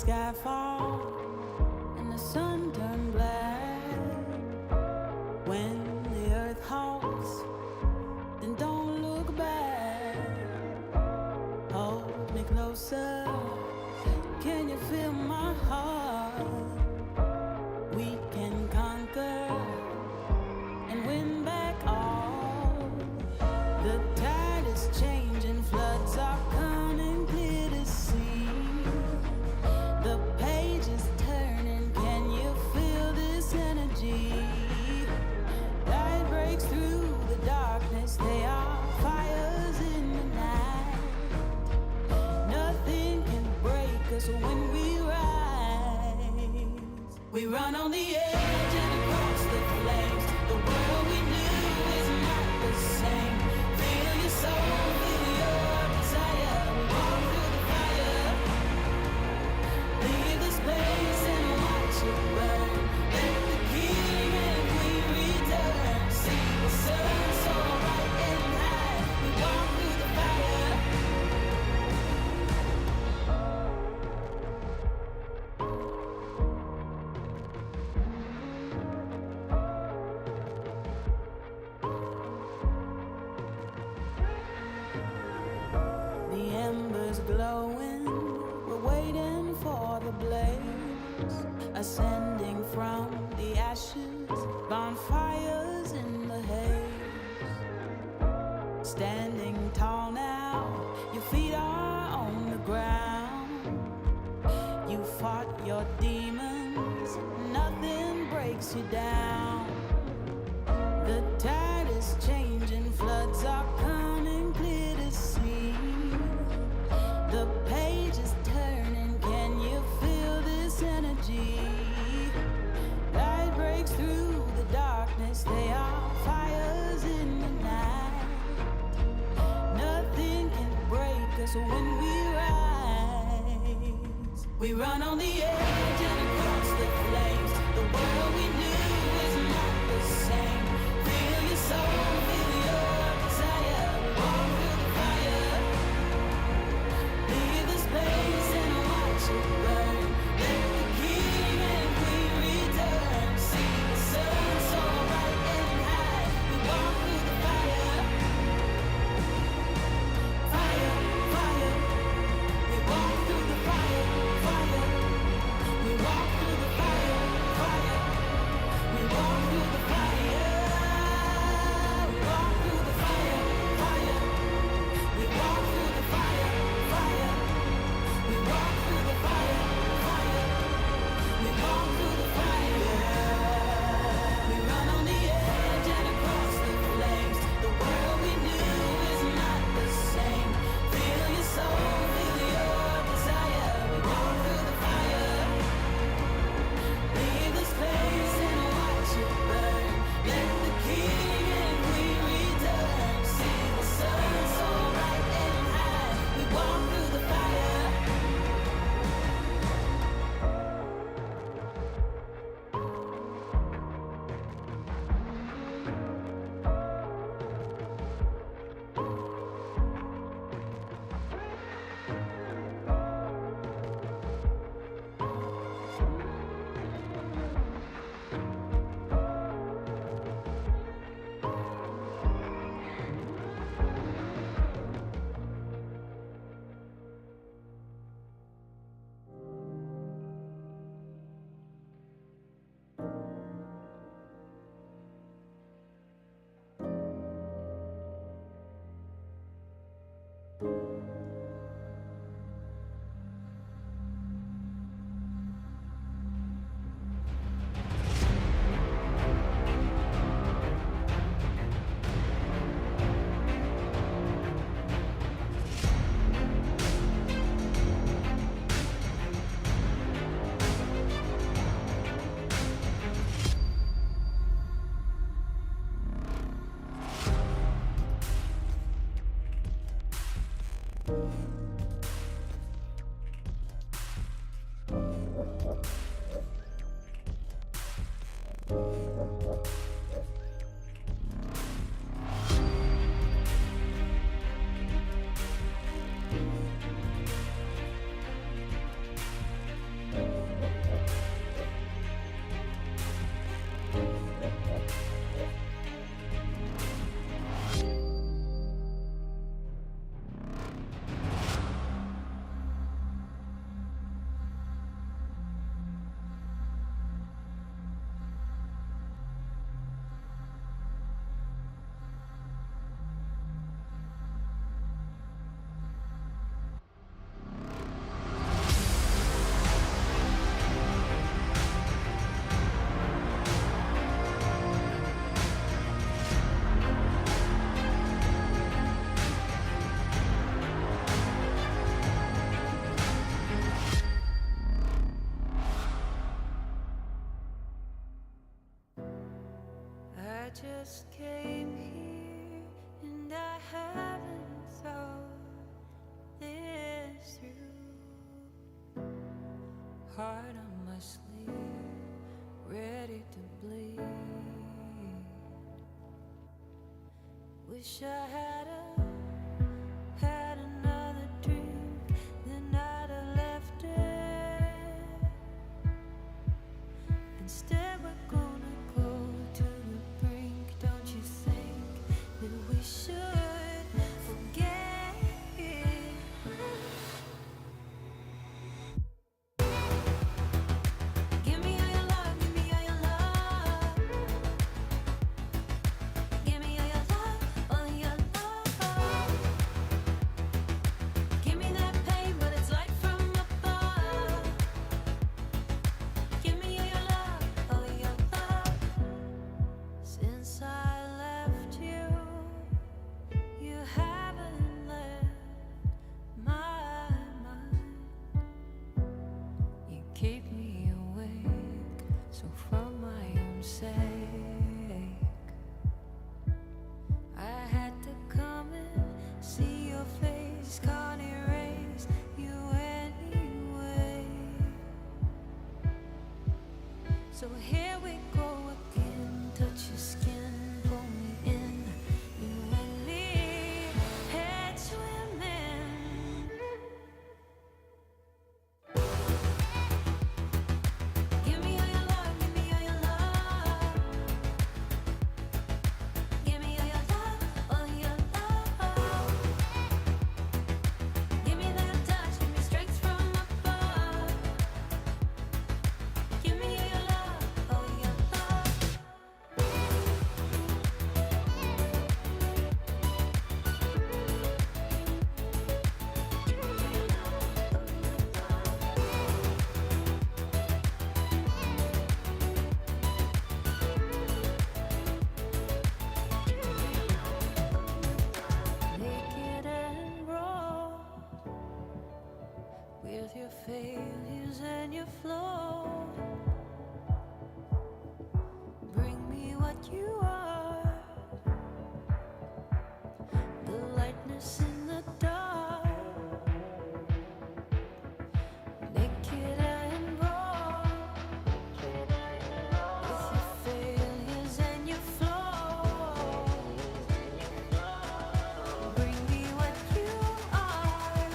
sky fall and the sun turned black. When the earth halts, then don't look back. Hold me closer, can you feel my heart? We can conquer and win back all. The tide is changing, floods are coming clear to see. The page is turning, can you feel this energy? Light breaks through the darkness, they are fires in the night. Nothing can break us when we rise. We run on the edge and across the flames. The world we knew is not the same. Feel your soul, feel your desire. We walk through the fire. Leave this place and watch it burn. Let the king and queen return. See the sun so bright and high. We walk through the fire. The embers glowing, we're waiting for the blaze, ascending from the ashes, bonfires in the haze. Standing tall now, your feet are on the ground. You fought your demons, nothing breaks you down. The tide is changing, floods are coming clear to see. The page is turning, can you feel this energy? Light breaks through the darkness, they are fires in the night. Nothing can break us when we rise. We run on the edge and across the flames. The world we knew is not the same. Feel your soul, feel your desire. We walk through the fire. Leave this place and watch it burn. Let the king and queen return. See the sun so bright and high. We walk through the fire. Fire, fire. We walk through the fire, fire. We walk through the fire, fire. We walk through the fire. We walk through the fire, fire. We walk through the fire, fire. We walk through the fire, fire. We walk through the fire. We run on the edge and across the flames. The world we knew is not the same. Feel your soul, feel your desire. We walk through the fire. Leave this place and watch it burn. Let the king and queen return. See the sun so bright and high. We walk through the fire. heart on my sleeve, ready to bleed. Wish I had another dream, then I'd have left it. Instead we're gonna go to the brink. Don't you think that we should forget it? Give me all your love, give me all your love. Give me all your love, all your love. Give me that pain, but it's light from above. Give me all your love, all your love. Since I left you, you haven't left my mind. You keep me awake, so for my own sake, I had to come and see your face. Can't erase you anyway. So here we go again. Touch your skin, pull me in. You and me, head swimming. Give me all your love, give me all your love. Give me all your love, all your love. Give me that touch, give me strength from above. Give me all your love, all your love. Naked and raw, with your failures and your flaws. Bring me what you are, the lightness in the dark. Naked and raw, with your failures and your flaws. Bring me what you are.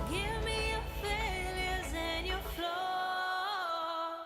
Give me your failures and your flaws.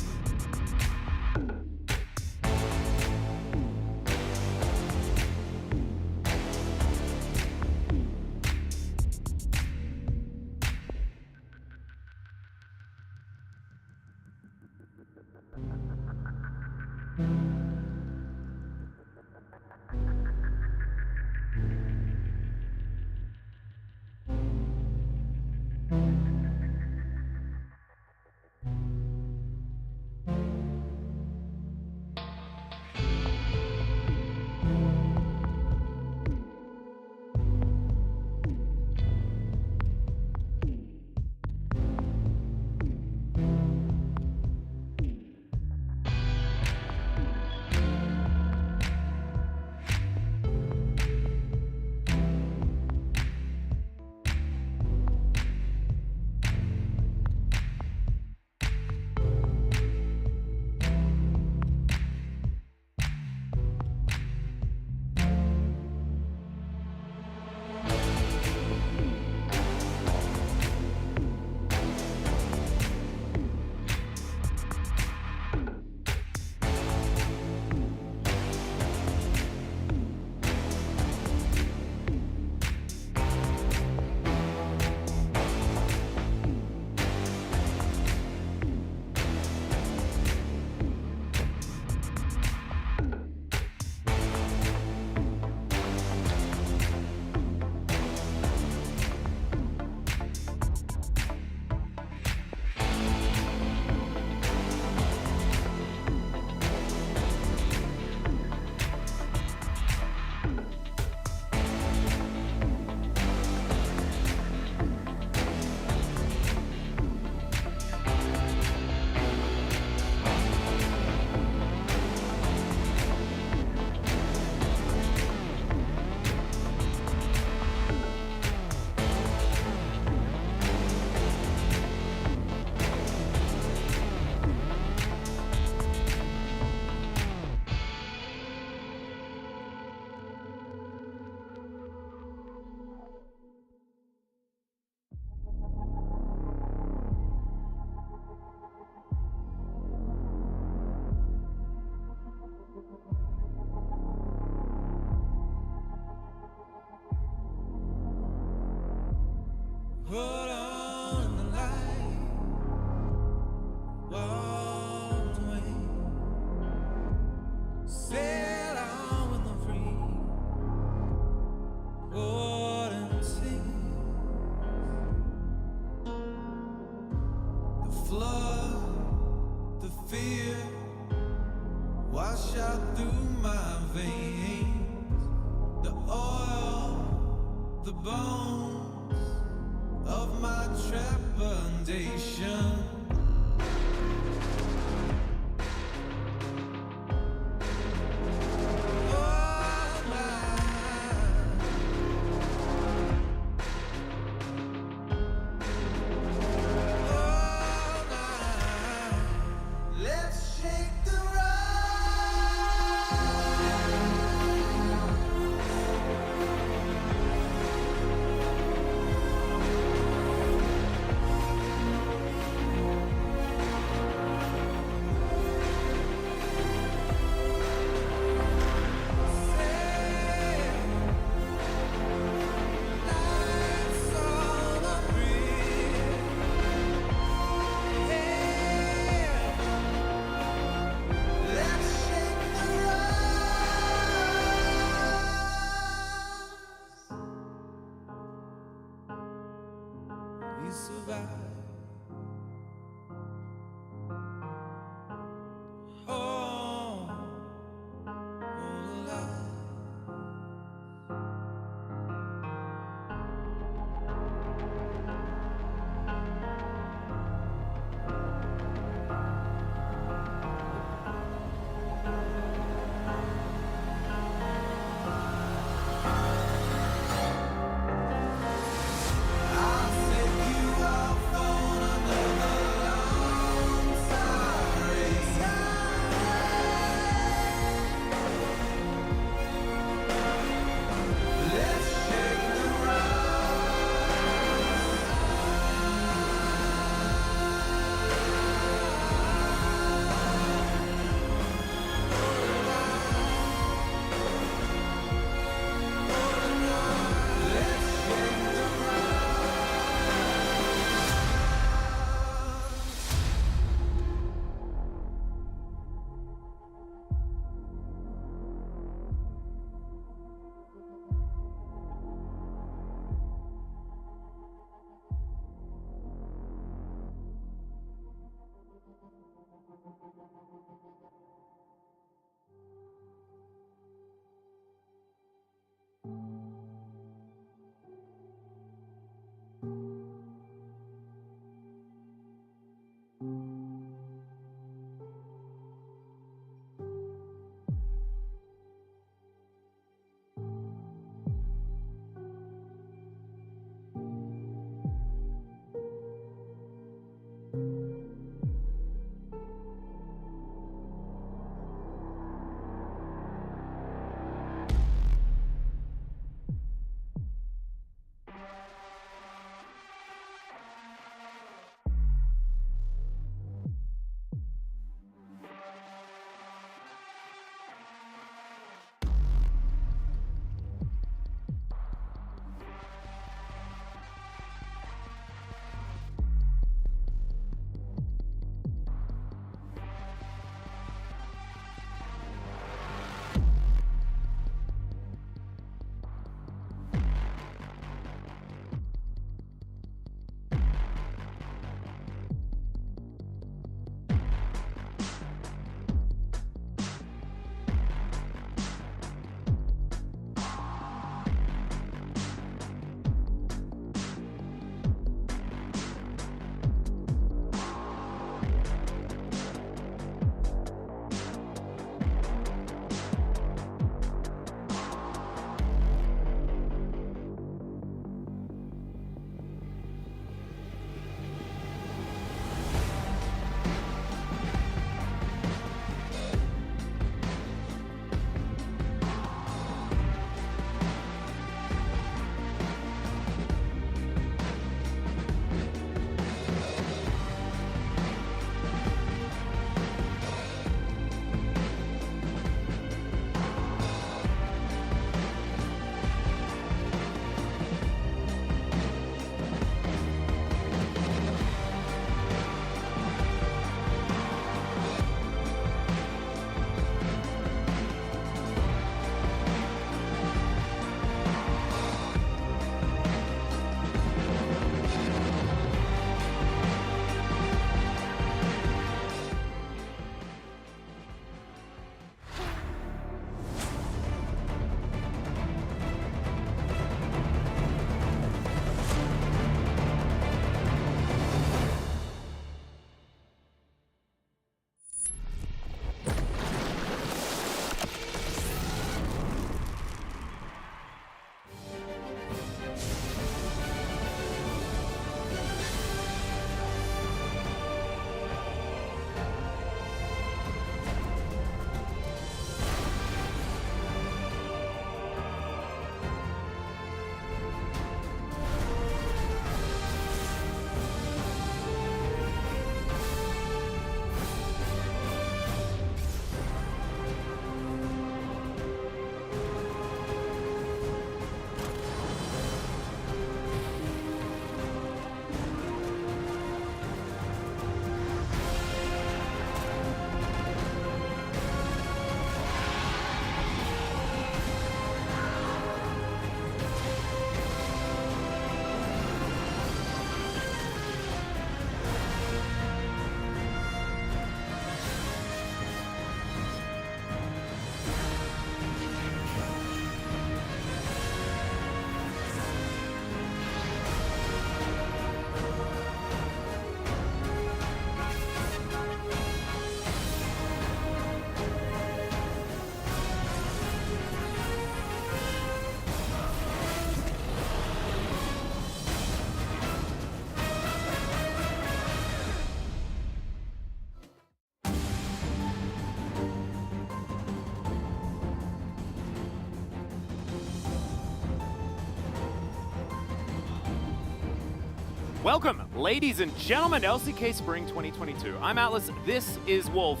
Welcome, ladies and gentlemen, LCK Spring 2022. I'm Atlas, this is Wolf,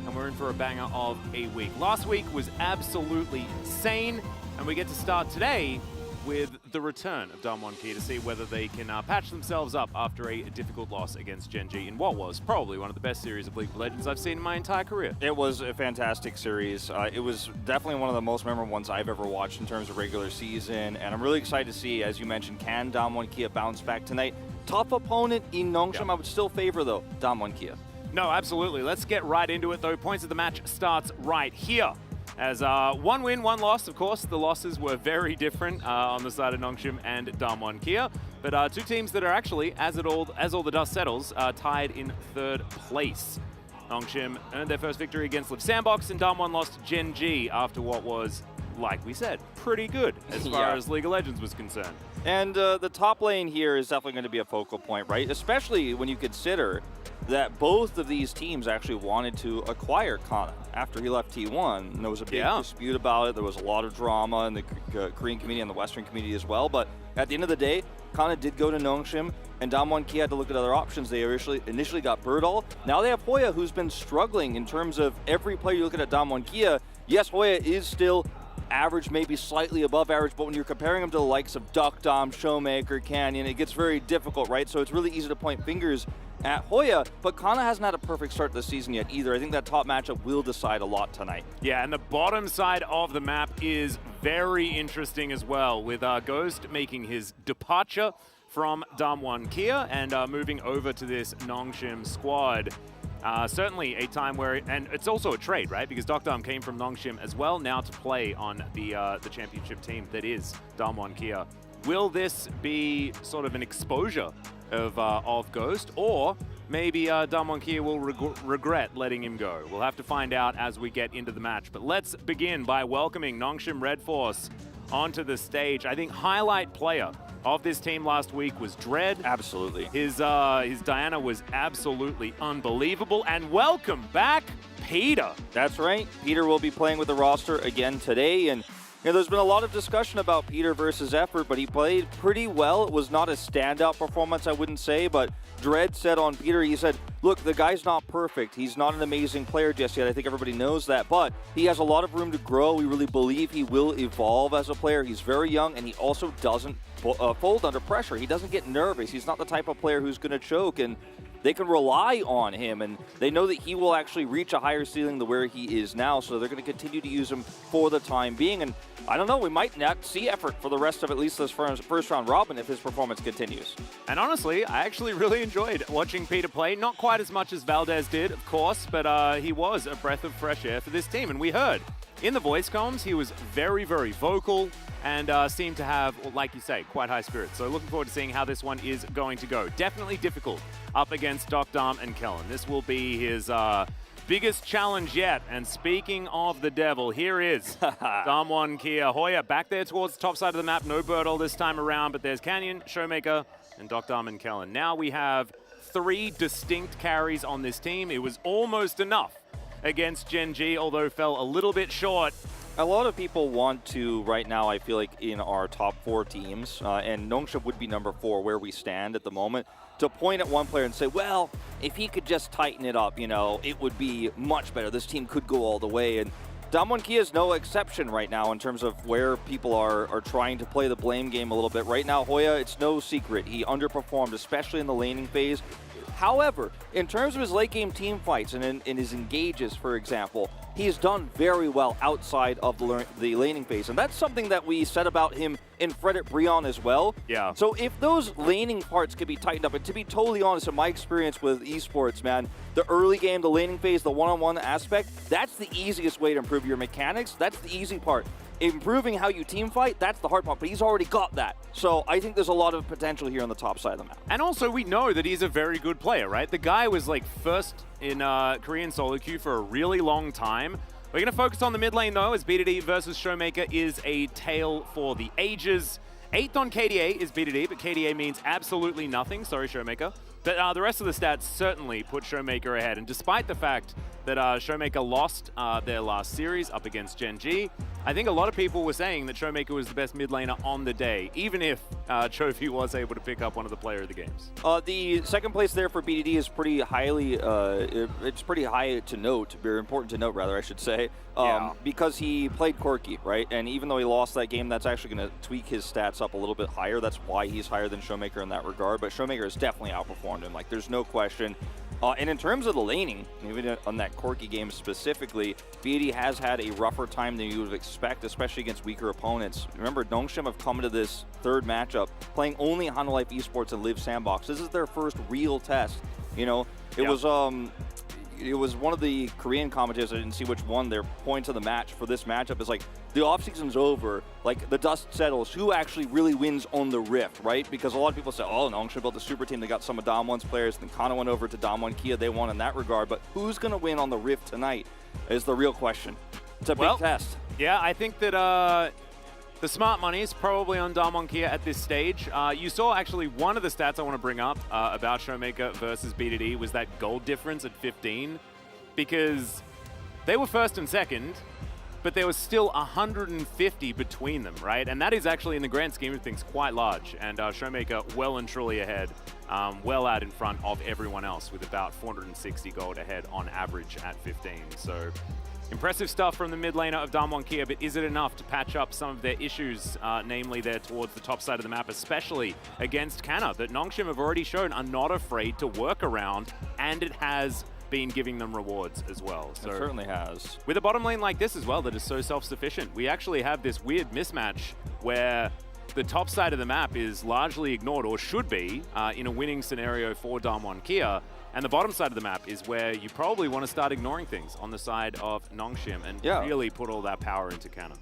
and we're in for a banger of a week. Last week was absolutely insane, and we get to start today with the return of ㅣ2022 to see whether they can patch themselves up after a difficult loss against Gen G in what was probably one of the best series of League of Legends I've seen in my entire career. It was a fantastic series. It was definitely one of the most memorable ones I've ever watched in terms of regular season, and I'm really excited to see, as you mentioned, can ㅣ2022 bounce back tonight? Tough opponent in Nongshim. I would still favor, though, ㅣ2022. No, absolutely. Let's get right into it, though. Points of the match starts right here. As one win, one loss, of course. The losses were very different on the side of Nongshim and ㅣ2022. But two teams that are actually, as all the dust settles, tied in third place. Nongshim earned their first victory against Live Sandbox, and ㅣ2022 lost to Gen G after what was, like we said, pretty good as far as League of Legends was concerned. And the top lane here is definitely going to be a focal point, right? Especially when you consider that both of these teams actually wanted to acquire Kana after he left T1. And there was a big dispute about it. There was a lot of drama in the Korean community and the Western community as well. But at the end of the day, Kana did go to Nongshim, and ㅣ2022 had to look at other options. They initially got Birdall. Now they have HLE, who's been struggling in terms of every player you look at ㅣ2022. Yes, HLE is still average, maybe slightly above average, but when you're comparing them to the likes of Duckdom, Showmaker, Canyon, it gets very difficult, right? So it's really easy to point fingers at HLE, but Kana hasn't had a perfect start to the season yet either. I think that top matchup will decide a lot tonight. Yeah, and the bottom side of the map is very interesting as well, with Ghost making his departure from ㅣ2022 and moving over to this Nongshim squad. Certainly a time where, and it's also a trade, right? Because Duckdom came from Nongshim as well, now to play on the championship team that is ㅣ2022. Will this be sort of an exposure of Ghost, or maybe ㅣ2022 will regret letting him go? We'll have to find out as we get into the match. But let's begin by welcoming Nongshim Red Force onto the stage. I think highlight player of this team last week was Dread. Absolutely. His Diana was absolutely unbelievable. And welcome back, Peter. That's right. Peter will be playing with the roster again today. And there's been a lot of discussion about Peter versus Effort, but he played pretty well. It was not a standout performance, I wouldn't say, but Dread said on Peter, he said, look, the guy's not perfect. He's not an amazing player just yet. I think everybody knows that, but he has a lot of room to grow. We really believe he will evolve as a player. He's very young, and he also doesn't fold under pressure. He doesn't get nervous. He's not the type of player who's going to choke, and they can rely on him, and they know that he will actually reach a higher ceiling than where he is now, so they're going to continue to use him for the time being. And I don't know, we might not see Effort for the rest of at least this first round robin if his performance continues. And honestly, I actually really enjoyed watching Peter play. Not quite as much as Valdez did, of course, but he was a breath of fresh air for this team. And we heard in the voice comms, he was very, very vocal and seemed to have, well, like you say, quite high spirits. So looking forward to seeing how this one is going to go. Definitely difficult up against Duckdom and Kellen. This will be his biggest challenge yet. And speaking of the devil, here is ㅣ2022. HLE back there towards the top side of the map. No Birdall this time around, but there's Canyon, Showmaker, and Duckdom and Kellen. Now we have 3 distinct carries on this team. It was almost enough against Gen G, although fell a little bit short. A lot of people want to, right now, I feel like in our top 4 teams, and Nongshim would be number 4 where we stand at the moment, to point at one player and say, well, if he could just tighten it up, it would be much better. This team could go all the way. And ㅣ2022 is no exception right now in terms of where people are trying to play the blame game a little bit. Right now, HLE, it's no secret. He underperformed, especially in the laning phase. However, in terms of his late game team fights and in his engages, for example, he's done very well outside of the laning phase. And that's something that we said about him in Frederick Breon as well. Yeah. So if those laning parts could be tightened up, and to be totally honest, in my experience with esports, man, the early game, the laning phase, the one-on-one aspect, that's the easiest way to improve your mechanics. That's the easy part. Improving how you team fight, that's the hard part, but he's already got that. So I think there's a lot of potential here on the top side of the map. And also, we know that he's a very good player, right? The guy was like first in Korean solo queue for a really long time. We're going to focus on the mid lane, though, as BDD versus Showmaker is a tale for the ages. 8th on KDA is BDD, but KDA means absolutely nothing. Sorry, Showmaker. But the rest of the stats certainly put Showmaker ahead. And despite the fact that Showmaker lost their last series up against Gen G. I think a lot of people were saying that Showmaker was the best mid laner on the day, even if Trophy was able to pick up one of the player of the games. The second place there for BDD is pretty highly, it's pretty high to note, very important to note rather, I should say, because he played Corki, right? And even though he lost that game, that's actually going to tweak his stats up a little bit higher. That's why he's higher than Showmaker in that regard, but Showmaker has definitely outperformed him, like there's no question. And in terms of the laning, even on that Corki game specifically, BD has had a rougher time than you would expect, especially against weaker opponents. Remember, Nongshim have come into this third matchup playing only Hanwha Life Esports and Live Sandbox. This is their first real test. You know, it was one of the Korean commentators, I didn't see which one, their point of the match for this matchup is like, the offseason's over, like the dust settles, who actually really wins on the Rift, right? Because a lot of people say, oh, Nongshim built a super team, they got some of Dom1's players, then Kana went over to Dom1 Kia, they won in that regard, but who's gonna win on the Rift tonight is the real question. It's a big test. Yeah, I think that the smart money is probably on Dom1 Kia at this stage. You saw actually one of the stats I want to bring up about Showmaker versus BDD was that gold difference at 15, because they were first and second, but there was still 150 between them, right? And that is actually, in the grand scheme of things, quite large. And Showmaker well and truly ahead, well out in front of everyone else with about 460 gold ahead on average at 15. So impressive stuff from the mid laner of Dom1 Kia, but is it enough to patch up some of their issues, namely there towards the top side of the map, especially against Kana, that Nongshim have already shown are not afraid to work around, and it has been giving them rewards as well. So it certainly has. With a bottom lane like this as well that is so self-sufficient, we actually have this weird mismatch where the top side of the map is largely ignored, or should be, in a winning scenario for Dom1 Kia, and the bottom side of the map is where you probably want to start ignoring things on the side of Nongshim and really put all that power into Kana.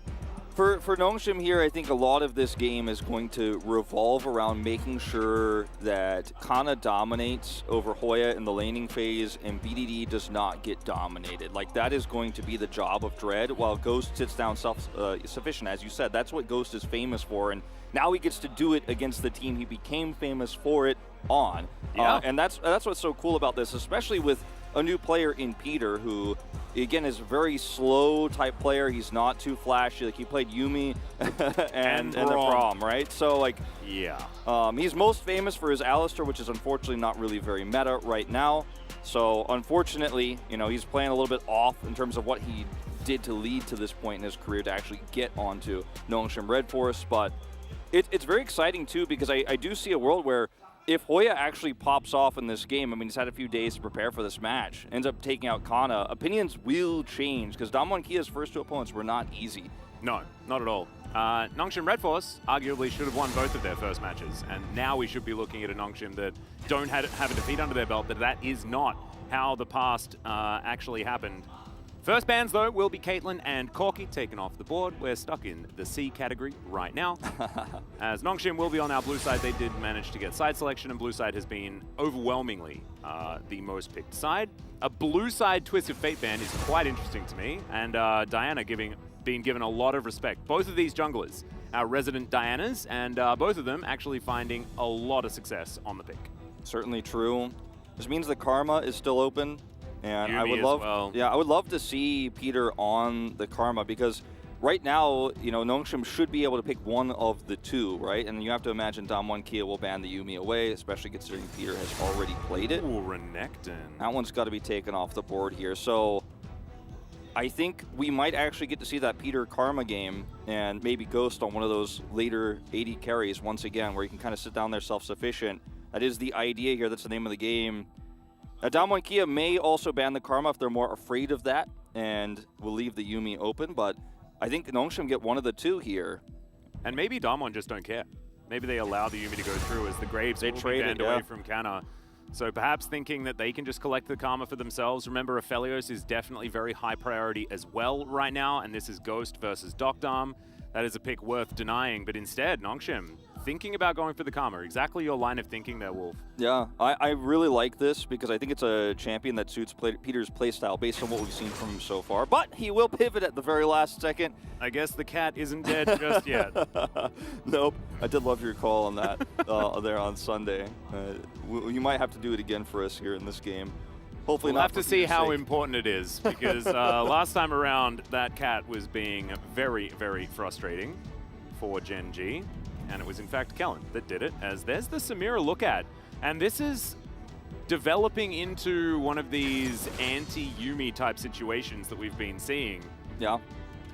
For Nongshim here, I think a lot of this game is going to revolve around making sure that Kana dominates over Hoya in the laning phase and BDD does not get dominated. Like, that is going to be the job of Dread, while Ghost sits down self-sufficient. As you said, that's what Ghost is famous for, and now he gets to do it against the team he became famous for it on. And that's what's so cool about this, especially with a new player in Peter, who again is a very slow type player. He's not too flashy. Like, he played Yumi and the Braum, right? So like, he's most famous for his Alistar, which is unfortunately not really very meta right now. So unfortunately, you know, he's playing a little bit off in terms of what he did to lead to this point in his career to actually get onto Nongshim Red Force. But it's very exciting too, because I do see a world where if Hoya actually pops off in this game, I mean, he's had a few days to prepare for this match, ends up taking out Kana, opinions will change, because Dom1 Kia's first two opponents were not easy. No, not at all. Nongshim Red Force arguably should have won both of their first matches, and now we should be looking at a Nongshim that don't have a defeat under their belt, but that is not how the past actually happened. First bans, though, will be Caitlyn and Corki taken off the board. We're stuck in the C category right now. As Nongshim will be on our blue side, they did manage to get side selection, and blue side has been overwhelmingly the most picked side. A blue side Twist of Fate ban is quite interesting to me, and Diana being given a lot of respect. Both of these junglers are resident Dianas, and both of them actually finding a lot of success on the pick. Certainly true. This means the Karma is still open. And Yumi I would love, well. I would love to see Peter on the Karma, because right now, you know, Nongshim should be able to pick one of the two, right? And you have to imagine Dom1 Kia will ban the Yumi away, especially considering Peter has already played it. Ooh, Renekton. That one's got to be taken off the board here. So I think we might actually get to see that Peter Karma game, and maybe Ghost on one of those later 80 carries once again, where you can kind of sit down there self-sufficient. That is the idea here. That's the name of the game. Dom1 Kia may also ban the Karma if they're more afraid of that, and will leave the Yumi open, but I think Nongshim get one of the two here. And maybe Dom1 just don't care. Maybe they allow the Yumi to go through as the Graves will be banned away from Kana. So perhaps thinking that they can just collect the Karma for themselves. Remember, Aphelios is definitely very high priority as well right now, and this is Ghost versus Docdom. That is a pick worth denying, but instead, Nongshim thinking about going for the Karma. Exactly your line of thinking there, Wolf. Yeah, I really like this, because I think it's a champion that suits Peter's playstyle based on what we've seen from him so far. But he will pivot at the very last second. I guess the cat isn't dead just yet. Nope. I did love your call on that there on Sunday. You might have to do it again for us here in this game. Hopefully We'll not have to for see Peter's how sake. important it is, because last time around, that cat was being very, very frustrating for Gen G. And it was, in fact, Kellen that did it, as there's the Samira look at. And this is developing into one of these anti-Yumi type situations that we've been seeing. Yeah.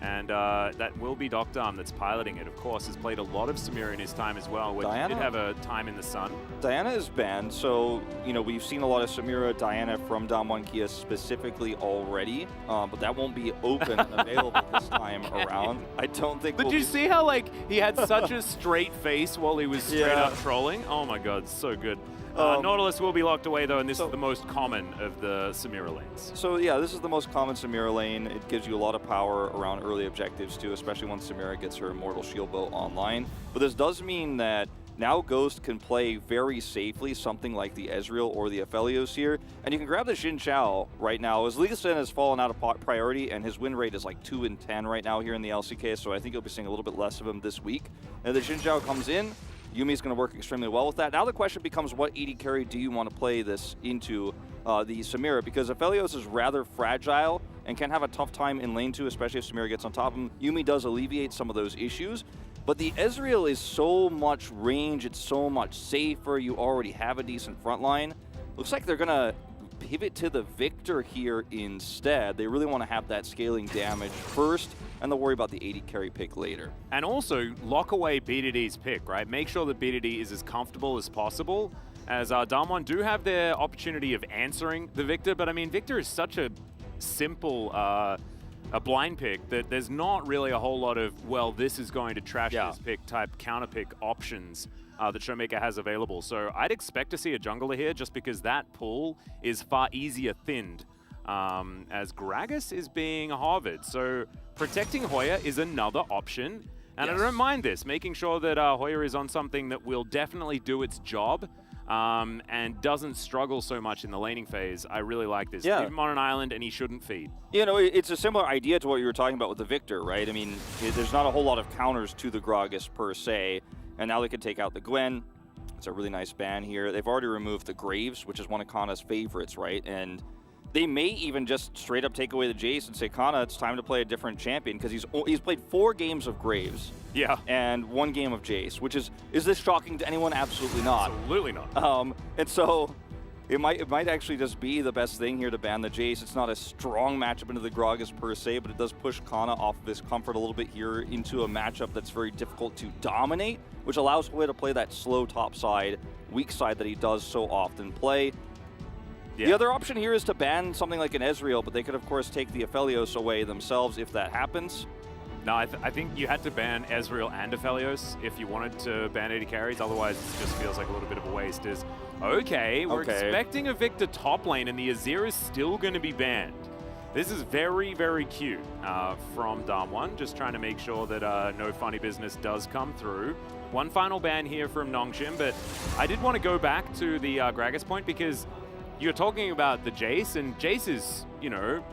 And that will be Dr. that's piloting it, of course, has played a lot of Samira in his time as well, which Diana? did have a time in the sun. Diana is banned, so, you know, we've seen a lot of Samira, Diana from Dom1 Kia specifically already, but that won't be open and available this time around. I don't think Did we'll you be- see how, like, he had such a straight face while he was straight Yeah. up trolling? Oh my god, so good. Nautilus will be locked away, though, and this is the most common of the Samira lanes. So yeah, this is the most common Samira lane. It gives you a lot of power around early objectives too, especially once Samira gets her Immortal Shield Bow online. But this does mean that now Ghost can play very safely something like the Ezreal or the Aphelios here, and you can grab the Xin Chao right now. As Lee Sin has fallen out of priority, and his win rate is like 2 in 10 right now here in the LCK, so I think you'll be seeing a little bit less of him this week. And the Xin Chao comes in, Yumi's going to work extremely well with that. Now the question becomes, what AD carry do you want to play this into the Samira? Because Aphelios is rather fragile and can have a tough time in lane 2, especially if Samira gets on top of him. Yumi does alleviate some of those issues, but the Ezreal is so much range, it's so much safer, you already have a decent front line. Looks like they're going to pivot to the Victor here instead. They really want to have that scaling damage first, and they'll worry about the AD carry pick later. And also, lock away BDD's pick, right? Make sure that BDD is as comfortable as possible, as Dom1 do have their opportunity of answering the Victor, but I mean, Victor is such a simple a blind pick that there's not really a whole lot of, well, this is going to trash this pick type counter pick options that Showmaker has available. So I'd expect to see a jungler here just because that pool is far easier thinned as Gragas is being Harvard. So protecting Hoya is another option. And I don't mind this, making sure that Hoya is on something that will definitely do its job and doesn't struggle so much in the laning phase. I really like this. Yeah. Leave him on an island and he shouldn't feed. You know, it's a similar idea to what you were talking about with the Victor, right? I mean, there's not a whole lot of counters to the Gragas per se, and now they can take out the Gwen. It's a really nice ban here. They've already removed the Graves, which is one of Kana's favorites, right? And they may even just straight up take away the Jace and say, Kana, it's time to play a different champion, because he's played 4 games of Graves. Yeah. And 1 game of Jace, which is this shocking to anyone? Absolutely not. Absolutely not. And so it might actually just be the best thing here to ban the Jace. It's not a strong matchup into the Gragas per se, but it does push Kana off of his comfort a little bit here into a matchup that's very difficult to dominate, which allows Hoya to play that slow top side, weak side that he does so often play. Yeah. The other option here is to ban something like an Ezreal, but they could, of course, take the Aphelios away themselves if that happens. No, I think you had to ban Ezreal and Aphelios if you wanted to ban 80 carries. Otherwise, it just feels like a little bit of a waste. We're expecting a Victor top lane, and the Azir is still going to be banned. This is very, very cute from Dom1, just trying to make sure that no funny business does come through. One final ban here from Nongshim, but I did want to go back to the Gragas point because you're talking about the Jace, and Jace is, you know,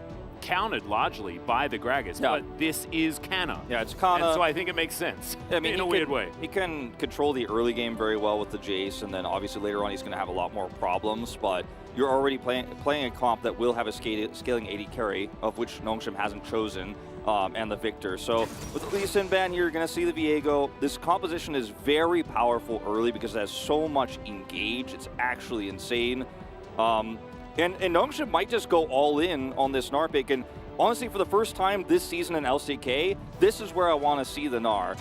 countered largely by the Gragas, but this is Kana. Yeah, it's Kana. And so I think it makes sense in a weird way. He can control the early game very well with the Jace, and then obviously later on he's going to have a lot more problems, but you're already playing a comp that will have a scaling 80 carry, of which Nongshim hasn't chosen, and the Victor. So with the Lee Sin ban here, you're going to see the Viego. This composition is very powerful early because it has so much engage. It's actually insane. And Nongshim might just go all in on this Gnar pick, and honestly, for the first time this season in LCK, this is where I want to see the Gnar.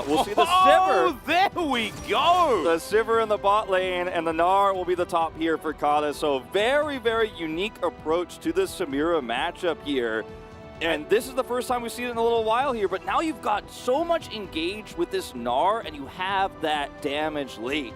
We'll see the Sivir. Oh, there we go! The Sivir in the bot lane, and the Gnar will be the top here for Kana. So very, very unique approach to the Samira matchup here. And this is the first time we've seen it in a little while here, but now you've got so much engaged with this Gnar, and you have that damage late.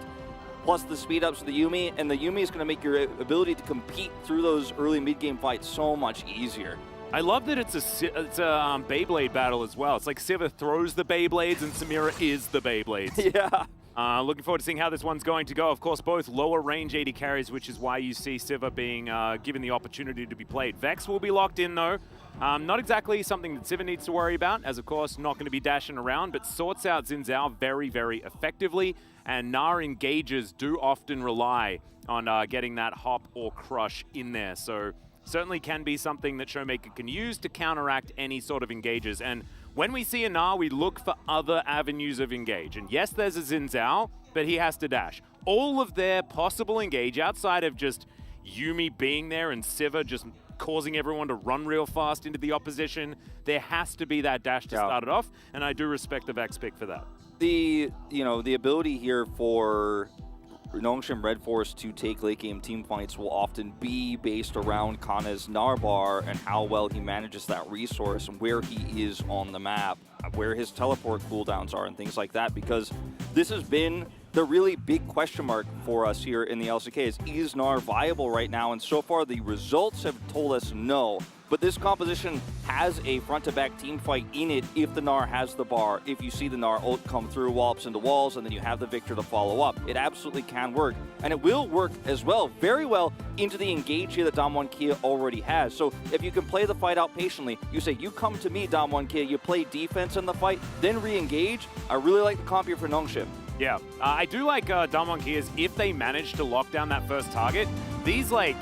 Plus the speed ups of the Yumi, and the Yumi is going to make your ability to compete through those early mid-game fights so much easier. I love that it's a Beyblade battle as well. It's like Sivir throws the Beyblades and Samira is the Beyblades. Yeah. Looking forward to seeing how this one's going to go. Of course, both lower range AD carries, which is why you see ㅣ being given the opportunity to be played. Vex will be locked in, though. Not exactly something that ㅣ needs to worry about, as of course, not going to be dashing around, but sorts out Xin Zhao very, very effectively. And Gnar engages do often rely on getting that hop or crush in there. So certainly can be something that Showmaker can use to counteract any sort of engages. And when we see a Gnar, we look for other avenues of engage. And yes, there's a Xin Zhao, but he has to dash. All of their possible engage, outside of just Yuumi being there and ㅅ just causing everyone to run real fast into the opposition, there has to be that dash to start it off, and I do respect the Vex pick for that. The ability here for Nongshim Red Force to take late game team fights will often be based around Kana's Gnar bar and how well he manages that resource and where he is on the map, where his teleport cooldowns are and things like that, because this has been the really big question mark for us here in the LCK is Gnar viable right now? And so far the results have told us no. But this composition has a front-to-back team fight in it if the Gnar has the bar, if you see the Gnar ult come through, wallops into walls, and then you have the Victor to follow up. It absolutely can work. And it will work as well, very well, into the engage here that Damwon Kia already has. So if you can play the fight out patiently, you say, you come to me, Damwon Kia, you play defense in the fight, then re-engage. I really like the comp here for Nongshim. Yeah, I do like Damwon Kia's, if they manage to lock down that first target, these like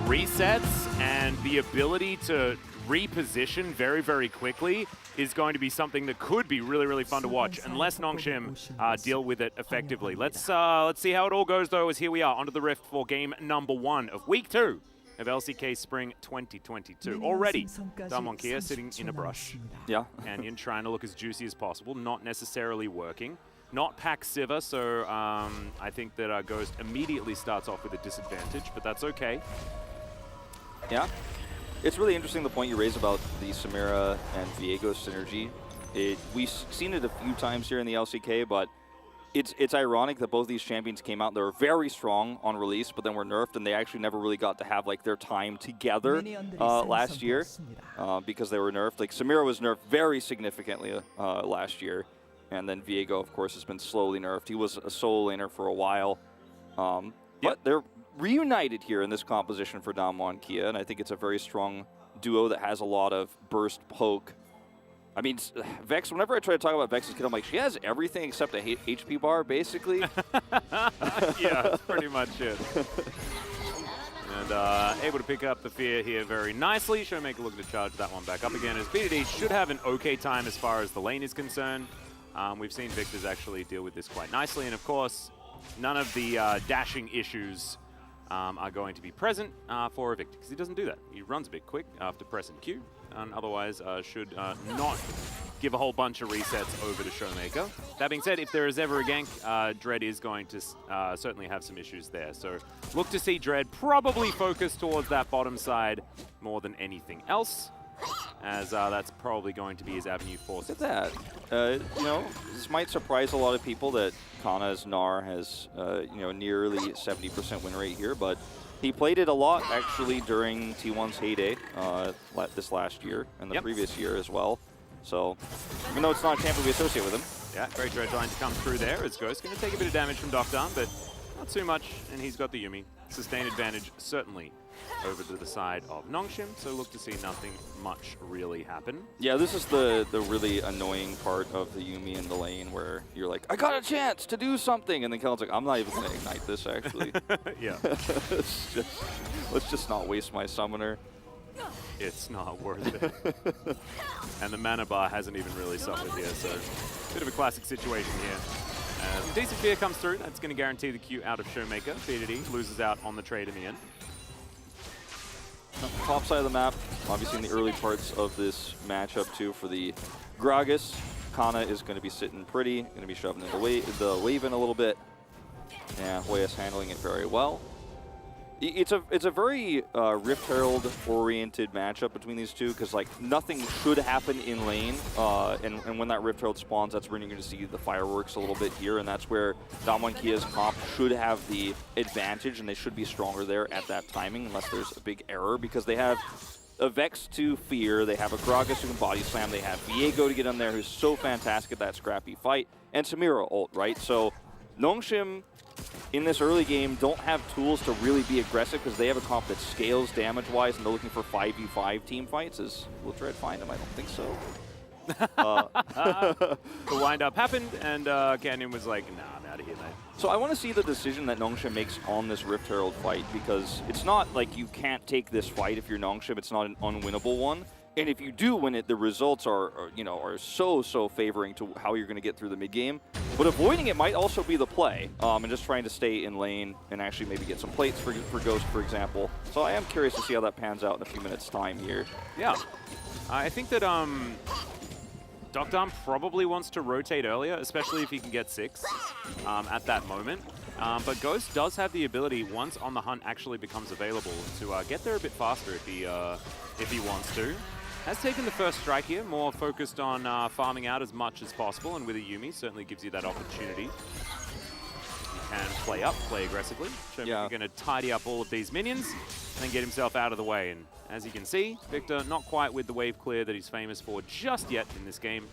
resets and the ability to reposition very, very quickly is going to be something that could be really, really fun to watch unless Nongshim deal with it effectively. Let's see how it all goes, though, as here we are onto the Rift for game number 1 of week 2 of LCK Spring 2022. Already, Damwon Kia sitting in a brush. Yeah. Canyon trying to look as juicy as possible, not necessarily working. Not pack ㅅ, so I think that Ghost immediately starts off with a disadvantage, but that's okay. Yeah. It's really interesting the point you raise about the Samira and Viego synergy. We've seen it a few times here in the LCK, but it's ironic that both these champions came out. They were very strong on release, but then were nerfed, and they actually never really got to have like their time together last year because they were nerfed. Like Samira was nerfed very significantly last year, and then Viego, of course, has been slowly nerfed. He was a solo laner for a while, but they're reunited here in this composition for Damwon Kia, and I think it's a very strong duo that has a lot of burst poke. I mean, Vex, whenever I try to talk about Vex's kid, I'm like, she has everything except a HP bar, basically. Yeah, that's pretty much it. And able to pick up the fear here very nicely. Showmaker looking to charge that one back up again, as BDD should have an okay time as far as the lane is concerned. We've seen Victor's actually deal with this quite nicely, and of course, none of the dashing issues are going to be present for a Victor, because he doesn't do that. He runs a bit quick after pressing Q, and otherwise should not give a whole bunch of resets over to Showmaker. That being said, if there is ever a gank, Dread is going to certainly have some issues there. So look to see Dread probably focus towards that bottom side more than anything else, as that's probably going to be his avenue for success. Look at that. You know, this might surprise a lot of people that Kana's Gnar has, nearly 70% win rate here, but he played it a lot, actually, during T1's heyday this last year and the previous year as well. So, even though it's not a champion we associate with him. Yeah, great Dread line to come through there, as Ghost going to take a bit of damage from Doctor, but not too much, and he's got the Yuumi. Sustained advantage, certainly, over to the side of Nongshim, so look to see nothing much really happen. Yeah, this is the really annoying part of the Yuumi in the lane, where you're like, I got a chance to do something, and then Kellen's like, I'm not even going to ignite this, actually. Yeah. Let's just not waste my summoner. It's not worth it. And the mana bar hasn't even really suffered here, so bit of a classic situation here. Decent fear comes through, that's going to guarantee the Q out of Showmaker. BDD loses out on the trade in the end. Top side of the map, obviously in the early parts of this matchup too for the Gragas. Kana is going to be sitting pretty, going to be shoving the wave in a little bit. Yeah, Hoya's handling it very well. It's a very Rift Herald oriented matchup between these two, because like nothing should happen in lane, and when that Rift Herald spawns, that's when you're going to see the fireworks a little bit here, and that's where Damwon Kia's comp should have the advantage, and they should be stronger there at that timing, unless there's a big error, because they have a Vex to fear, they have a Gragas who can body slam, they have Viego to get in there, who's so fantastic at that scrappy fight, and Samira ult, right? So Nongshim, in this early game, don't have tools to really be aggressive because they have a comp that scales damage-wise, and they're looking for 5v5 team fights. Will Dread find him? I don't think so. The wind-up happened, and Canyon was like, nah, I'm out of here, mate. So I want to see the decision that Nongshim makes on this Rift Herald fight, because it's not like you can't take this fight if you're Nongshim. It's not an unwinnable one. And if you do win it, the results are so favoring to how you're going to get through the mid game. But avoiding it might also be the play, and just trying to stay in lane and actually maybe get some plates for Ghost, for example. So I am curious to see how that pans out in a few minutes' time here. Yeah, I think that Dogdom probably wants to rotate earlier, especially if he can get 6 at that moment. But Ghost does have the ability, once On the Hunt actually becomes available, to get there a bit faster if he wants to. Has taken the first strike here, more focused on farming out as much as possible, and with a Yuumi, certainly gives you that opportunity. You can play up, play aggressively. Showmaker going to tidy up all of these minions, and then get himself out of the way. And as you can see, Victor not quite with the wave clear that he's famous for just yet in this game.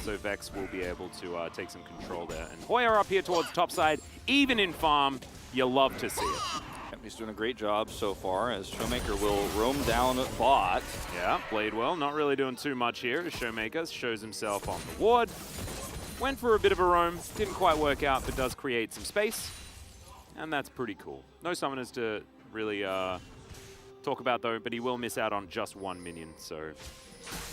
So Vex will be able to take some control there. And Hoya up here towards top side, even in farm, you love to see it. He's doing a great job so far, as Showmaker will roam down bot. Yeah, played well. Not really doing too much here as Showmaker shows himself on the ward. Went for a bit of a roam. Didn't quite work out, but does create some space. And that's pretty cool. No summoners to really talk about, though, but he will miss out on just 1 minion, so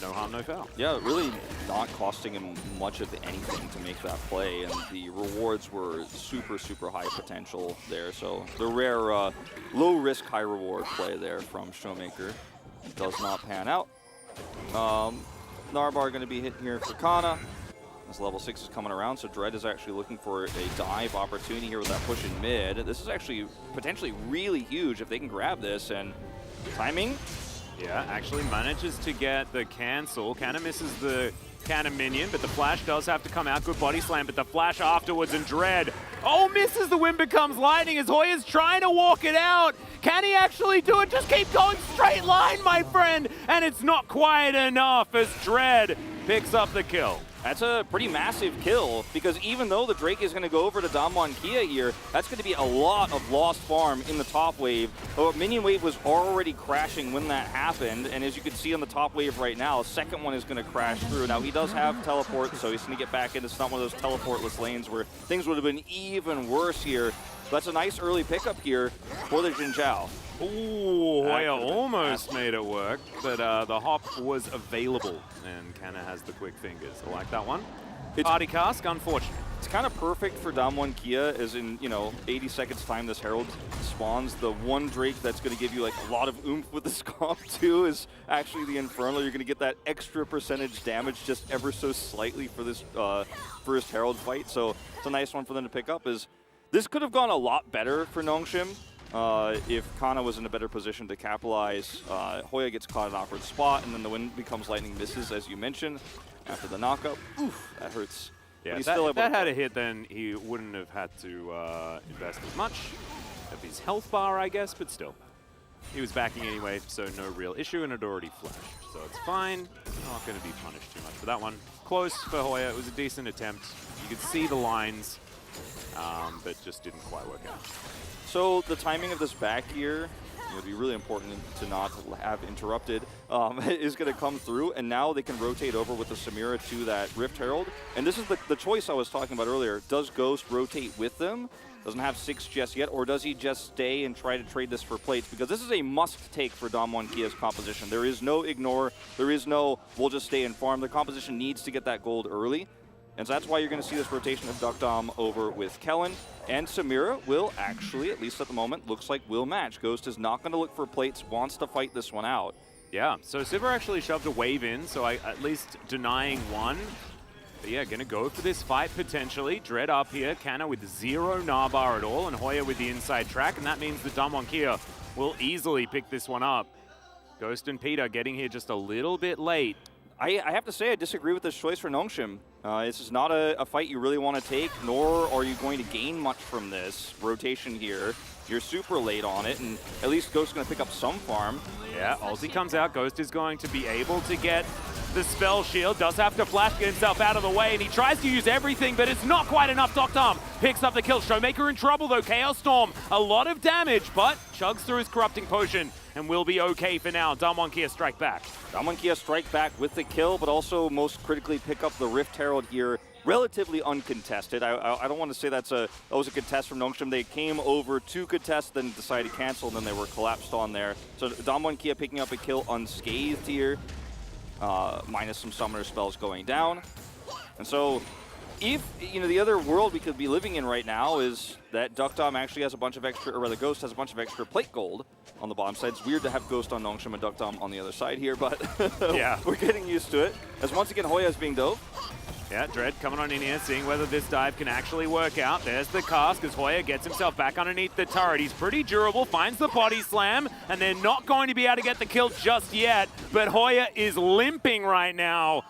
no harm, no foul. Yeah, really not costing him much of anything to make that play, and the rewards were super high potential there. So the rare low risk, high reward play there from Showmaker does not pan out. Narbar going to be hitting here for Kana. As level 6 is coming around, so Dread is actually looking for a dive opportunity here with that push in mid. This is actually potentially really huge if they can grab this, and timing. Yeah, actually manages to get the cancel. Canna misses the Canna minion, but the flash does have to come out. Good body slam, but the flash afterwards, and Dread, oh, misses. The wind becomes lightning as Hoya's trying to walk it out. Can he actually do it? Just keep going straight line, my friend. And it's not quite enough as Dread picks up the kill. That's a pretty massive kill, because even though the Drake is going to go over to Damwon Kia here, that's going to be a lot of lost farm in the top wave. Oh, minion wave was already crashing when that happened, and as you can see on the top wave right now, the second one is going to crash through. Now, he does have teleport, so he's going to get back in. It's not one of those teleportless lanes where things would have been even worse here. But that's a nice early pickup here for the Jin Zhao. Ooh, Hoya almost made it work, but the hop was available, and Canna has the quick fingers. I like that one. Party cask, unfortunate. It's kind of perfect for Damwon Kia, as in, 80 seconds time this Herald spawns. The one Drake that's going to give you like a lot of oomph with this comp too is actually the Infernal. You're going to get that extra percentage damage just ever so slightly for this first Herald fight. So it's a nice one for them to pick up. This could have gone a lot better for Nongshim. If Kana was in a better position to capitalize. Hoya gets caught in an awkward spot, and then the wind becomes lightning misses, as you mentioned, after the knockup. Oof, that hurts. Yeah, if that had a hit, then he wouldn't have had to invest as much of his health bar, I guess, but still. He was backing anyway, so no real issue, and it already flashed. So it's fine. Not going to be punished too much for that one. Close for Hoya. It was a decent attempt. You could see the lines, but just didn't quite work out. So the timing of this back here would be really important to not have interrupted, is going to come through, and now they can rotate over with the Samira to that Rift Herald. And this is the choice I was talking about earlier. Does Ghost rotate with them? Doesn't have 6 just yet, or does he just stay and try to trade this for plates? Because this is a must-take for Damwon Kia's composition. There is no ignore. There is no, we'll just stay and farm. The composition needs to get that gold early. And so that's why you're going to see this rotation of Dukdom over with Kellen. And Samira will actually, at least at the moment, looks like will match. Ghost is not going to look for plates, wants to fight this one out. Yeah, so Sivir actually shoved a wave in, so at least denying one. But yeah, going to go for this fight potentially. Dread up here, Canna with 0 Narbar at all, and Hoya with the inside track, and that means that Damwon Kia will easily pick this one up. Ghost and Peter getting here just a little bit late. I have to say I disagree with this choice for Nongshim. This is not a fight you really want to take, nor are you going to gain much from this rotation here. You're super late on it, and at least Ghost is going to pick up some farm. Yeah, ulti comes out. Ghost is going to be able to get the spell shield. Does have to flash, get himself out of the way, and he tries to use everything, but it's not quite enough. Dom picks up the kill. Showmaker in trouble, though. Chaos Storm, a lot of damage, but chugs through his corrupting potion and will be okay for now. ㅅ2022 strike back. ㅅ2022 strike back with the kill, but also most critically pick up the Rift Herald here. Relatively uncontested. I don't want to say that was a contest from Nongshim. They came over to contest, then decided to cancel, and then they were collapsed on there. So ㅅ2022 picking up a kill unscathed here, minus some summoner spells going down. And so, if, the other world we could be living in right now is that Dum actually has a bunch of extra, or rather Ghost has a bunch of extra plate gold on the bottom side. It's weird to have Ghost on Nongshim and Dum on the other side here, but yeah, we're getting used to it. As once again, Hoya is being dove. Yeah, Dread coming on in here, seeing whether this dive can actually work out. There's the cast as Hoya gets himself back underneath the turret. He's pretty durable, finds the body slam, and they're not going to be able to get the kill just yet. But Hoya is limping right now.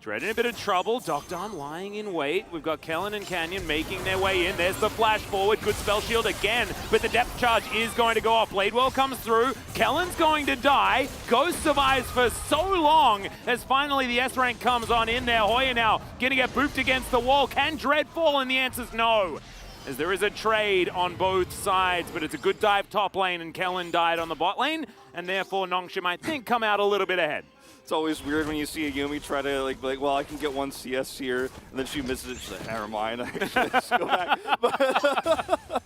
Dread in a bit of trouble. Dum lying in wait. We've got Kellen and Canyon making their way in. There's the flash forward. Good spell shield again, but the depth charge is going to go off. Bladewell comes through. Kellen's going to die. Ghost survives for so long as finally the S rank comes on in there. Hoya now going to get booped against the wall. Can Dread fall? And the answer's no. As there is a trade on both sides, but it's a good dive top lane, and Kellen died on the bot lane, and therefore Nongshim, I think, come out a little bit ahead. It's always weird when you see a Yumi try to be like, well, I can get one CS here, and then she misses it. She's like, never mind. I should just go back.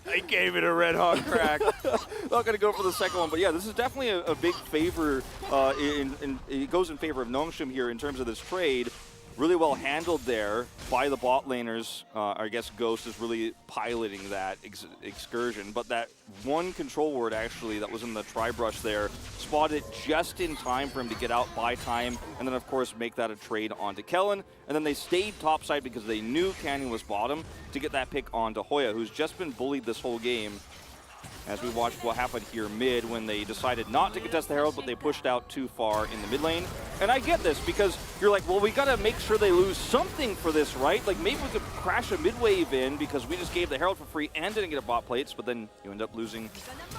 They gave it a red hot crack. Not going to go for the second one, but yeah, this is definitely a big favor. It goes in favor of Nongshim here in terms of this trade. Really well handled there by the bot laners. I guess Ghost is really piloting that excursion, but that one control ward actually that was in the tri-brush there, spotted just in time for him to get out by time, and then of course make that a trade onto Kellen, and then they stayed topside because they knew Canyon was bottom to get that pick onto Hoya, who's just been bullied this whole game. As we watched what happened here mid when they decided not to contest the Herald, but they pushed out too far in the mid lane. And I get this because you're like, well, we got to make sure they lose something for this, right? Like maybe we could crash a mid wave in because we just gave the Herald for free and didn't get a bot plates, but then you end up losing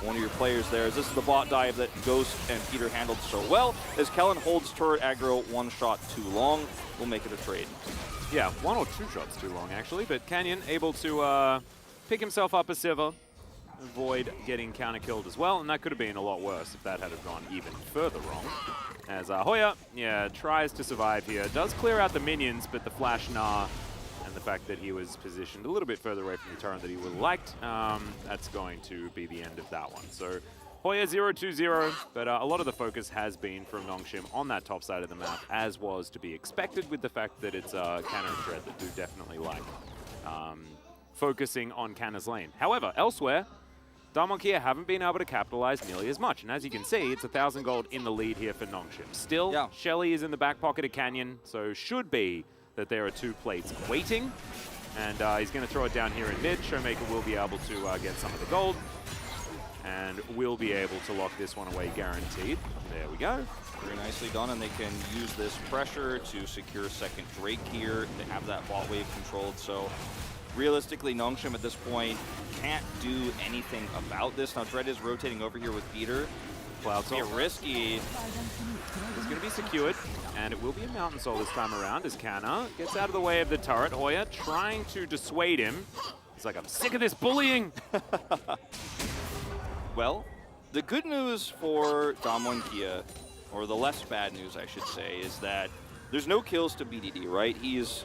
one of your players there. As this is the bot dive that Ghost and Peter handled so well. As Kellen holds turret aggro one shot too long, we'll make it a trade. Yeah, one or two shots too long actually, but Canyon able to pick himself up a Sivir. Avoid getting counter-killed as well, and that could have been a lot worse if that had gone even further wrong. As Hoya, tries to survive here. Does clear out the minions, but the flash Gnar and the fact that he was positioned a little bit further away from the turret that he would have liked, that's going to be the end of that one. So Hoya 0-2-0, but a lot of the focus has been from Nongshim on that top side of the map, as was to be expected with the fact that it's Canna and Dread that do definitely like focusing on Canna's lane. However, elsewhere, ㅅ2022 haven't been able to capitalize nearly as much. And as you can see, it's 1,000 gold in the lead here for Nongshim. Still, HLE is in the back pocket of Canyon, so should be that there are two plates waiting. And he's going to throw it down here in mid. Showmaker will be able to get some of the gold. And will be able to lock this one away guaranteed. There we go. Very nicely done, and they can use this pressure to secure second Drake here. They have that bot wave controlled, so realistically, Nongshim at this point can't do anything about this. Now, Dread is rotating over here with Peter. Cloud Soul. Risky. It's going to be secured, and it will be a Mountain Soul this time around as Canna gets out of the way of the turret. Hoya trying to dissuade him. He's like, I'm sick of this bullying. Well, the good news for ㅅ2022, or the less bad news, I should say, is that there's no kills to BDD, right? He's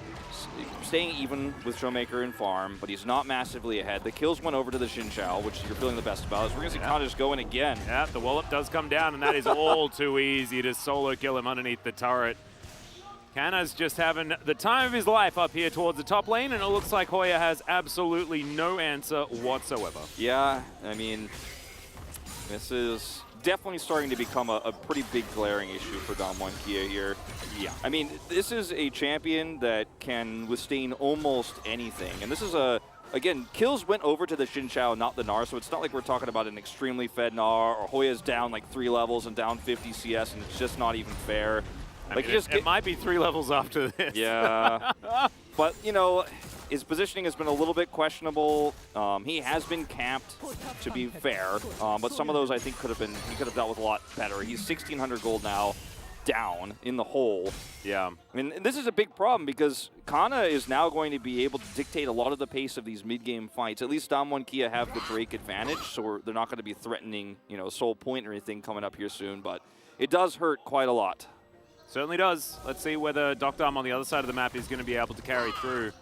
staying even with Showmaker and farm, but he's not massively ahead. The kills went over to the Xin Zhao, which you're feeling the best about. As we're going to see Kana just go in again. Yeah, the wallop does come down, and that is all too easy to solo kill him underneath the turret. Kanna's just having the time of his life up here towards the top lane, and it looks like Hoya has absolutely no answer whatsoever. Yeah, I mean, this is definitely starting to become a pretty big glaring issue for ㅅ2022 here. Yeah, I mean, this is a champion that can withstand almost anything. And this is again, kills went over to the Xin Zhao, not the Gnar, so it's not like we're talking about an extremely fed Gnar, or Hoya's down like 3 levels and down 50 CS, and it's just not even fair. Like, it might be 3 levels after this. Yeah. But, you know, his positioning has been a little bit questionable. He has been camped, to be fair, but some of those I think he could have dealt with a lot better. He's 1,600 gold now. down in the hole. Yeah. I mean, this is a big problem because Kana is now going to be able to dictate a lot of the pace of these mid-game fights. At least Dom1 Kia have the Drake advantage, so they're not going to be threatening, you know, Soul Point or anything coming up here soon, but it does hurt quite a lot. Certainly does. Let's see whether Dom on the other side of the map is going to be able to carry through.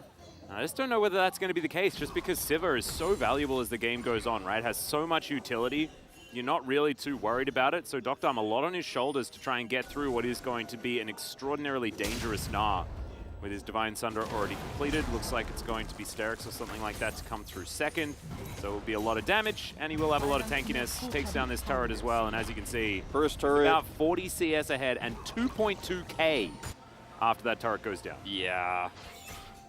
I just don't know whether that's going to be the case, just because Sivir is so valuable as the game goes on, right? Has so much utility. You're not really too worried about it. So Dom a lot on his shoulders to try and get through what is going to be an extraordinarily dangerous Gnar. With his Divine Sunder already completed, looks like it's going to be Sterix or something like that to come through second. So it will be a lot of damage, and he will have a lot of tankiness. Takes down this turret as well, and as you can see, first turret, about 40 CS ahead and 2.2k after that turret goes down. Yeah.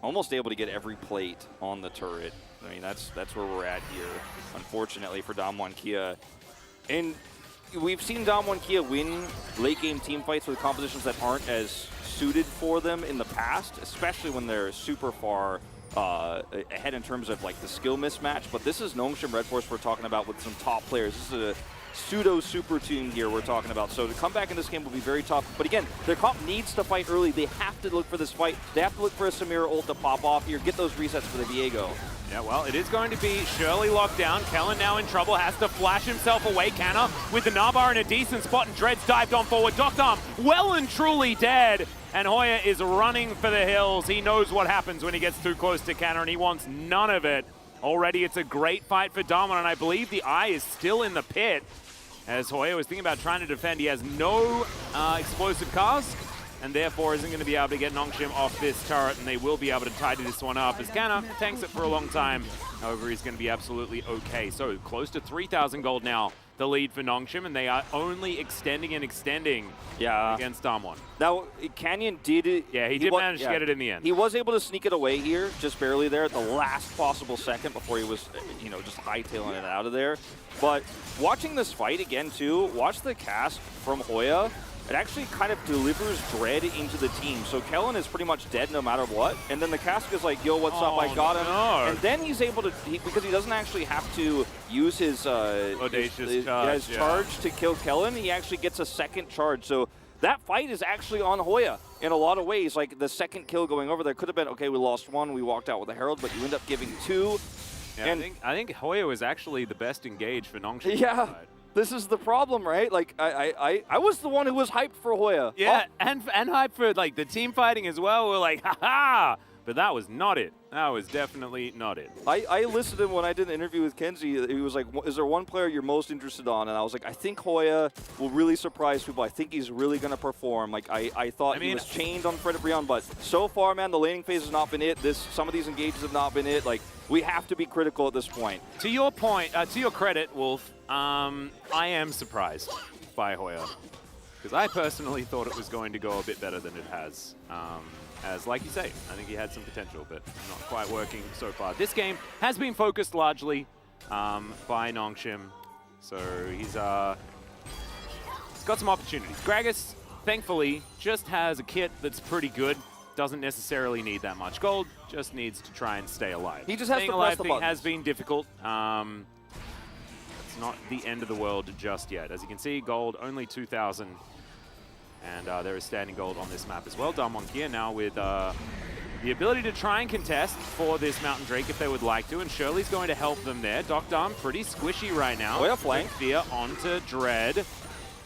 Almost able to get every plate on the turret. I mean, that's where we're at here, unfortunately, for Dom1 Kia. And we've seen Dom1 Kia win late game team fights with compositions that aren't as suited for them in the past, especially when they're super far ahead in terms of like the skill mismatch. But this is Nongshim Red Force we're talking about with some top players. This is a pseudo super team here we're talking about. So to come back in this game will be very tough. But again, their comp needs to fight early. They have to look for this fight. They have to look for a Samira ult to pop off here, get those resets for the Diego. Yeah, well, it is going to be Shirley locked down. Kellen now in trouble, has to flash himself away. Canna with the Nabar in a decent spot, and Dreads dived on forward. Dom well and truly dead. And Hoya is running for the hills. He knows what happens when he gets too close to Canna, and he wants none of it. Already it's a great fight for Dom, and I believe the eye is still in the pit. As Hoya was thinking about trying to defend, he has no explosive cask, and therefore isn't going to be able to get Nongshim off this turret, and they will be able to tidy this one up as Canna tanks it for a long time. However, he's going to be absolutely okay. So close to 3,000 gold now, the lead for Nongshim, and they are only extending and extending against Dom1. Now, Canyon did it. Yeah, he did manage to get it in the end. He was able to sneak it away here, just barely there at the last possible second before he was, you know, just hightailing it out of there. But watching this fight again, too, watch the cast from Hoya. It actually kind of delivers dread into the team. So Kellen is pretty much dead no matter what. And then the cask is like, yo, what's up? I got him. No. And then he's able to, because he doesn't actually have to use his, audacious charge, charge to kill Kellen, he actually gets a second charge. So that fight is actually on Hoya in a lot of ways. Like the second kill going over there could have been, okay, we lost one, we walked out with a Herald, but you end up giving two. Yeah, and I think Hoya was actually the best engaged for Nongshim. Yeah. This is the problem, right? Like, I was the one who was hyped for Hoya. Yeah, and hyped for, like, the team fighting as well. We're like, ha-ha! But that was not it. That was definitely not it. I listened to him when I did an interview with Kenzie. He was like, is there one player you're most interested on? And I was like, I think Hoya will really surprise people. I think he's really going to perform. Like, I thought he was chained on Fred Brion, but so far, man, the laning phase has not been it. Some of these engages have not been it. Like, we have to be critical at this point. To your point, to your credit, Wolf, I am surprised by Hoya. Because I personally thought it was going to go a bit better than it has. As, like you say, I think he had some potential, but not quite working so far. This game has been focused largely by Nongshim. So he's got some opportunities. Gragas, thankfully, just has a kit that's pretty good. Doesn't necessarily need that much gold, just needs to try and stay alive. He just has Staying to alive press the thing buttons. has been difficult. It's not the end of the world just yet. As you can see, gold only 2,000. And there is standing gold on this map as well. Dom1 Kia now with the ability to try and contest for this Mountain Drake if they would like to. And Shirley's going to help them there. Dom pretty squishy right now. Hoya flank. Fear onto Dread.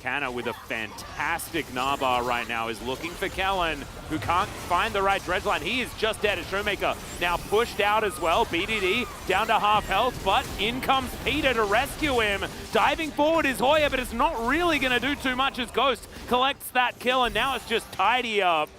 Canna with a fantastic Nabar right now is looking for Kellen, who can't find the right Dredge line. He is just dead as Showmaker now pushed out as well. BDD down to half health, but in comes Peter to rescue him. Diving forward is Hoya, but it's not really going to do too much as Ghost collects that kill, and now it's just tidy up.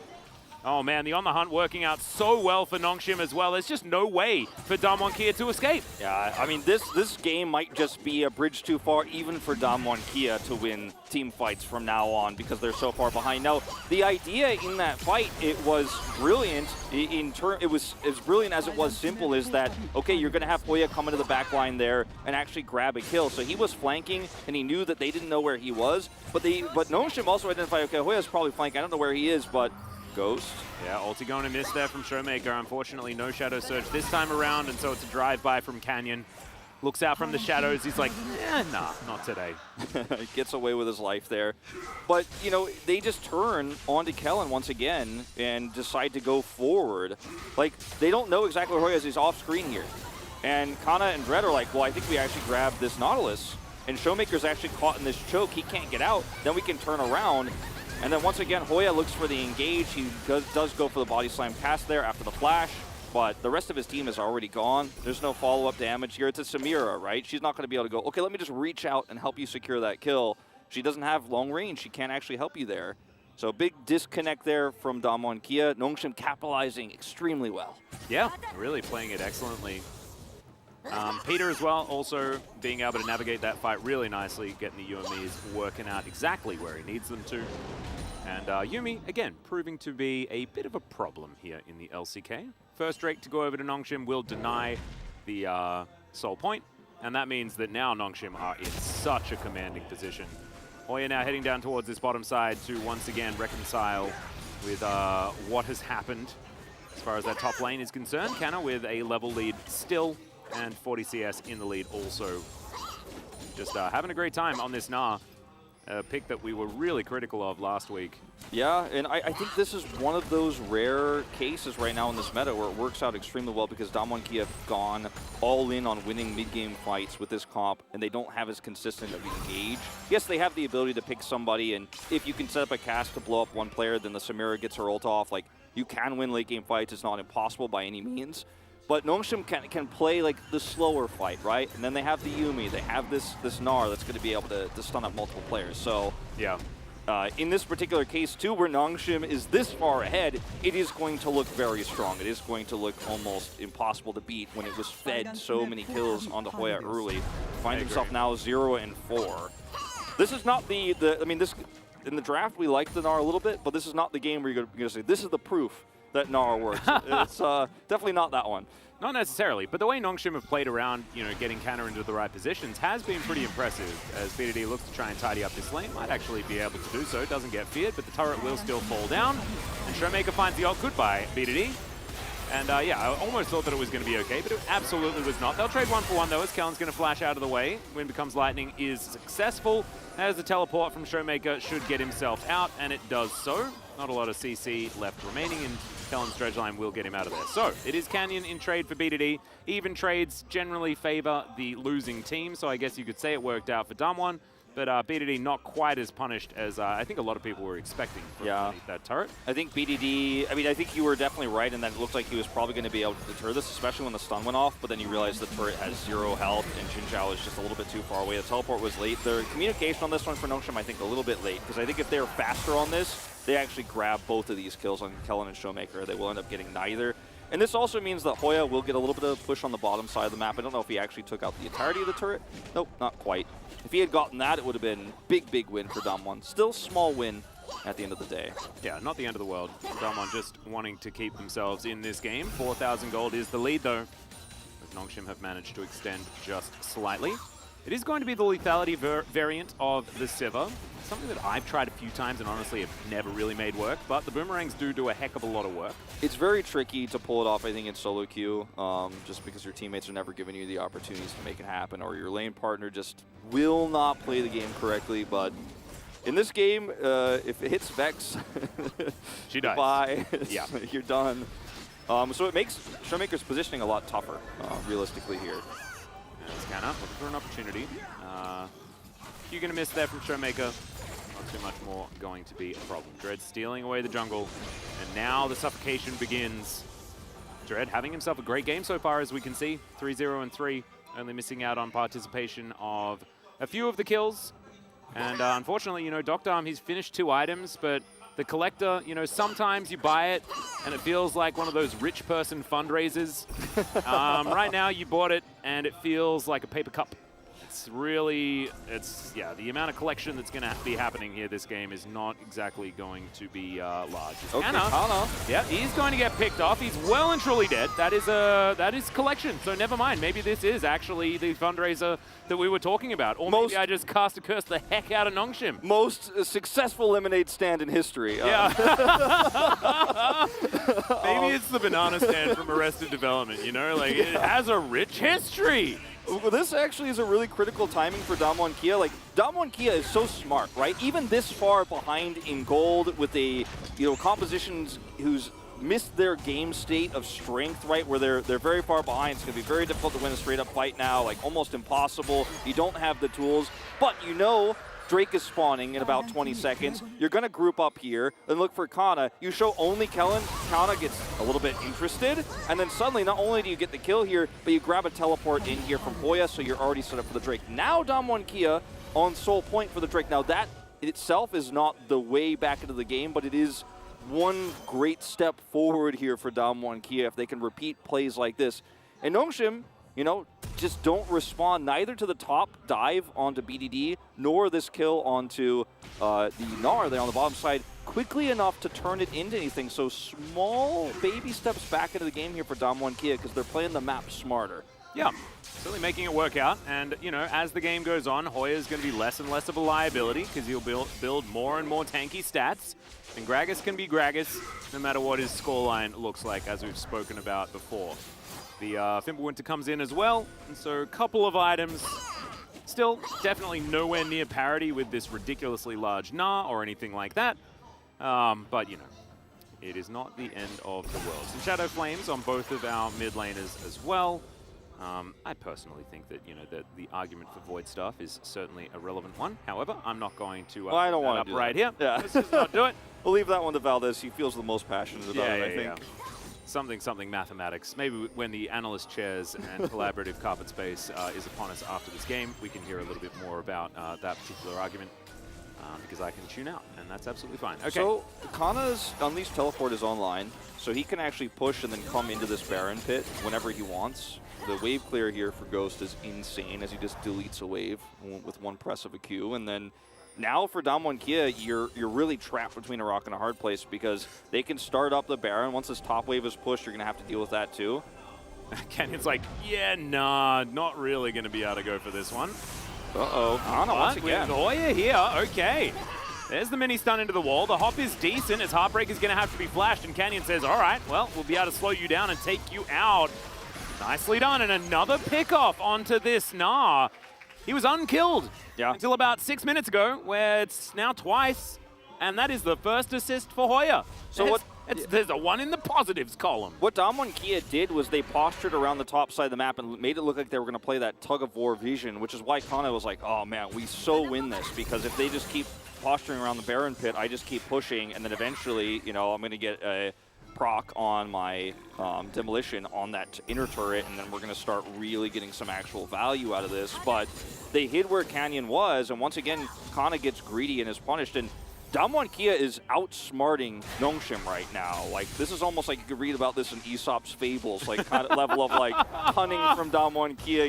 Oh man, the On the Hunt working out so well for Nongshim as well. There's just no way for Dom1 Kia to escape. Yeah, I mean, this game might just be a bridge too far even for Dom1 Kia to win team fights from now on because they're so far behind. Now, the idea in that fight, it was brilliant. It was as brilliant as it was simple is that, okay, you're going to have Hoya come into the back line there and actually grab a kill. So he was flanking, and he knew that they didn't know where he was. But Nongshim also identified, okay, Hoya's probably flanking. I don't know where he is, but Ghost. Yeah, ulti going to miss there from Showmaker. Unfortunately, no Shadow Surge this time around, and so it's a drive-by from Canyon. looks out from the shadows. He's like, nah, not today. Gets away with his life there. But, you know, they just turn onto Kellen once again and decide to go forward. Like, they don't know exactly where Hoya is. He's off screen here. And Kana and Dread are like, well, I think we actually grabbed this Nautilus. And Showmaker's actually caught in this choke. He can't get out. Then we can turn around. And then once again, Hoya looks for the engage. He does go for the body slam cast there after the flash. But the rest of his team is already gone. There's no follow-up damage here. It's a Samira, right? She's not going to be able to go, okay, let me just reach out and help you secure that kill. She doesn't have long range. She can't actually help you there. So big disconnect there from Damwon Kia. Nongshim capitalizing extremely well. Yeah, really playing it excellently. Peter as well, also being able to navigate that fight really nicely, getting the UMEs working out exactly where he needs them to. And Yuumi, again, proving to be a bit of a problem here in the LCK. First Drake to go over to Nongshim will deny the soul point, and that means that now Nongshim are in such a commanding position. Hoya now heading down towards this bottom side to once again reconcile with what has happened as far as that top lane is concerned. Kana with a level lead still, and 40 CS in the lead also. Just having a great time on this Nah. A pick that we were really critical of last week. Yeah, and I think this is one of those rare cases right now in this meta where it works out extremely well because Damwon Kia have gone all in on winning mid-game fights with this comp, and they don't have as consistent of engage. Yes, they have the ability to pick somebody, and if you can set up a cast to blow up one player, then the Samira gets her ult off. Like, you can win late-game fights. It's not impossible by any means. But Nongshim can play like the slower fight, right? And then they have the Yuumi, they have this Gnar that's going to be able to stun up multiple players. So yeah, in this particular case too, where Nongshim is this far ahead, it is going to look very strong. It is going to look almost impossible to beat when it was fed so many kills onto Hoya early. Finds himself now 0-4. This is not I mean, this in the draft we liked the Gnar a little bit, but this is not the game where you're going to say this is the proof that Gnar works. It's definitely not that one. Not necessarily, but the way Nongshim have played around, you know, getting Kana into the right positions has been pretty impressive. As BDD looks to try and tidy up this lane, might actually be able to do so. Doesn't get feared, but the turret will still fall down. And Showmaker finds the ult. Goodbye, BDD. And yeah, I almost thought that it was going to be okay, but it absolutely was not. They'll trade 1-for-1 though, as Kellen's going to flash out of the way. Wind Becomes Lightning is successful, as the teleport from Showmaker should get himself out, and it does so. Not a lot of CC left remaining, and Kellen's dredge line will get him out of there. So it is Canyon in trade for BDD. Even trades generally favor the losing team, so I guess you could say it worked out for Damwon. But BDD not quite as punished as I think a lot of people were expecting from underneath that turret. I think BDD, I mean, I think you were definitely right in that it looked like he was probably going to be able to deter this, especially when the stun went off, but then you realize the turret has 0 health and Jinzhao is just a little bit too far away. The teleport was late. The communication on this one for Nongshim, I think, a little bit late, because I think if they were faster on this, they actually grab both of these kills on Kellen and Showmaker. They will end up getting neither. And this also means that Hoya will get a little bit of a push on the bottom side of the map. I don't know if he actually took out the entirety of the turret. Nope, not quite. If he had gotten that, it would have been big win for Damwon. Still small win at the end of the day. Yeah, not the end of the world. Damwon just wanting to keep themselves in this game. 4,000 gold is the lead though, as Nongshim have managed to extend just slightly. It is going to be the lethality variant of the Sivir. Something that I've tried a few times and honestly have never really made work, but the boomerangs do a heck of a lot of work. It's very tricky to pull it off, I think, in solo queue, just because your teammates are never giving you the opportunities to make it happen, or your lane partner just will not play the game correctly. But in this game, if it hits Vex, she dies. Bye. Yeah. You're done. So it makes Showmaker's positioning a lot tougher, realistically here. It's Kana looking for an opportunity. You're going to miss there from Showmaker. Not too much more going to be a problem. Dread stealing away the jungle, and now the suffocation begins. Dread having himself a great game so far, as we can see. 3-0-3, only missing out on participation of a few of the kills. And unfortunately, you know, Dr. Arm, he's finished 2 items, but the collector, you know, sometimes you buy it and it feels like one of those rich person fundraisers. Right now you bought it and it feels like a paper cup. It's really, yeah, the amount of collection that's going to be happening here this game is not exactly going to be large. Okay, Kana, yeah, he's going to get picked off. He's well and truly dead. That is collection, so never mind. Maybe this is actually the fundraiser that we were talking about. Or maybe I just cast a curse the heck out of Nongshim. Most successful lemonade stand in history. Yeah. Maybe it's the banana stand from Arrested Development, you know? Like, it has a rich history. Well, this actually is a really critical timing for Damwon Kia. Like, Damwon Kia is so smart, right? Even this far behind in gold with a, compositions who's missed their game state of strength, right? Where they're very far behind. It's going to be very difficult to win a straight-up fight now, like almost impossible. You don't have the tools, but Drake is spawning in about 20 seconds. You're going to group up here and look for Kana. You show only Kellen. Kana gets a little bit interested. And then suddenly, not only do you get the kill here, but you grab a teleport in here from Hoya, so you're already set up for the Drake. Now Damwon Kia on sole point for the Drake. Now that itself is not the way back into the game, but it is one great step forward here for Damwon Kia if they can repeat plays like this. And Nongshim, just don't respond neither to the top dive onto BDD, nor this kill onto the Gnar there on the bottom side quickly enough to turn it into anything. So small baby steps back into the game here for Damwon Kia because they're playing the map smarter. Yeah, certainly making it work out. And, as the game goes on, Hoya's going to be less and less of a liability because he'll build more and more tanky stats. And Gragas can be Gragas no matter what his scoreline looks like, as we've spoken about before. The Fimbulwinter comes in as well, and so a couple of items. Still, definitely nowhere near parity with this ridiculously large Gnar or anything like that. But, it is not the end of the world. Some Shadow Flames on both of our mid laners as well. I personally think that, that the argument for Void stuff is certainly a relevant one. However, I'm not going to I don't want up to do right that. here. Yeah. Let's just not do it. We'll leave that one to Valdez. He feels the most passionate about it, I think. Yeah. Something mathematics. Maybe when the analyst chairs and collaborative carpet space is upon us after this game, we can hear a little bit more about that particular argument because I can tune out, and that's absolutely fine. Okay. So Kana's Unleashed Teleport is online, so he can actually push and then come into this Baron pit whenever he wants. The wave clear here for Ghost is insane as he just deletes a wave with one press of a Q, and then now for Damwon Kia, you're really trapped between a rock and a hard place because they can start up the Baron. Once this top wave is pushed, you're going to have to deal with that too. Canyon's like, yeah, nah, not really going to be able to go for this one. Uh-oh. Kana once again. With Hoya here, okay. There's the mini stun into the wall. The hop is decent as Heartbreak is going to have to be flashed, and Canyon says, all right, well, we'll be able to slow you down and take you out. Nicely done, and another pickoff onto this Gnar. He was unkilled until about 6 minutes ago, where it's now twice, and that is the first assist for Hoya. So there's a 1 in the positives column. What Damwon Kia did was they postured around the top side of the map and made it look like they were going to play that tug-of-war vision, which is why Kana was like, oh man, we so win this, because if they just keep posturing around the Baron pit, I just keep pushing, and then eventually, I'm going to get a proc on my demolition on that inner turret, and then we're going to start really getting some actual value out of this. But they hid where Canyon was, and once again, Kana gets greedy and is punished. And Damwon Kia is outsmarting Nongshim right now. Like, this is almost like you could read about this in Aesop's Fables, like kind of level of like cunning from Damwon Kia,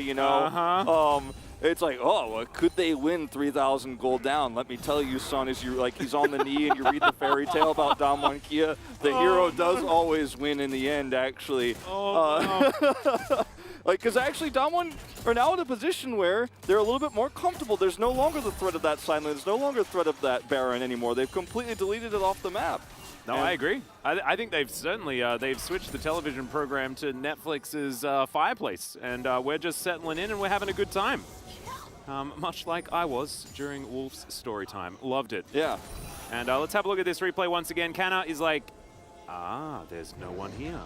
It's like, oh, well, could they win 3,000 gold down? Let me tell you, son, as you he's on the knee and you read the fairy tale about Damwon Kia, the hero does always win in the end, actually. Because actually Damwon are now in a position where they're a little bit more comfortable. There's no longer the threat of that silence. There's no longer the threat of that Baron anymore. They've completely deleted it off the map. No, I agree. I think they've certainly they've switched the television program to Netflix's Fireplace, and we're just settling in and we're having a good time. Much like I was during Wolf's story time. Loved it. Yeah. And let's have a look at this replay once again. Kana is like, there's no one here.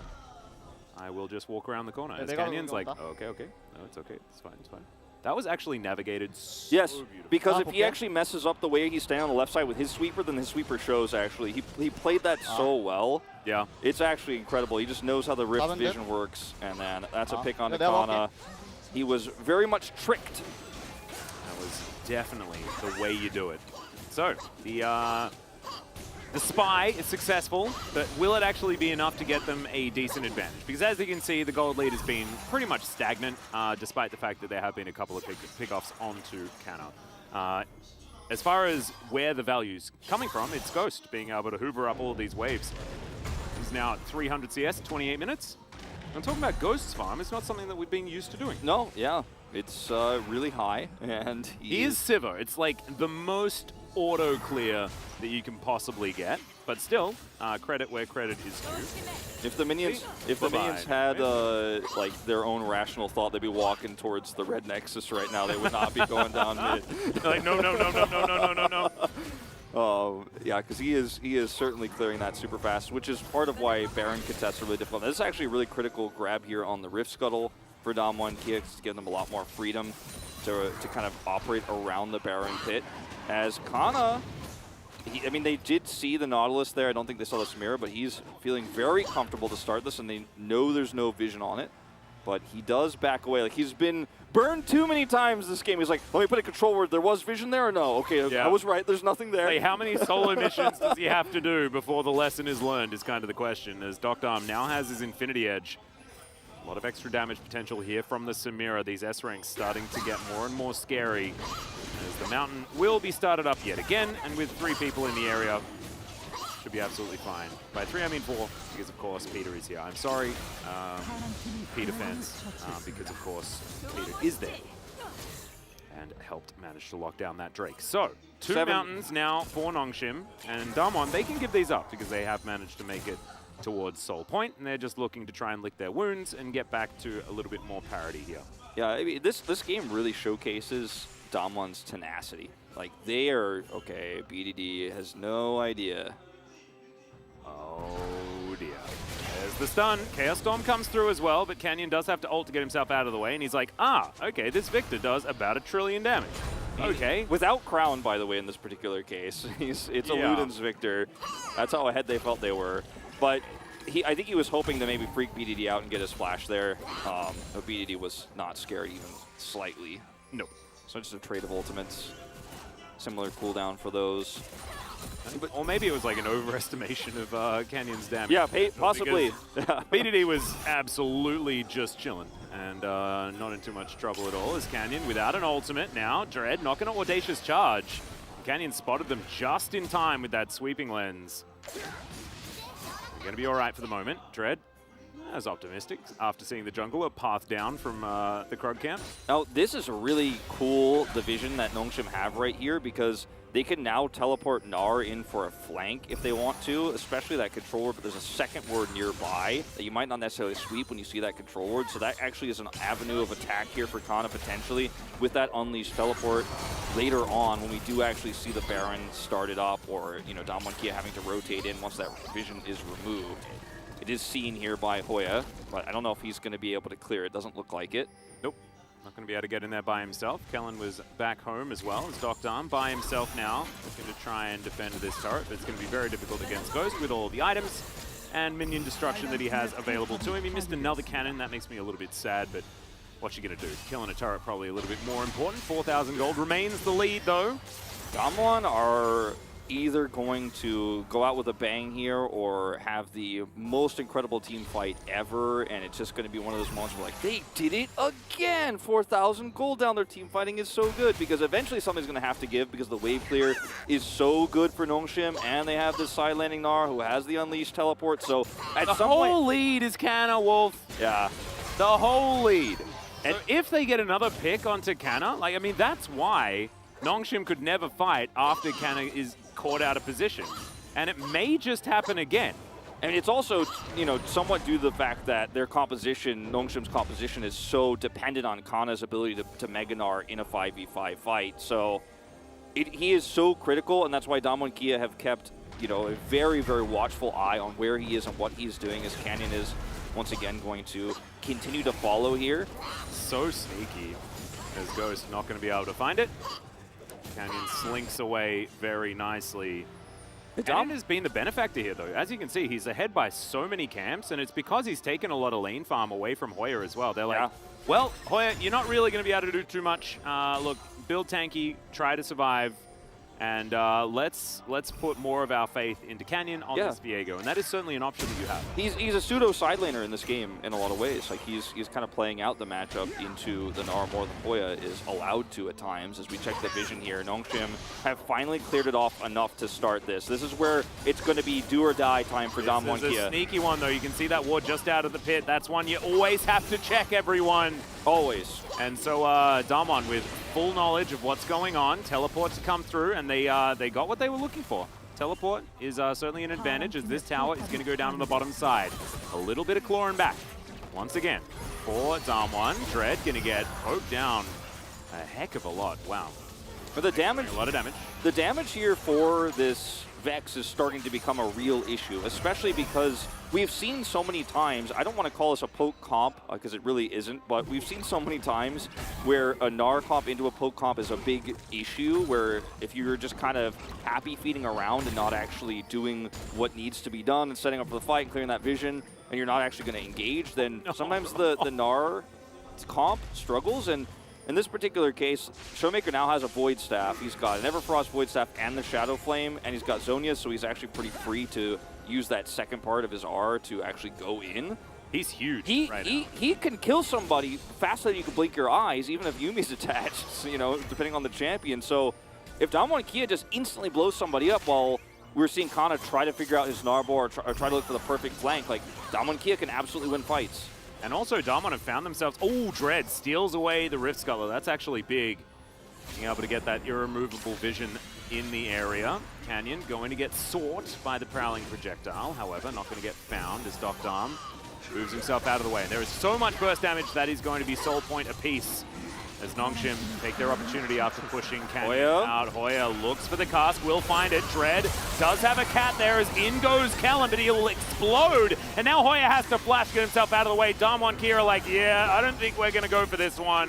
I will just walk around the corner. As Canyon's like, okay. No, it's okay. It's fine. That was actually navigated so beautifully. Because if he actually messes up the way he's standing on the left side with his sweeper, then his sweeper shows, actually. He played that so well. Yeah. It's actually incredible. He just knows how the Rift vision works, and then that's a pick on Kana. He was very much tricked. That was definitely the way you do it. So, the spy is successful, but will it actually be enough to get them a decent advantage? Because as you can see, the gold lead has been pretty much stagnant, despite the fact that there have been a couple of pickoffs onto Kana. As far as where the value's coming from, it's Ghost being able to hoover up all of these waves. He's now at 300 CS, 28 minutes. I'm talking about Ghost's farm. It's not something that we've been used to doing. No, yeah. It's really high, and he is Sivir. It's like the most auto clear that you can possibly get. but still, credit where credit is due. If the minions had like their own rational thought, they'd be walking towards the red Nexus right now. They would not be going down mid. Like, no. Yeah, because he is certainly clearing that super fast, which is part of why Baron contests are really difficult. This is actually a really critical grab here on the Rift Scuttle for ㅅ2022 to give them a lot more freedom to kind of operate around the Baron pit. As Kana, I mean, they did see the Nautilus there. I don't think they saw the Samira, but he's feeling very comfortable to start this, and they know there's no vision on it. But he does back away. Like, he's been burned too many times this game. He's like, let me put a control word. There was vision there or no? Okay, yeah. I was right. There's nothing there. Hey, how many solo missions does he have to do before the lesson is learned is kind of the question, as Dr. now has his Infinity Edge. A lot of extra damage potential here from the Samira. These S ranks starting to get more and more scary as the mountain will be started up yet again, and with 3 people in the area, should be absolutely fine. By 3, I mean 4, because of course Peter is here. I'm sorry, Peter fans, because of course Peter is there and helped manage to lock down that Drake. So, 2 mountains now for Nongshim, and Damwon, they can give these up because they have managed to make it towards Soul Point, and they're just looking to try and lick their wounds and get back to a little bit more parity here. Yeah, I mean, this game really showcases Damwon's tenacity. Like, they are, okay, BDD has no idea. Oh dear. There's the stun. Chaos Storm comes through as well, but Canyon does have to ult to get himself out of the way, and he's like, okay, this Victor does about 1 trillion damage. Okay. Without Crown, by the way, in this particular case. It's a Luden's Victor. That's how ahead they felt they were. But I think he was hoping to maybe freak BDD out and get a splash there. But BDD was not scared even slightly. Nope. So just a trade of ultimates. Similar cooldown for those. Or maybe it was like an overestimation of Canyon's damage. Yeah, possibly. BDD was absolutely just chilling and not in too much trouble at all as Canyon without an ultimate now. Dread knocking an Audacious Charge. Canyon spotted them just in time with that sweeping lens. Going to be all right for the moment. Dread, as optimistic after seeing the jungle, a path down from the Krug camp. Now, this is a really cool division that Nongshim have right here because they can now teleport Gnar in for a flank if they want to, especially that control ward, but there's a second ward nearby that you might not necessarily sweep when you see that control ward, so that actually is an avenue of attack here for Kana potentially with that unleashed teleport later on when we do actually see the Baron started up or, you know, ㅅ2022 having to rotate in once that vision is removed. It is seen here by HLE, but I don't know if he's going to be able to clear it. Doesn't look like it. Nope. Not going to be able to get in there by himself. Kellen was back home as well as Dr. by himself now. Looking to try and defend this turret, but it's going to be very difficult against Ghost with all the items and minion destruction that he has available to him. He missed another cannon. That makes me a little bit sad, but what's he going to do? Killing a turret probably a little bit more important. 4,000 gold remains the lead, though. Damwon are either going to go out with a bang here or have the most incredible team fight ever, and it's just going to be one of those moments where, like, they did it again! 4,000 gold down. Their team fighting is so good because eventually something's going to have to give because the wave clear is so good for Nongshim, and they have this side landing Gnar who has the unleashed teleport, so at some point... The whole lead is Kana, Wolf. Yeah. The whole lead. And if they get another pick onto Kana, like, I mean, that's why Nongshim could never fight after Kana is caught out of position. And it may just happen again. And it's also, you know, somewhat due to the fact that their composition, Nongshim's composition, is so dependent on Kana's ability to Mega Gnar in a 5v5 fight. So he is so critical, and that's why ㅅ2022 have kept, you know, a very, very watchful eye on where he is and what he's doing, as Canyon is once again going to continue to follow here. So sneaky, as Ghost not going to be able to find it. Canyon slinks away very nicely. Canyon has been the benefactor here, though. As you can see, he's ahead by so many camps, and it's because he's taken a lot of lane farm away from HLE as well. They're like, well, HLE, you're not really going to be able to do too much. Look, build tanky, try to survive, and let's put more of our faith into Canyon on this Viego, and that is certainly an option that you have. He's a pseudo side laner in this game in a lot of ways. Like he's kind of playing out the matchup into the Gnar more than HLE is allowed to at times. As we check the vision here, Nongshim have finally cleared it off enough to start this. This is where it's going to be do or die time for ㅅ2022. This is a sneaky one, though. You can see that ward just out of the pit. That's one you always have to check, everyone. Always. And so Damwon with full knowledge of what's going on, teleport to come through, and they got what they were looking for. teleport is certainly an advantage as this tower is going to go down on the bottom side. A little bit of clawing back. Once again, for Damwon, Dread going to get poked down a heck of a lot. Wow. For the damage, A lot of damage. the damage here for this Vex is starting to become a real issue, especially because we've seen so many times, I don't want to call this a poke comp because it really isn't, but we've seen so many times where a Gnar comp into a poke comp is a big issue, where if you're just kind of happy feeding around and not actually doing what needs to be done and setting up for the fight and clearing that vision, and you're not actually going to engage, then sometimes the Gnar comp struggles. And in this particular case, Showmaker now has a Void Staff. He's got an Everfrost Void Staff and the Shadow Flame, and he's got Zhonya, so he's actually pretty free to use that second part of his R to actually go in. He's huge He can kill somebody faster than you can blink your eyes, even if Yumi's attached, you know, depending on the champion. So if Damwon Kia just instantly blows somebody up while we're seeing Kana try to figure out his Narbo or try to look for the perfect flank, like, Damwon Kia can absolutely win fights. And also, Damwon have found themselves... Oh, Dread steals away the Rift Scuttler. That's actually big. Being able to get that irremovable vision in the area. Canyon going to get sought by the Prowling Projectile. However, not going to get found as Doc Dam moves himself out of the way. And there is so much burst damage that is going to be soul point apiece as Nongshim take their opportunity after pushing Canyon out. Hoya looks for the cast, will find it. Dread does have a cat there as in goes Kellen, but he'll explode. And now Hoya has to flash, get himself out of the way. Damwon Kia are like, yeah, I don't think we're going to go for this one.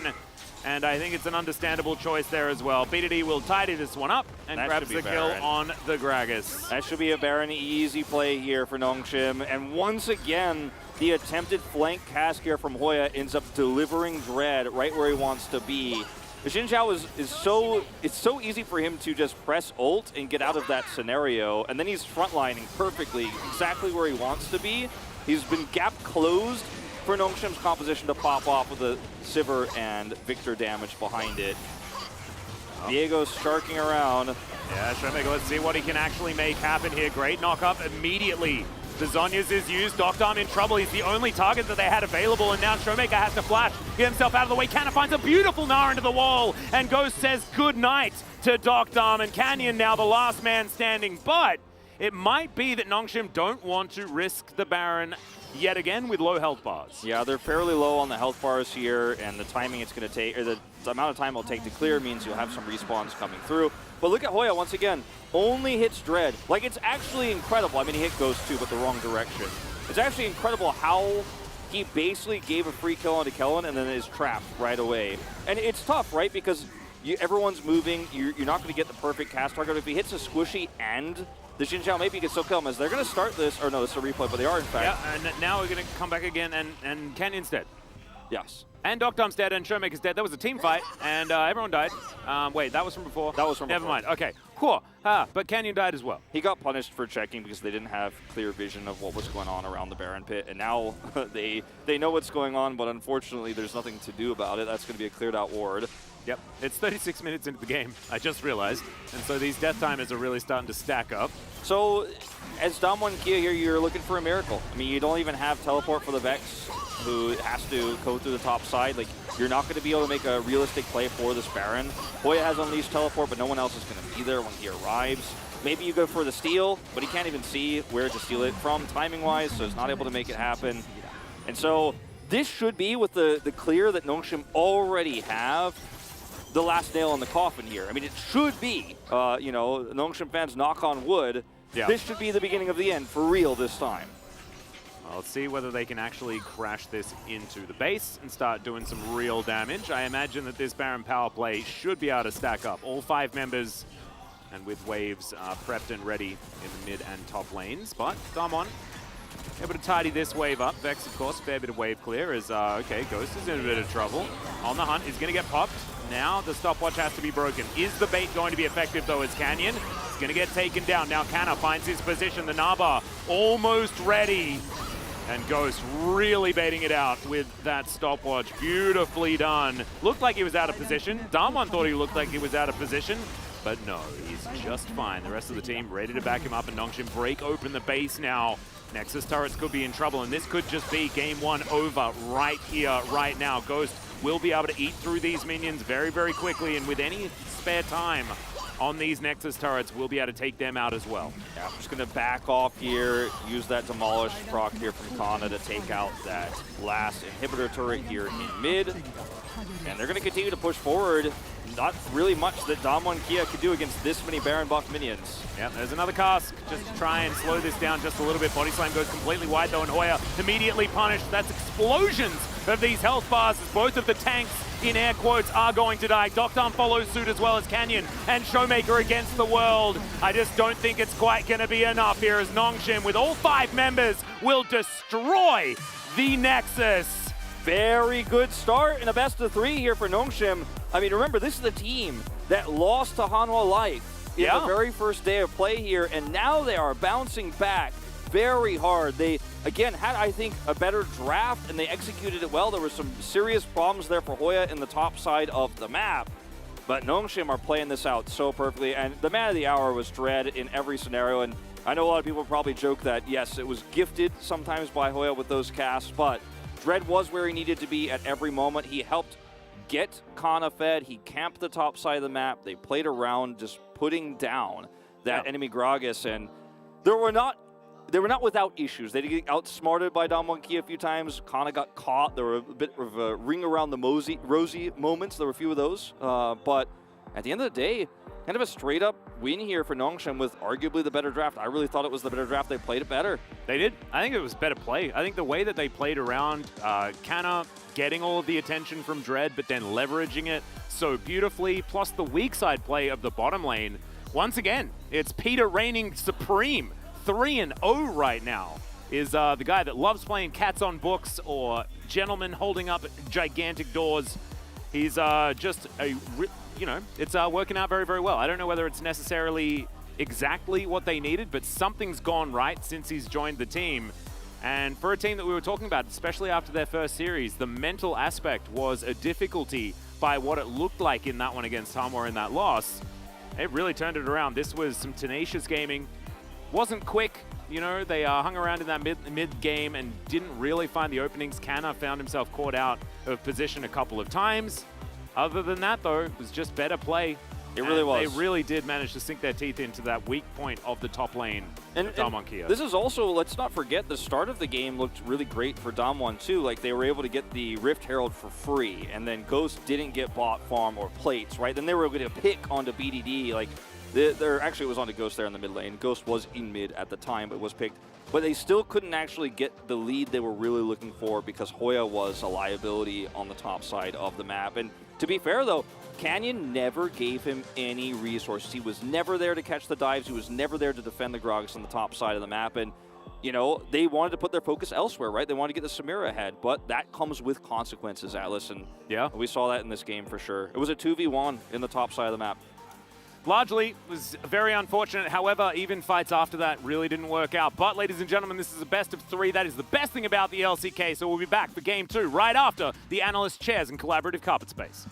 And I think it's an understandable choice there as well. BDD will tidy this one up and grabs the kill on the Gragas. That should be a Baron easy play here for Nongshim. And once again, the attempted flank cast here from Hoya ends up delivering Dread right where he wants to be. The Xin Zhao it's so easy for him to just press ult and get out of that scenario, and then he's frontlining perfectly, exactly where he wants to be. He's been gap closed for Nongshim's composition to pop off with the Sivir and Victor damage behind it. Diego's sharking around. Yeah, Showmaker, let's see what he can actually make happen here. Great knock up immediately. The Zhonya's is used. Doc Dam in trouble. He's the only target that they had available, and now Showmaker has to flash, get himself out of the way. Canna finds a beautiful Gnar into the wall, and Ghost says good night to Doc Dam, and Canyon now the last man standing. But it might be that Nongshim don't want to risk the Baron yet again with low health bars. Yeah, they're fairly low on the health bars here, and the timing it's going to take, or the amount of time it'll take to clear means you'll have some respawns coming through. But look at Hoya once again, only hits Dread. Like, it's actually incredible. I mean, he hit Ghost too, but the wrong direction. It's actually incredible how he basically gave a free kill onto Kellen and then is trapped right away. And it's tough, right? Because everyone's moving. You're not going to get the perfect cast target. If he hits a squishy and the Xin Zhao, maybe he can still kill him as they're going to start this. Or no, this is a replay, but they are in fact. Yeah, and now we're going to come back again, and Canyon's dead. Yes. And Doc Dam's dead, and Showmaker's dead. That was a team fight, and everyone died. Wait, that was from before? That was from Never before. mind. Okay, cool. But Canyon died as well. He got punished for checking because they didn't have clear vision of what was going on around the Baron pit, and now they know what's going on, but unfortunately there's nothing to do about it. That's going to be a cleared out ward. Yep, it's 36 minutes into the game, I just realized. And so these death timers are really starting to stack up. So, as Damwon Kia here, you're looking for a miracle. I mean, you don't even have teleport for the Vex, who has to go through the top side. Like, you're not going to be able to make a realistic play for this Baron. Hoya has Unleashed teleport, but no one else is going to be there when he arrives. Maybe you go for the steal, but he can't even see where to steal it from timing-wise, so he's not able to make it happen. And so, this should be, with the clear that Nongshim already have, the last nail in the coffin here. I mean, it should be, you know, Nongshim fans knock on wood. Yeah. This should be the beginning of the end for real this time. Well, let's see whether they can actually crash this into the base and start doing some real damage. I imagine that this Baron power play should be able to stack up. All 5 members, and with waves prepped and ready in the mid and top lanes. But Damwon able to tidy this wave up. Vex, of course, fair bit of wave clear as, okay, Ghost is in a bit of trouble. On the hunt, he's going to get popped. Now the stopwatch has to be broken. Is the bait going to be effective, though, as Canyon? He's going to get taken down. Now Canna finds his position. The Naba almost ready. And Ghost really baiting it out with that stopwatch. Beautifully done. Looked like he was out of position. Damwon thought he looked like he was out of position. But no, he's just fine. The rest of the team ready to back him up, and Nongshim break open the base now. Nexus turrets could be in trouble, and this could just be game 1 over right here, right now. Ghost will be able to eat through these minions very, very quickly, and with any spare time, on these Nexus turrets, we'll be able to take them out as well. Yeah, I'm just going to back off here, use that Demolish proc here from Kana to take out that last inhibitor turret here in mid. And they're going to continue to push forward. Not really much that Damwon Kia could do against this many Baron buff minions. Yeah, there's another cask just to try and slow this down just a little bit. Body Slam goes completely wide though, and Hoya immediately punished. That's explosions of these health bars as both of the tanks, in air quotes, are going to die. Doctan follows suit as well as Canyon and Showmaker against the world. I just don't think it's quite going to be enough here as Nongshim, with all 5 members, will destroy the Nexus. Very good start in a best of 3 here for Nongshim. I mean, remember, this is the team that lost to Hanwha Life in the very first day of play here, and now they are bouncing back very hard. They, again, had, I think, a better draft, and they executed it well. There were some serious problems there for Hoya in the top side of the map, but Nongshim are playing this out so perfectly, and the man of the hour was Dread in every scenario, and I know a lot of people probably joke that, yes, it was gifted sometimes by Hoya with those casts, but Dread was where he needed to be at every moment. He helped get Kana fed. He camped the top side of the map. They played around, just putting down that enemy Gragas, and they were not without issues. They did get outsmarted by Damwon Kia a few times. Kana got caught. There were a bit of a ring around the rosy moments. There were a few of those. But at the end of the day, kind of a straight-up win here for Nongshim with arguably the better draft. I really thought it was the better draft. They played it better. They did. I think it was better play. I think the way that they played around Kana getting all of the attention from Dread, but then leveraging it so beautifully, plus the weak side play of the bottom lane. Once again, it's Peter reigning supreme. 3-0 right now is the guy that loves playing cats on books or gentlemen holding up gigantic doors. He's just a... it's working out very, very well. I don't know whether it's necessarily exactly what they needed, but something's gone right since he's joined the team. And for a team that we were talking about, especially after their first series, the mental aspect was a difficulty by what it looked like in that one against Hanwha in that loss. It really turned it around. This was some tenacious gaming. Wasn't quick. They hung around in that mid game and didn't really find the openings. Kana found himself caught out of position a couple of times. Other than that, though, it was just better play. It really was. They really did manage to sink their teeth into that weak point of the top lane of Damwon Kia. This is also, let's not forget, the start of the game looked really great for Damwon too. Like, they were able to get the Rift Herald for free, and then Ghost didn't get bot farm or plates, right? Then they were able to pick onto BDD. Like, actually, it was onto Ghost there in the mid lane. Ghost was in mid at the time, but was picked. But they still couldn't actually get the lead they were really looking for because Hoya was a liability on the top side of the map. And to be fair, though, Canyon never gave him any resources. He was never there to catch the dives. He was never there to defend the Gragas on the top side of the map. And, they wanted to put their focus elsewhere, right? They wanted to get the Samira ahead. But that comes with consequences, Atlas. And we saw that in this game for sure. It was a 2v1 in the top side of the map. Largely, was very unfortunate. However, even fights after that really didn't work out. But, ladies and gentlemen, this is a best of 3. That is the best thing about the LCK. So we'll be back for Game 2 right after the analyst chairs and collaborative carpet space.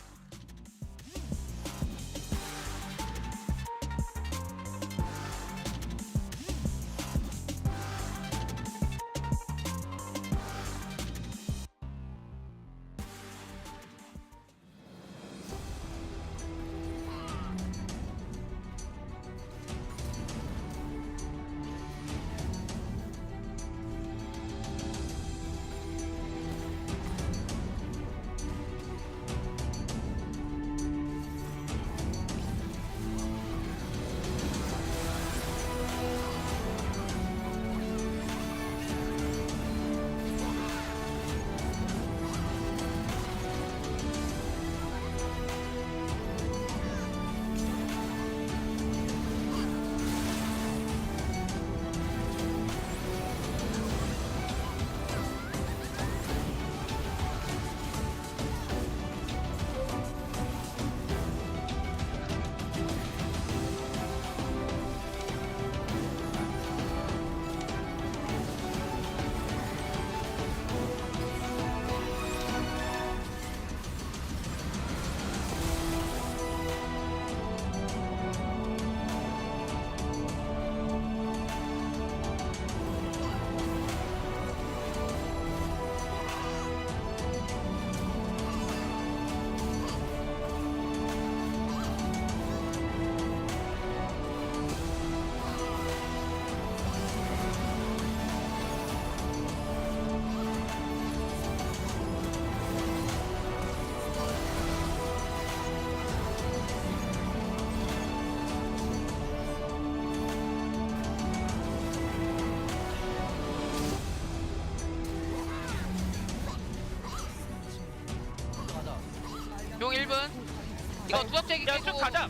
이거 두석제기 야, 쭉 가자.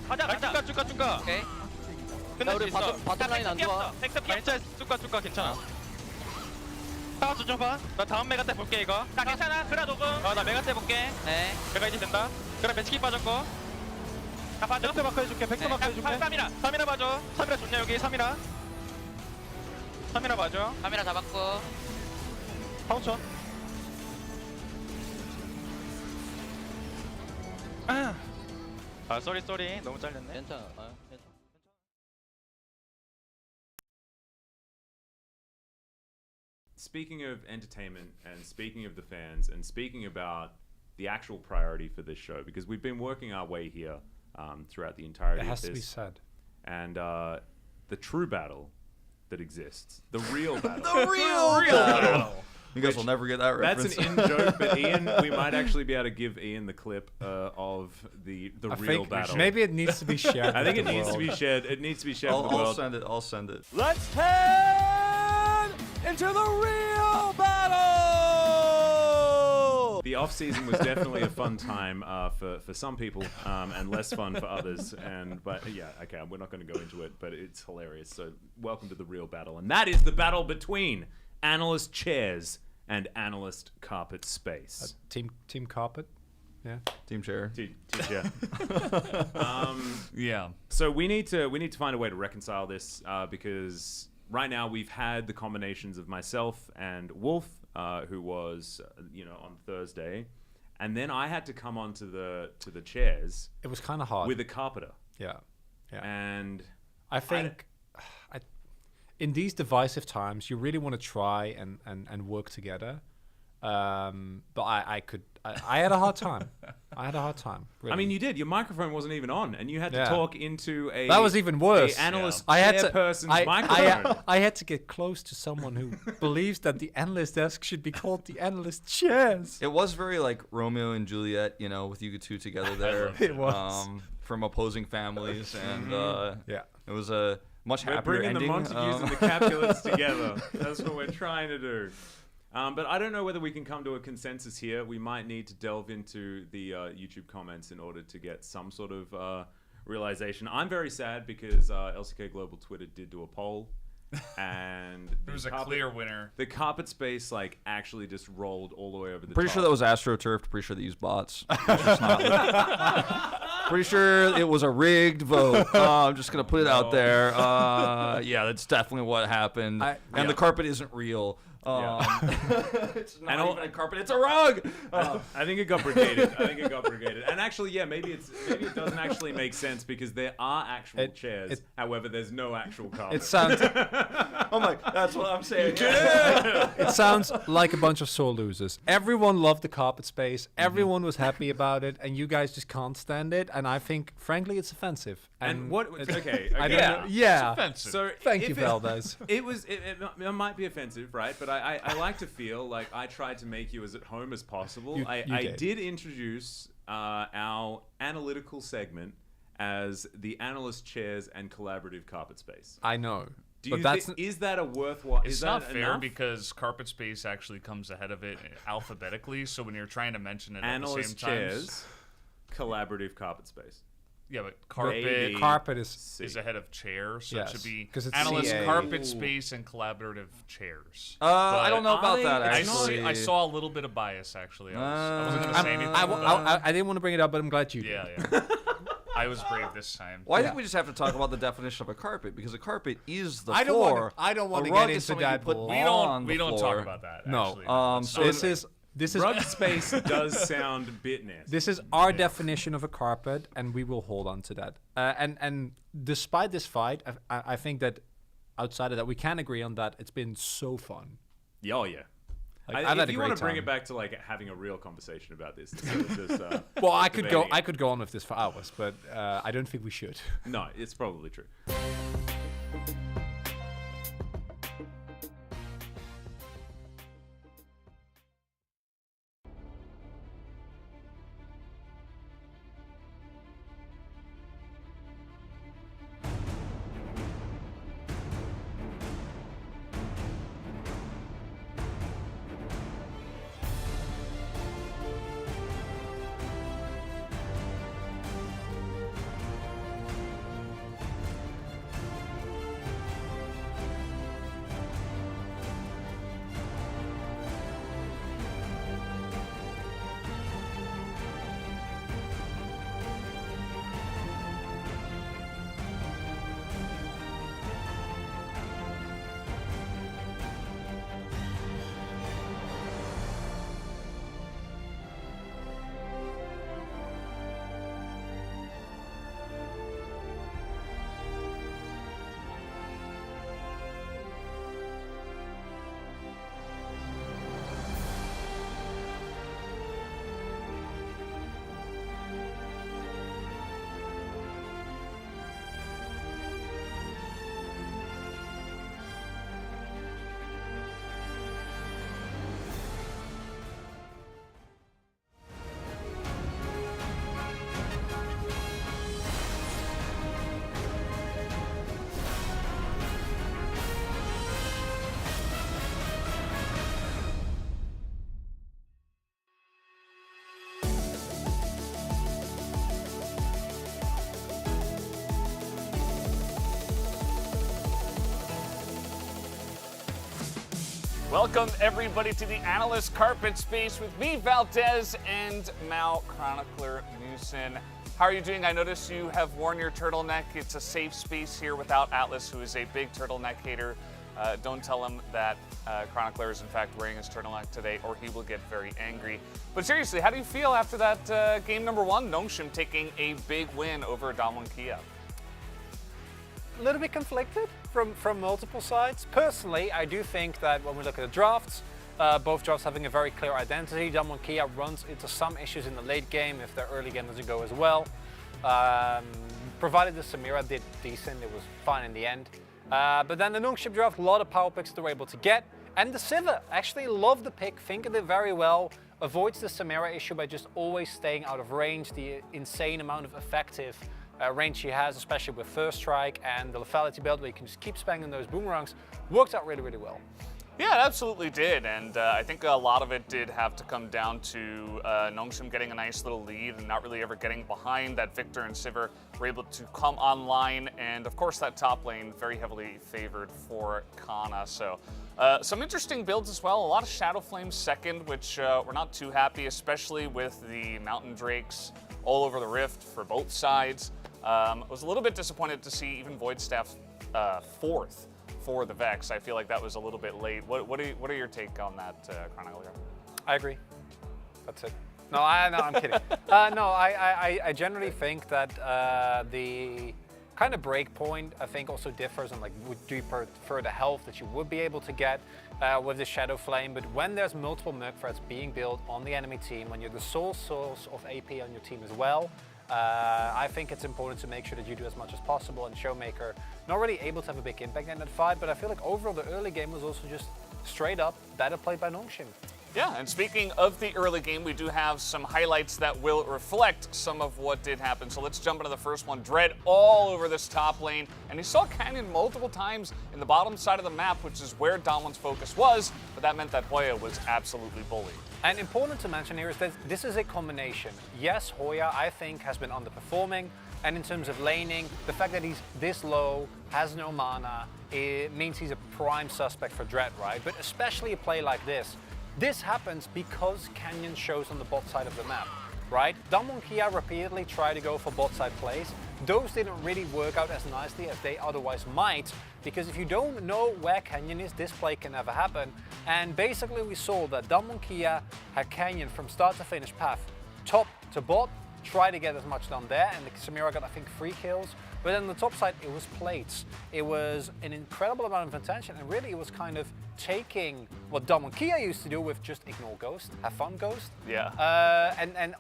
쭉 가. 오케이. 끝낼 수 우리 있어. 바텀 라인 안 좋아. 텍스 괜찮아. 쭉 가. 괜찮아. 타워 좀 봐. 나 다음 메가 때 볼게 이거. 나 괜찮아. 그래 녹음. 나 메가 때 볼게. 네. 메가 이제 된다. 그래 매치기 빠졌고. 나 봐줘. 벡터 마크 해줄게. 벡터 마크 해줄게. 3이라 봐줘. 3이라 좋냐 여기 3이라. 3이라 봐줘. 카메라 잡았고. 파운쳐. 아 쏘리 너무 잘렸네. 괜찮아. 괜찮아. Speaking of entertainment and speaking of the fans and speaking about the actual priority for this show, because we've been working our way here throughout the entirety It has of to be this, said. and the true battle that exists, the real battle. The real battle. You guys will never get that reference. That's an in-joke, but Ian, we might actually be able to give Ian the clip of the I real think battle. maybe it needs to be shared. I think it with the needs to be world. shared. It needs to be shared with the I'll world. send it. I'll send it. Let's head into the real battle. The off season was definitely a fun time for some people and less fun for others. But yeah, okay, we're not going to go into it, but it's hilarious. So welcome to the real battle, and that is the battle between analyst chairs and analyst carpet space. Team carpet. Yeah. Team chair. Team chair. Yeah. So we need to find a way to reconcile this because right now we've had the combinations of myself and Wolf, who was on Thursday, and then I had to come onto the chairs It was kind of hard. with a carpeter, yeah. and I think in these divisive times, you really want to try and work together. But I had a hard time. I had a hard time. Really. I mean, you did. Your microphone wasn't even on, and you had to Yeah. talk into a that was even worse. a analyst I had to. chairperson's microphone. I had to get close to someone who believes that the analyst desk should be called the analyst chairs. It was very like Romeo and Juliet, with you two together there. It was. From opposing families, and Yeah. it was a much We're happier bringing ending. the Montagues and the Capulets together. That's what we're trying to do. But I don't know whether we can come to a consensus here. We might need to delve into the YouTube comments in order to get some sort of realization. I'm very sad because LCK Global Twitter did do a poll. And It was a clear winner. The carpet space actually just rolled all the way over the Pretty top. sure that was AstroTurf. Pretty sure they used bots. Pretty sure it was a rigged vote. I'm just gonna put it out there. Yeah, that's definitely what happened. And the carpet isn't real. It's not even a carpet; it's a rug. I think it got brigaded. And actually, yeah, maybe it doesn't actually make sense because there are actual chairs. However, there's no actual carpet. It sounds. Oh my! That's what I'm saying. It sounds like a bunch of sore losers. Everyone loved the carpet space. Everyone was happy about it, and you guys just can't stand it. And I think, frankly, it's offensive. And what? Okay. I don't know. Yeah. It's offensive. So Thank you, if Valdez. It might be offensive, right? But I like to feel like I tried to make you as at home as possible. You I did. did introduce our analytical segment as the analyst chairs and collaborative carpet space. I know. Do you but is that a worthwhile? It's is not that fair enough? because carpet space actually comes ahead of it alphabetically. So when you're trying to mention it analyst at the same time, chairs, collaborative carpet space. yeah, but carpet Maybe. Carpet is. is ahead of chair, so Yes, it should be 'cause it's analyst CA. carpet Ooh. space and collaborative chairs. I don't know are about they- that. it's not- Actually, I saw a little bit of bias actually. I wasn't gonna say anything. I didn't want to bring it up, but I'm glad you did. Yeah. I was brave this time. Well, I think we just have to talk about the definition of a carpet because a carpet is the I don't floor. wanna- I don't wanna A get rug into is something you that put bull. on We the don't floor. talk about that. No. Actually. So This is Rug space does sound a bit nasty. This is our definition of a carpet, and we will hold on to that. And despite this fight, I think that outside of that, we can agree on that. It's been so fun. Oh yeah. Like, I've had if a you great want to bring time. it back to having a real conversation about this, instead of just, Well, I could go. debating I it. could go on with this for hours, but I don't think we should. No, it's probably true. Welcome, everybody, to the Analyst Carpet Space with me, Valdez, and Mao Chronicler Newson. How are you doing? I noticed you have worn your turtleneck. It's a safe space here without Atlas, who is a big turtleneck hater. Don't tell him that Chronicler is, in fact, wearing his turtleneck today, or he will get very angry. But seriously, how do you feel after that game number one, Nongshim taking a big win over Damwon Kia? A little bit conflicted from multiple sides. Personally, I do think that when we look at the drafts, both drafts having a very clear identity. Damwon Kia runs into some issues in the late game if their early game doesn't go as well. Provided the Samira did decent, it was fine in the end. But then the Nongshim draft, a lot of power picks they were able to get. And the Sivir, actually loved the pick, think of it very well, avoids the Samira issue by just always staying out of range, the insane amount of effective range she has, especially with First Strike and the lethality build where you can just keep spamming those boomerangs, worked out really, really well. Yeah, it absolutely did, and I think a lot of it did have to come down to Nongshim getting a nice little lead and not really ever getting behind. That Victor and Sivir were able to come online, and of course that top lane very heavily favored for Kana. So some interesting builds as well. A lot of Shadow Flame second, which we're not too happy, especially with the Mountain Drakes all over the Rift for both sides. I was a little bit disappointed to see even Void Staff fourth for the Vex. I feel like that was a little bit late. What are your take on that, Chronicler? I agree. That's it. No, I'm kidding. I generally think that the kind of break point, I think, also differs on, like, do you prefer the health that you would be able to get with the Shadow Flame, but when there's multiple Merc threats being built on the enemy team, when you're the sole source of AP on your team as well, I think it's important to make sure that you do as much as possible, and Showmaker not really able to have a big impact in that fight, but I feel like overall the early game was also just straight up better played by Nongshim. Yeah, and speaking of the early game, we do have some highlights that will reflect some of what did happen. So let's jump into the first one. Dread all over this top lane, and he saw Canyon multiple times in the bottom side of the map, which is where Damwon's focus was, but that meant that Hoya was absolutely bullied. And important to mention here is that this is a combination. Yes, Hoya, I think, has been underperforming, and in terms of laning, the fact that he's this low, has no mana, it means he's a prime suspect for Dread, right? But especially a play like this. This happens because Canyon shows on the bot side of the map, right? Damwon Kia repeatedly tried to go for bot side plays. Those didn't really work out as nicely as they otherwise might, because if you don't know where Canyon is, this play can never happen. And basically we saw that Damwon Kia had Canyon from start to finish path, top to bot, try to get as much done there, and the Samira got, I think, 3 kills. But then on the top side, it was plates. It was an incredible amount of attention, and really it was kind of taking what Damwon Kia used to do with just ignore Ghost, have fun Ghost, and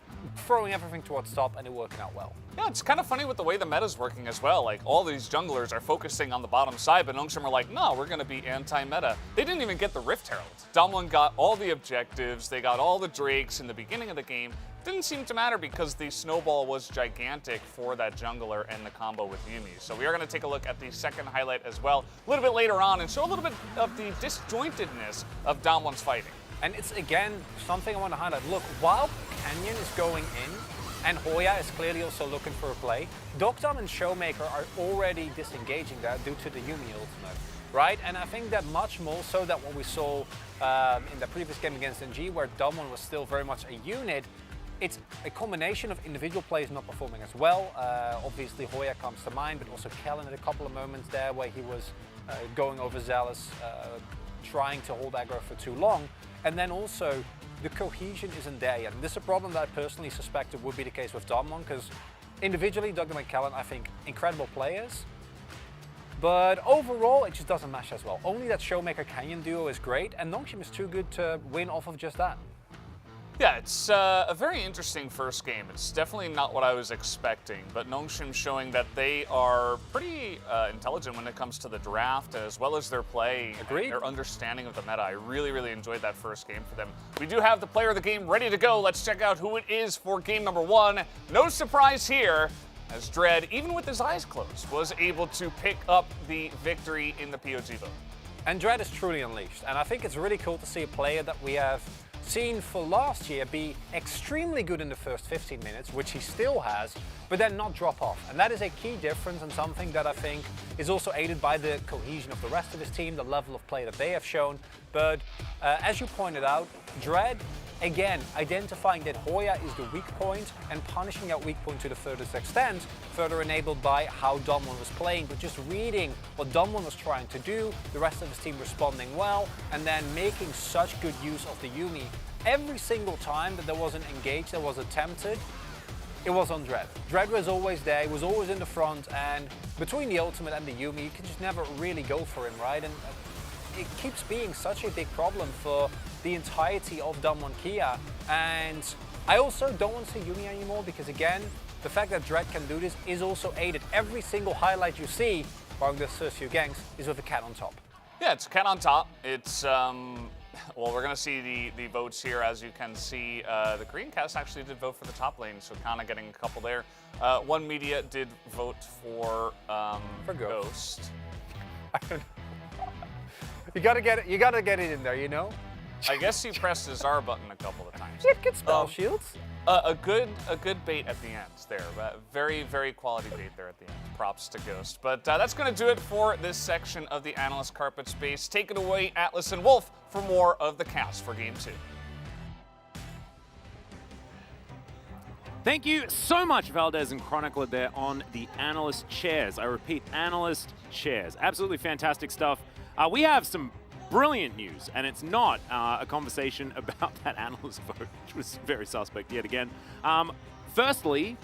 throwing everything towards top, and it working out well. Yeah, it's kind of funny with the way the meta's working as well. Like, all these junglers are focusing on the bottom side, but Nongshim are like, no, we're going to be anti-meta. They didn't even get the Rift Herald. Damwon got all the objectives, they got all the Drakes in the beginning of the game. Didn't seem to matter because the snowball was gigantic for that jungler and the combo with Yuumi. So we are going to take a look at the second highlight as well a little bit later on and show a little bit of the disjointedness of Damwon's fighting. And it's, again, something I want to highlight. Look, while Canyon is going in, and Hoya is clearly also looking for a play, Dokdam and Showmaker are already disengaging that due to the Yuumi ultimate, right? And I think that much more so than what we saw in the previous game against NG, where Damwon was still very much a unit. It's a combination of individual players not performing as well. Obviously Hoya comes to mind, but also Kellen had a couple of moments there where he was going overzealous, trying to hold aggro for too long. And then also the cohesion isn't there yet. And this is a problem that I personally suspected would be the case with Damwon, because individually Dokdam and Kellen, I think, incredible players. But overall, it just doesn't mesh as well. Only that Showmaker-Canyon duo is great, and Nongshim is too good to win off of just that. Yeah, it's a very interesting first game. It's definitely not what I was expecting, but Nongshim showing that they are pretty intelligent when it comes to the draft, as well as their play, Agreed. And their understanding of the meta. I really, really enjoyed that first game for them. We do have the player of the game ready to go. Let's check out who it is for game number one. No surprise here, as Dread, even with his eyes closed, was able to pick up the victory in the POG vote. And Dread is truly unleashed, and I think it's really cool to see a player that we have seen for last year be extremely good in the first 15 minutes, which he still has, but then not drop off. And that is a key difference and something that I think is also aided by the cohesion of the rest of his team, the level of play that they have shown. But as you pointed out, Dread, again, identifying that Hoya is the weak point and punishing that weak point to the furthest extent, further enabled by how Damwon was playing, but just reading what Damwon was trying to do, the rest of his team responding well, and then making such good use of the Yumi. Every single time that there was an engage that was attempted, it was on Dread. Dread was always there, he was always in the front, and between the ultimate and the Yumi, you can just never really go for him, right? And it keeps being such a big problem for the entirety of Damwon Kia. And I also don't want to say Yumi anymore because, again, the fact that Dread can do this is also aided. Every single highlight you see, barring the first few ganks, is with a cat on top. Yeah, it's a cat on top. It's, well, we're going to see the votes here. As you can see, the Green Cast actually did vote for the top lane, so kind of getting a couple there. One Media did vote for Ghost. I don't know. You gotta get it. You gotta get it in there, you know. I guess he pressed his R button a couple of times. It gets spell shields. A good bait at the end there. Very, very quality bait there at the end. Props to Ghost. But that's going to do it for this section of the Analyst Carpet Space. Take it away, Atlas and Wolf, for more of the cast for Game 2. Thank you so much, Valdez and Chronicler, there on the analyst chairs. I repeat, analyst chairs. Absolutely fantastic stuff. We have some brilliant news, and it's not a conversation about that analyst vote, which was very suspect yet again. Firstly,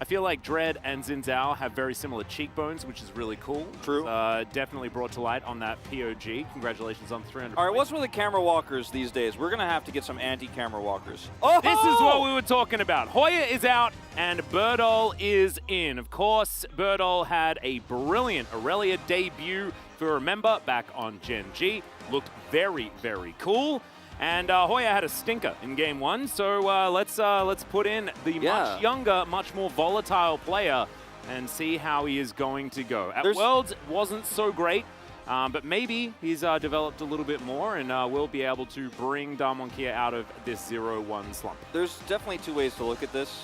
I feel like Dread and Xin Zhao have very similar cheekbones, which is really cool. True. Definitely brought to light on that POG. Congratulations on 300. All right, what's with the camera walkers these days? We're going to have to get some anti-camera walkers. Oh! This is what we were talking about. Hoya is out and Birdol is in. Of course, Birdol had a brilliant Aurelia debut, if you remember, back on Gen G. Looked very, very cool. And Hoya had a stinker in Game 1, so let's put in the much younger, much more volatile player and see how he is going to go. At Worlds, wasn't so great, but maybe he's developed a little bit more and will be able to bring Damwon Kia out of this 0-1 slump. There's definitely two ways to look at this.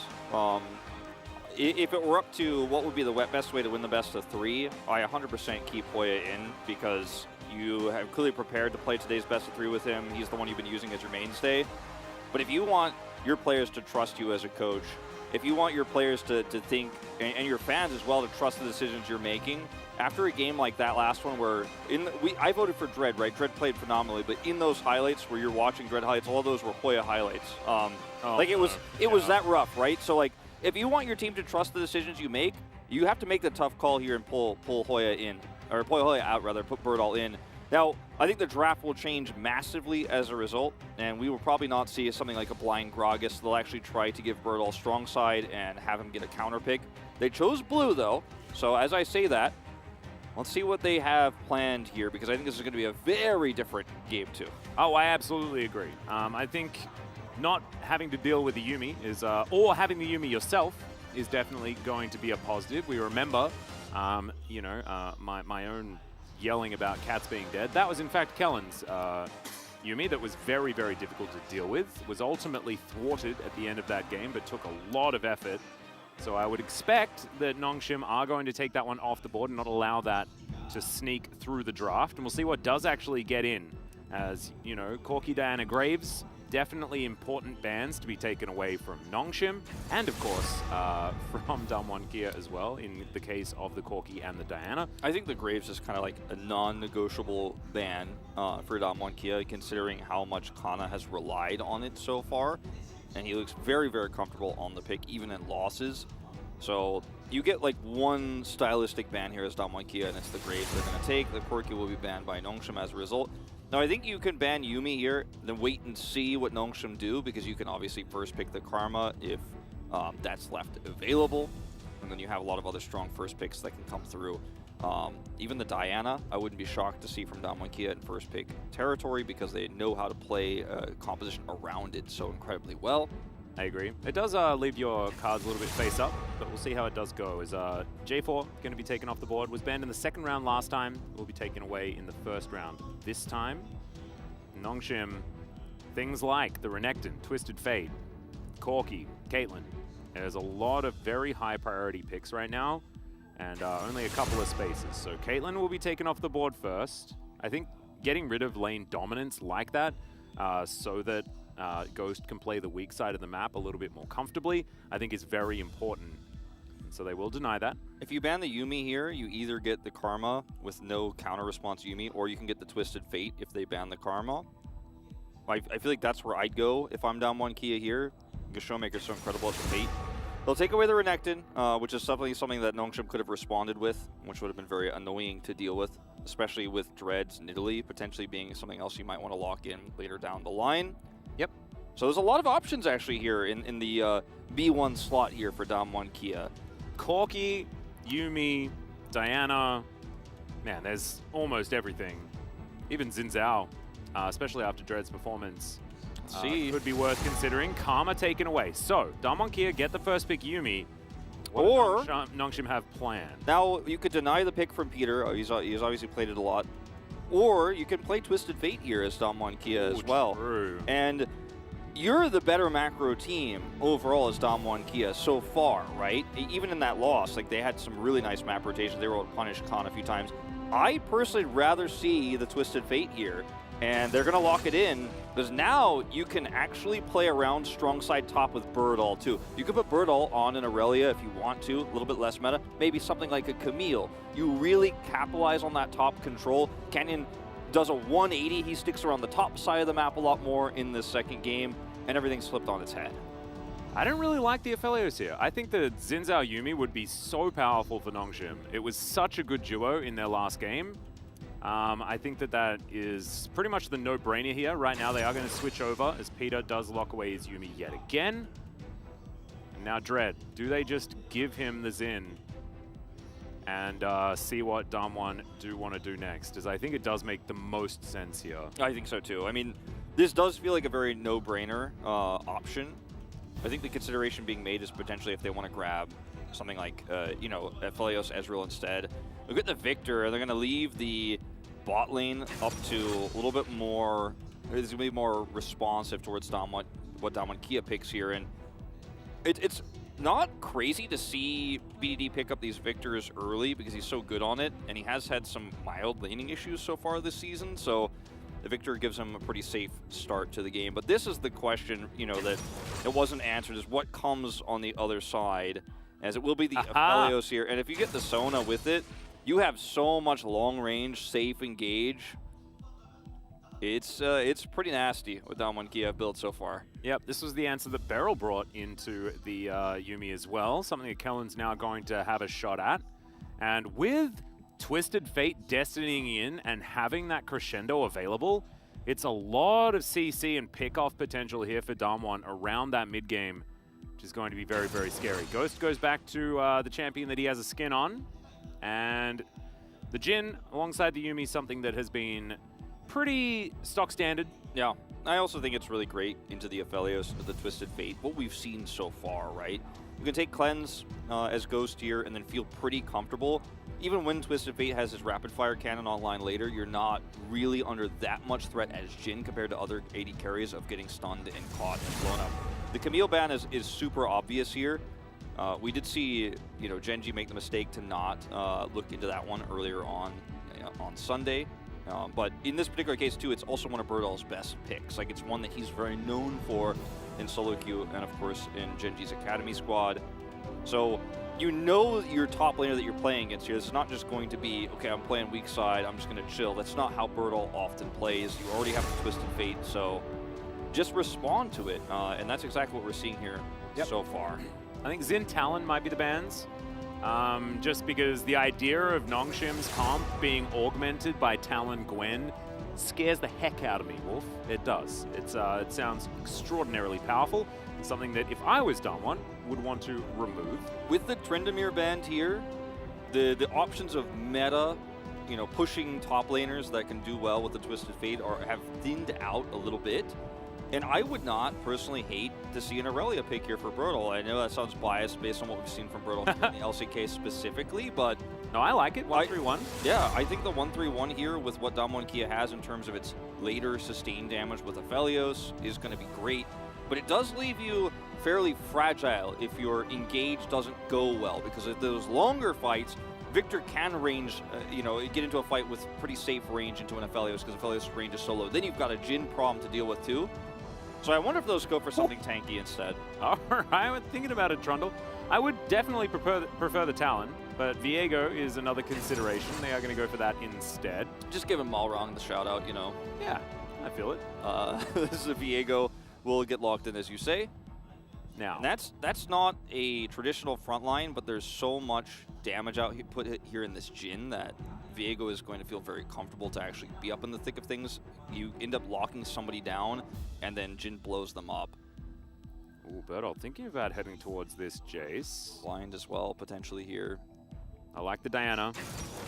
If it were up to what would be the best way to win the best of 3, I 100% keep Hoya in because you have clearly prepared to play today's best of 3 with him. He's the one you've been using as your mainstay. But if you want your players to trust you as a coach, if you want your players to think, and your fans as well, to trust the decisions you're making, after a game like that last one where I voted for Dread, right? Dread played phenomenally, but in those highlights where you're watching Dread highlights, all those were Hoya highlights. It was that rough, right? So like, if you want your team to trust the decisions you make, you have to make the tough call here and pull Hoya in. Or pull Hoya out, rather, put Birdol in. Now, I think the draft will change massively as a result, and we will probably not see something like a blind Gragas. They'll actually try to give Birdol strong side and have him get a counter pick. They chose blue, though, so as I say that, let's see what they have planned here, because I think this is going to be a very different Game 2. Oh, I absolutely agree. I think not having to deal with the Yumi is, or having the Yumi yourself is definitely going to be a positive. We remember my own yelling about cats being dead. That was in fact Kellen's Yumi that was very, very difficult to deal with. Was ultimately thwarted at the end of that game, but took a lot of effort. So I would expect that Nongshim are going to take that one off the board and not allow that to sneak through the draft. And we'll see what does actually get in. As, you know, Corki, Diana, Graves, definitely important bans to be taken away from Nongshim, and of course from Damwon Kia as well, in the case of the Corki and the Diana. I think the Graves is kind of like a non-negotiable ban for Damwon Kia, considering how much Kana has relied on it so far, and he looks very, very comfortable on the pick, even in losses. So you get like one stylistic ban here as Damwon Kia, and it's the Graves they're going to take. The Corki will be banned by Nongshim as a result. Now, I think you can ban Yumi here, then wait and see what Nongshim do, because you can obviously first pick the Karma if that's left available, and then you have a lot of other strong first picks that can come through. Even the Diana, I wouldn't be shocked to see from Damwon Kia in first pick territory, because they know how to play composition around it so incredibly well. I agree. It does leave your cards a little bit face up, but we'll see how it does go. Is J4 going to be taken off the board? Was banned in the second round last time. Will be taken away in the first round this time. Nongshim things like the Renekton, Twisted Fate, Corki, Caitlyn. There's a lot of very high priority picks right now, and only a couple of spaces. So Caitlyn will be taken off the board first. I think getting rid of lane dominance like that, so that Ghost can play the weak side of the map a little bit more comfortably, I think is very important. So they will deny that. If you ban the Yuumi here, you either get the Karma with no counter response Yuumi, or you can get the Twisted Fate if they ban the Karma. I feel like that's where I'd go if I'm down 1 Kia here. Because Showmaker's so incredible at the Fate. They'll take away the Renekton, which is something that Nongshim could have responded with, which would have been very annoying to deal with, especially with Dreads and Italy potentially being something else you might want to lock in later down the line. Yep. So there's a lot of options actually here in the B1 slot here for Dom 1 Kia. Corki, Yuumi, Diana, man, there's almost everything. Even Xin Zhao, especially after Dread's performance, could be worth considering. Karma taken away. So, Damwon Kia get the first pick Yuumi. What does Nongshim have planned? Now, you could deny the pick from Peter. He's obviously played it a lot. Or you can play Twisted Fate here as Damwon Kia as well. True. And you're the better macro team overall as Dom 1 Kia so far, right? Even in that loss, like they had some really nice map rotations. They were able to punish Khan a few times. I personally rather see the Twisted Fate here, and they're going to lock it in because now you can actually play around strong side top with Birdall too. You could put Birdall on an Aurelia if you want to, a little bit less meta. Maybe something like a Camille. You really capitalize on that top control. Canyon does a 180. He sticks around the top side of the map a lot more in this second game, and everything's flipped on its head. I don't really like the Aphelios here. I think the Xin Zhao Yuumi would be so powerful for Nongshim. It was such a good duo in their last game. I think that is pretty much the no-brainer here. Right now they are going to switch over as Peter does lock away his Yuumi yet again. And now Dread, do they just give him the Xin and see what Damwon do want to do next? As I think it does make the most sense here. I think so too. I mean, this does feel like a very no-brainer option. I think the consideration being made is potentially if they want to grab something like, Aphelios Ezreal instead. Look at the Victor. They're going to leave the bot lane up to a little bit more. It's going to be more responsive towards what Damwon Kia picks here. And it's not crazy to see BDD pick up these Victors early because he's so good on it. And he has had some mild laning issues so far this season. So the Victor gives him a pretty safe start to the game. But this is the question, that it wasn't answered, is what comes on the other side, as it will be the Aphelios here. And if you get the Sona with it, you have so much long-range, safe engage. It's pretty nasty what Damwon Kia have built so far. Yep, this was the answer that Beryl brought into the Yuumi as well, something that Kellen's now going to have a shot at. And with Twisted Fate destinying in and having that crescendo available, it's a lot of CC and pick-off potential here for Damwon around that mid-game, which is going to be very, very scary. Ghost goes back to the champion that he has a skin on, and the Jhin alongside the Yuumi, something that has been pretty stock standard. Yeah, I also think it's really great into the Aphelios with the Twisted Fate, what we've seen so far, right? You can take Cleanse as Ghost here and then feel pretty comfortable. Even when Twisted Fate has his rapid fire cannon online later, you're not really under that much threat as Jhin compared to other AD carries of getting stunned and caught and blown up. The Camille ban is super obvious here. We did see, Genji make the mistake to not look into that one earlier on Sunday. But in this particular case, too, it's also one of Birdall's best picks. Like, it's one that he's very known for in solo queue and, of course, in Genji's Academy squad. So your top laner that you're playing against here. It's not just going to be, okay, I'm playing weak side, I'm just going to chill. That's not how Birdall often plays. You already have the Twisted Fate, so just respond to it. And that's exactly what we're seeing here so far. I think Xin Talon might be the bans. Just because the idea of Nongshim's comp being augmented by Talon Gwen scares the heck out of me, Wolf. It does. It sounds extraordinarily powerful. It's something that if I was Damwon, would want to remove. With the Tryndamere band here, the options of meta, pushing top laners that can do well with the Twisted Fate have thinned out a little bit. And I would not personally hate to see an Aurelia pick here for Bertle. I know that sounds biased based on what we've seen from Bertle in the LCK specifically, but No, I like it. 1-3-1. yeah, I think the 1-3-1 here with what ㅣ2022 has in terms of its later sustained damage with Aphelios is going to be great, but it does leave you fairly fragile if your engage doesn't go well, because if those longer fights, Victor can range, get into a fight with pretty safe range into an Aphelios, because Aphelios' range is so low. Then you've got a Jhin problem to deal with too. So I wonder if those go for something tanky instead. All right, I'm thinking about it, Trundle. I would definitely prefer the Talon, but Viego is another consideration. They are going to go for that instead. Just give him Malrong the shout out, Yeah, I feel it. This is a Viego will get locked in, as you say. Now, And that's not a traditional front line, but there's so much damage put here in this Jhin that Viego is going to feel very comfortable to actually be up in the thick of things. You end up locking somebody down, and then Jhin blows them up. ooh, Bertle, thinking about heading towards this Jace. Blind as well, potentially here. I like the Diana.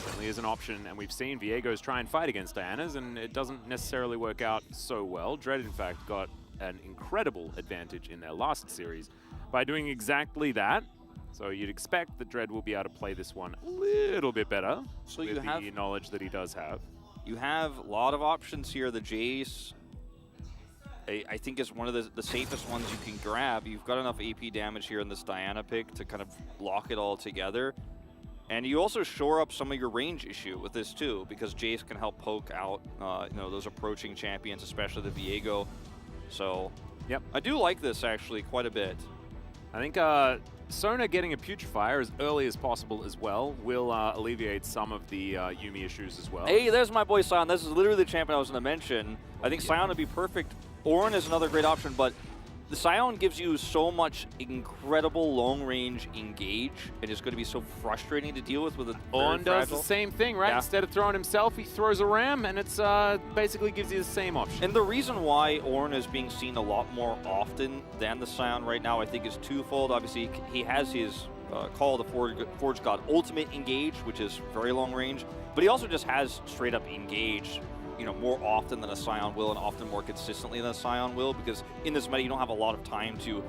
Certainly is an option, and we've seen Viego's try and fight against Dianas, and it doesn't necessarily work out so well. Dread, in fact, got an incredible advantage in their last series by doing exactly that. So you'd expect that Dread will be able to play this one a little bit better So with you have the knowledge that he does have. You have a lot of options here. The Jace, I think, is one of the safest ones you can grab. You've got enough AP damage here in this Diana pick to kind of lock it all together. And you also shore up some of your range issue with this too, because Jace can help poke out those approaching champions, especially the Viego. So yep, I do like this actually quite a bit. I think Sona getting a Putrefier as early as possible as well will alleviate some of the Yuumi issues as well. Hey, there's my boy Sion. This is literally the champion I was going to mention. I think Sion would be perfect. Ornn is another great option, but the Sion gives you so much incredible long-range engage. It is going to be so frustrating to deal with a Ornn does the same thing, right? Yeah. Instead of throwing himself, he throws a ram, and it's basically gives you the same option. And the reason why Ornn is being seen a lot more often than the Sion right now, I think, is twofold. Obviously, he has his Call of the Forge God Ultimate Engage, which is very long range, but he also just has straight up engage, more often than a Scion will, and often more consistently than a Scion will, because in this meta you don't have a lot of time to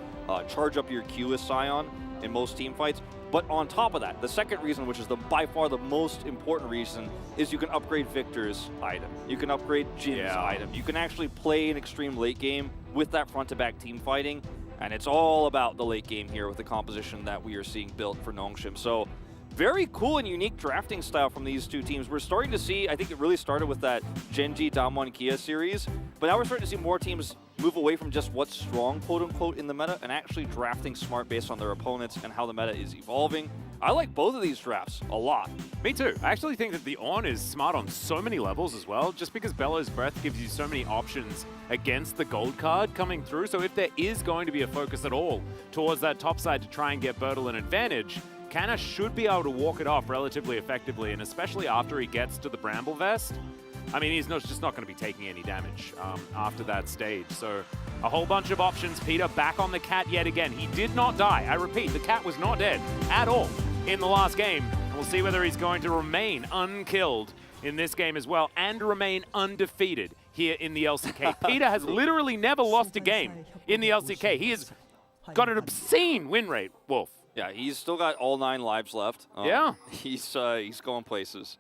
charge up your Q as Scion in most team fights. But on top of that, the second reason, which is by far the most important reason, is you can upgrade Victor's item. You can upgrade Jin's item. You can actually play an extreme late game with that front-to-back team fighting, and it's all about the late game here with the composition that we are seeing built for Nongshim. So very cool and unique drafting style from these two teams. We're starting to see, I think it really started with that Genji ㅣ2022 series, but now we're starting to see more teams move away from just what's strong, quote-unquote, in the meta, and actually drafting smart based on their opponents and how the meta is evolving. I like both of these drafts a lot. Me too. I actually think that the Ornn is smart on so many levels as well, just because Bellows Breath gives you so many options against the gold card coming through. So if there is going to be a focus at all towards that top side to try and get Bertle an advantage, Canna should be able to walk it off relatively effectively, and especially after he gets to the Bramble Vest. I mean, he's just not going to be taking any damage after that stage. So a whole bunch of options. Peter back on the cat yet again. He did not die. I repeat, the cat was not dead at all in the last game. And we'll see whether he's going to remain unkilled in this game as well and remain undefeated here in the LCK. Peter has literally never lost a game in the LCK. He has got an obscene win rate, Wolf. Yeah, he's still got all 9 lives left. Yeah. He's going places.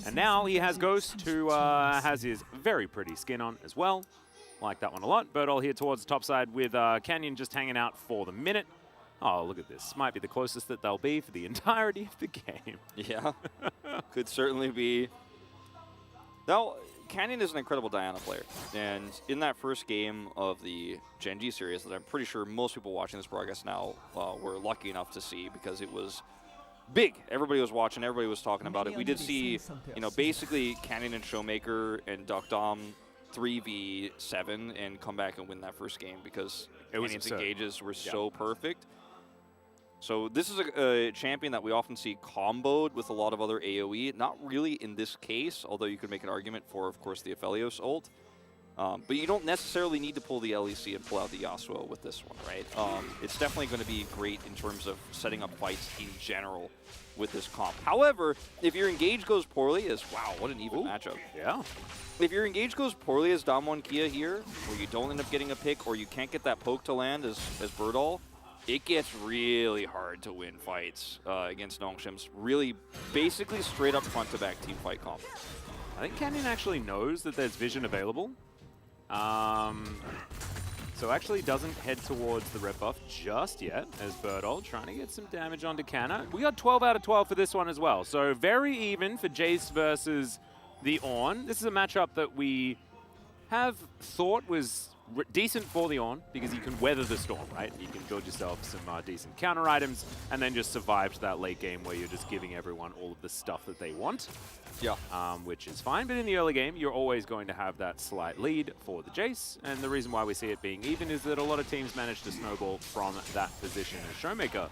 And now he has Ghost, who has his very pretty skin on as well. Like that one a lot. Bertle here towards the top side with Canyon just hanging out for the minute. Oh, look at this. Might be the closest that they'll be for the entirety of the game. Yeah, could certainly be. Now, Canyon is an incredible Diana player. And in that first game of the Genji series that I'm pretty sure most people watching this broadcast now were lucky enough to see, because it was big. Everybody was watching. Everybody was talking about it. We did see, basically Canyon and Showmaker and Duck Dom 3v7 and come back and win that first game because Canyon's engages were so perfect. So this is a champion that we often see comboed with a lot of other AoE. Not really in this case, although you could make an argument for, of course, the Aphelios ult. But you don't necessarily need to pull the LEC and pull out the Yasuo with this one, right? It's definitely going to be great in terms of setting up fights in general with this comp. However, if your engage goes poorly as, wow, what an even matchup. Yeah. If your engage goes poorly as Damwon Kia here, where you don't end up getting a pick or you can't get that poke to land as Birdall, it gets really hard to win fights against Nongshim's really basically straight up front to back team fight comp. I think Canyon actually knows that there's vision available. So actually doesn't head towards the red buff just yet as Birdall trying to get some damage onto Canna. We got 12 out of 12 for this one as well. So very even for Jace versus the Ornn. This is a matchup that we have thought was decent for the Ornn because you can weather the storm, right? You can build yourself some decent counter items and then just survive to that late game where you're just giving everyone all of the stuff that they want. Yeah. Which is fine, but in the early game, you're always going to have that slight lead for the Jace, and the reason why we see it being even is that a lot of teams manage to snowball from that position. And Showmaker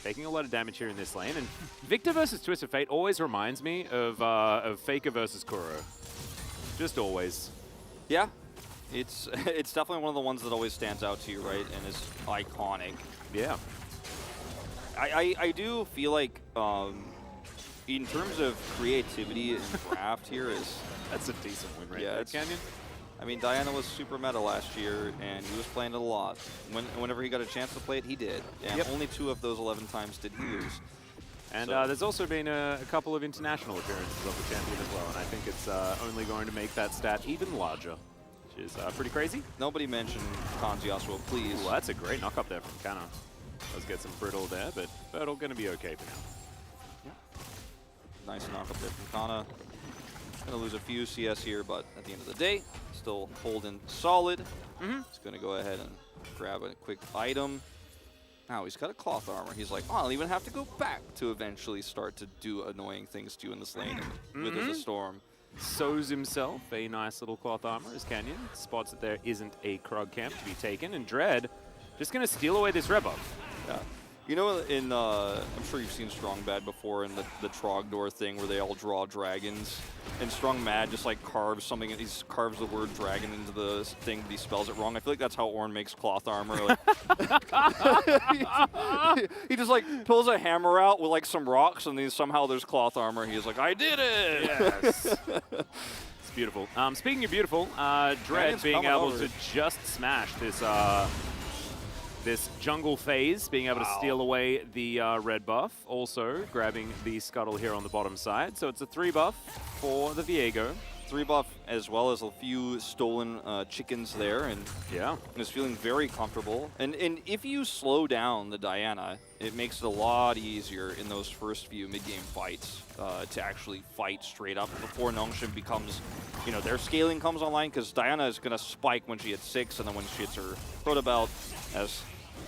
taking a lot of damage here in this lane, and Victor versus Twist of Fate always reminds me of Faker versus Kuro. Just always. Yeah. It's definitely one of the ones that always stands out to you, right, and is iconic. Yeah. I do feel like in terms of creativity and craft here is... That's a decent win right yeah, there, Canyon. I mean, Diana was super meta last year, and he was playing it a lot. Whenever he got a chance to play it, he did. And only 2 of those 11 times did he lose. And So- there's also been a couple of international appearances of the champion as well, and I think it's only going to make that stat even larger, which is pretty crazy. Nobody mentioned Khan's Yasuo, please. Ooh, that's a great knock up there from Canna. Let's get some Brittle there, but Birdall going to be okay for now. Nice knock up there from Kana. Gonna lose a few CS here, but at the end of the day, still holding solid. He's gonna go ahead and grab a quick item. Now he's got a cloth armor. He's like, oh, I'll even have to go back to eventually start to do annoying things to you in this lane and wither the storm. Sows himself a nice little cloth armor as Canyon spots that there isn't a Krug camp to be taken, and Dread just gonna steal away this red buff. Yeah. You know, in I'm sure you've seen Strong Bad before in the Trogdor thing where they all draw dragons, and Strong Mad just like carves something. He carves the word dragon into the thing, but he spells it wrong. I feel like that's how Ornn makes cloth armor. Like, he just like pulls a hammer out with like some rocks, and then somehow there's cloth armor. He's like, I did it! Yes. It's beautiful. Speaking of beautiful, Dread Dragons being coming able over. to just smash this jungle phase, being able to steal away the red buff, also grabbing the scuttle here on the bottom side. So it's a 3 buff for the Viego. 3 buff as well as a few stolen chickens there, and Yeah. is feeling very comfortable. And if you slow down the Diana, it makes it a lot easier in those first few mid-game fights to actually fight straight up before Nongshim becomes, you know, their scaling comes online, because Diana is going to spike when she hits 6, and then when she hits her Proto Belt, as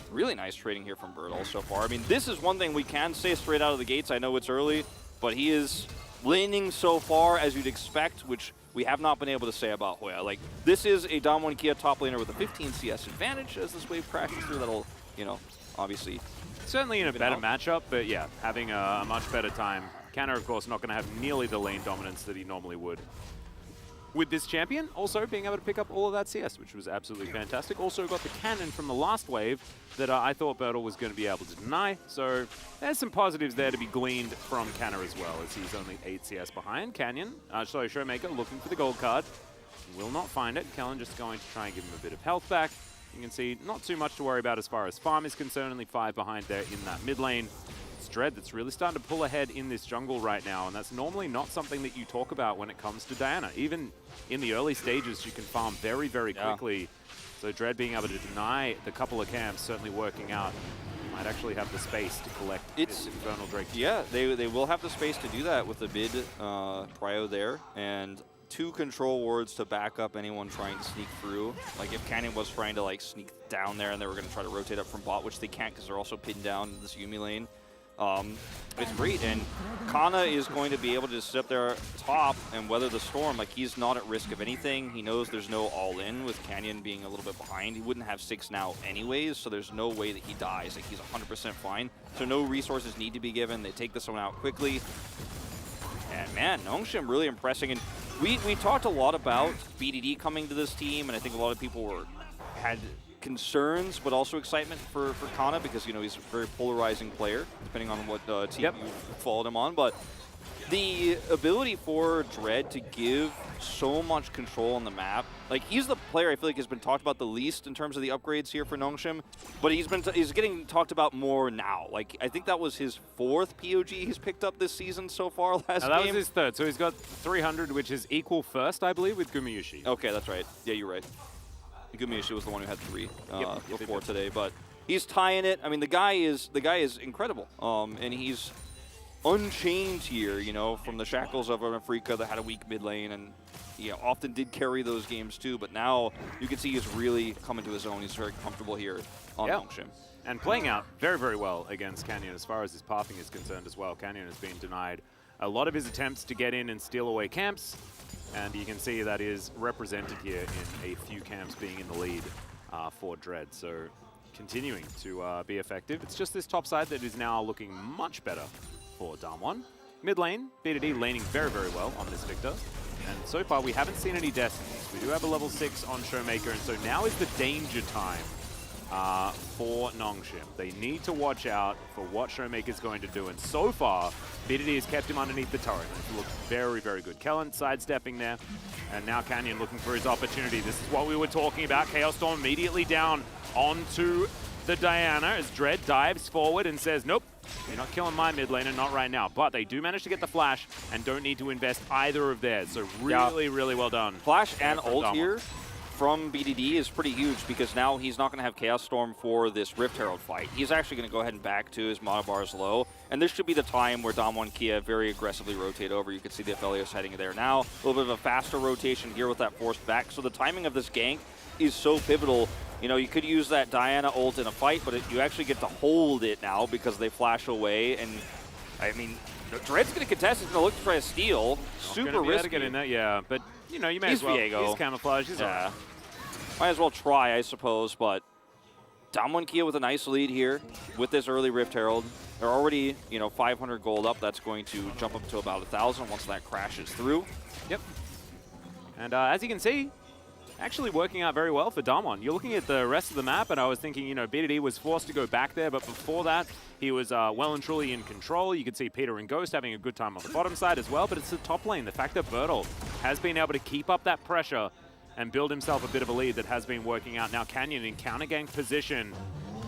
really nice trading here from Birdall so far. I mean, this is one thing we can say straight out of the gates. I know it's early, but he is laning so far as you'd expect, which we have not been able to say about Hoya. Like, this is a Damwon Kia top laner with a 15 CS advantage as this wave crashes through. That'll, you know, obviously... Certainly in a better out. matchup, but yeah, having a much better time. Canna, of course, not going to have nearly the lane dominance that he normally would. With this champion, also being able to pick up all of that CS, which was absolutely fantastic. Also got the cannon from the last wave that I thought Birdall was going to be able to deny. So there's some positives there to be gleaned from Canna as well, as he's only 8 CS behind. Canyon, Showmaker looking for the gold card. Will not find it. Kellen just going to try and give him a bit of health back. You can see not too much to worry about as far as farm is concerned, only 5 behind there in that mid lane. It's Dread that's really starting to pull ahead in this jungle right now, and that's normally not something that you talk about when it comes to Diana. Even in the early stages, you can farm very, very quickly. So Dread being able to deny the couple of camps, certainly working out. Might actually have the space to collect this Infernal Drake. Yeah, they will have the space to do that with the mid prio there, and 2 control wards to back up anyone trying to sneak through. Like if Canyon was trying to like sneak down there and they were going to try to rotate up from bot, which they can't because they're also pinned down in this Yumi lane. It's great, and Kana is going to be able to sit up there top and weather the storm. Like, he's not at risk of anything. He knows there's no all-in with Canyon being a little bit behind. He wouldn't have 6 now anyways, so there's no way that he dies. Like, he's 100% fine. So no resources need to be given. They take this one out quickly. And man, Nongshim really impressing. And We talked a lot about BDD coming to this team, and I think a lot of people had concerns, but also excitement for Kana because, you know, he's a very polarizing player, depending on what team you followed him on. But the ability for Dread to give so much control on the map, like he's the player I feel like has been talked about the least in terms of the upgrades here for Nongshim, but he's getting talked about more now. Like I think that was his 4th POG he's picked up this season so far. Last game. That was his 3rd, so he's got 300, which is equal first, I believe, with Gumayushi. Okay, that's right. Yeah, you're right. Gumayushi was the one who had 3 before today, but he's tying it. I mean, the guy is incredible, and he's unchained here, you know, from the shackles of an Afrika that had a weak mid lane, and often did carry those games too. But now you can see he's really coming to his own. He's very comfortable here on Nongshim. And playing out very, very well against Canyon as far as his pathing is concerned as well. Canyon has been denied a lot of his attempts to get in and steal away camps, and you can see that is represented here in a few camps being in the lead for Dread. So continuing to be effective. It's just this top side that is now looking much better for Damwon. Mid lane, BDD laning very, very well on this Victor. And so far, we haven't seen any Destinies. We do have a level 6 on Showmaker, and so now is the danger time for Nongshim. They need to watch out for what Showmaker's going to do, and so far, BDD has kept him underneath the turret. It looks very, very good. Kellen sidestepping there, and now Canyon looking for his opportunity. This is what we were talking about. Chaos Storm immediately down onto the Diana as Dread dives forward and says, nope, you're not killing my mid laner, not right now. But they do manage to get the flash and don't need to invest either of theirs. So really, really well done. Flash and ult here from BDD is pretty huge because now he's not going to have Chaos Storm for this Rift Herald fight. He's actually going to go ahead and back to his mana bars low. And this should be the time where Damwon Kia very aggressively rotate over. You can see the Aphelios heading there now. A little bit of a faster rotation here with that forced back. So the timing of this gank is so pivotal. You know, you could use that Diana ult in a fight, but you actually get to hold it now because they flash away. And, I mean, Dread's going to contest. He's going to look to try to steal. Super risky. To get in that, yeah. But, you know, you may as well. Viego. He's camouflage. He's yeah. Might as well try, I suppose. But Damwon Kia with a nice lead here with this early Rift Herald. They're already, you know, 500 gold up. That's going to jump up to about 1,000 once that crashes through. Yep. And as you can see, actually working out very well for Damwon. You're looking at the rest of the map, and I was thinking, you know, BDD was forced to go back there, but before that, he was well and truly in control. You could see Peter and Ghost having a good time on the bottom side as well, but it's the top lane. The fact that Bertel has been able to keep up that pressure and build himself a bit of a lead that has been working out. Now Canyon in counter gank position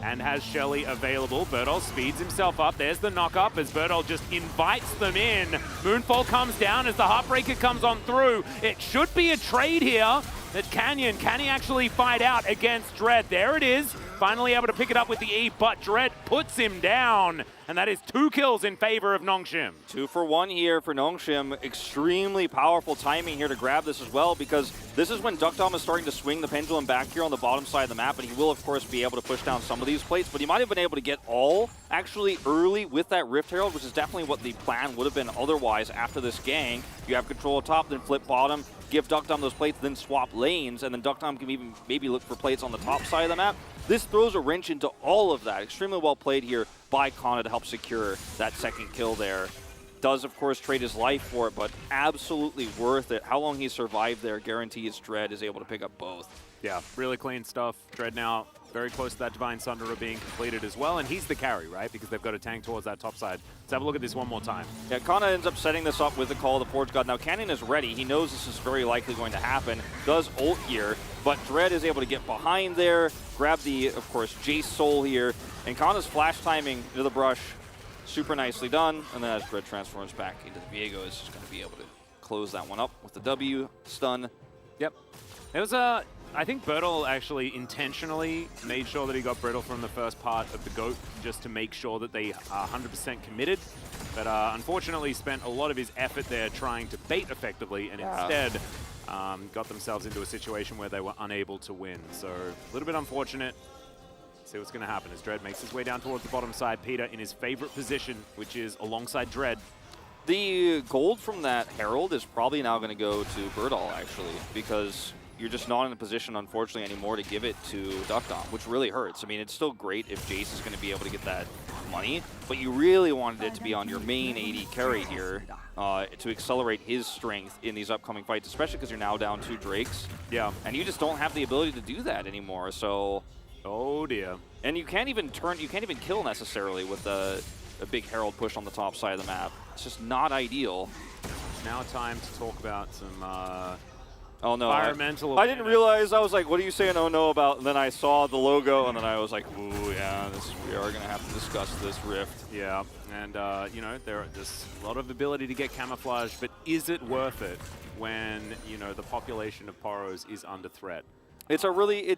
and has Shelly available. Bertel speeds himself up. There's the knock up as Bertel just invites them in. Moonfall comes down as the Heartbreaker comes on through. It should be a trade here. That can he actually fight out against Dread? There it is. Finally able to pick it up with the E, but Dread puts him down. And that is 2 kills in favor of Nongshim. 2 for 1 here for Nongshim. Extremely powerful timing here to grab this as well, because this is when Duckdom is starting to swing the pendulum back here on the bottom side of the map, and he will, of course, be able to push down some of these plates, but he might have been able to get all actually early with that Rift Herald, which is definitely what the plan would have been otherwise after this gang. You have control top, then flip bottom, give Duckdom those plates, then swap lanes, and then Duckdom can even maybe look for plates on the top side of the map. This throws a wrench into all of that. Extremely well played here by Kana to help secure that second kill there. Does, of course, trade his life for it, but absolutely worth it. How long he survived there guarantees Dread is able to pick up both. Yeah, really clean stuff. Dread now very close to that Divine Sunderer being completed as well, and he's the carry, right? Because they've got to tank towards that top side. Let's have a look at this one more time. Yeah, Kana ends up setting this up with the call of the Forge God. Now, Canyon is ready. He knows this is very likely going to happen. Does ult here, but Dread is able to get behind there, grab the, of course, Jace Soul here, and Kana's flash timing into the brush, super nicely done. And then as Dread transforms back into the Viego, is just going to be able to close that one up with the W stun. Yep. It was a... I think Bertel actually intentionally made sure that he got Brittle from the first part of the GOAT just to make sure that they are 100% committed. But unfortunately spent a lot of his effort there trying to bait effectively and instead got themselves into a situation where they were unable to win. So a little bit unfortunate. See what's going to happen as Dread makes his way down towards the bottom side. Peter in his favorite position, which is alongside Dread. The gold from that Herald is probably now going to go to Bertel, actually, because you're just not in a position, unfortunately, anymore to give it to Duckdom, which really hurts. I mean, it's still great if Jace is going to be able to get that money, but you really wanted it to be on your main AD carry here to accelerate his strength in these upcoming fights, especially because you're now down 2 Drakes. Yeah. And you just don't have the ability to do that anymore, so... Oh, dear. And you can't even kill necessarily with a big Herald push on the top side of the map. It's just not ideal. Now time to talk about some oh no! environmental. I didn't realize. I was like, "What are you saying? Oh no!" About. And then I saw the logo, and then I was like, "Ooh, yeah, we are gonna have to discuss this rift." Yeah, and you know, there's a lot of ability to get camouflage, but is it worth it when the population of Poros is under threat? It's a really,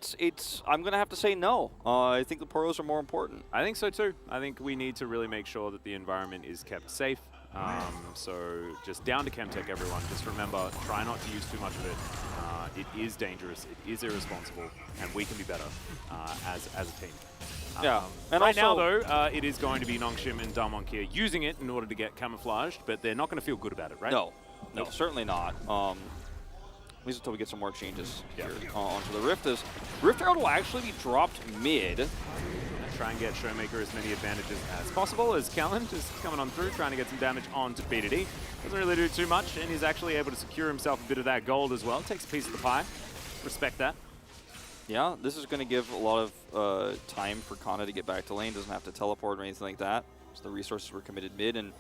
I'm gonna have to say no. I think the Poros are more important. I think so too. I think we need to really make sure that the environment is kept safe. So just down to Chemtech, everyone. Just remember, try not to use too much of it. It is dangerous, it is irresponsible, and we can be better as a team. Yeah, and right also, now though, it is going to be Nongshim and Damwon using it in order to get camouflaged, but they're not going to feel good about it, right? No, certainly not. At least until we get some more changes here onto the Rift. Rift Herald will actually be dropped mid. Try and get Showmaker as many advantages as possible as Callan just coming on through, trying to get some damage onto BDD. Doesn't really do too much, and he's actually able to secure himself a bit of that gold as well. Takes a piece of the pie. Respect that. Yeah, this is going to give a lot of time for Kana to get back to lane. Doesn't have to teleport or anything like that. So the resources were committed mid, and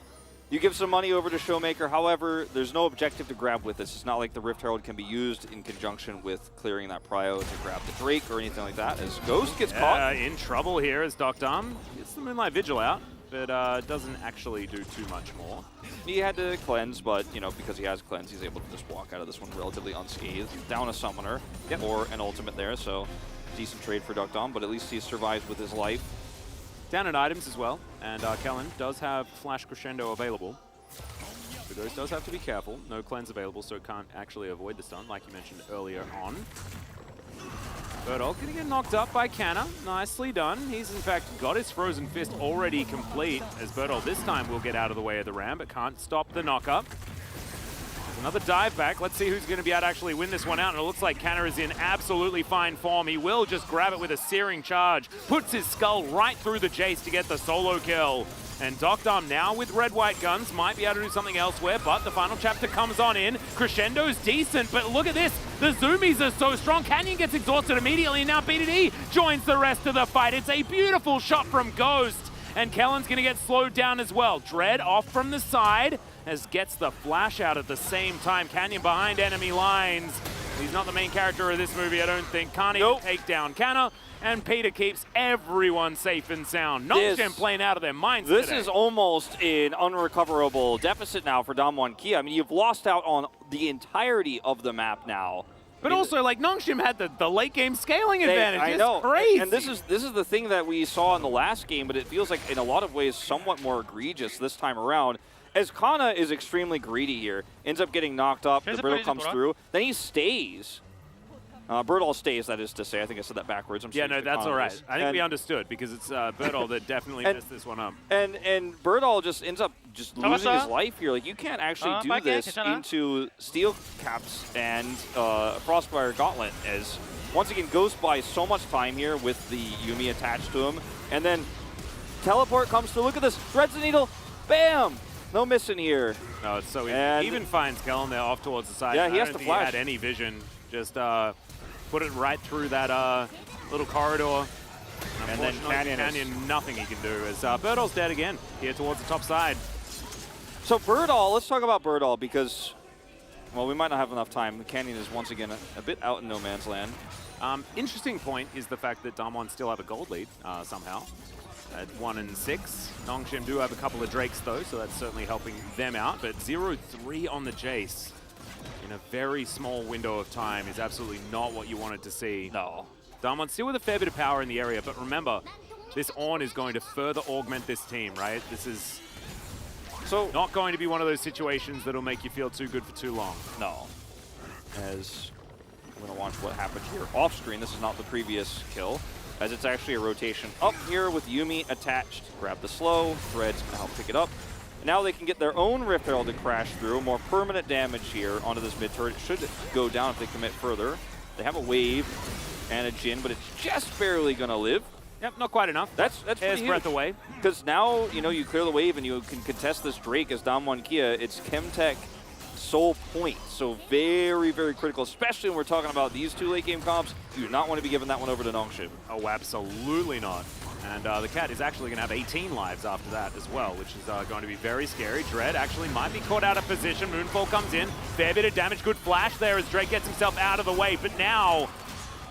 you give some money over to Showmaker. However, there's no objective to grab with this. It's not like the Rift Herald can be used in conjunction with clearing that prio to grab the Drake or anything like that, as Ghost gets caught. In trouble here as Duckdom gets the Moonlight Vigil out, but doesn't actually do too much more. He had to cleanse, but because he has cleanse, he's able to just walk out of this one relatively unscathed. Down a summoner or an ultimate there, so decent trade for Duckdom, but at least he survives with his life. Down at items as well, and Kellen does have Flash Crescendo available. So Ghost does have to be careful. No cleanse available, so it can't actually avoid the stun, like you mentioned earlier on. Birdol gonna get knocked up by Canna. Nicely done. He's in fact got his Frozen Fist already complete, as Birdol this time will get out of the way of the ram, but can't stop the knock-up. Another dive back. Let's see who's going to be able to actually win this one out. And it looks like Canna is in absolutely fine form. He will just grab it with a searing charge. Puts his skull right through the Jace to get the solo kill. And Duckdom now with red-white guns might be able to do something elsewhere, but the final chapter comes on in. Crescendo's decent, but look at this. The zoomies are so strong. Canyon gets exhausted immediately, and now BDD joins the rest of the fight. It's a beautiful shot from Ghost. And Kellen's going to get slowed down as well. Dread off from the side as gets the flash out at the same time. Canyon behind enemy lines. He's not the main character of this movie, I don't think. Can't even take down Canna. And Peter keeps everyone safe and sound. Nongshim playing out of their minds This today. is almost an unrecoverable deficit now for Damwon Kia. I mean, you've lost out on the entirety of the map now. But also, like, Nongshim had the late game scaling advantage. I know. It's crazy. And this is the thing that we saw in the last game, but it feels like in a lot of ways somewhat more egregious this time around. As Kana is extremely greedy here, ends up getting knocked up, the Brittle comes through, then he stays. Birdall stays, that is to say. I think I said that backwards. Yeah, no, that's all right. I think we understood, because it's Birdall that definitely messed this one up. And Birdall just ends up just losing his life here. Like, you can't actually do this into Steel Caps and Frostfire Gauntlet, as once again Ghost buys so much time here with the Yuumi attached to him. And then Teleport comes through. Look at this. Threads the needle. Bam! No missing here. No, it's so easy. He even finds Kellen there off towards the side. Yeah, he has to flash. flash. He had any vision. Just put it right through that little corridor. And then Canyon, nothing he can do, as Birdall's dead again here towards the top side. So Birdall, let's talk about Birdall, because, well, we might not have enough time. Canyon is once again a bit out in no man's land. Interesting point is the fact that Damwon still have a gold lead somehow at 1 and 6. Nongshim do have a couple of Drakes though, so that's certainly helping them out. But 0-3 on the Jace in a very small window of time is absolutely not what you wanted to see. No. Damwon still with a fair bit of power in the area, but remember, this Ornn is going to further augment this team, right? This is not going to be one of those situations that'll make you feel too good for too long. No. As I'm going to watch what happens here off screen. This is not the previous kill, as it's actually a rotation up here with Yuumi attached. Grab the slow, Threads can help pick it up. And now they can get their own Rift Herald to crash through. More permanent damage here onto this mid turret. It should go down if they commit further. They have a wave and a Jin, but it's just barely going to live. Yep, not quite enough. That's Hair's breadth away. Because now, you clear the wave and you can contest this Drake as Damwon Kia. It's Chemtech sole point. So very, very critical, especially when we're talking about these two late game comps. You do not want to be giving that one over to Nongshim. Oh, absolutely not. And the Cat is actually going to have 18 lives after that as well, which is going to be very scary. Dread actually might be caught out of position. Moonfall comes in. Fair bit of damage. Good flash there as Drake gets himself out of the way. But now,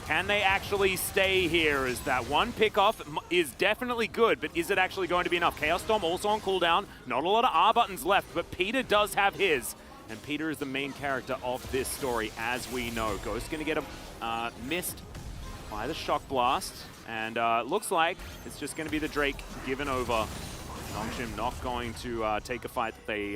can they actually stay here? As that one pickoff is definitely good, but is it actually going to be enough? Chaos Storm also on cooldown. Not a lot of R buttons left, but Peter does have his. And Peter is the main character of this story, as we know. Ghost going to get missed by the Shock Blast. And it looks like it's just going to be the Drake given over. Nongshim not going to take a fight that they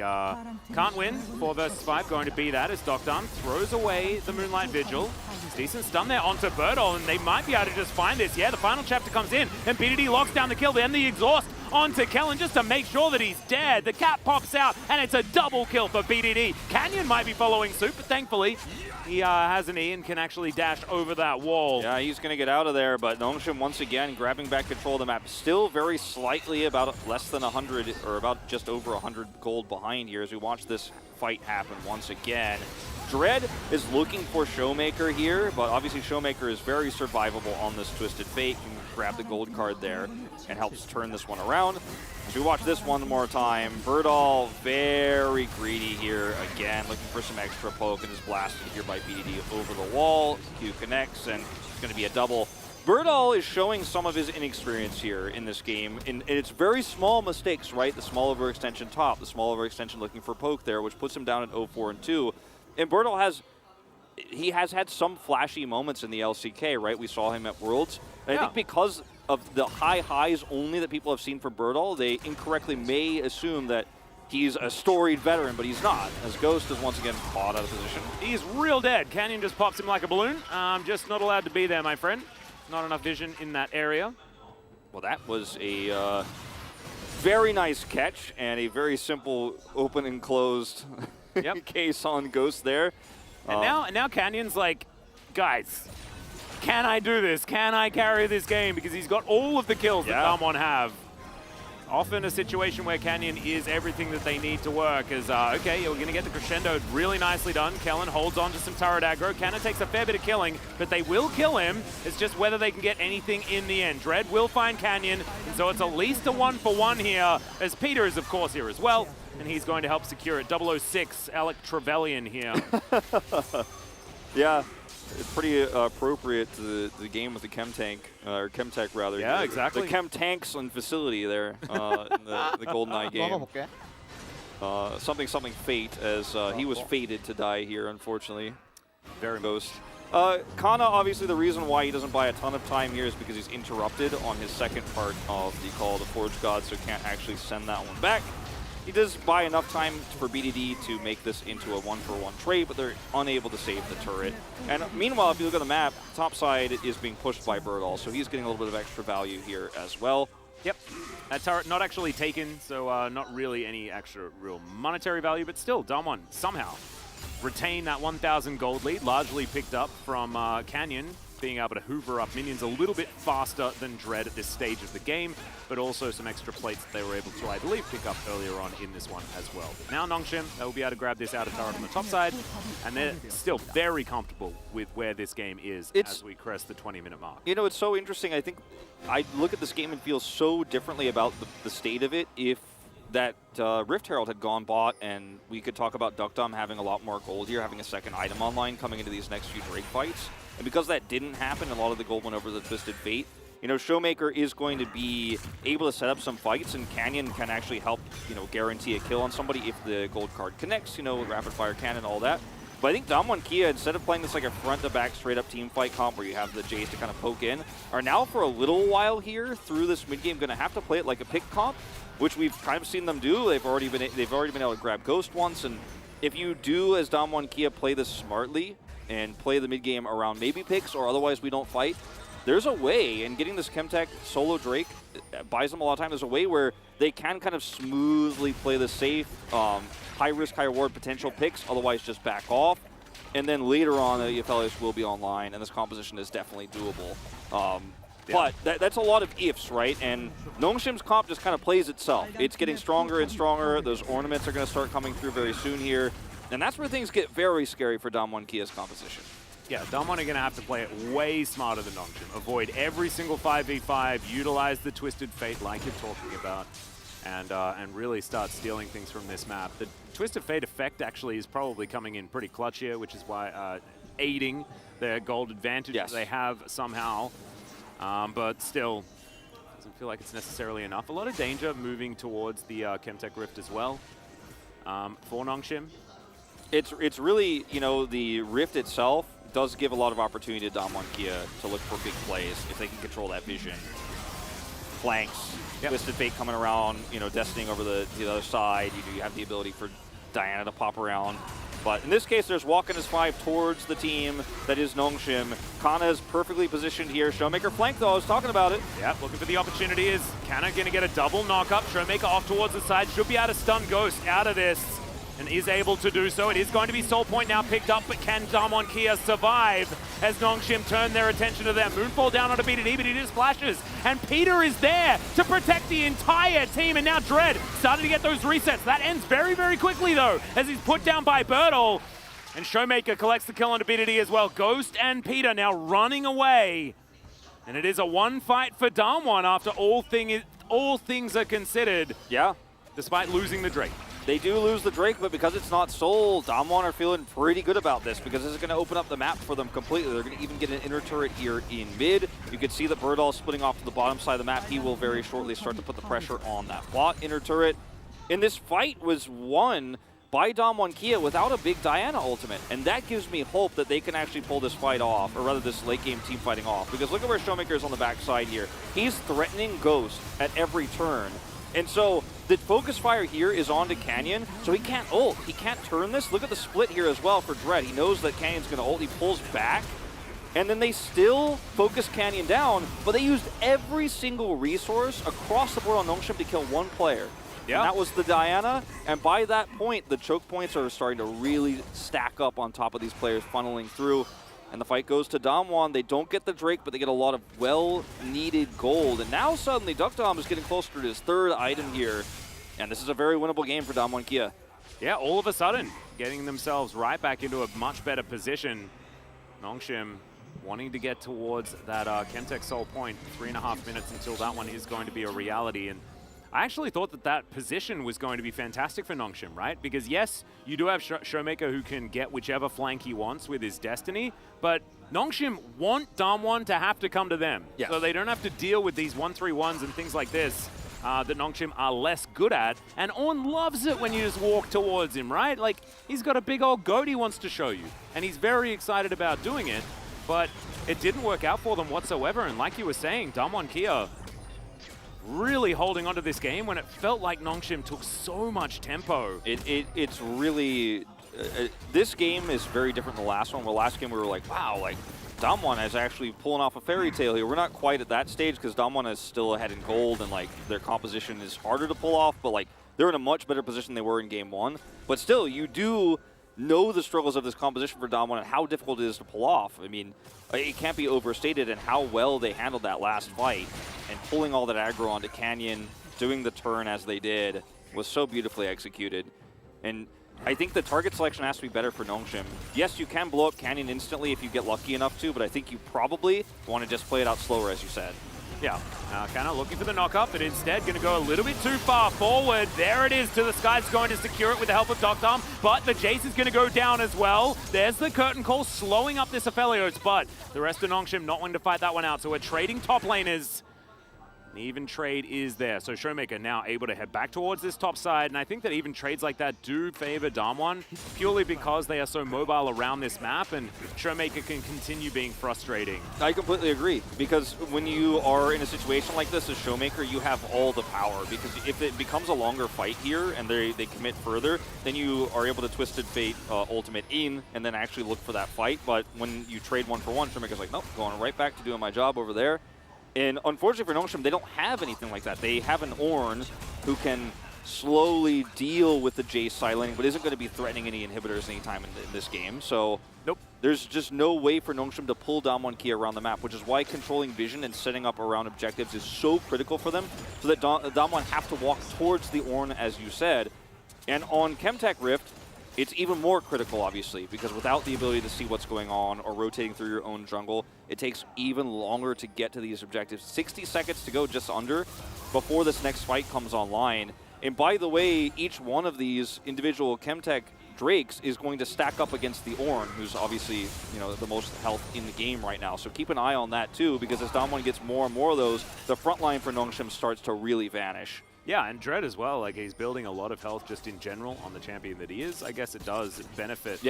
can't win. 4 versus 5 going to be that as Dokdam throws away the Moonlight Vigil. Decent stun there onto Birdall, and they might be able to just find this. Yeah, the final chapter comes in, and BDD locks down the kill, then the exhaust onto Kellen just to make sure that he's dead. The Cat pops out, and it's a double kill for BDD. Canyon might be following suit, but thankfully, he has an E and can actually dash over that wall. Yeah, he's going to get out of there, but Nongshim once again grabbing back control of the map. Still very slightly about less than 100, or about just over 100 gold behind here as we watch this fight happen once again. Dread is looking for Showmaker here, but obviously Showmaker is very survivable on this Twisted Fate. Can grab the gold card there and helps turn this one around. As we watch this one more time, Birdall very greedy here again, looking for some extra poke and is blasted here by BDD over the wall. Q connects and it's going to be a double. Birdall is showing some of his inexperience here in this game, and it's very small mistakes, right? The small overextension top, the small overextension looking for poke there, which puts him down at 0-4 and 2. And Birdall has had some flashy moments in the LCK, right? We saw him at Worlds. And I think because of the high highs only that people have seen from Birdall, they incorrectly may assume that he's a storied veteran, but he's not, as Ghost is once again caught out of position. He's real dead. Canyon just pops him like a balloon. Just not allowed to be there, my friend. Not enough vision in that area. Well, that was a very nice catch and a very simple open and closed case on Ghost there. And now Canyon's like, guys, can I do this? Can I carry this game? Because he's got all of the kills that Damwon have. Often a situation where Canyon is everything that they need to work is, okay, we're going to get the crescendo really nicely done. Kellen holds on to some turret aggro. Cannon takes a fair bit of killing, but they will kill him. It's just whether they can get anything in the end. Dread will find Canyon, and so it's at least a 1-for-1 here, as Peter is, of course, here as well, and he's going to help secure it. 006, Alec Trevelyan here. Yeah. It's pretty appropriate to the game with the Chemtank, or Chemtech rather. Yeah, exactly. The Chemtanks on facility there in the GoldenEye game. Something fate, as he was fated to die here, unfortunately. Very Ghost. Kana, obviously the reason why he doesn't buy a ton of time here is because he's interrupted on his second part of the Call of the Forge God, so can't actually send that one back. He does buy enough time for BDD to make this into a 1-for-1 trade, but they're unable to save the turret. And meanwhile, if you look at the map, top side is being pushed by Birdall, so he's getting a little bit of extra value here as well. Yep. That turret not actually taken, so not really any extra real monetary value, but still, Damwon somehow retain that 1,000 gold lead, largely picked up from Canyon, being able to hoover up minions a little bit faster than Dread at this stage of the game, but also some extra plates that they were able to, I believe, pick up earlier on in this one as well. But now Nongshim, they'll be able to grab this outer turret on the top side, and they're still very comfortable with where this game is as we crest the 20-minute mark. You know, it's so interesting. I think I look at this game and feel so differently about the state of it if that Rift Herald had gone bot, and we could talk about Duckdom having a lot more gold here, having a second item online coming into these next few Drake fights. And because that didn't happen, a lot of the gold went over the Twisted Fate. You know, Showmaker is going to be able to set up some fights, and Canyon can actually help, you know, guarantee a kill on somebody if the gold card connects, you know, with rapid fire cannon, all that. But I think Damwon Kia, instead of playing this like a front-to-back straight-up team fight comp where you have the Jays to kind of poke in, are now for a little while here through this mid-game going to have to play it like a pick comp, which we've kind of seen them do. They've already been able to grab Ghost once, and if you do, as Damwon Kia, play this smartly and play the mid-game around maybe picks or otherwise we don't fight, there's a way, and getting this Chemtech solo Drake buys them a lot of time. There's a way where they can kind of smoothly play the safe, high risk, high reward potential picks, otherwise just back off. and then later on the EFLs will be online, and this composition is definitely doable. But that's a lot of ifs, right? And Nongshim's comp just kind of plays itself. It's getting stronger and stronger. Those ornaments are going to start coming through very soon here. And that's where things get very scary for Damwon Kia's composition. Yeah, Damwon are going to have to play it way smarter than Nongshim. Avoid every single 5v5, utilize the Twisted Fate like you're talking about, and really start stealing things from this map. The Twisted Fate effect actually is probably coming in pretty clutch here, which is why aiding their gold advantage that they have somehow. But still, doesn't feel like it's necessarily enough. A lot of danger moving towards the Chemtech Rift as well for Nongshim. It's really, you know, the Rift itself does give a lot of opportunity to Damwon Kia to look for big plays if they can control that vision. Flanks, Twisted Fate coming around, you know, Destinying over the other side. You have the ability for Diana to pop around. But in this case, there's walking his 5 towards the team that is Nongshim. Kana is perfectly positioned here. Showmaker flank, though, I was talking about it. Yeah, looking for the opportunity. Is Kana going to get a double knock-up? Showmaker off towards the side. Should be able to stun Ghost out of this, and is able to do so. It is going to be Soul Point now picked up, but can Damwon Kia survive as Nongshim turn their attention to them? Moonfall down on a BDD, but he just flashes. And Peter is there to protect the entire team, and now Dread starting to get those resets. That ends very, very quickly, though, as he's put down by Bertle. And Showmaker collects the kill on a BDD as well. Ghost and Peter now running away. And it is a one fight for Damwon after all things are considered. Yeah. Despite losing the Drake. They do lose the Drake, but because it's not Soul, Damwon are feeling pretty good about this because this is going to open up the map for them completely. They're going to even get an inner turret here in mid. You can see the Birdall splitting off to the bottom side of the map. He will very shortly start to put the pressure on that bot inner turret. And this fight was won by Damwon Kia without a big Diana ultimate, and that gives me hope that they can actually pull this fight off, or rather this late game team fighting off, because look at where Showmaker is on the backside here. He's threatening Ghost at every turn. And so the focus fire here is onto Canyon, so he can't ult. He can't turn this. Look at the split here as well for Dread. He knows that Canyon's going to ult. He pulls back, and then they still focus Canyon down, but they used every single resource across the board on Nongshim to kill one player. Yeah. And that was the Diana, and by that point, the choke points are starting to really stack up on top of these players funneling through. And the fight goes to Damwon. They don't get the Drake, but they get a lot of well-needed gold. And now suddenly, Duckdom is getting closer to his 3rd item here. And this is a very winnable game for Damwon Kia. Yeah, all of a sudden, getting themselves right back into a much better position. Nongshim wanting to get towards that Chemtech Soul Point. 3.5 minutes until that one is going to be a reality. And I actually thought that that position was going to be fantastic for Nongshim, right? Because yes, you do have Showmaker who can get whichever flank he wants with his Destiny, but Nongshim want Damwon to have to come to them. Yes. So they don't have to deal with these 1-3-1s and things like this that Nongshim are less good at. And Ornn loves it when you just walk towards him, right? Like, he's got a big old goat he wants to show you, and he's very excited about doing it, but it didn't work out for them whatsoever. And like you were saying, Damwon Kia really holding onto this game when it felt like Nongshim took so much tempo. It's really... this game is very different than the last one. The last game we were like, wow, like Damwon is actually pulling off a fairy tale here. We're not quite at that stage because Damwon is still ahead in gold and like their composition is harder to pull off, but like they're in a much better position than they were in game 1. But still, you do know the struggles of this composition for Damwon and how difficult it is to pull off. I mean, it can't be overstated, and how well they handled that last fight and pulling all that aggro onto Canyon, doing the turn as they did, was so beautifully executed. And I think the target selection has to be better for Nongshim. Yes, you can blow up Canyon instantly if you get lucky enough to, but I think you probably want to just play it out slower, as you said. Yeah, kind of looking for the knock-up, but instead going to go a little bit too far forward. There it is, to the Sky's going to secure it with the help of Duckdom, but the Jace is going to go down as well. There's the curtain call, slowing up this Aphelios, but the rest of Nongshim not wanting to fight that one out, so we're trading top laners. An even trade is there, so Showmaker now able to head back towards this top side, and I think that even trades like that do favor Damwon, purely because they are so mobile around this map, and Showmaker can continue being frustrating. I completely agree, because when you are in a situation like this as Showmaker, you have all the power, because if it becomes a longer fight here and they commit further, then you are able to Twisted Fate ultimate in and then actually look for that fight. But when you trade 1-for-1, Showmaker's like, nope, going right back to doing my job over there. And unfortunately for Nongshim, they don't have anything like that. They have an Ornn who can slowly deal with the Jace side laning, but isn't going to be threatening any inhibitors anytime in this game. So Nope. there's just no way for Nongshim to pull Damwon Kia around the map, which is why controlling vision and setting up around objectives is so critical for them, so that Damwon have to walk towards the Ornn, as you said. And on Chemtech Rift, it's even more critical, obviously, because without the ability to see what's going on or rotating through your own jungle, it takes even longer to get to these objectives. 60 seconds to go, just under, before this next fight comes online. And by the way, each one of these individual Chemtech Drakes is going to stack up against the Ornn, who's obviously, you know, the most health in the game right now. So keep an eye on that too, because as Damwon gets more and more of those, the front line for Nongshim starts to really vanish. Yeah, and Dread as well. Like, he's building a lot of health just in general on the champion that he is. I guess it does benefit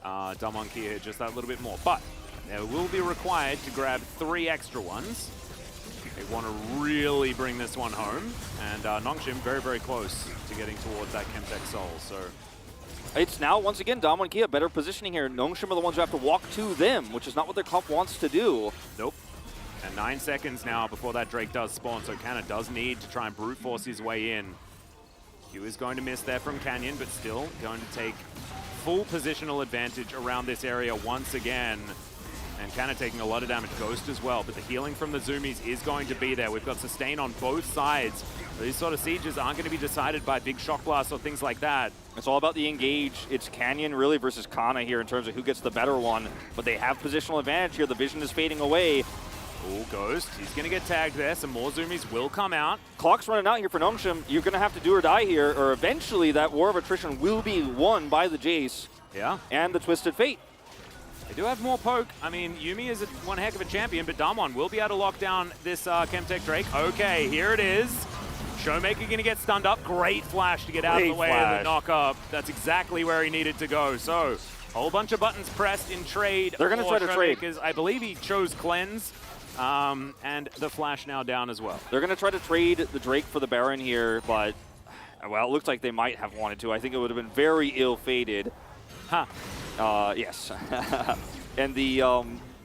Damwon Kia just that little bit more. But they will be required to grab 3 extra ones. They want to really bring this one home. And Nongshim very, very close to getting towards that Chemtech Soul. So it's now, once again, Damwon Kia better positioning here. Nongshim are the ones who have to walk to them, which is not what their comp wants to do. Nope. And 9 seconds now before that Drake does spawn, so Canna does need to try and brute force his way in. Q is going to miss there from Canyon, but still going to take full positional advantage around this area once again. And Canna taking a lot of damage. Ghost as well, but the healing from the Zoomies is going to be there. We've got sustain on both sides. These sort of sieges aren't going to be decided by big shock blasts or things like that. It's all about the engage. It's Canyon really versus Kana here in terms of who gets the better one, but they have positional advantage here. The vision is fading away. Oh, Ghost. He's going to get tagged there. Some more Zoomies will come out. Clock's running out here for Nongshim. You're going to have to do or die here, or eventually that war of attrition will be won by the Jace. Yeah. And the Twisted Fate. They do have more poke. I mean, Yuumi is one heck of a champion, but Damwon will be able to lock down this Chemtech Drake. Okay, here it is. Showmaker going to get stunned up. Great flash to get out of the way of the knock up. That's exactly where he needed to go. So, whole bunch of buttons pressed in trade. They're going to try to trade. I believe he chose Cleanse. And the flash now down as well. They're going to try to trade the Drake for the Baron here, but, well, it looks like they might have wanted to. I think it would have been very ill-fated. Huh. Yes. And the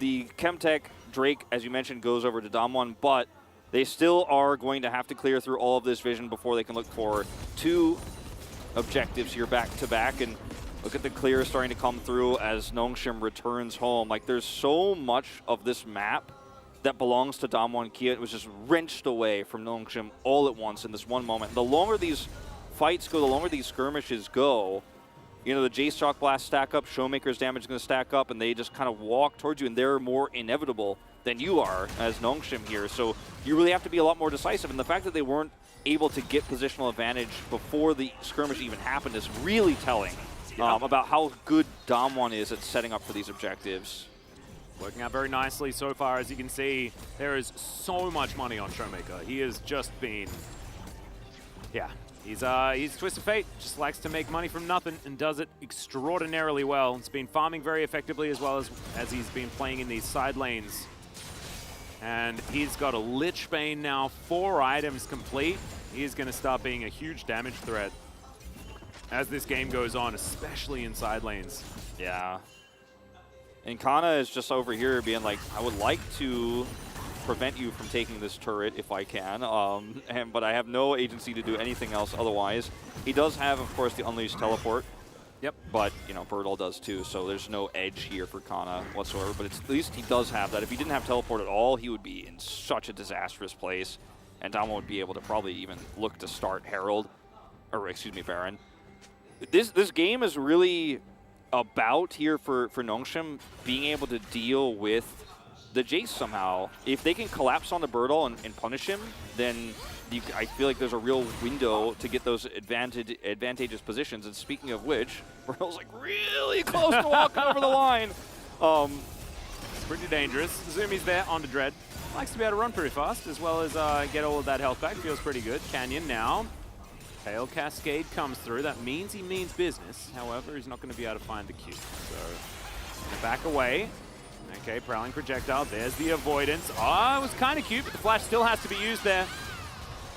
Chemtech Drake, as you mentioned, goes over to Damwon, but they still are going to have to clear through all of this vision before they can look for 2 objectives here back-to-back. And look at the clear starting to come through as Nongshim returns home. Like, there's so much of this map that belongs to Damwon Kia. It was just wrenched away from Nongshim all at once in this one moment. The longer these fights go, the longer these skirmishes go, you know, the Jace Shock Blast stack up, Showmaker's damage is going to stack up, and they just kind of walk towards you, and they're more inevitable than you are as Nongshim here. So you really have to be a lot more decisive, and the fact that they weren't able to get positional advantage before the skirmish even happened is really telling about how good Damwon is at setting up for these objectives. Working out very nicely so far. As you can see, there is so much money on Showmaker. He has just been, he's Twisted Fate. Just likes to make money from nothing and does it extraordinarily well. He's been farming very effectively as well as he's been playing in these side lanes. And he's got a Lich Bane now, 4 items complete. He's going to start being a huge damage threat as this game goes on, especially in side lanes. Yeah. And Kana is just over here being like, I would like to prevent you from taking this turret if I can, but I have no agency to do anything else otherwise. He does have, of course, the Unleashed Teleport. Yep. But, you know, Birdall does too, so there's no edge here for Kana whatsoever. But at least he does have that. If he didn't have Teleport at all, he would be in such a disastrous place. And Damwon would be able to probably even look to start Herald, or excuse me, Baron. This game is really about here for Nongshim being able to deal with the Jace somehow. If they can collapse on the Birdall and punish him, then I feel like there's a real window to get those advantageous positions. And speaking of which, Birdall's like really close to walking over the line. It's pretty dangerous. Zoomies there onto Dread. Likes to be able to run pretty fast as well as get all of that health back. Feels pretty good. Canyon now. Tail Cascade comes through. That means he means business. However, he's not going to be able to find the Q. So, gonna back away. Okay, Prowling Projectile. There's the avoidance. Oh, it was kind of cute, but the flash still has to be used there.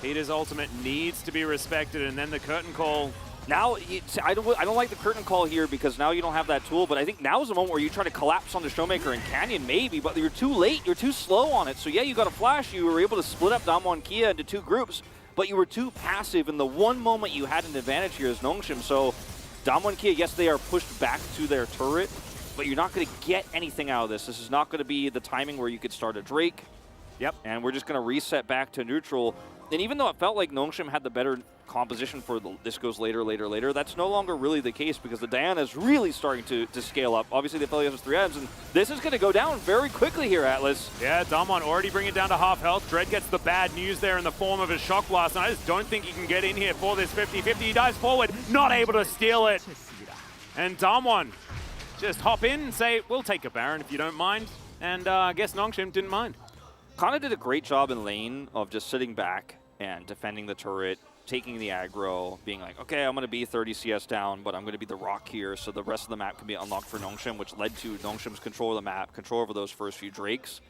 Peter's ultimate needs to be respected, and then the curtain call. Now, I don't like the curtain call here because now you don't have that tool, but I think now is the moment where you try to collapse on the Showmaker and Canyon maybe, but you're too late, you're too slow on it. So yeah, you got a flash, you were able to split up Damwon Kia into 2 groups, but you were too passive in the one moment you had an advantage here as Nongshim. So Damwon and Kia, yes, they are pushed back to their turret, but you're not going to get anything out of this. This is not going to be the timing where you could start a Drake. Yep. And we're just going to reset back to neutral. And even though it felt like Nongshim had the better composition for this goes later, that's no longer really the case because the Diana is really starting to scale up. Obviously, the Aphelios has 3 items, and this is going to go down very quickly here, Atlas. Yeah, Damwon already bringing it down to half health. Dread gets the bad news there in the form of a Shock Blast, and I just don't think he can get in here for this 50-50. He dives forward, not able to steal it. And Damwon just hop in and say, we'll take a Baron if you don't mind. And I guess Nongshim didn't mind. Kana did a great job in lane of just sitting back and defending the turret, taking the aggro, being like, okay, I'm going to be 30 CS down, but I'm going to be the rock here, so the rest of the map can be unlocked for Nongshim, which led to Nongshim's control of the map, control over those first few Drakes.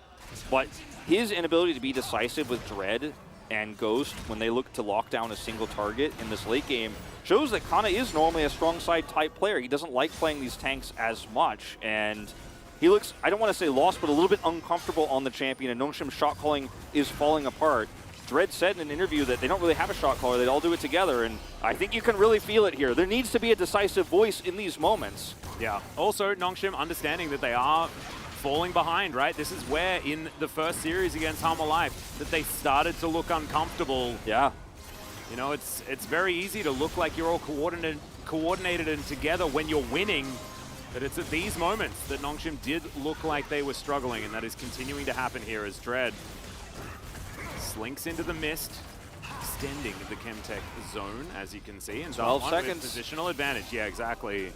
But his inability to be decisive with Dread and Ghost when they look to lock down a single target in this late game shows that Kana is normally a strong side type player. He doesn't like playing these tanks as much, and he looks, I don't want to say lost, but a little bit uncomfortable on the champion, and Nongshim's shot calling is falling apart. Dread said in an interview that they don't really have a shot caller, they all do it together, and I think you can really feel it here. There needs to be a decisive voice in these moments. Yeah, also Nongshim understanding that they are falling behind, right? This is where in the first series against Harma Life that they started to look uncomfortable. Yeah. You know, it's very easy to look like you're all coordinated and together when you're winning, but it's at these moments that Nongshim did look like they were struggling, and that is continuing to happen here as Dread slinks into the mist, extending the Chemtech zone, as you can see. And 12 Damwon seconds. with positional advantage. Yeah, exactly.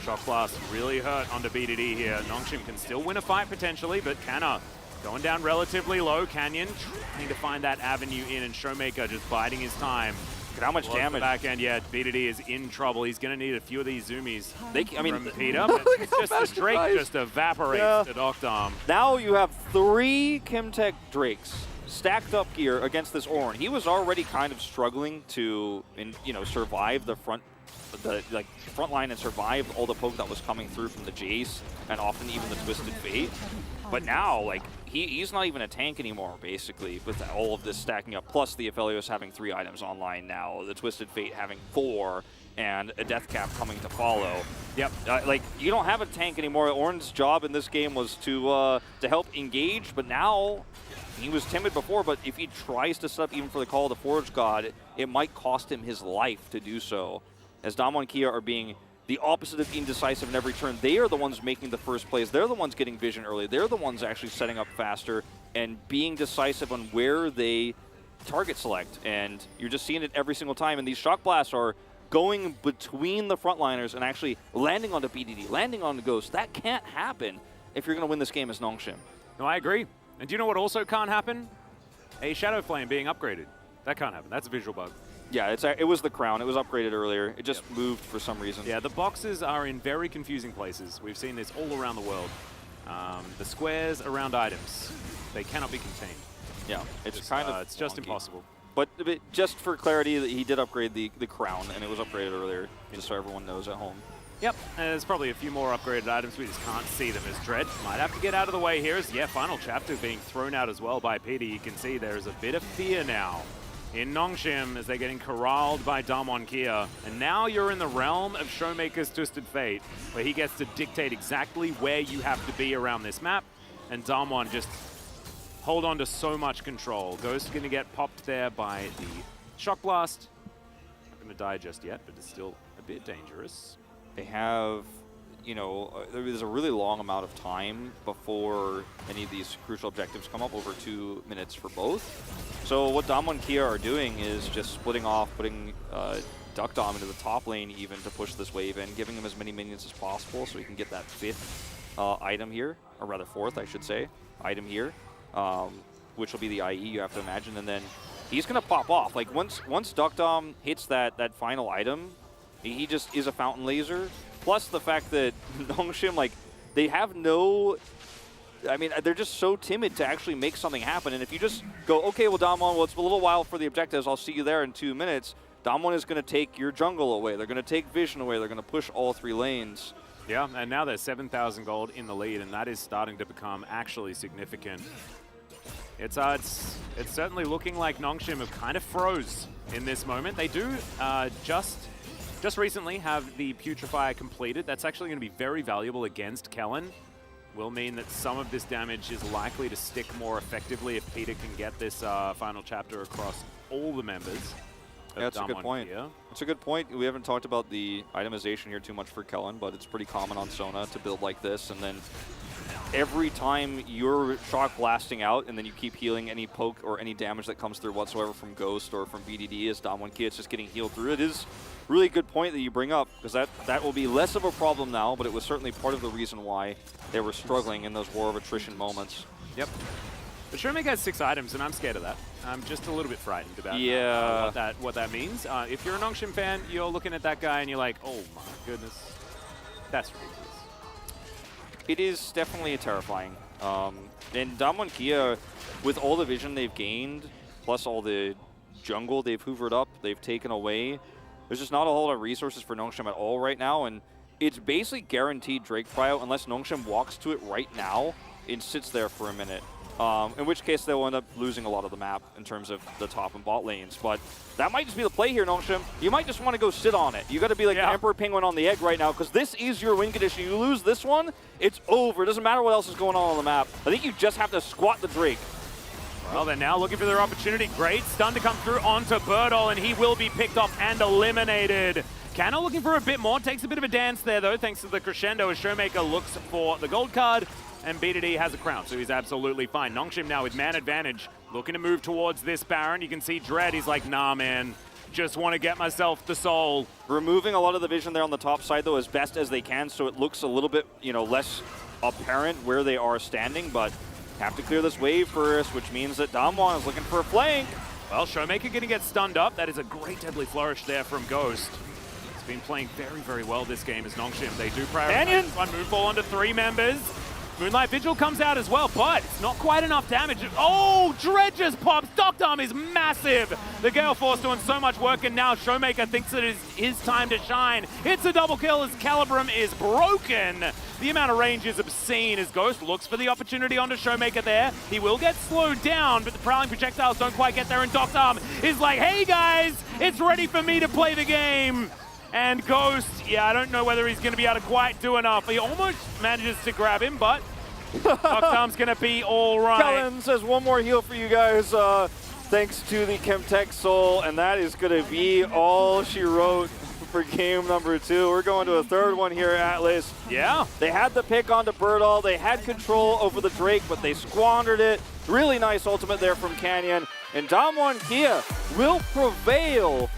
Shock Blast really hurt onto BDD here. Nongshim can still win a fight potentially, but Canna going down relatively low. Canyon trying to find that avenue in, and Showmaker just biding his time. Look at how much damage. Back end, yeah, BDD is in trouble. He's going to need a few of these zoomies from Peter. Look But at it's just the Drake guys. just evaporates the Doctom. Now you have 3 Chemtech Drakes stacked up gear against this Ornn. He was already kind of struggling to, survive the front line and survive all the poke that was coming through from the Jace and often even the Twisted Fate. But now, he's not even a tank anymore, basically, with all of this stacking up. Plus the Aphelios having 3 items online now, the Twisted Fate having 4, and a Death Cap coming to follow. Yep, you don't have a tank anymore. Ornn's job in this game was to help engage, but now he was timid before, but if he tries to set up even for the Call of the Forge God, it might cost him his life to do so. As Damwon and Kia are being the opposite of indecisive in every turn, they are the ones making the first plays. They're the ones getting vision early. They're the ones actually setting up faster and being decisive on where they target select. And you're just seeing it every single time. And these Shock Blasts are going between the frontliners and actually landing on the BDD, landing on the Ghost. That can't happen if you're going to win this game as Nongshim. No, I agree. And do you know what also can't happen? A Shadow Flame being upgraded. That can't happen. That's a visual bug. Yeah, it was the crown. It was upgraded earlier. It just moved for some reason. Yeah, the boxes are in very confusing places. We've seen this all around the world. The squares around items, they cannot be contained. Yeah, it's it's just wonky. impossible. But just for clarity, he did upgrade the crown, and it was upgraded earlier, just so everyone knows at home. Yep, and there's probably a few more upgraded items. We just can't see them as Dread might have to get out of the way here. As, final chapter being thrown out as well by Peter. You can see there's a bit of fear now in Nongshim as they're getting corralled by Damwon Kia. And now you're in the realm of Showmaker's Twisted Fate, where he gets to dictate exactly where you have to be around this map. And Damwon just hold on to so much control. Ghost going to get popped there by the Shock Blast. Not going to die just yet, but it's still a bit dangerous. They have, there's a really long amount of time before any of these crucial objectives come up, over 2 minutes for both. So what Damwon and Kia are doing is just splitting off, putting Duckdom into the top lane even to push this wave in, giving him as many minions as possible so he can get that 5th item here, or rather 4th, I should say, item here, which will be the IE, you have to imagine, and then he's going to pop off. Once Duckdom hits that final item, he just is a fountain laser. Plus the fact that Nongshim, they have no... they're just so timid to actually make something happen. And if you just go, okay, well, Damwon, it's a little while for the objectives. I'll see you there in 2 minutes. Damwon is going to take your jungle away. They're going to take vision away. They're going to push all 3 lanes. Yeah, and now there's 7,000 gold in the lead, and that is starting to become actually significant. It's certainly looking like Nongshim have kind of froze in this moment. They do just recently have the Putrefy completed. That's actually going to be very valuable against Kellen. Will mean that some of this damage is likely to stick more effectively if Peter can get this final chapter across all the members. Yeah, that's a good point. It's a good point. We haven't talked about the itemization here too much for Kellen, but it's pretty common on Sona to build like this, and then every time you're shock blasting out and then you keep healing any poke or any damage that comes through whatsoever from Ghost or from BDD as Dom1Kia, it's just getting healed through. It is really good point that you bring up, because that will be less of a problem now, but it was certainly part of the reason why they were struggling in those war of attrition moments. Yep. But Showmaker has 6 items, and I'm scared of that. I'm just a little bit frightened about what that means. If you're a Nongshim fan, you're looking at that guy and you're like, oh my goodness, that's ridiculous. It is definitely terrifying. And Dom1Kia, with all the vision they've gained, plus all the jungle they've hoovered up, they've taken away, there's just not a whole lot of resources for Nongshim at all right now, and it's basically guaranteed Drake Cryo unless Nongshim walks to it right now and sits there for a minute. In which case they'll end up losing a lot of the map in terms of the top and bot lanes. But that might just be the play here, Nongshim. You might just want to go sit on it. You got to be like the Emperor Penguin on the egg right now, because this is your win condition. You lose this one, it's over. It doesn't matter what else is going on the map. I think you just have to squat the Drake. Well, they're now looking for their opportunity. Great stun to come through onto Birdall, and he will be picked off and eliminated. Kano looking for a bit more. Takes a bit of a dance there, though, thanks to the crescendo as Showmaker looks for the gold card. And BDD has a crown, so he's absolutely fine. Nongshim now with man advantage, looking to move towards this Baron. You can see Dread, he's like, nah, man, just want to get myself the soul. Removing a lot of the vision there on the top side, though, as best as they can, so it looks a little bit, less apparent where they are standing, but have to clear this wave first, which means that Damwon is looking for a flank. Well, Showmaker going to get stunned up. That is a great deadly flourish there from Ghost. He's been playing very, very well this game as Nongshim. They do prioritize one move ball onto 3 members. Moonlight Vigil comes out as well, but it's not quite enough damage. Oh, Dread just pops. Doctorm is massive. The Gale Force doing so much work, and now Showmaker thinks it is his time to shine. It's a double kill as Calibrum is broken. The amount of range is obscene as Ghost looks for the opportunity onto Showmaker there. He will get slowed down, but the prowling projectiles don't quite get there, and Doctorm is like, hey guys, it's ready for me to play the game. And Ghost, I don't know whether he's going to be able to quite do enough. He almost manages to grab him, but Doctorm's going to be all right. Kellen says one more heal for you guys, thanks to the Chemtech Soul, and that is going to be all she wrote for game number 2. We're going to a third one here, Atlas. Yeah. They had the pick onto Birdall. They had control over the Drake, but they squandered it. Really nice ultimate there from Canyon. And Dom1Kia will prevail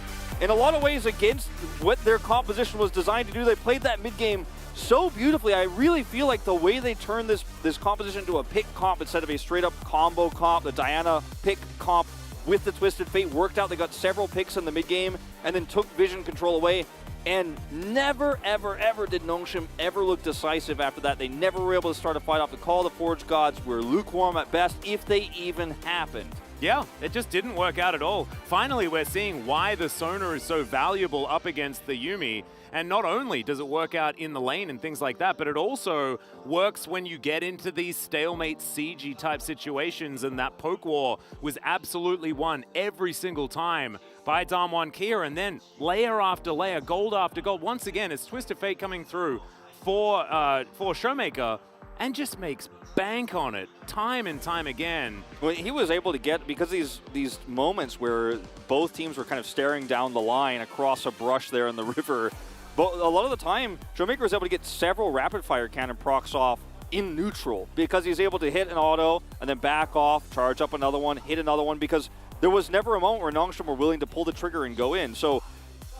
in a lot of ways against what their composition was designed to do. They played that mid-game so beautifully. I really feel like the way they turned this composition into a pick comp instead of a straight-up combo comp, the Diana pick comp with the Twisted Fate worked out. They got several picks in the mid-game and then took vision control away. And never, ever, ever did Nongshim ever look decisive after that. They never were able to start a fight off. The Call of the Forge Gods were lukewarm at best, if they even happened. Yeah, it just didn't work out at all. Finally, we're seeing why the Sona is so valuable up against the Yuumi. And not only does it work out in the lane and things like that, but it also works when you get into these stalemate siege type situations, and that poke war was absolutely won every single time by Dom1Kia, and then layer after layer, gold after gold. Once again, it's Twisted Fate coming through for Showmaker, and just makes bank on it time and time again. Well, he was able to get, because these moments where both teams were kind of staring down the line across a brush there in the river, but a lot of the time, Showmaker was able to get several rapid-fire cannon procs off in neutral, because he's able to hit an auto and then back off, charge up another one, hit another one, because there was never a moment where Nongshim were willing to pull the trigger and go in. So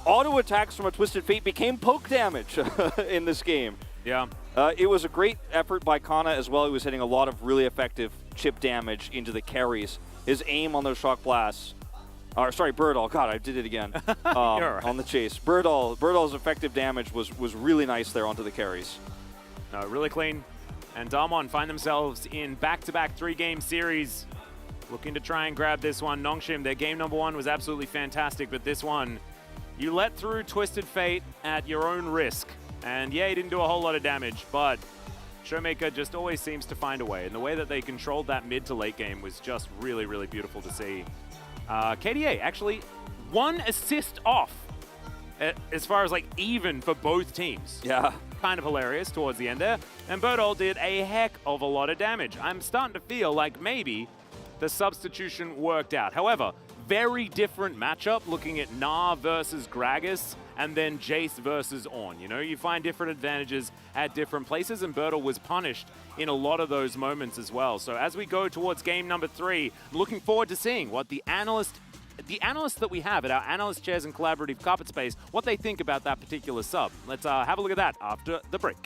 auto attacks from a Twisted Fate became poke damage in this game. Yeah. It was a great effort by Kana as well. He was hitting a lot of really effective chip damage into the carries. His aim on those shock blasts, Birdall. God, I did it again. Right. On the chase. Birdall's effective damage was really nice there onto the carries. No, really clean. And Damwon find themselves in back-to-back 3-game series, looking to try and grab this one. Nongshim, their game number 1 was absolutely fantastic, but this one, you let through Twisted Fate at your own risk. And yeah, he didn't do a whole lot of damage, but Showmaker just always seems to find a way, and the way that they controlled that mid to late game was just really, really beautiful to see. KDA actually 1 assist off as far as like even for both teams. Yeah. Kind of hilarious towards the end there. And Birdall did a heck of a lot of damage. I'm starting to feel like maybe the substitution worked out. However, very different matchup looking at ㅅ versus Gragas and then Jace versus Ornn. You know, you find different advantages at different places, and Birdall was punished in a lot of those moments as well. So as we go towards game number 3, looking forward to seeing what the analysts that we have at our analyst chairs and collaborative carpet space, what they think about that particular sub. Let's have a look at that after the break.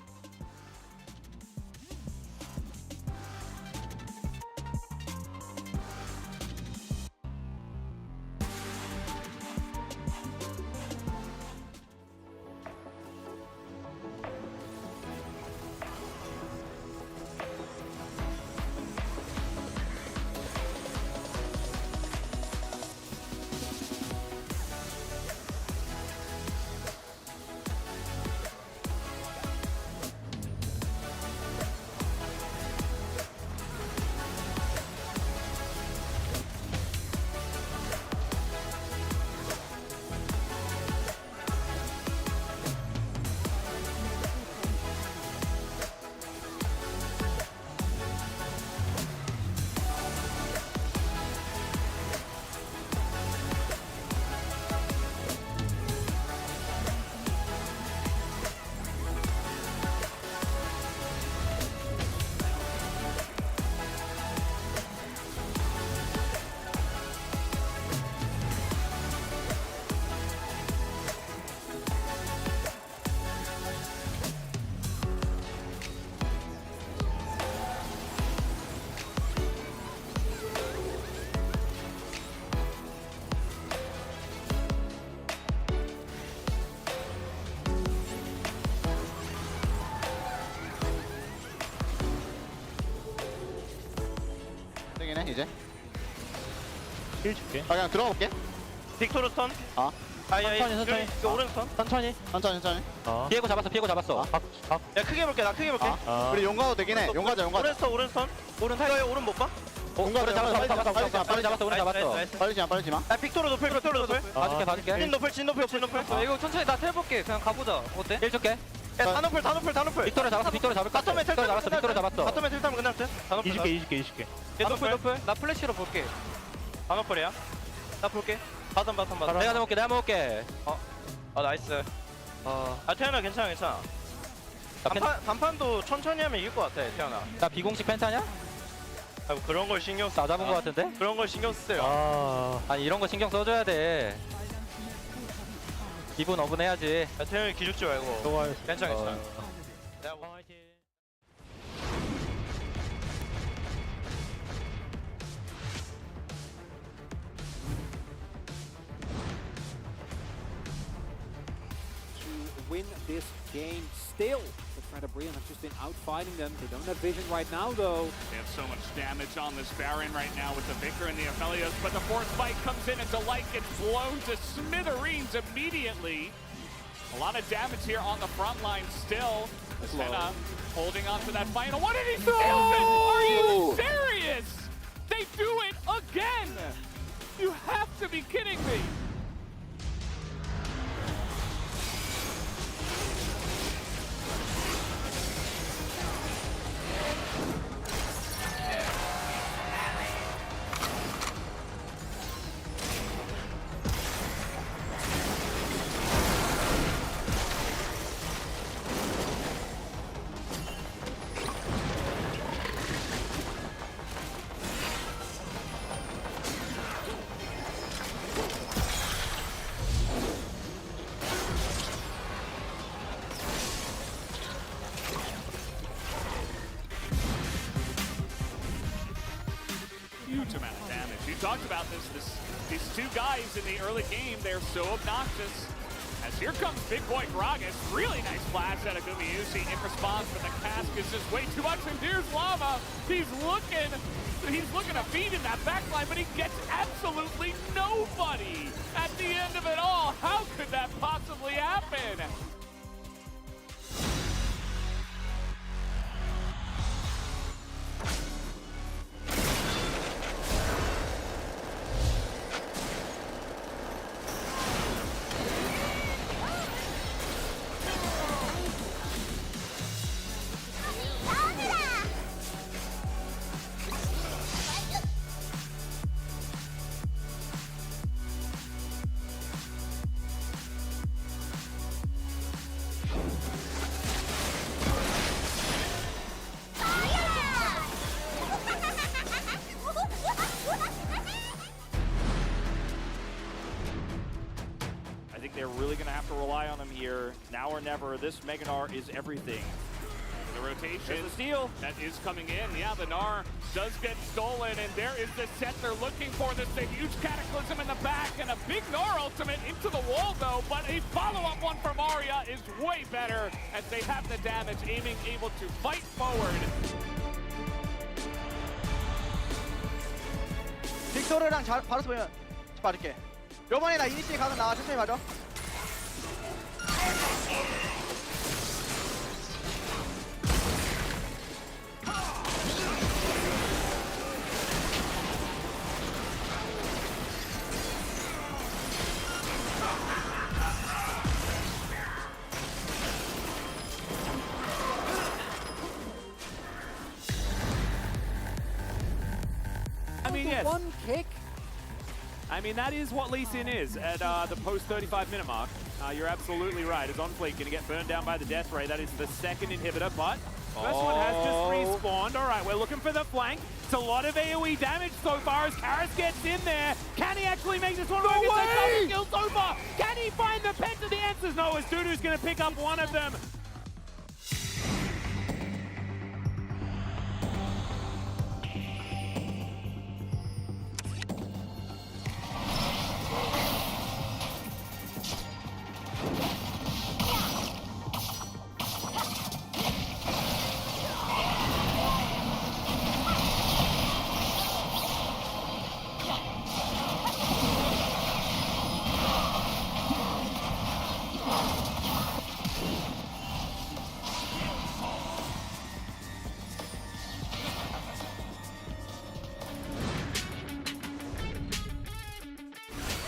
이제 힐 줄게. 그냥 들어가 볼게. 빅토르 스턴. 아. 천천히. 오른쪽 스턴. 천천히. 피해고 잡았어. 야 크게 볼게. 나 크게 볼게. 우리 용 가도 되긴 해. 용 가자. 오른 스턴. 오른 타이거야. 오른 못 봐? 용 가자. 빨리 잡았어. 빨리 지마. 야 빅토르 노플. 봐줄게. 진 노플. 이거 천천히 나 텔볼게. 그냥 가보자. 어때? 힐 줄게. 야 다 노플. 빅토르 잡았어. 바텀에 텔 잡았어. 바텀에 텔 타면 끝날 듯. 이줄게. 얘 노플. 나 플래시로 볼게. 다 노플이야. 나 볼게. 바텀. 내가 먹을게. 나이스. 태연아 괜찮아. 단판도 천천히 하면 이길 것 같아, 태연아. 나 비공식 펜타냐? 그런 걸 신경 써. 나 잡은 것 같은데? 그런 걸 신경 쓰세요. 아니 이런 거 신경 써줘야 돼. 기분 어분해야지. 태연이 기죽지 말고. 괜찮아. Win this game still. The Predabrian have just been outfighting them. They don't have vision right now though. They have so much damage on this Baron right now with the Vicar and the Aphelios, but the fourth fight comes in and Delight gets blown to smithereens immediately. A lot of damage here on the front line still. Senna holding on to that final. What did he do? Are you serious? They do it again! You have to be kidding me! Huge amount of damage. You talked about this. These two guys in the early game, they're so obnoxious. As here comes big boy Gragas. Really nice flash out of Gumayusi in response, but the cask is just way too much. And here's Lava. He's looking to feed in that backline, but he gets absolutely nobody at the end of it all. How could that possibly happen? think they're really going to have to rely on him here. Now or never, this Mega Gnar is everything. The rotation. There's the steal. That is coming in. Yeah, the Gnar does get stolen, and there is the set they're looking for. There's a huge Cataclysm in the back, and a big Gnar ultimate into the wall, though. But a follow-up one from Arya is way better, as they have the damage, aiming, able to fight forward. 빅토르랑 바로 보면 봐줄게. 요번에 나 이니시에 가서 나와 천천히 봐줘. I mean, yes. One kick. I mean, that is what Lee Sin is at the post 35-minute mark. You're absolutely right. As On Fleek going to get burned down by the Death Ray. That is the second inhibitor, but first one has just respawned. All right, we're looking for the flank. It's a lot of AoE damage so far as Karis gets in there. Can he actually make this one work? It's a double kill so far. Can he find the pen to the answers? No, as Dudu's going to pick up one of them.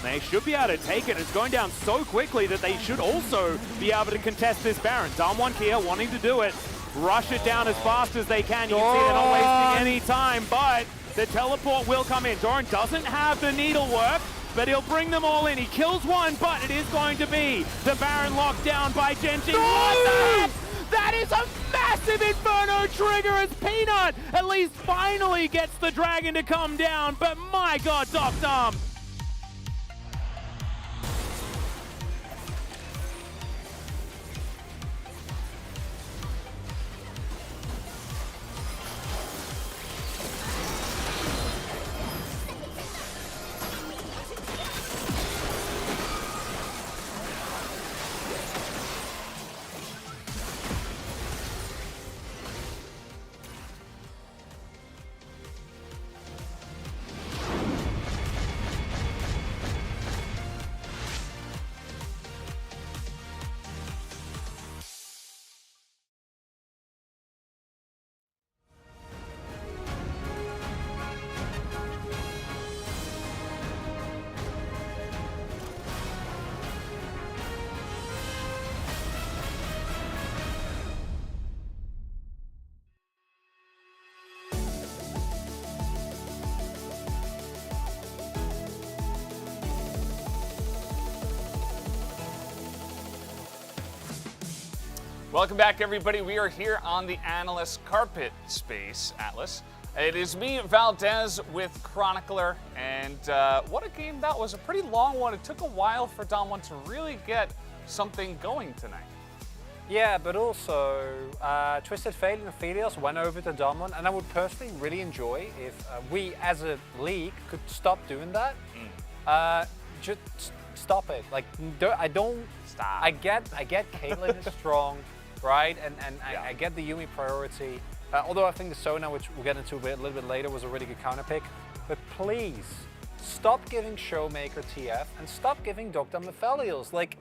They should be able to take it. It's going down so quickly that they should also be able to contest this Baron. Damwon here wanting to do it. Rush it down as fast as they can. You can see they're not wasting any time, but the teleport will come in. Doran doesn't have the needlework, but he'll bring them all in. He kills one, but it is going to be the Baron locked down by Genji. What the heck? That is a massive Inferno trigger as Peanut at least finally gets the dragon to come down, but my god, Dom. Welcome back, everybody. We are here on the Analyst Carpet Space, Atlas. It is me, Valdez, with Chronicler, and what a game that was. A pretty long one. It took a while for Damwon to really get something going tonight. Yeah, but also Twisted Fate and Aphelios went over to Damwon, and I would personally really enjoy if we, as a league, could stop doing that. Just stop it. Like, I don't. Stop. I get Caitlyn is strong, right? And I get the Yumi priority. Although I think the Sona, which we'll get into a little bit later, was a really good counter pick. But please, stop giving Showmaker TF and stop giving Dr. Aphelios. Like,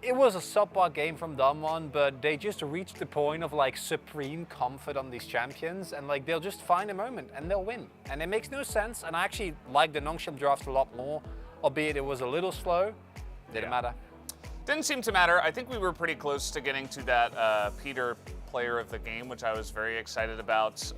it was a subpar game from Damwon, but they just reached the point of like supreme comfort on these champions, and like they'll just find a moment and they'll win. And it makes no sense. And I actually like the Nongshim draft a lot more, albeit it was a little slow. Didn't matter. Didn't seem to matter. I think we were pretty close to getting to that Peter player of the game, which I was very excited about.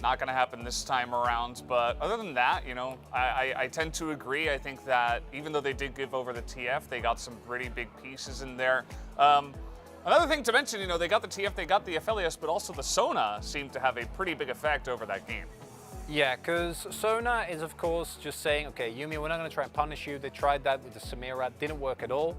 Not going to happen this time around, but other than that, you know, I tend to agree. I think that even though they did give over the TF, they got some pretty big pieces in there. Another thing to mention, you know, they got the TF, they got the Aphelios, but also the Sona seemed to have a pretty big effect over that game. Yeah, because Sona is, of course, just saying, okay, Yuumi, we're not going to try and punish you. They tried that with the Samira, didn't work at all.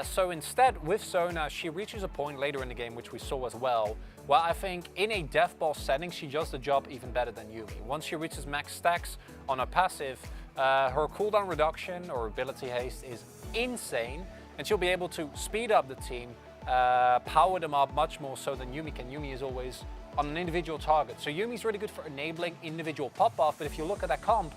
So instead, with Sona, she reaches a point later in the game, which we saw as well, where I think in a death ball setting, she does the job even better than Yuumi. Once she reaches max stacks on her passive, her cooldown reduction or ability haste is insane, and she'll be able to speed up the team, power them up much more so than Yuumi can. Yuumi is always on an individual target. So Yuumi's really good for enabling individual pop-off, but if you look at that comp,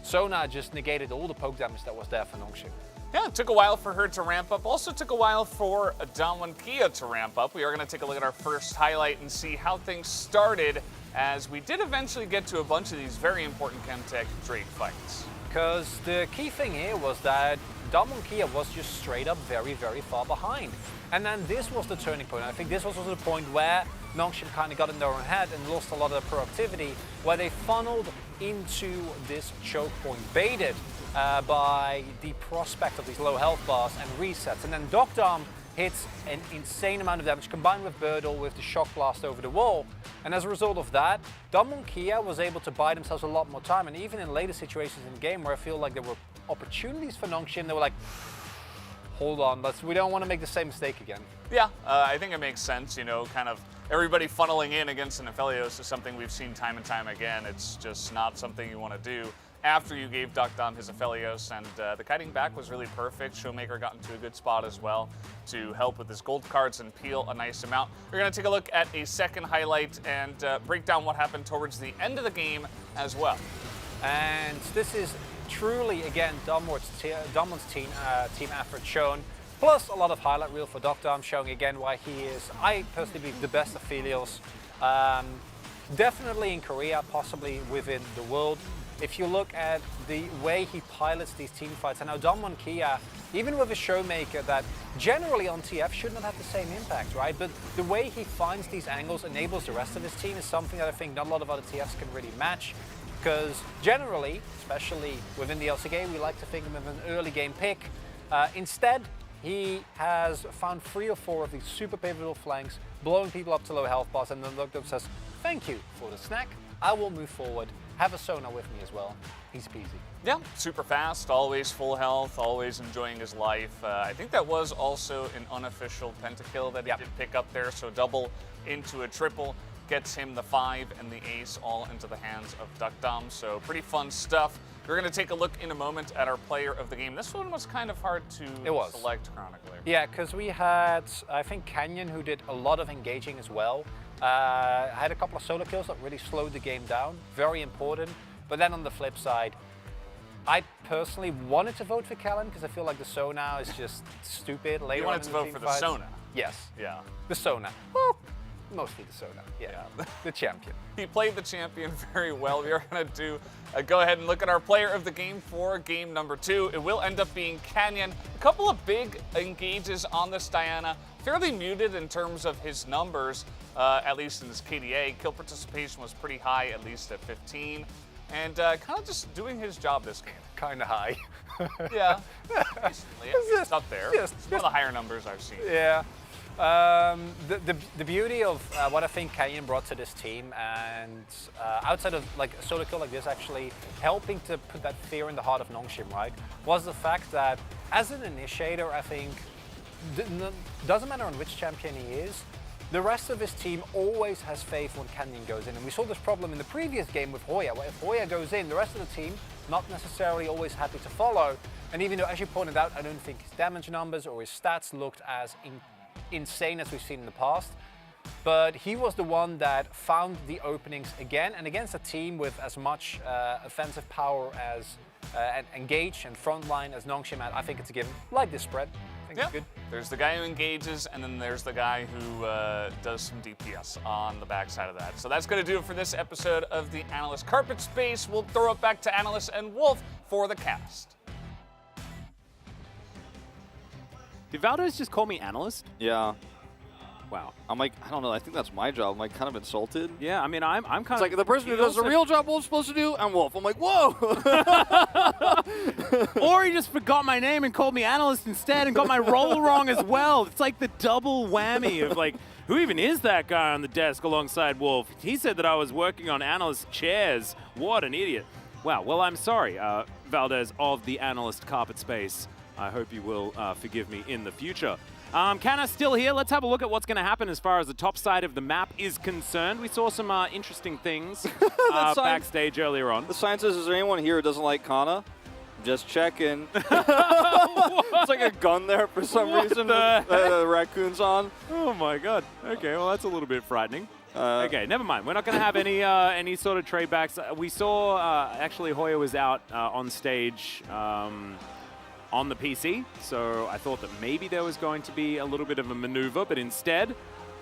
Sona just negated all the poke damage that was there for Nongshim. Yeah, it took a while for her to ramp up. Also took a while for Damwon to ramp up. We are going to take a look at our first highlight and see how things started, as we did eventually get to a bunch of these very important Chemtech Drake fights. Because the key thing here was that Damwon was just straight up very, very far behind. And then this was the turning point. I think this was also the point where Nongshim kind of got in their own head and lost a lot of their proactivity, where they funneled into this choke point, baited by the prospect of these low health bars and resets. And then Dokdam hits an insane amount of damage, combined with Birdle with the shock blast over the wall. And as a result of that, Damwon was able to buy themselves a lot more time. And even in later situations in the game where I feel like there were opportunities for Nongshim, they were like, hold on, we don't want to make the same mistake again. Yeah, I think it makes sense, you know, kind of everybody funneling in against an Aphelios is something we've seen time and time again. It's just not something you want to do after you gave Dokdam his Aphelios, and the kiting back was really perfect. Showmaker got into a good spot as well to help with his gold cards and peel a nice amount. We're going to take a look at a second highlight and break down what happened towards the end of the game as well. And this is truly, again, Damwon's team effort shown, plus a lot of highlight reel for Dokdam, showing again why he is, I personally believe, the best Aphelios. Definitely in Korea, possibly within the world. If you look at the way he pilots these team fights, and now Damwon, even with a Showmaker that generally on TF should not have the same impact, right? But the way he finds these angles, enables the rest of his team, is something that I think not a lot of other TFs can really match. Because generally, especially within the LCK, we like to think of him as an early game pick. Instead, he has found 3 or 4 of these super pivotal flanks, blowing people up to low health bars, and then Dokdam says, thank you for the snack, I will move forward. Have a Sona with me as well. Easy peasy. Yeah, super fast, always full health, always enjoying his life. I think that was also an unofficial pentakill that he did pick up there, so double into a triple gets him the 5 and the ace all into the hands of Dokdam, so pretty fun stuff. We're going to take a look in a moment at our player of the game. This one was kind of hard to select chronically. Yeah, because we had, I think, Canyon, who did a lot of engaging as well. Had a couple of solo kills that really slowed the game down, very important. But then on the flip side, I personally wanted to vote for Kellen because I feel like the Sona is just stupid. Later you wanted to vote for the Sona? Yes. Yeah. The Sona. Well, mostly the Sona. Yeah. The champion. He played the champion very well. We are going to go ahead and look at our player of the game for game number 2. It will end up being Canyon. A couple of big engages on this Diana. Fairly muted in terms of his numbers, at least in this KDA. Kill participation was pretty high, at least at 15. And kind of just doing his job this game. Kind of high. Yeah, recently. It's up there. It's one of the higher numbers I've seen. Yeah. The beauty of what I think Canyon brought to this team, and outside of like a solo kill like this, actually helping to put that fear in the heart of Nongshim, right, was the fact that as an initiator, I think, doesn't matter on which champion he is, the rest of his team always has faith when Canyon goes in. And we saw this problem in the previous game with Hoya, where if Hoya goes in, the rest of the team not necessarily always happy to follow. And even though, as you pointed out, I don't think his damage numbers or his stats looked as insane as we've seen in the past, but he was the one that found the openings again, and against a team with as much offensive power as and engage and frontline as Nongshim had. I think it's a given. Like this spread. I think it's good. There's the guy who engages, and then there's the guy who does some DPS on the backside of that. So that's going to do it for this episode of the Analyst Carpet Space. We'll throw it back to Analyst and Wolf for the cast. Did Valdez just call me analyst? Yeah. Wow. I'm like, I don't know. I think that's my job. I'm like kind of insulted. Yeah, I mean, I'm kind It's of like the person who does the real job Wolf's supposed to do, I'm Wolf. I'm like, whoa. Or he just forgot my name and called me analyst instead and got my role wrong as well. It's like the double whammy of like, who even is that guy on the desk alongside Wolf? He said that I was working on analyst chairs. What an idiot. Wow, well, I'm sorry, Valdez of the analyst carpet space. I hope you will forgive me in the future. Canna still here. Let's have a look at what's going to happen as far as the top side of the map is concerned. We saw some interesting things backstage earlier on. The sign says, is there anyone here who doesn't like Kana? Just checking. It's like a gun there for some reason. The raccoon's on. Oh my god. Okay, well that's a little bit frightening. Okay, never mind. We're not going to have any sort of trade backs. We saw actually HLE was out on stage on the PC, so I thought that maybe there was going to be a little bit of a maneuver, but instead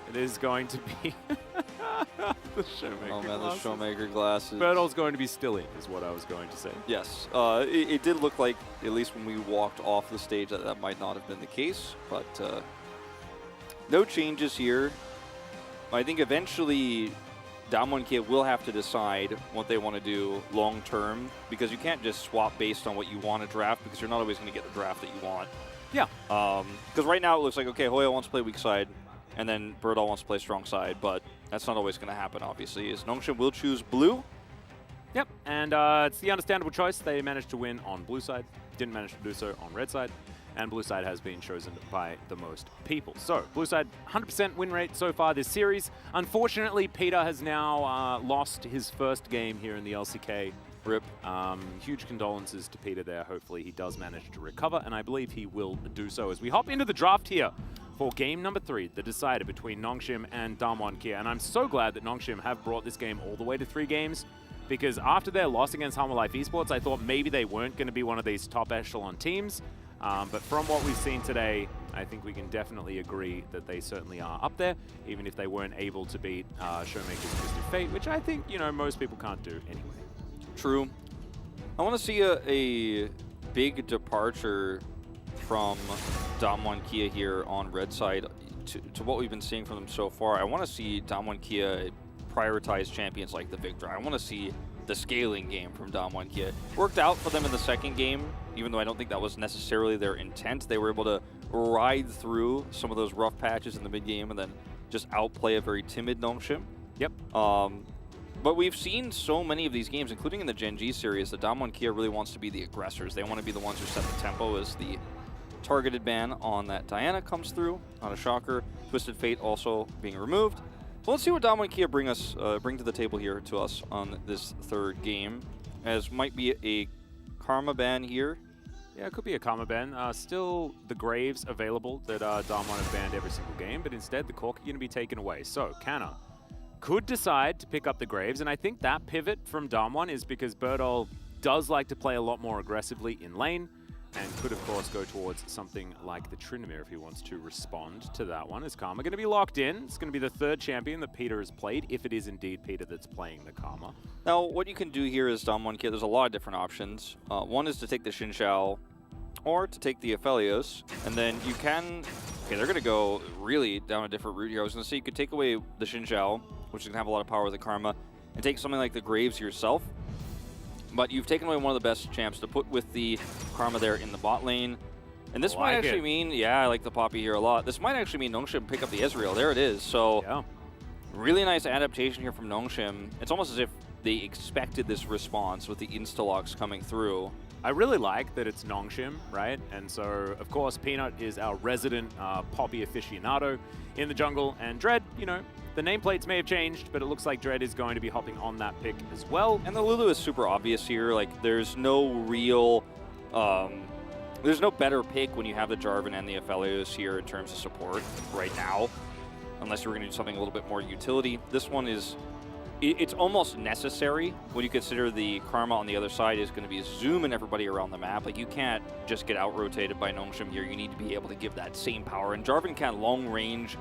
it is going to be the Showmaker Oh man, glasses. the Showmaker glasses. Bertol's going to be still in, is what I was going to say. Yes, it did look like, at least when we walked off the stage, that might not have been the case, but no changes here. I think eventually ㅅ2022 will have to decide what they want to do long term, because you can't just swap based on what you want to draft, because you're not always going to get the draft that you want. Yeah. Because right now it looks like, okay, ㅅ wants to play weak side, and then Bertol wants to play strong side, but that's not always going to happen, obviously. As Nongshim will choose blue. Yep, and it's the understandable choice. They managed to win on blue side, didn't manage to do so on red side, and blue side has been chosen by the most people. So, blue side, 100% win rate so far this series. Unfortunately, Peter has now lost his first game here in the LCK. RIP. Huge condolences to Peter there. Hopefully he does manage to recover, and I believe he will do so as we hop into the draft here for game number 3, the decider between Nongshim and ㅅ2022. And I'm so glad that Nongshim have brought this game all the way to 3 games, because after their loss against Halma Life Esports, I thought maybe they weren't going to be one of these top echelon teams. But from what we've seen today, I think we can definitely agree that they certainly are up there, even if they weren't able to beat Showmaker's Twisted Fate, which I think, you know, most people can't do anyway. True. I want to see a big departure from ㅅ2022 here on red side to what we've been seeing from them so far. I want to see ㅅ2022 prioritize champions like the Victor. I want to see the scaling game from ㅅ2022. Worked out for them in the second game, even though I don't think that was necessarily their intent. They were able to ride through some of those rough patches in the mid game and then just outplay a very timid Nongshim. Yep. But we've seen so many of these games, including in the Gen G series, that ㅅ2022 really wants to be the aggressors. They want to be the ones who set the tempo as the targeted ban on that Diana comes through. Not a shocker. Twisted Fate also being removed. So let's see what ㅅ2022 bring to the table here to us on this third game, as might be a Karma ban here. Yeah, it could be a Karma ban. Still the Graves available that ㅅ2022 have banned every single game, but instead the Cork are going to be taken away. So Canna could decide to pick up the Graves, and I think that pivot from ㅅ2022 is because Bertol does like to play a lot more aggressively in lane, and could, of course, go towards something like the Tryndamere if he wants to respond to that one. Is Karma going to be locked in? It's going to be the 3rd champion that Peter has played, if it is indeed Peter that's playing the Karma. Now, what you can do here is ㅅ2022, there's a lot of different options. One is to take the Xin Zhao, or to take the Aphelios, and then you can... Okay, they're going to go really down a different route here. I was going to say you could take away the Xin Zhao, which is going to have a lot of power with the Karma, and take something like the Graves yourself. But you've taken away one of the best champs to put with the Karma there in the bot lane. And this might actually mean, yeah, I like the Poppy here a lot. This might actually mean Nongshim pick up the Ezreal. There it is. So, yeah. Really nice adaptation here from Nongshim. It's almost as if they expected this response with the insta-locks coming through. I really like that it's Nongshim, right? And so, of course, Peanut is our resident Poppy aficionado in the jungle. And Dread, you know, the nameplates may have changed, but it looks like Dread is going to be hopping on that pick as well. And the Lulu is super obvious here. Like, there's no real... there's no better pick when you have the Jarvan and the Aphelios here in terms of support right now, unless you were going to do something a little bit more utility. This one is... It's almost necessary when you consider the Karma on the other side is going to be zooming everybody around the map. Like, you can't just get out-rotated by Nongshim here. You need to be able to give that same power. And Jarvan can long-range,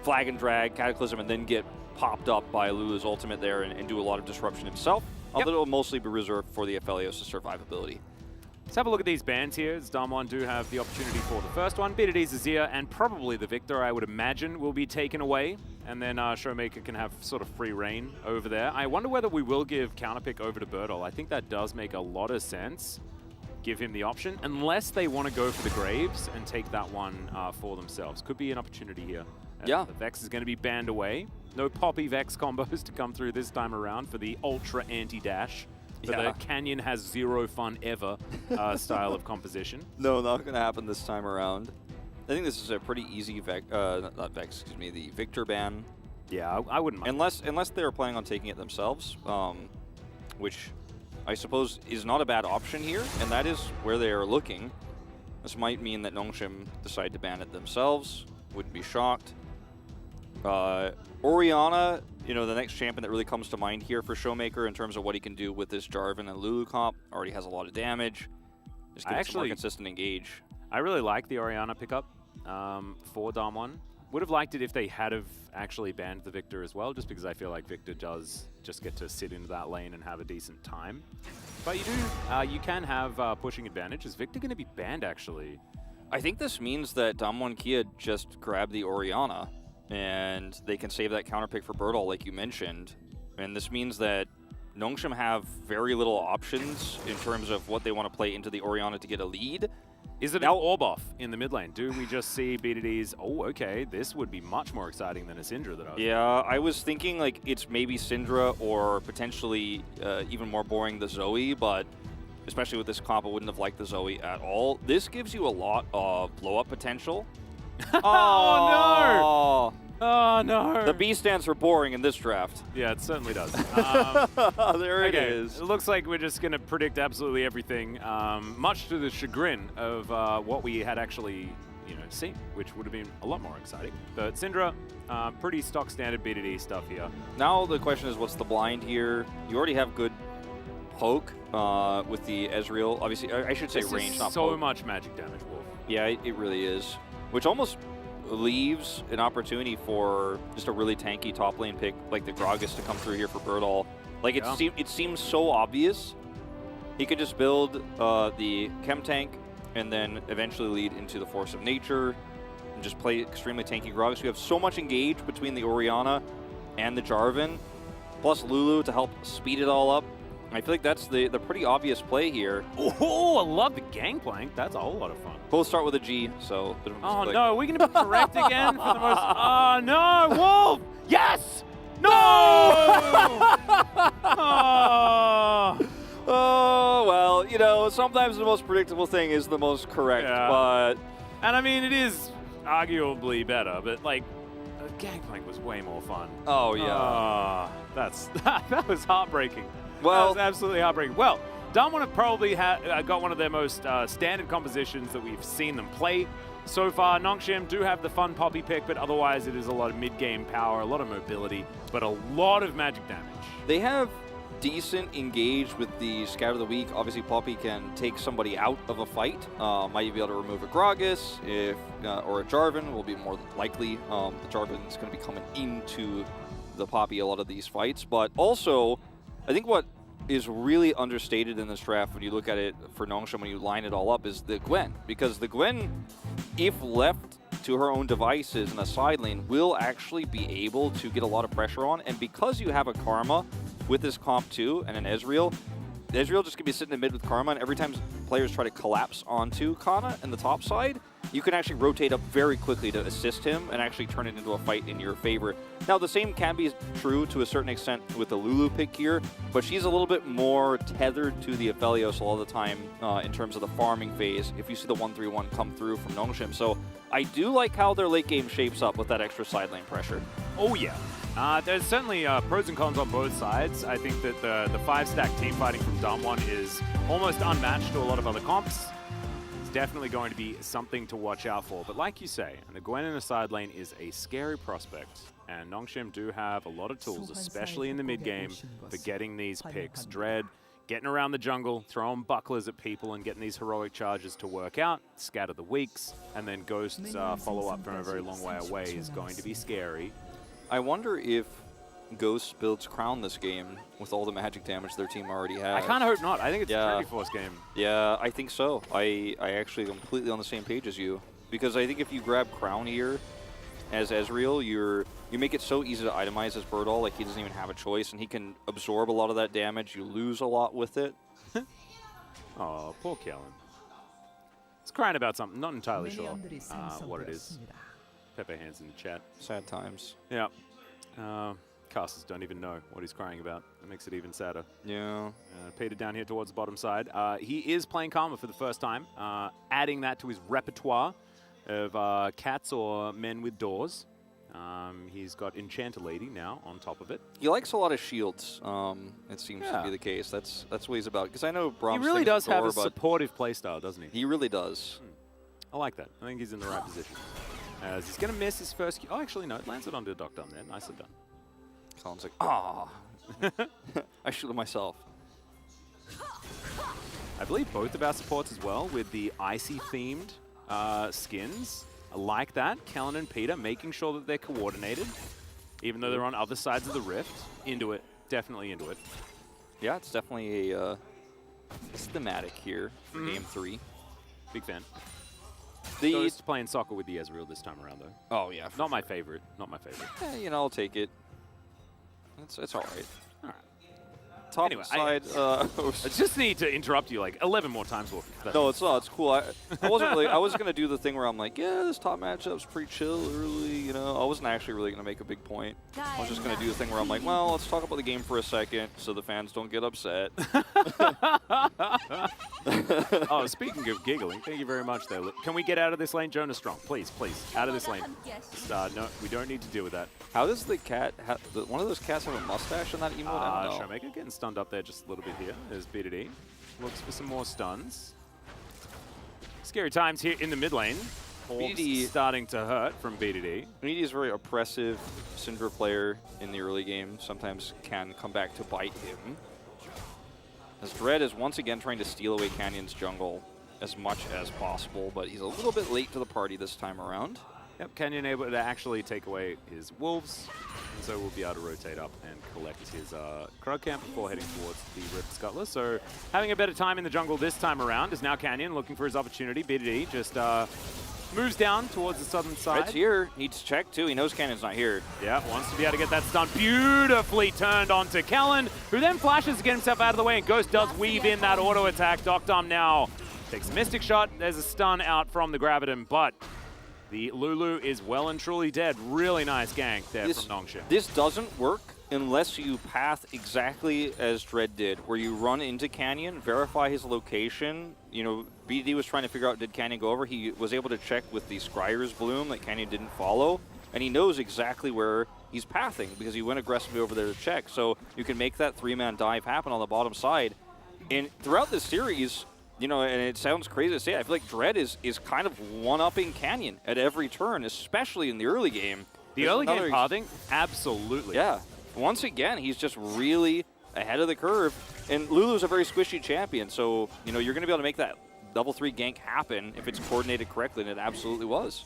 flag and drag, Cataclysm, and then get popped up by Lulu's ultimate there and do a lot of disruption himself. Although it will mostly be reserved for the Aphelios' survivability. Let's have a look at these bans here, as Damwon do have the opportunity for the first one. BDD's Azir and probably the Victor, I would imagine, will be taken away. And then Showmaker can have sort of free reign over there. I wonder whether we will give counterpick over to Birdall. I think that does make a lot of sense. Give him the option, unless they want to go for the Graves and take that one for themselves. Could be an opportunity here. Yeah. The Vex is going to be banned away. No Poppy Vex combos to come through this time around for the ultra anti-dash. For the Canyon has zero fun ever style of composition. No, not going to happen this time around. I think this is a pretty easy not Vex, excuse me, the Victor ban. Yeah, I wouldn't mind. Unless they're planning on taking it themselves, which I suppose is not a bad option here, and that is where they are looking. This might mean that Nongshim decide to ban it themselves. Wouldn't be shocked. Orianna, you know, the next champion that really comes to mind here for Showmaker in terms of what he can do with this Jarvan and Lulu comp. Already has a lot of damage. Just give it some more consistent engage. I really like the Orianna pickup for Damwon. Would have liked it if they had have actually banned the Victor as well, just because I feel like Victor does just get to sit into that lane and have a decent time. But you can have pushing advantage. Is Victor going to be banned, actually? I think this means that Damwon Kia just grabbed the Orianna, and they can save that counter pick for Birdall, like you mentioned. And this means that Nongshim have very little options in terms of what they want to play into the Orianna to get a lead. Is it an orb off in the mid lane? Do we just see BDD's, oh, okay, this would be much more exciting than a Syndra that I was Yeah, I was thinking like it's maybe Syndra or potentially even more boring, the Zoe, but especially with this comp, I wouldn't have liked the Zoe at all. This gives you a lot of blow-up potential. Oh, no! Oh, no. The B stands for boring in this draft. Yeah, it certainly does. There it is. It looks like we're just going to predict absolutely everything, much to the chagrin of what we had actually seen, which would have been a lot more exciting. But Syndra, pretty stock standard BDD stuff here. Now the question is, what's the blind here? You already have good poke with the Ezreal. Obviously, I should say this range, is not so poke. much magic damage, Wolf. Yeah, it really is. Which almost leaves an opportunity for just a really tanky top lane pick like the Gragas to come through here for Birdall. Like it seems so obvious. He could just build the Chem Tank and then eventually lead into the Force of Nature and just play extremely tanky Gragas. We have so much engage between the Orianna and the Jarvan, plus Lulu to help speed it all up. I feel like that's the pretty obvious play here. Oh, I love the gangplank. That's a whole lot of fun. Both start with a G, so... Oh, no. Are we going to be correct again for the most... Oh, no. Wolf! Yes! No! Oh, well, you know, sometimes the most predictable thing is the most correct, but... And I mean, it is arguably better, but, like, the gangplank was way more fun. Oh, yeah. That was heartbreaking. Well, that was absolutely heartbreaking. Well, Damwon have probably got one of their most standard compositions that we've seen them play so far. Nongshim do have the fun Poppy pick, but otherwise it is a lot of mid-game power, a lot of mobility, but a lot of magic damage. They have decent engage with the Scout of the Week. Obviously, Poppy can take somebody out of a fight. Might be able to remove a Gragas or a Jarvan will be more likely. The Jarvan is going to be coming into the Poppy a lot of these fights, but also I think what is really understated in this draft when you look at it for Nongshim, when you line it all up, is the Gwen. Because the Gwen, if left to her own devices in a side lane, will actually be able to get a lot of pressure on. And because you have a Karma with this comp too, and an Ezreal, the Ezreal just can be sitting in mid with Karma, and every time players try to collapse onto Kana in the top side, you can actually rotate up very quickly to assist him and actually turn it into a fight in your favor. Now, the same can be true to a certain extent with the Lulu pick here, but she's a little bit more tethered to the Aphelios all the time in terms of the farming phase, if you see the 1-3-1 come through from Nongshim. So I do like how their late game shapes up with that extra side lane pressure. Oh, yeah. There's certainly pros and cons on both sides. I think that the 5-stack team fighting from Damwon is almost unmatched to a lot of other comps. It's definitely going to be something to watch out for. But like you say, the Gwen in the side lane is a scary prospect. And Nongshim do have a lot of tools, especially in the mid-game, for getting these picks. Dread, getting around the jungle, throwing bucklers at people and getting these heroic charges to work out, scatter the weaks, and then Ghost's follow-up from a very long way away is going to be scary. I wonder if Ghost builds Crown this game with all the magic damage their team already has. I kind of hope not. I think it's a pretty force game. Yeah, I think so. I actually completely on the same page as you. Because I think if you grab Crown here as Ezreal, you make it so easy to itemize as Birdall, like he doesn't even have a choice, and he can absorb a lot of that damage. You lose a lot with it. Oh, poor Kellen. He's crying about something. Not entirely sure what it is. Pepper hands in the chat. Sad times. Yeah. Casters don't even know what he's crying about. That makes it even sadder. Yeah. Peter down here towards the bottom side. He is playing Karma for the first time, adding that to his repertoire of cats or men with doors. He's got Enchanter Lady now on top of it. He likes a lot of shields. It seems to be the case. That's what he's about. Because I know Brahms He really does have door, a supportive playstyle, doesn't he? He really does. I like that. I think he's in the right position. As he's going to miss his first... Oh, actually, no. It lands it onto a Doc Dumb there. Nicely done. Colin's like, ah. I shoot him myself. I believe both of our supports as well with the icy-themed skins. I like that. Kellen and Peter making sure that they're coordinated, even though they're on other sides of the rift. Into it. Definitely into it. Yeah, it's definitely a thematic here for Game 3. Big fan. Ghost playing soccer with the Ezreal this time around, though. Oh, yeah. Not my favorite. Not my favorite. You know, I'll take it. It's all right. All right. Top Anyway, side. I just need to interrupt you like 11 more times, Wolfie. No, it's not. It's cool. I wasn't really. I was gonna do the thing where I'm like, yeah, this top matchup's pretty chill early. You know, I wasn't actually really gonna make a big point. I was just gonna do the thing where I'm like, well, let's talk about the game for a second, so the fans don't get upset. Oh, speaking of giggling, thank you very much, there. Can we get out of this lane, Jonas Strong? Please, please, out of this lane. Just, no, we don't need to deal with that. How does the cat? One of those cats have a mustache on that emote? I don't know. Showmaker getting stunned up there just a little bit here. There's B2D. Looks for some more stuns. Scary times here in the mid lane. BDD starting to hurt from B2D. BDD is a very oppressive Syndra player in the early game. Sometimes can come back to bite him. As Dread is once again trying to steal away Canyon's jungle as much as possible, but he's a little bit late to the party this time around. Yep, Canyon able to actually take away his wolves, and so we'll be able to rotate up and collect his Krug camp before heading towards the Rift Scuttler. So having a better time in the jungle this time around is now Canyon looking for his opportunity. BDD just moves down towards the southern side. Red's here. Needs to check too. He knows Canyon's not here. Yeah, wants to be able to get that stun beautifully turned onto Kellen, who then flashes to get himself out of the way, and Ghost does weave in that auto attack. Doc Dumb now takes a Mystic Shot. There's a stun out from the Graviton, but the Lulu is well and truly dead. Really nice gank there from Nongshim. This doesn't work unless you path exactly as Dread did, where you run into Canyon, verify his location. You know, BD was trying to figure out, did Canyon go over? He was able to check with the Scryer's Bloom that Canyon didn't follow, and he knows exactly where he's pathing because he went aggressively over there to check. So you can make that three-man dive happen on the bottom side. And throughout this series, you know, and it sounds crazy to say, I feel like Dread is kind of one-upping Canyon at every turn, especially in the early game. The early game pathing? Absolutely. Yeah. Once again, he's just really ahead of the curve. And Lulu's a very squishy champion, so, you know, you're going to be able to make that level 3 gank happen if it's coordinated correctly, and it absolutely was.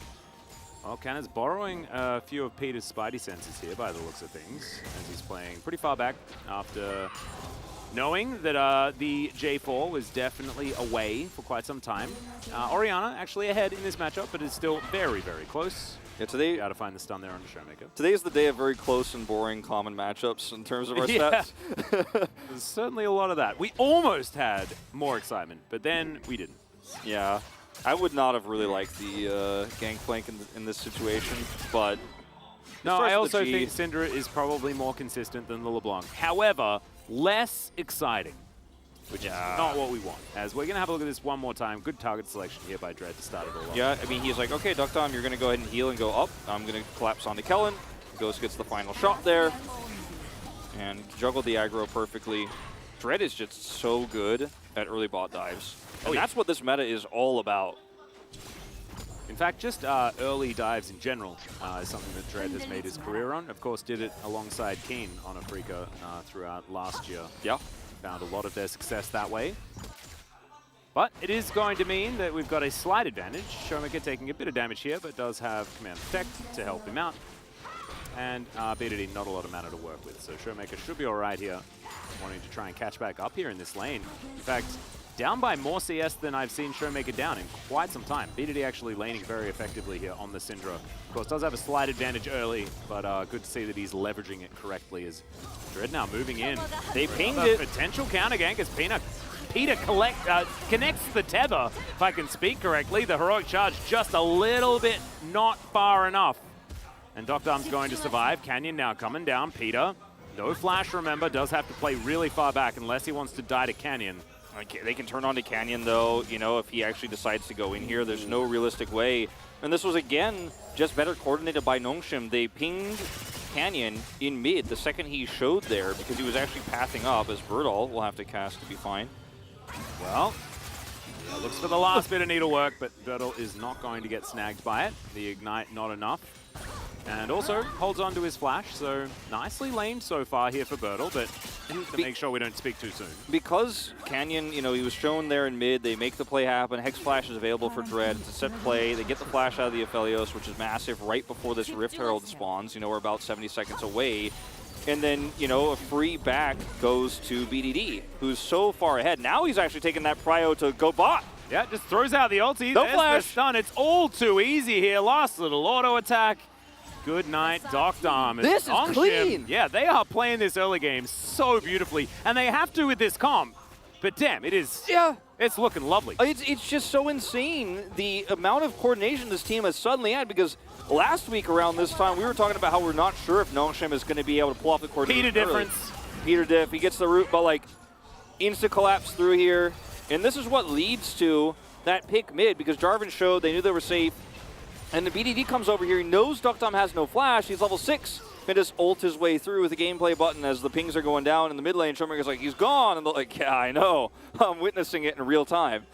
Well, Cannon's borrowing a few of Peter's Spidey senses here by the looks of things, as he's playing pretty far back after knowing that the J4 was definitely away for quite some time. Orianna actually ahead in this matchup, but is still very, very close. Yeah, today, got to find the stun there on the Showmaker. Today is the day of very close and boring common matchups in terms of our stats. There's certainly a lot of that. We almost had more excitement, but then we didn't. Yeah, I would not have really liked the Gangplank in this situation, but... No, I also think Syndra is probably more consistent than the LeBlanc. However, less exciting, which is not what we want. As we're going to have a look at this one more time. Good target selection here by Dread to start it all off. Yeah, I mean, he's like, okay, Duck Dom, you're going to go ahead and heal and go up. I'm going to collapse onto Kellen. Ghost gets the final shot there. And juggled the aggro perfectly. Dread is just so good at early bot dives. And that's what this meta is all about. In fact, just early dives in general is something that Dread has made his career on. Of course, did it alongside Keen on Afrika throughout last year. Yeah. Found a lot of their success that way. But it is going to mean that we've got a slight advantage. Showmaker taking a bit of damage here, but does have Command Protect to help him out. and BDD not a lot of mana to work with. So Showmaker should be all right here, wanting to try and catch back up here in this lane. In fact, down by more CS than I've seen Showmaker down in quite some time. BDD actually laning very effectively here on the Syndra. Of course, does have a slight advantage early, but good to see that he's leveraging it correctly as Dread now moving in. They pinged it. Potential counter gank as Peter connects the tether, if I can speak correctly. The heroic charge just a little bit not far enough. And Dr. Arm's going to survive. Canyon now coming down. Peter, no flash, remember, does have to play really far back unless he wants to die to Canyon. They can turn on to Canyon, though, you know, if he actually decides to go in here. There's no realistic way. And this was, again, just better coordinated by Nongshim. They pinged Canyon in mid the second he showed there because he was actually pathing up, as Birdall will have to cast to be fine. Well, looks for the last bit of needlework, but Birdall is not going to get snagged by it. The Ignite not enough. And also holds on to his flash, so nicely laned so far here for Birdall, but to make sure we don't speak too soon. Because Canyon, you know, he was shown there in mid, they make the play happen. Hex Flash is available for Dread. It's a set play. They get the flash out of the Aphelios, which is massive, right before this Rift Herald spawns. You know, we're about 70 seconds away. And then, you know, a free back goes to BDD, who's so far ahead. Now he's actually taking that prio to go bot. Yeah, just throws out the ulti. No There's flash. the stun. It's all too easy here. Last little auto attack. Good night, Dr. Arm. This is clean. Yeah, they are playing this early game so beautifully, and they have to with this comp. But damn, it is. Yeah. It's looking lovely. It's just so insane the amount of coordination this team has suddenly had, because last week around this time we were talking about how we're not sure if Nongshim is going to be able to pull off the coordination. Peter difference. Peter diff. He gets the root, but like insta collapse through here, and this is what leads to that pick mid, because Jarvan showed they knew they were safe. And the BDD comes over here. He knows Duckdom has no flash. He's level 6. And just ult his way through with the gameplay button as the pings are going down in the mid lane. Showmaker's like, he's gone. And they're like, yeah, I know. I'm witnessing it in real time.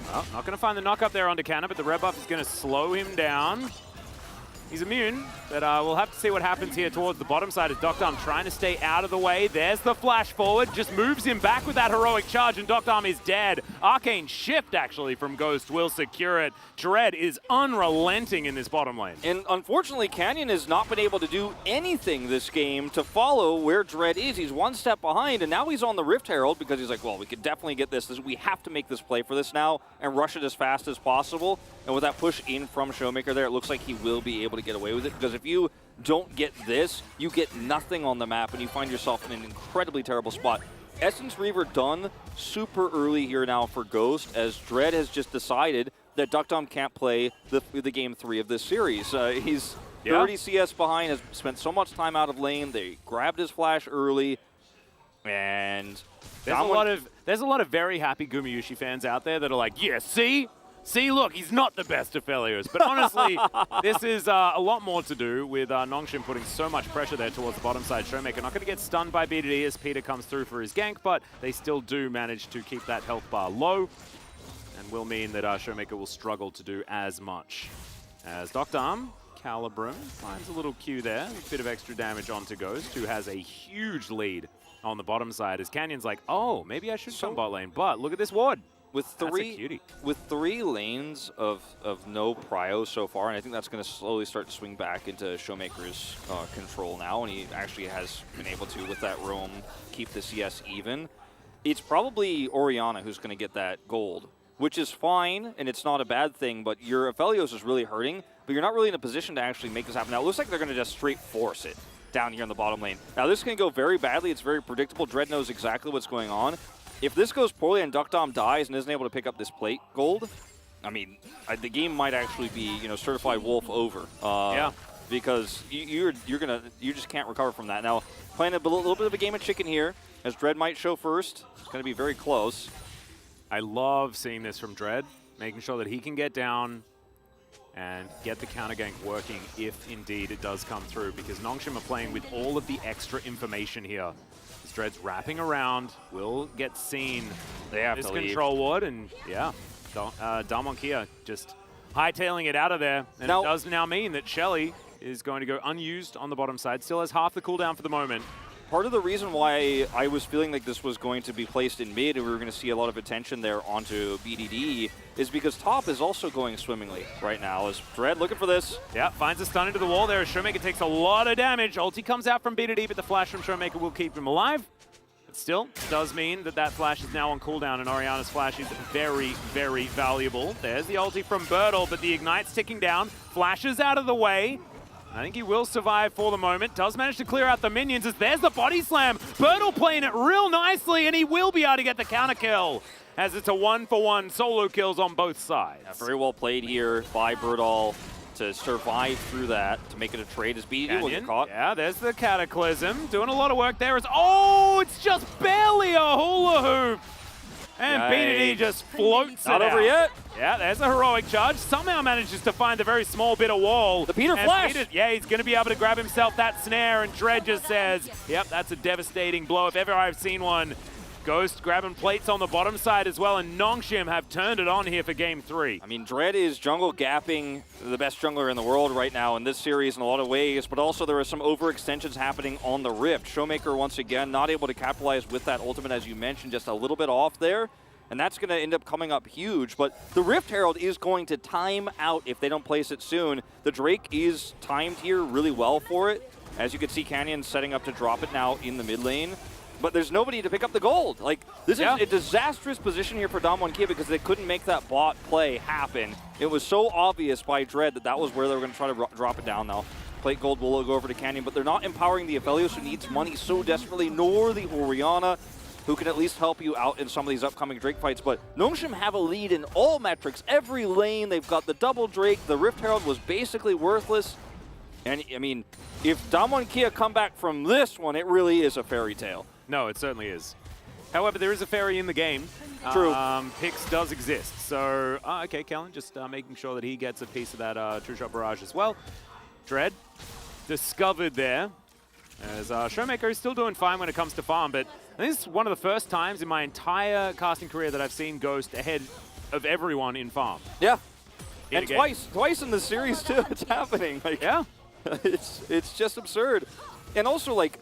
Well, not going to find the knock up there onto Canna, but the red buff is going to slow him down. He's immune, but we'll have to see what happens here towards the bottom side as Doctarm trying to stay out of the way. There's the flash forward, just moves him back with that heroic charge, and Doctarm is dead. Arcane Shift, actually, from Ghost will secure it. Dread is unrelenting in this bottom lane. And unfortunately, Canyon has not been able to do anything this game to follow where Dread is. He's one step behind, and now he's on the Rift Herald because he's like, well, we could definitely get this. We have to make this play for this now and rush it as fast as possible. And with that push in from Showmaker there, it looks like he will be able to get away with it, because if you don't get this, you get nothing on the map and you find yourself in an incredibly terrible spot. Essence Reaver done super early here now for Ghost, as Dread has just decided that Duckdom can't play the game 3 of this series. He's 30 CS behind, has spent so much time out of lane. They grabbed his flash early, and there's a lot of very happy Gumayushi fans out there that are like, yeah, See, look, he's not the best of Aphelios. But honestly, this is a lot more to do with Nongshim putting so much pressure there towards the bottom side. Showmaker not going to get stunned by BDD as Peter comes through for his gank, but they still do manage to keep that health bar low, and will mean that Showmaker will struggle to do as much. As Doctarm, Calibrum finds a little Q there, a bit of extra damage onto Ghost, who has a huge lead on the bottom side, as Canyon's like, oh, maybe I should come bot lane, but look at this ward. With three lanes of no prio so far, and I think that's going to slowly start to swing back into Showmaker's control now, and he actually has been able to, with that roam, keep the CS even. It's probably Orianna who's going to get that gold, which is fine, and it's not a bad thing, but your Aphelios is really hurting, but you're not really in a position to actually make this happen. Now, it looks like they're going to just straight force it down here in the bottom lane. Now, this can go very badly. It's very predictable. Dread knows exactly what's going on. If this goes poorly and Duckdom dies and isn't able to pick up this plate gold, I mean, the game might actually be, you know, certified wolf over. Because you just can't recover from that. Now, playing a little bit of a game of chicken here, as Dread might show first. It's going to be very close. I love seeing this from Dread, making sure that he can get down and get the counter gank working if indeed it does come through, because Nongshim are playing with all of the extra information here. Dread's wrapping around, will get seen. They have this to leave. Control ward, and yeah, Dalmonkia just hightailing it out of there. And it does now mean that Shelly is going to go unused on the bottom side. Still has half the cooldown for the moment. part of the reason why I was feeling like this was going to be placed in mid and we were going to see a lot of attention there onto BDD is because top is also going swimmingly right now. As Dread looking for this. Yeah, finds a stun into the wall there. Showmaker takes a lot of damage. Ulti comes out from BDD, but the flash from Showmaker will keep him alive. But still, does mean that that flash is now on cooldown, and Orianna's flash is very, very valuable. There's the ulti from Bertle, but the Ignite's ticking down. Flashes out of the way. I think he will survive for the moment. Does manage to clear out the minions as there's the body slam. Bertle playing it real nicely, and he will be able to get the counter kill as it's a 1-for-1 solo kills on both sides. Yeah, very well played here by Bertle to survive through that, to make it a trade as BDD will get caught. Yeah, there's the Cataclysm. Doing a lot of work there. Oh, it's just barely a hula hoop. And BDD just floats Not it over out. yet. Yeah, there's a heroic charge. Somehow manages to find a very small bit of wall. The Peter And Flash. Yeah, he's going to be able to grab himself that snare, and Dread just says, yep, that's a devastating blow if ever I've seen one. Ghost grabbing plates on the bottom side as well, and Nongshim have turned it on here for game 3. I mean, Dread is jungle gapping the best jungler in the world right now in this series in a lot of ways, but also there are some overextensions happening on the Rift. Showmaker, once again, not able to capitalize with that ultimate, as you mentioned, just a little bit off there. And that's going to end up coming up huge. But the Rift Herald is going to time out if they don't place it soon. The Drake is timed here really well for it. As you can see, Canyon setting up to drop it now in the mid lane. But there's nobody to pick up the gold. Like, this is a disastrous position here for ㅅ2022 because they couldn't make that bot play happen. It was so obvious by Dread that that was where they were going to try to drop it down now. Plate gold will go over to Canyon, but they're not empowering the Aphelios, who needs money so desperately, nor the Orianna, who can at least help you out in some of these upcoming Drake fights. But Nongshim have a lead in all metrics. Every lane, they've got the double Drake. The Rift Herald was basically worthless. And, I mean, if ㅅ2022 come back from this one, it really is a fairy tale. No, it certainly is. However, there is a fairy in the game. True. Pix does exist. So, okay, Kellen, just making sure that he gets a piece of that True Shot Barrage as well. Dread, discovered there. As Showmaker is still doing fine when it comes to farm, but I think this is one of the first times in my entire casting career that I've seen Ghost ahead of everyone in farm. Yeah. In And twice in the series, too, it's happening. Like, yeah. It's just absurd. And also, like,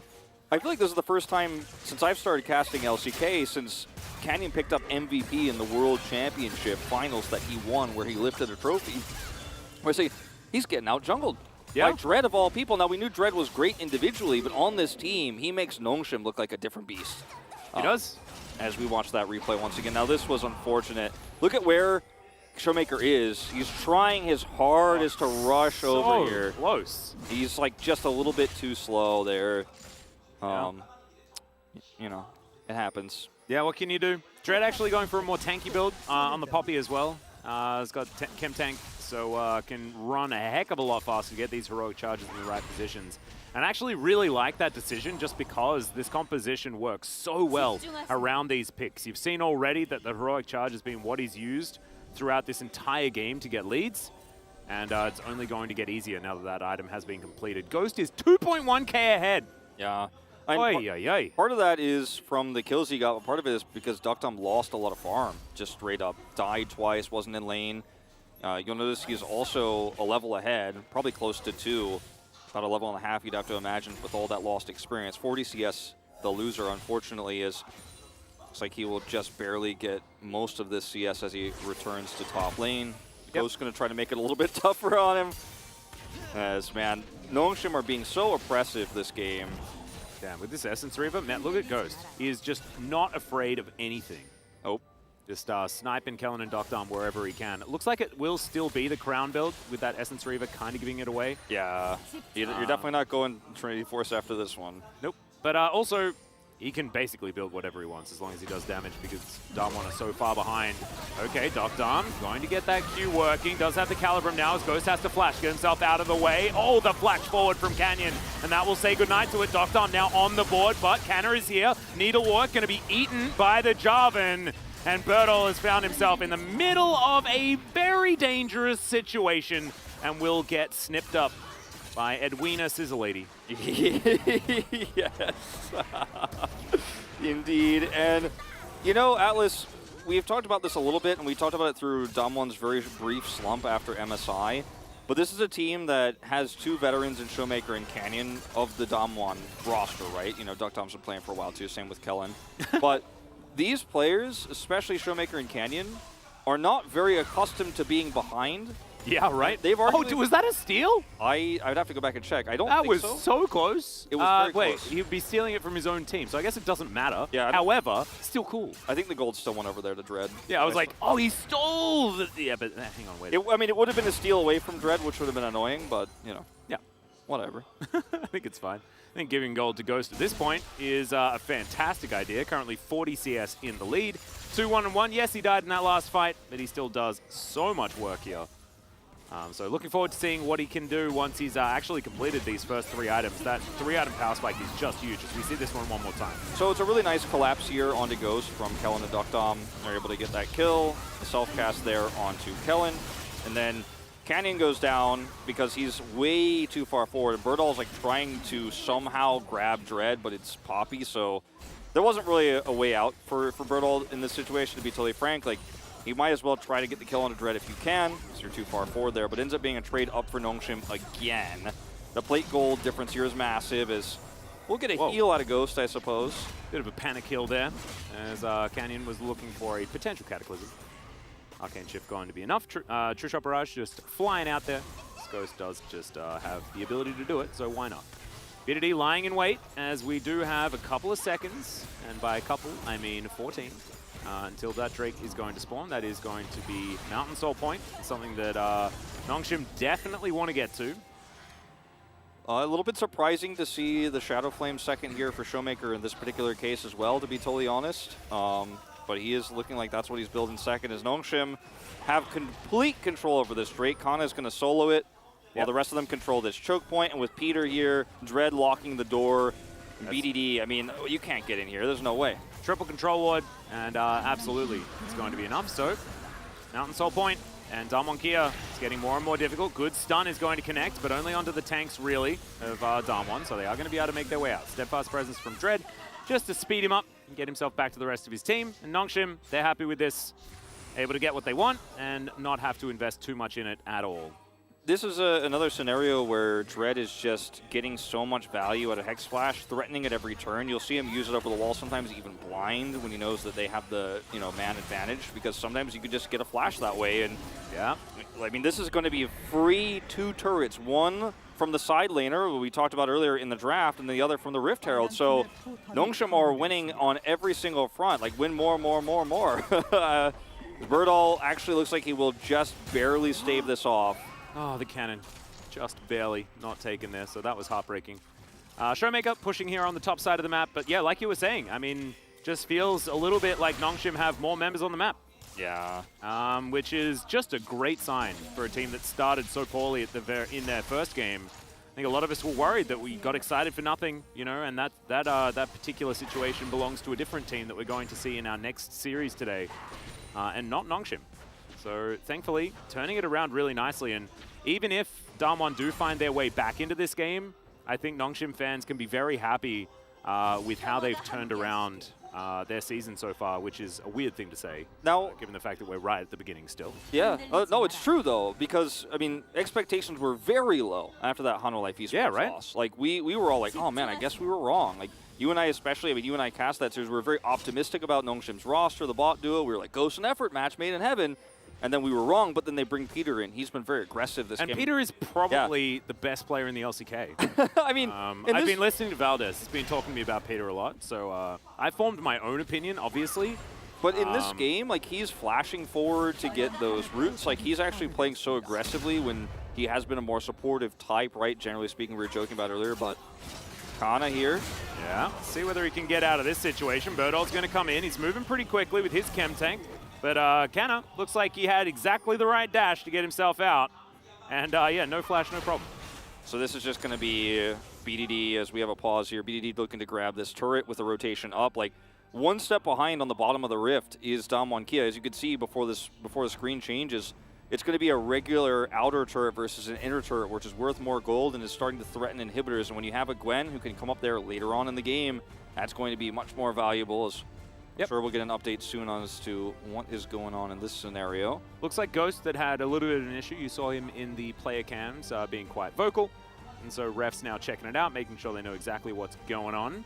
I feel like this is the first time since I've started casting LCK since Canyon picked up MVP in the World Championship Finals that he won, where he lifted a trophy. Where I say, he's getting out-jungled. Yeah. By Dread of all people. Now, we knew Dread was great individually, but on this team, he makes Nongshim look like a different beast. He does. As we watch that replay once again. Now, this was unfortunate. Look at where Showmaker is. He's trying his hardest to rush over here. Close. He's like just a little bit too slow there. You know, it happens. Yeah, what can you do? Dread actually going for a more tanky build on the Poppy as well. It's got Chem Tank, so can run a heck of a lot faster to get these heroic charges in the right positions. And I actually really like that decision just because this composition works so well around these picks. You've seen already that the heroic charge has been what he's used throughout this entire game to get leads. And it's only going to get easier now that that item has been completed. Ghost is 2.1k ahead. Yeah. Part of that is from the kills he got, but part of it is because Duckdom lost a lot of farm. Just straight up. Died twice, wasn't in lane. You'll notice he's also a level ahead, probably close to 2. About a level and a half, you'd have to imagine, with all that lost experience. 40 CS, the loser, unfortunately, is... Looks like he will just barely get most of this CS as he returns to top lane. Ghost's going to try to make it a little bit tougher on him. As, man, Nongshim are being so oppressive this game. Damn, with this Essence Reaver, man, look at Ghost. He is just not afraid of anything. Oh. Just sniping Kellen and Duckdom wherever he can. It looks like it will still be the Crown build with that Essence Reaver kind of giving it away. Yeah. You're definitely not going Trinity Force after this one. Nope. But also, he can basically build whatever he wants as long as he does damage because Darmon is so far behind. Okay, Duckdom going to get that Q working. Does have the Calibrum now as Ghost has to flash, get himself out of the way. Oh, the flash forward from Canyon. And that will say goodnight to it. Duckdom now on the board, but Canner is here. Needlework going to be eaten by the Jarvan. And Bertle has found himself in the middle of a very dangerous situation and will get snipped up by Edwina Sizzlelady. Yes. Indeed. And, you know, Atlas, we've talked about this a little bit, and we talked about it through Damwon's very brief slump after MSI. But this is a team that has 2 veterans in Showmaker and Canyon of the Damwon roster, right? You know, Duck Tom's been playing for a while too, same with Kellen. But these players, especially Showmaker and Canyon, are not very accustomed to being behind. Yeah, right. They've arguably, oh, was that a steal? I'd have to go back and check. I don't that think was so close. It was very wait, close. he'd be stealing it from his own team, so I guess it doesn't matter. Yeah. However, still cool. I think the gold still went over there to Dread. Yeah, I was like, oh, he stole the... Yeah, but hang on, wait. I mean, it would have been a steal away from Dread, which would have been annoying, but, you know. Yeah. Whatever. I think it's fine. I think giving gold to Ghost at this point is a fantastic idea. Currently 40 CS in the lead. 2-1-1. Yes, he died in that last fight, but he still does so much work here. So looking forward to seeing what he can do once he's actually completed these first 3 items. That 3-item power spike is just huge as we see this one more time. So it's a really nice collapse here onto Ghost from Kellen and Duck Dom. They're able to get that kill, the self-cast there onto Kellen, and then Canyon goes down because he's way too far forward. And Birdall's like trying to somehow grab Dread, but it's Poppy, so there wasn't really a way out for Birdall in this situation, to be totally frank. Like, you might as well try to get the kill on a Dread if you can, because you're too far forward there, but ends up being a trade up for Nongshim again. The plate gold difference here is massive, as we'll get a heal out of Ghost, I suppose. Bit of a panic heal there, as Canyon was looking for a potential Cataclysm. Arcane Shift going to be enough. True Shot Barrage just flying out there. This Ghost does just have the ability to do it, so why not? VOD lying in wait, as we do have a couple of seconds, and by a couple, I mean 14. Until that Drake is going to spawn. That is going to be Mountain Soul Point, something that Nongshim definitely want to get to. A little bit surprising to see the Shadow Flame second here for Showmaker in this particular case as well, to be totally honest. But he is looking like that's what he's building second, as Nongshim have complete control over this Drake. Kana is going to solo it, while the rest of them control this choke point. And with Peter here, Dread locking the door, BDD, I mean, you can't get in here. There's no way. Triple control ward, and absolutely, it's going to be enough. So, Mountain Soul Point, and Damwon Kia is getting more and more difficult. Good stun is going to connect, but only onto the tanks, really, of Damwon, so they are going to be able to make their way out. Steadfast presence from Dread, just to speed him up and get himself back to the rest of his team. And Nongshim, they're happy with this, able to get what they want, and not have to invest too much in it at all. This is another scenario where Dread is just getting so much value out of Hex Flash, threatening it every turn. You'll see him use it over the wall, sometimes even blind, when he knows that they have the man advantage, because sometimes you could just get a flash that way. And yeah, I mean, this is going to be free 2 turrets, one from the side laner we talked about earlier in the draft, and the other from the Rift Herald. So Nongshim are winning on every single front, like win more. Birdall actually looks like he will just barely stave this off. Oh, the cannon. Just barely not taken there, so that was heartbreaking. Showmaker pushing here on the top side of the map, but yeah, like you were saying, I mean, just feels a little bit like Nongshim have more members on the map. Yeah. Which is just a great sign for a team that started so poorly at in their first game. I think a lot of us were worried that we got excited for nothing, and that particular situation belongs to a different team that we're going to see in our next series today, and not Nongshim. So thankfully, turning it around really nicely. And even if Damwon do find their way back into this game, I think Nongshim fans can be very happy with how they've turned around their season so far, which is a weird thing to say, now, given the fact that we're right at the beginning still. Yeah, no, it's true though, because I mean, expectations were very low after that Hano Life Esports loss. Like we were all like, oh man, I guess we were wrong. Like you and I especially, I mean, you and I cast that series, we were very optimistic about Nongshim's roster, the bot duo. We were like, Ghost and Effort match made in heaven. And then we were wrong, but then they bring Peter in. He's been very aggressive this game. And Peter is probably the best player in the LCK. I mean, I've been listening to Valdez. He's been talking to me about Peter a lot. So I formed my own opinion, obviously. But in this game, like, he's flashing forward to get those roots. Like, he's actually playing so aggressively when he has been a more supportive type, right? Generally speaking, we were joking about earlier, but Kana here. Yeah, see whether he can get out of this situation. Birdall's going to come in. He's moving pretty quickly with his chem tank. But Kana looks like he had exactly the right dash to get himself out. And yeah, no flash, no problem. So this is just going to be BDD as we have a pause here. BDD looking to grab this turret with a rotation up. Like, one step behind on the bottom of the rift is Damwon Kia. As you can see before the screen changes, it's going to be a regular outer turret versus an inner turret, which is worth more gold and is starting to threaten inhibitors. And when you have a Gwen who can come up there later on in the game, that's going to be much more valuable. As Yep. Sure, we'll get an update soon as to what is going on in this scenario. Looks like Ghost that had a little bit of an issue. You saw him in the player cams being quite vocal. And so refs now checking it out, making sure they know exactly what's going on.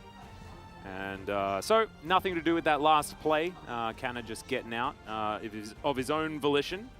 And so nothing to do with that last play. Kana just getting out of his own volition.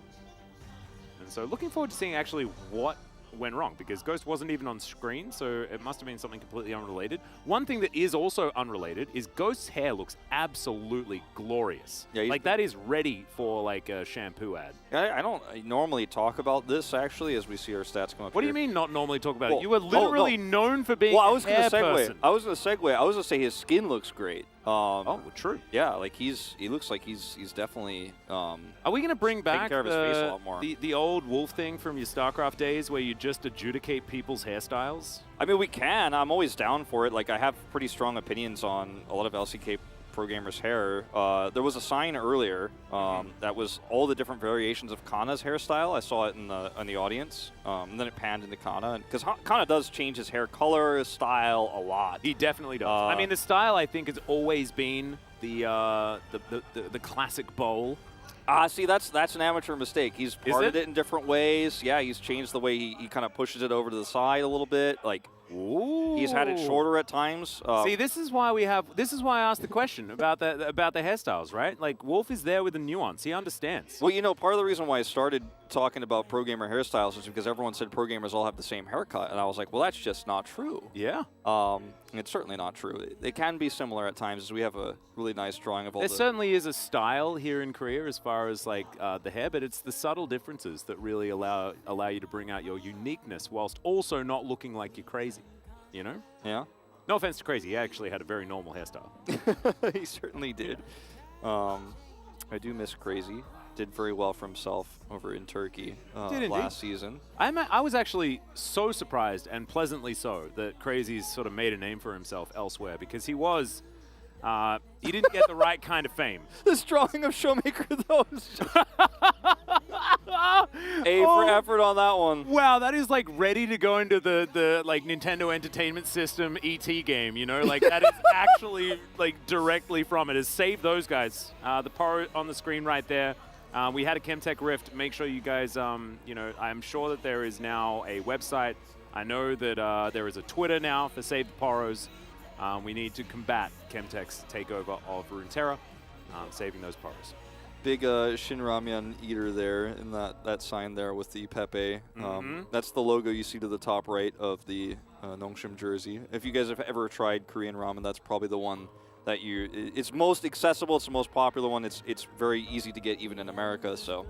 And so looking forward to seeing actually what went wrong, because Ghost wasn't even on screen, so it must have been something completely unrelated. One thing that is also unrelated is Ghost's hair looks absolutely glorious. Yeah, like that is ready for like a shampoo ad. I don't normally talk about this actually as we see our stats come up. What do here. you mean not normally talk about Well, it? You were literally known for being I a was gonna hair segue. person. I was gonna segue. I was gonna say his skin looks great. Oh, well, true. Yeah, like he looks like he's definitely. Are we gonna bring back care of his face a lot more. the old Wolf thing from your StarCraft days, where you just adjudicate people's hairstyles? I mean, we can. I'm always down for it. Like, I have pretty strong opinions on a lot of LCK pro gamers' hair. There was a sign earlier that was all the different variations of Kana's hairstyle. I saw it in the audience, and then it panned into Kana. Because Kana does change his hair color, his style a lot. He definitely does. I mean, the style I think has always been the classic bowl. See, that's an amateur mistake. He's parted it in different ways. Yeah, he's changed the way he kind of pushes it over to the side a little bit. Like, he's had it shorter at times. See, this is why I asked the question about the hairstyles, right? Like, Wolf is there with the nuance. He understands. Well, you know, part of the reason why I started talking about pro gamer hairstyles is because everyone said pro gamers all have the same haircut, and I was like, well, that's just not true. Yeah. It's certainly not true. They can be similar at times, as we have a really nice drawing of all There certainly is a style here in Korea as far as like the hair, but it's the subtle differences that really allow you to bring out your uniqueness whilst also not looking like you're crazy, you know? Yeah. No offense to Crazy, he actually had a very normal hairstyle. He certainly did. I do miss Crazy. Did very well for himself over in Turkey last season. I was actually so surprised, and pleasantly so, that Crazy's sort of made a name for himself elsewhere, because he didn't get the right kind of fame. This drawing of Showmaker, though, is just A for effort on that one. Wow, that is like ready to go into the like Nintendo Entertainment System ET game, you know? Like that is actually like directly from it. Is save those guys. The power on the screen right there. We had a Chemtech Rift. Make sure you guys, you know, I'm sure that there is now a website. I know that there is a Twitter now for Save the Poros. We need to combat Chemtech's takeover of Runeterra, saving those Poros. Big Shin Ramyun eater there in that sign there with the Pepe. That's the logo you see to the top right of the Nongshim jersey. If you guys have ever tried Korean ramen, that's probably the one that it's most accessible. It's the most popular one. It's very easy to get even in America. So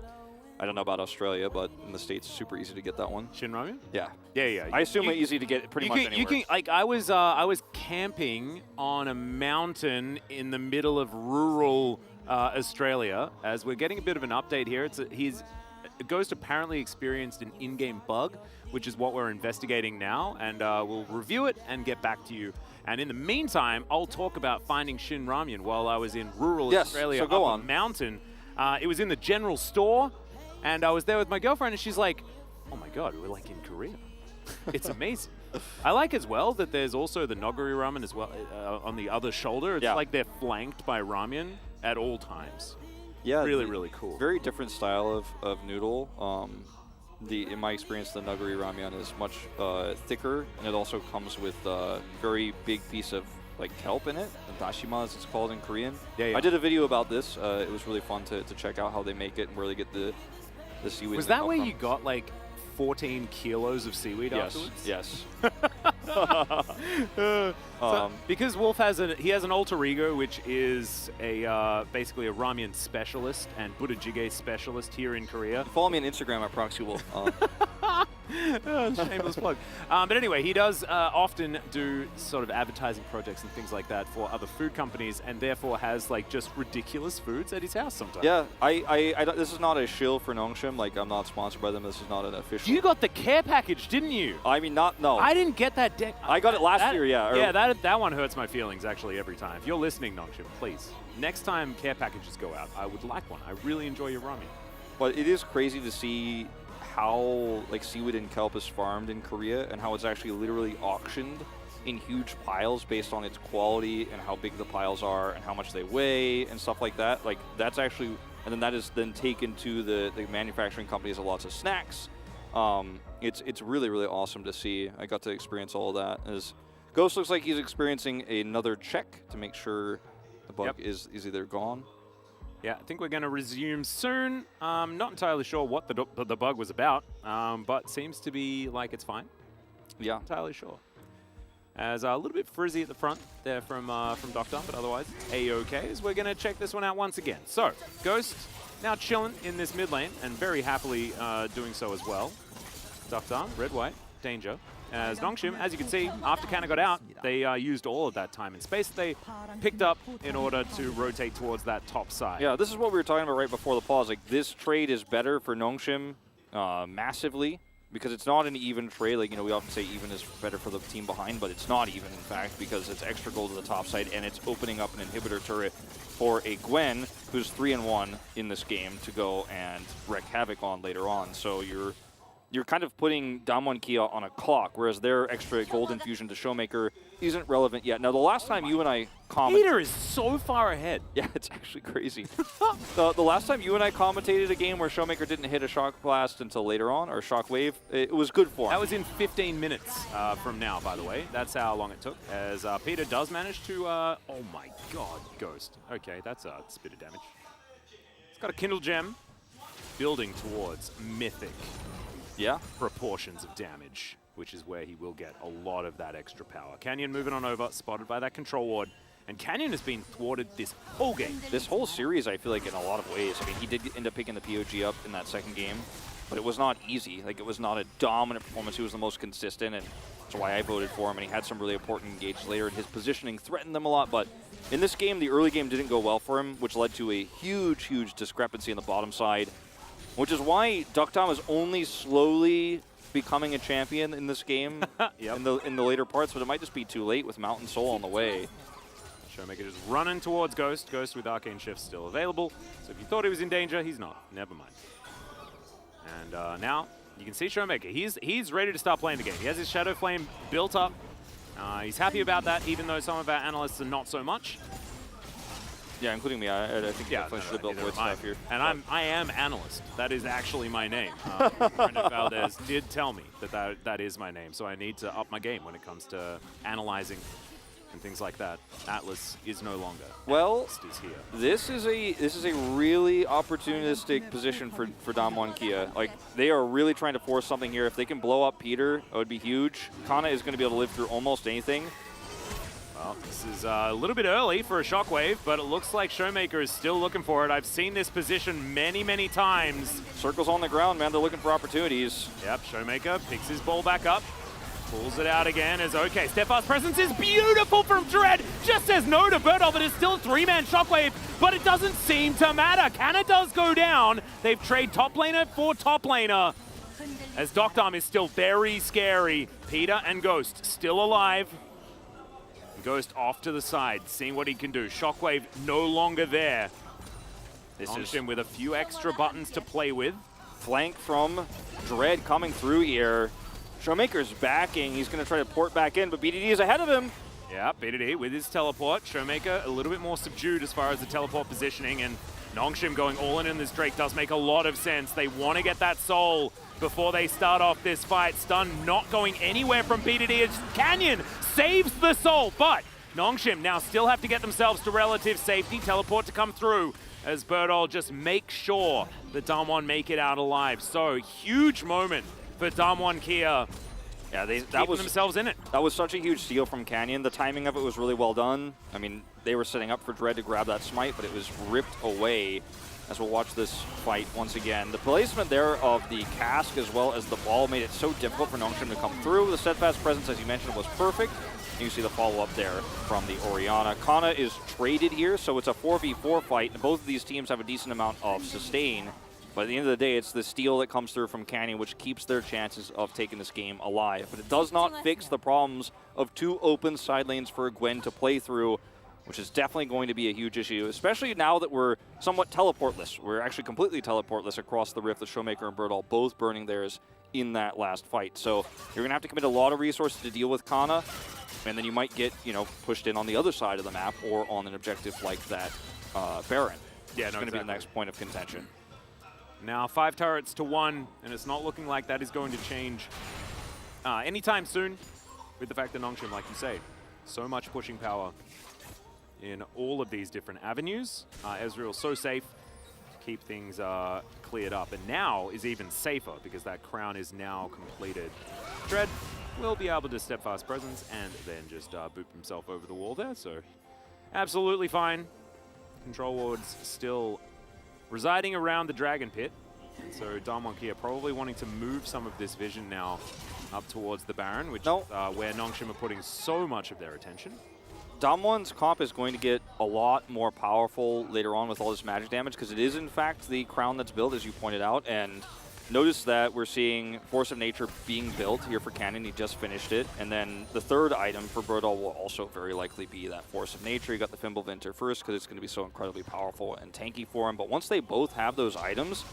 I don't know about Australia, but in the States, it's super easy to get that one. Shin Ramen? Yeah. Yeah. I assume it's easy to get pretty much anywhere. You can, like, I was camping on a mountain in the middle of rural Australia. As we're getting a bit of an update here, Ghost apparently experienced an in-game bug, which is what we're investigating now, and we'll review it and get back to you. And in the meantime, I'll talk about finding Shin Ramyun while I was in rural Australia so go up on. a mountain. It was in the general store, and I was there with my girlfriend, and she's like, oh my god, we're like in Korea. It's amazing. I like as well that there's also the Noguri ramen as well on the other shoulder. It's like they're flanked by ramyun at all times. Yeah, really cool. Very different style of noodle. In my experience, the Noguri ramyun is much thicker, and it also comes with a very big piece of like kelp in it, dashima as it's called in Korean. Yeah. I did a video about this. It was really fun to check out how they make it and where they get the seaweed. Was that where you got like 14 kilos of seaweed afterwards? Yes. Because Wolf has an alter ego, which is basically a ramen specialist and Buddha jjigae specialist here in Korea. Follow me on Instagram at ProxyWolf. Shameless plug. But anyway, he does often do sort of advertising projects and things like that for other food companies, and therefore has like just ridiculous foods at his house sometimes. Yeah, I this is not a shill for Nongshim. Like, I'm not sponsored by them. This is not an official. You got the care package, didn't you? I mean, no. I didn't get that deck. I got it last year, yeah. Yeah, that one hurts my feelings actually every time. If you're listening, Nongshim, please, next time care packages go out, I would like one. I really enjoy your ramen. But it is crazy to see how like seaweed and kelp is farmed in Korea and how it's actually literally auctioned in huge piles based on its quality and how big the piles are and how much they weigh and stuff like that. Like that's actually, and then that is then taken to the manufacturing companies of lots of snacks. It's really, really awesome to see. I got to experience all of that. As Ghost looks like he's experiencing another check to make sure the bug is either gone. Yeah, I think we're going to resume soon. Not entirely sure what the bug was about, but seems to be like it's fine. Yeah. Not entirely sure. As a little bit frizzy at the front there from Doctor, but otherwise A-okay, as we're going to check this one out once again. So, Ghost now chilling in this mid lane, and very happily doing so as well. Doctor, red-white, danger. As Nongshim, as you can see, after Canna got out, they used all of that time and space they picked up in order to rotate towards that top side. Yeah, this is what we were talking about right before the pause. Like, this trade is better for Nongshim massively, because it's not an even trade. Like, you know, we often say even is better for the team behind, but it's not even, in fact, because it's extra gold to the top side, and it's opening up an inhibitor turret for a Gwen, who's 3-1 in this game, to go and wreak havoc on later on. So you're kind of putting Damwon Kia on a clock, whereas their extra gold infusion to Showmaker isn't relevant yet. Now, the last time you and I commented... Peter is so far ahead. Yeah, it's actually crazy. The last time you and I commentated a game where Showmaker didn't hit a Shock Blast until later on, or Shockwave, it was good for him. That was in 15 minutes from now, by the way. That's how long it took, as Peter does manage to... oh my god, Ghost. Okay, that's a bit of damage. He's got a Kindle Gem, building towards mythic proportions of damage, which is where he will get a lot of that extra power. Canyon moving on over, spotted by that control ward. And Canyon has been thwarted this whole game. This whole series, I feel like, in a lot of ways. I mean, he did end up picking the POG up in that second game, but it was not easy. Like, it was not a dominant performance. He was the most consistent, and that's why I voted for him. And he had some really important engages later, and his positioning threatened them a lot. But in this game, the early game didn't go well for him, which led to a huge, huge discrepancy on the bottom side, which is why Ducktom is only slowly becoming a champion in this game in the later parts, but it might just be too late with Mountain Soul on the way. Showmaker just running towards Ghost. Ghost with Arcane Shift still available. So if you thought he was in danger, he's not. Never mind. And now you can see Showmaker. He's ready to start playing the game. He has his Shadow Flame built up. He's happy about that, even though some of our analysts are not so much. Yeah, including me. I think definitely should have built Void stuff here. And I am Analyst. That is actually my name. Brendan Valdez did tell me that is my name, so I need to up my game when it comes to analyzing and things like that. Atlas is no longer. Well, is here. This is a really opportunistic position for Damwon Kia. Like, they are really trying to force something here. If they can blow up Peter, it would be huge. Kana is going to be able to live through almost anything. Well, this is a little bit early for a Shockwave, but it looks like Showmaker is still looking for it. I've seen this position many, many times. Circles on the ground, man. They're looking for opportunities. Yep, Showmaker picks his ball back up. Pulls it out again as okay. Steadfast Presence is beautiful from Dread. Just says no to Birdol, but it's still a three-man Shockwave, but it doesn't seem to matter. Canna does go down. They've traded top laner for top laner. As Doctom is still very scary. Peter and Ghost still alive. Ghost off to the side, seeing what he can do. Shockwave no longer there. This is him with a few extra buttons to play with. Flank from Dread coming through here. Showmaker's backing. He's going to try to port back in, but BDD is ahead of him. Yeah, BDD with his teleport. Showmaker a little bit more subdued as far as the teleport positioning, and Nongshim going all in this Drake does make a lot of sense. They want to get that soul before they start off this fight. Stun not going anywhere from BDD. It's Canyon saves the soul, but Nongshim now still have to get themselves to relative safety. Teleport to come through as Birdol just makes sure that Damwon make it out alive. So huge moment for Damwon Kia. Yeah, that was themselves in it. That was such a huge steal from Canyon. The timing of it was really well done. I mean, they were setting up for Dread to grab that smite, but it was ripped away. As we'll watch this fight once again. The placement there of the cask as well as the ball made it so difficult for Nongshim to come through. The Steadfast Presence, as you mentioned, was perfect. You see the follow-up there from the Orianna. Kana is traded here, so it's a 4v4 fight, and both of these teams have a decent amount of sustain. But at the end of the day, it's the steal that comes through from Canyon, which keeps their chances of taking this game alive. But it does not fix the problems of two open side lanes for Gwen to play through, which is definitely going to be a huge issue, especially now that we're somewhat teleportless. We're actually completely teleportless across the Rift, with Showmaker and Birdol both burning theirs in that last fight. So you're going to have to commit a lot of resources to deal with Kana. and then you might get, you know, pushed in on the other side of the map or on an objective like that Baron. Yeah, it's going to be the next point of contention. Now 5 turrets to 1, and it's not looking like that is going to change anytime soon with the fact that Nongshim, like you say, so much pushing power in all of these different avenues. Ezreal's so safe to keep things cleared up, and now is even safer because that crown is now completed. Dread will be able to step fast presence and then just boop himself over the wall there, so absolutely fine. Control wards still residing around the Dragon Pit, and so ㅣ2022 probably wanting to move some of this vision now up towards the Baron, which where Nongshim are putting so much of their attention. ㅅ2022's comp is going to get a lot more powerful later on with all this magic damage, because it is in fact the crown that's built, as you pointed out, and notice that we're seeing Force of Nature being built here for Cannon. He just finished it, and then the third item for Brodal will also very likely be that Force of Nature. You got the Fimbulvinter first because it's going to be so incredibly powerful and tanky for him, but once they both have those items,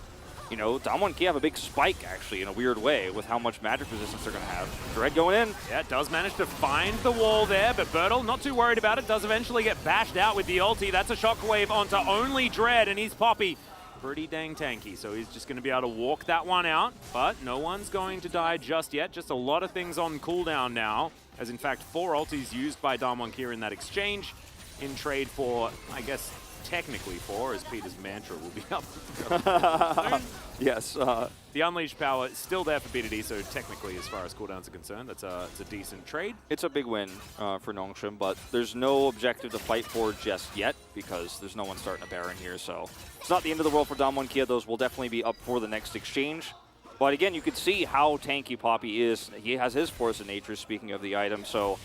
you know, ㅅ2022 have a big spike, actually, in a weird way, with how much magic resistance they're going to have. Dread going in. Yeah, does manage to find the wall there, but Bertel, not too worried about it, does eventually get bashed out with the ulti. That's a shockwave onto only Dread, and he's Poppy. Pretty dang tanky, so he's just going to be able to walk that one out, but no one's going to die just yet. Just a lot of things on cooldown now, as in fact 4 ultis used by ㅅ2022 in that exchange in trade for, I guess, technically 4, as Peter's mantra will be up. Yes. The unleashed power is still there for BDD, so technically, as far as cooldowns are concerned, it's a decent trade. It's a big win for Nongshim, but there's no objective to fight for just yet because there's no one starting a Baron here, so it's not the end of the world for ㅅ2022. Those will definitely be up for the next exchange. But again, you can see how tanky Poppy is. He has his Force of Nature, speaking of the item, so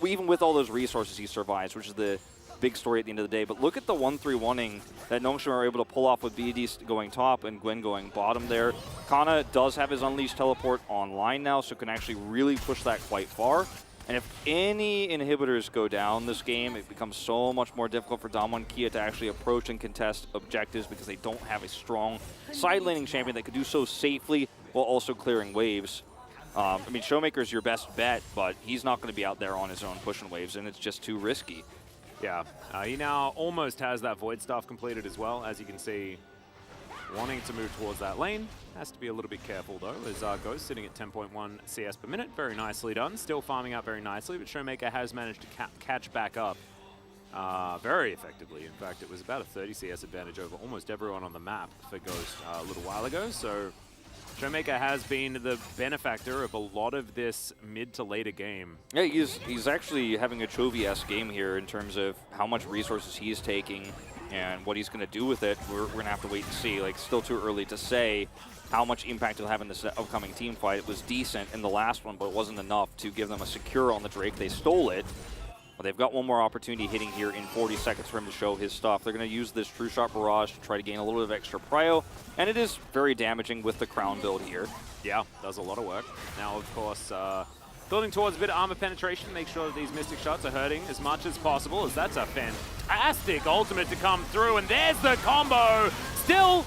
even with all those resources, he survives, which is the big story at the end of the day. But look at the 1-3-1-ing that Nongshim are able to pull off with BD going top and Gwen going bottom there. Kana does have his Unleashed teleport online now, so can actually really push that quite far. And if any inhibitors go down this game, it becomes so much more difficult for ㅅ2022 to actually approach and contest objectives because they don't have a strong side laning champion that could do so safely while also clearing waves. I mean, Showmaker's your best bet, but he's not going to be out there on his own pushing waves, and it's just too risky. Yeah, he now almost has that Void Staff completed as well, as you can see, wanting to move towards that lane. Has to be a little bit careful though, as Ghost sitting at 10.1 CS per minute. Very nicely done, still farming out very nicely, but Showmaker has managed to catch back up very effectively. In fact, it was about a 30 CS advantage over almost everyone on the map for Ghost a little while ago, so Showmaker has been the benefactor of a lot of this mid to later game. Yeah, he's actually having a Chovy-esque game here in terms of how much resources he's taking and what he's going to do with it. We're going to have to wait and see. Like, still too early to say how much impact he'll have in this upcoming team fight. It was decent in the last one, but it wasn't enough to give them a secure on the Drake. They stole it. But they've got one more opportunity hitting here in 40 seconds for him to show his stuff. They're going to use this True Shot Barrage to try to gain a little bit of extra prio, and it is very damaging with the crown build here. Yeah, does a lot of work. Now, of course, building towards a bit of armor penetration, make sure that these Mystic Shots are hurting as much as possible, as that's a fantastic ultimate to come through, and there's the combo! Still,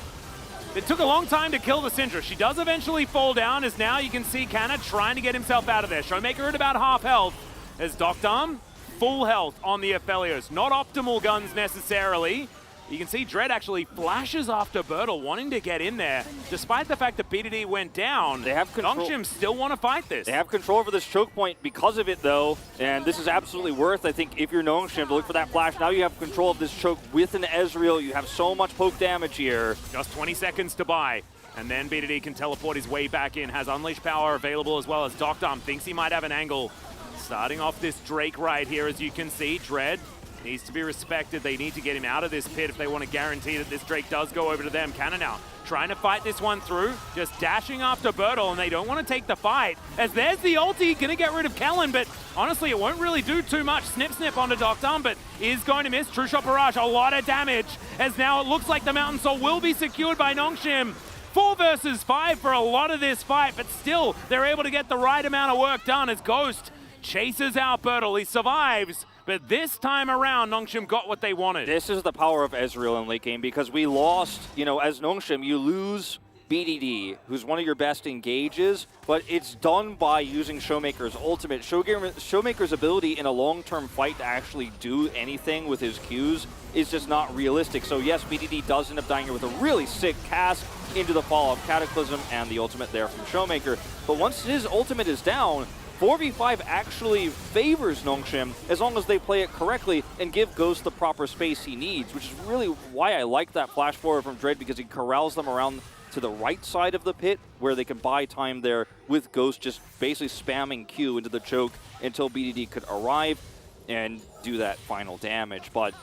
it took a long time to kill the Syndra. She does eventually fall down, as now you can see Kana trying to get himself out of there. Showmaker at about half health, as Doctorm full health on the Aphelios. Not optimal guns necessarily. You can see Dread actually flashes after Bertel, wanting to get in there. Despite the fact that BDD went down, they have control. Nongshim still want to fight this. They have control over this choke point because of it, though, and this is absolutely worth, I think, if you're Nongshim, to look for that flash. Now you have control of this choke with an Ezreal. You have so much poke damage here. Just 20 seconds to buy. And then BDD can teleport his way back in. Has Unleashed power available, as well as Doctorm thinks he might have an angle. Starting off this Drake right here, as you can see, Dread needs to be respected. They need to get him out of this pit if they want to guarantee that this Drake does go over to them. Cannon now trying to fight this one through, just dashing after Bertel, and they don't want to take the fight. As there's the ulti, gonna get rid of Kellen, but honestly, it won't really do too much. Snip onto Doctorm, but is going to miss. True Shot Barrage, a lot of damage, as now it looks like the Mountain Soul will be secured by Nongshim. 4 versus 5 for a lot of this fight, but still, they're able to get the right amount of work done as Ghost chases out Bertel. He survives, but this time around, Nongshim got what they wanted. This is the power of Ezreal in late game, because we lost, you know, as Nongshim, you lose BDD, who's one of your best engages, but it's done by using Showmaker's ultimate. Showmaker's ability in a long-term fight to actually do anything with his Qs is just not realistic. So yes, BDD does end up dying here with a really sick cast into the follow-up Cataclysm and the ultimate there from Showmaker. But once his ultimate is down, 4v5 actually favors Nongshim as long as they play it correctly and give Ghost the proper space he needs, which is really why I like that flash forward from Dread, because he corrals them around to the right side of the pit where they can buy time there with Ghost just basically spamming Q into the choke until BDD could arrive and do that final damage. But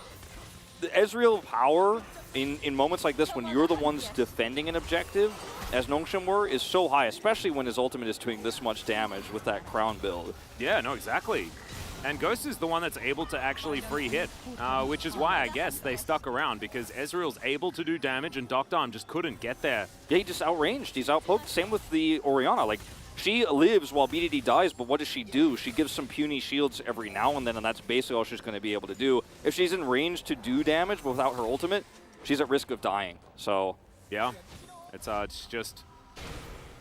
the Ezreal power in moments like this when you're the ones defending an objective, as Nongshim were, is so high, especially when his ultimate is doing this much damage with that crown build. Yeah, no, exactly. And Ghost is the one that's able to actually free hit, which is why I guess they stuck around, because Ezreal's able to do damage and Dr. just couldn't get there. Yeah, he just outranged. He's outpoked. Same with the Orianna. Like, she lives while BDD dies, but what does she do? She gives some puny shields every now and then, and that's basically all she's going to be able to do. If she's in range to do damage but without her ultimate, she's at risk of dying. So yeah, it's just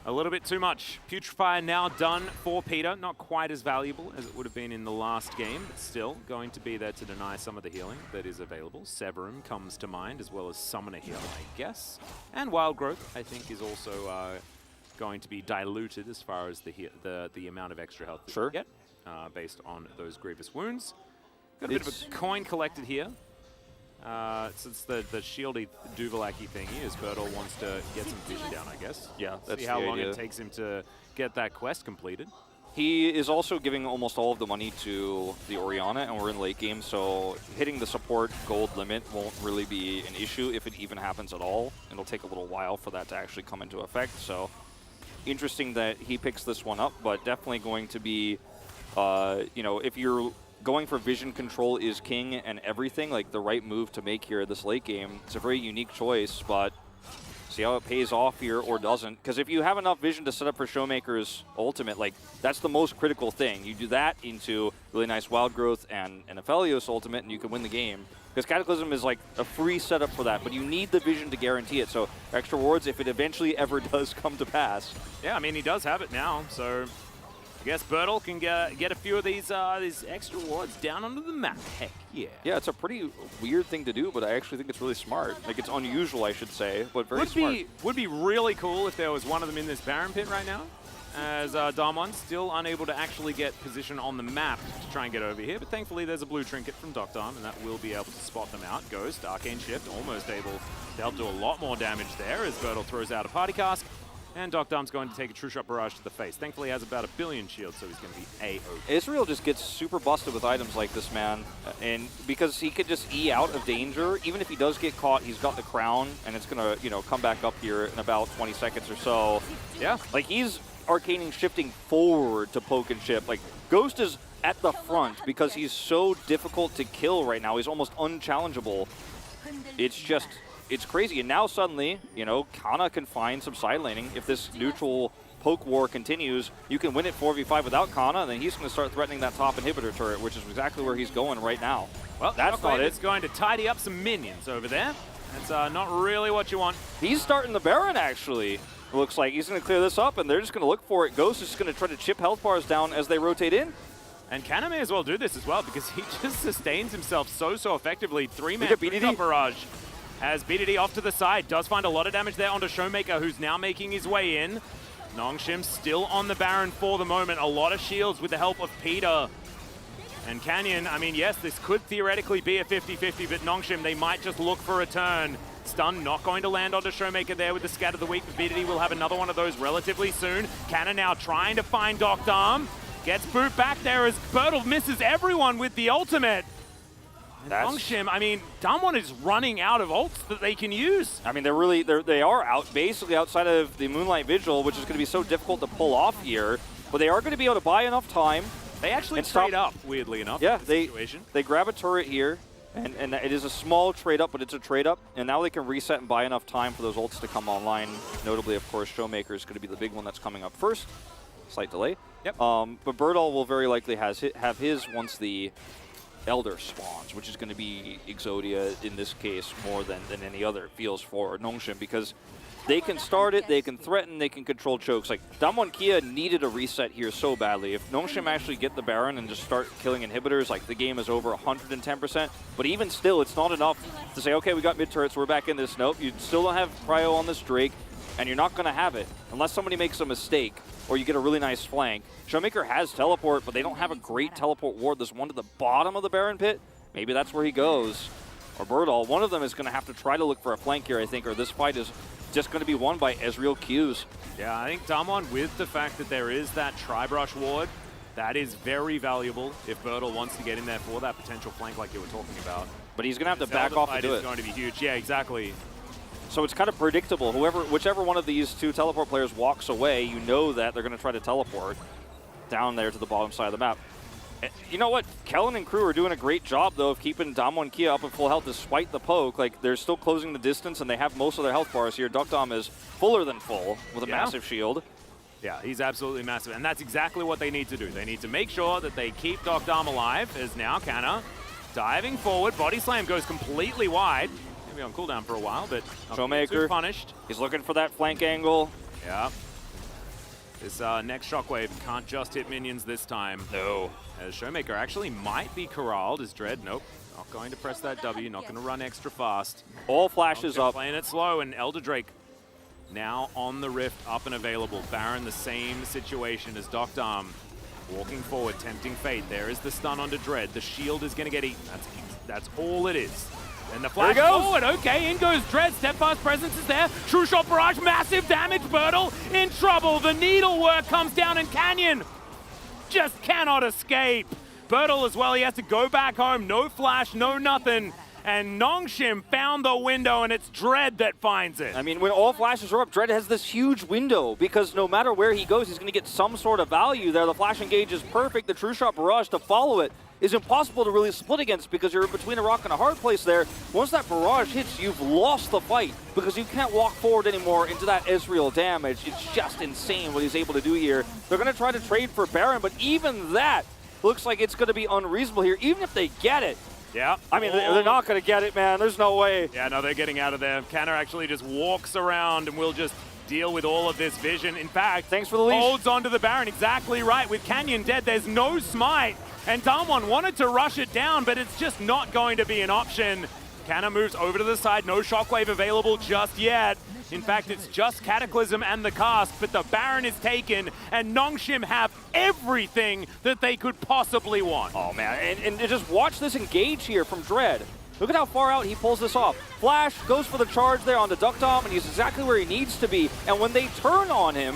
a little bit too much. Putrefy now done for Peter. Not quite as valuable as it would have been in the last game, but still going to be there to deny some of the healing that is available. Severum comes to mind, as well as Summoner Heal, I guess. And Wild Growth, I think, is also going to be diluted as far as the amount of extra health that you get, based on those grievous wounds. Got a bit of a coin collected here. Since the shieldy Duvalaki thing is, Bertel wants to get some vision down, I guess. Yeah, that's see how the long idea. it takes him to get that quest completed. He is also giving almost all of the money to the Orianna, and we're in late game, so hitting the support gold limit won't really be an issue if it even happens at all. It'll take a little while for that to actually come into effect, so interesting that he picks this one up, but definitely going to be, you know, if you're going for vision control is king and everything, like the right move to make here this late game. It's a very unique choice, but see how it pays off here or doesn't. Because if you have enough vision to set up for Showmaker's ultimate, like that's the most critical thing. You do that into really nice Wild Growth and an Aphelios ultimate and you can win the game. Because Cataclysm is like a free setup for that, but you need the vision to guarantee it. So extra rewards if it eventually ever does come to pass. Yeah, I mean, he does have it now, so I guess Bertel can get a few of these extra wards down onto the map. Heck yeah. Yeah, it's a pretty weird thing to do, but I actually think it's really smart. Like, it's unusual, I should say, but very smart. Would be really cool if there was one of them in this Baron pit right now, as Damwon still unable to actually get position on the map to try and get over here. But thankfully, there's a blue trinket from Dr. and that will be able to spot them out. Ghost, Arcane Shift, almost able to help do a lot more damage there as Bertel throws out a Party Cask. And Dr. going to take a True Shot Barrage to the face. Thankfully, he has about 1 billion shields, so he's going to be A-OK. Israel just gets super busted with items like this, man. And because he could just E out of danger, even if he does get caught, he's got the crown, and it's going to, you know, come back up here in about 20 seconds or so. Yeah. Like, he's arcaning shifting forward to poke and chip. Like, Ghost is at the front because he's so difficult to kill right now. He's almost unchallengeable. It's just... it's crazy, and now suddenly, you know, Kana can find some side laning. If this neutral poke war continues, you can win it 4v5 without Kana, and then he's going to start threatening that top inhibitor turret, which is exactly where he's going right now. Well, that's not it. It's going to tidy up some minions over there. That's not really what you want. He's starting the Baron, actually. It looks like he's going to clear this up, and they're just going to look for it. Ghost is just going to try to chip health bars down as they rotate in. And Kana may as well do this as well, because he just sustains himself so effectively. 3-man BDD barrage. As BDD off to the side, does find a lot of damage there onto Showmaker, who's now making his way in. Nongshim still on the Baron for the moment. A lot of shields with the help of Peter. And Canyon, I mean, yes, this could theoretically be a 50-50, but Nongshim, they might just look for a turn. Stun not going to land onto Showmaker there with the Scat of the Week, but BDD will have another one of those relatively soon. Cannon now trying to find Dr. Gets boot back there as Bertel misses everyone with the ultimate. Nongshim, I mean, Damwon is running out of ults that they can use. I mean, they are out basically outside of the Moonlight Vigil, which is going to be so difficult to pull off here. But they are going to be able to buy enough time. They actually trade up, weirdly enough. Yeah, situation. They grab a turret here, and it is a small trade up, but it's a trade up. And now they can reset and buy enough time for those ults to come online. Notably, of course, Showmaker is going to be the big one that's coming up first. Slight delay. Yep. But Bertel will very likely have his once the Elder spawns, which is going to be Exodia in this case more than any other, feels for Nongshim, because They can start it, they can threaten, they can control chokes. Like, Damwon Kia needed a reset here so badly. If Nongshim actually get the Baron and just start killing inhibitors, like, the game is over 110%. But even still, it's not enough to say, okay, we got mid-turrets, we're back in this. Nope, you still don't have prio on this Drake, and you're not going to have it unless somebody makes a mistake or you get a really nice flank. Showmaker has teleport, but they don't have a great teleport ward. There's one to the bottom of the Baron pit. Maybe that's where he goes. Or Birdall. One of them is going to have to try to look for a flank here, I think, or this fight is just going to be won by Ezreal Q's. Yeah, I think Damwon, with the fact that there is that Tri-Brush ward, that is very valuable if Birdall wants to get in there for that potential flank like you were talking about. But he's going to have to back off to do it. It's going to be huge. Yeah, exactly. So it's kind of predictable. Whichever one of these two teleport players walks away, you know that they're going to try to teleport down there to the bottom side of the map. You know what? Kellen and crew are doing a great job, though, of keeping Damwon Kia up at full health despite the poke. Like, they're still closing the distance, and they have most of their health bars here. Dukdam is fuller than full with a massive shield. Yeah, he's absolutely massive, and that's exactly what they need to do. They need to make sure that they keep Dukdam alive, as now Canna diving forward. Body slam goes completely wide. Maybe on cooldown for a while, but Showmaker punished. He's looking for that flank angle. Yeah. This next shockwave can't just hit minions this time. No. As Showmaker actually might be corralled as Dread. Nope. Not going to press that W, not going to run extra fast. All flashes up. Playing it slow, and Elder Drake now on the Rift, up and available. Baron, the same situation as Dukdam. Walking forward, tempting fate. There is the stun onto Dread. The shield is going to get eaten. That's all it is. And the flash forward, okay, in goes Dread, steadfast presence is there. True shot barrage, massive damage, Birdall in trouble. The needlework comes down and Canyon just cannot escape. Birdall as well, he has to go back home, no flash, no nothing. And Nongshim found the window, and it's Dread that finds it. I mean, when all flashes are up, Dread has this huge window because no matter where he goes, he's going to get some sort of value there. The flash engage is perfect. The true shot barrage to follow it is impossible to really split against because you're between a rock and a hard place there. Once that barrage hits, you've lost the fight because you can't walk forward anymore into that Ezreal damage. It's just insane what he's able to do here. They're going to try to trade for Baron, but even that looks like it's going to be unreasonable here, even if they get it. Yeah. I mean, they're not going to get it, man. There's no way. Yeah, no, they're getting out of there. Canna actually just walks around and will just deal with all of this vision. In fact, thanks for the leash. Holds onto the Baron. Exactly right. With Canyon dead, there's no smite. And Damwon wanted to rush it down, but it's just not going to be an option. Canna moves over to the side. No shockwave available just yet. In fact, it's just Cataclysm and the cast, but the Baron is taken, and Nongshim have everything that they could possibly want. Oh, man. And just watch this engage here from Dread. Look at how far out he pulls this off. Flash goes for the charge there on the Dukdam, and he's exactly where he needs to be. And when they turn on him,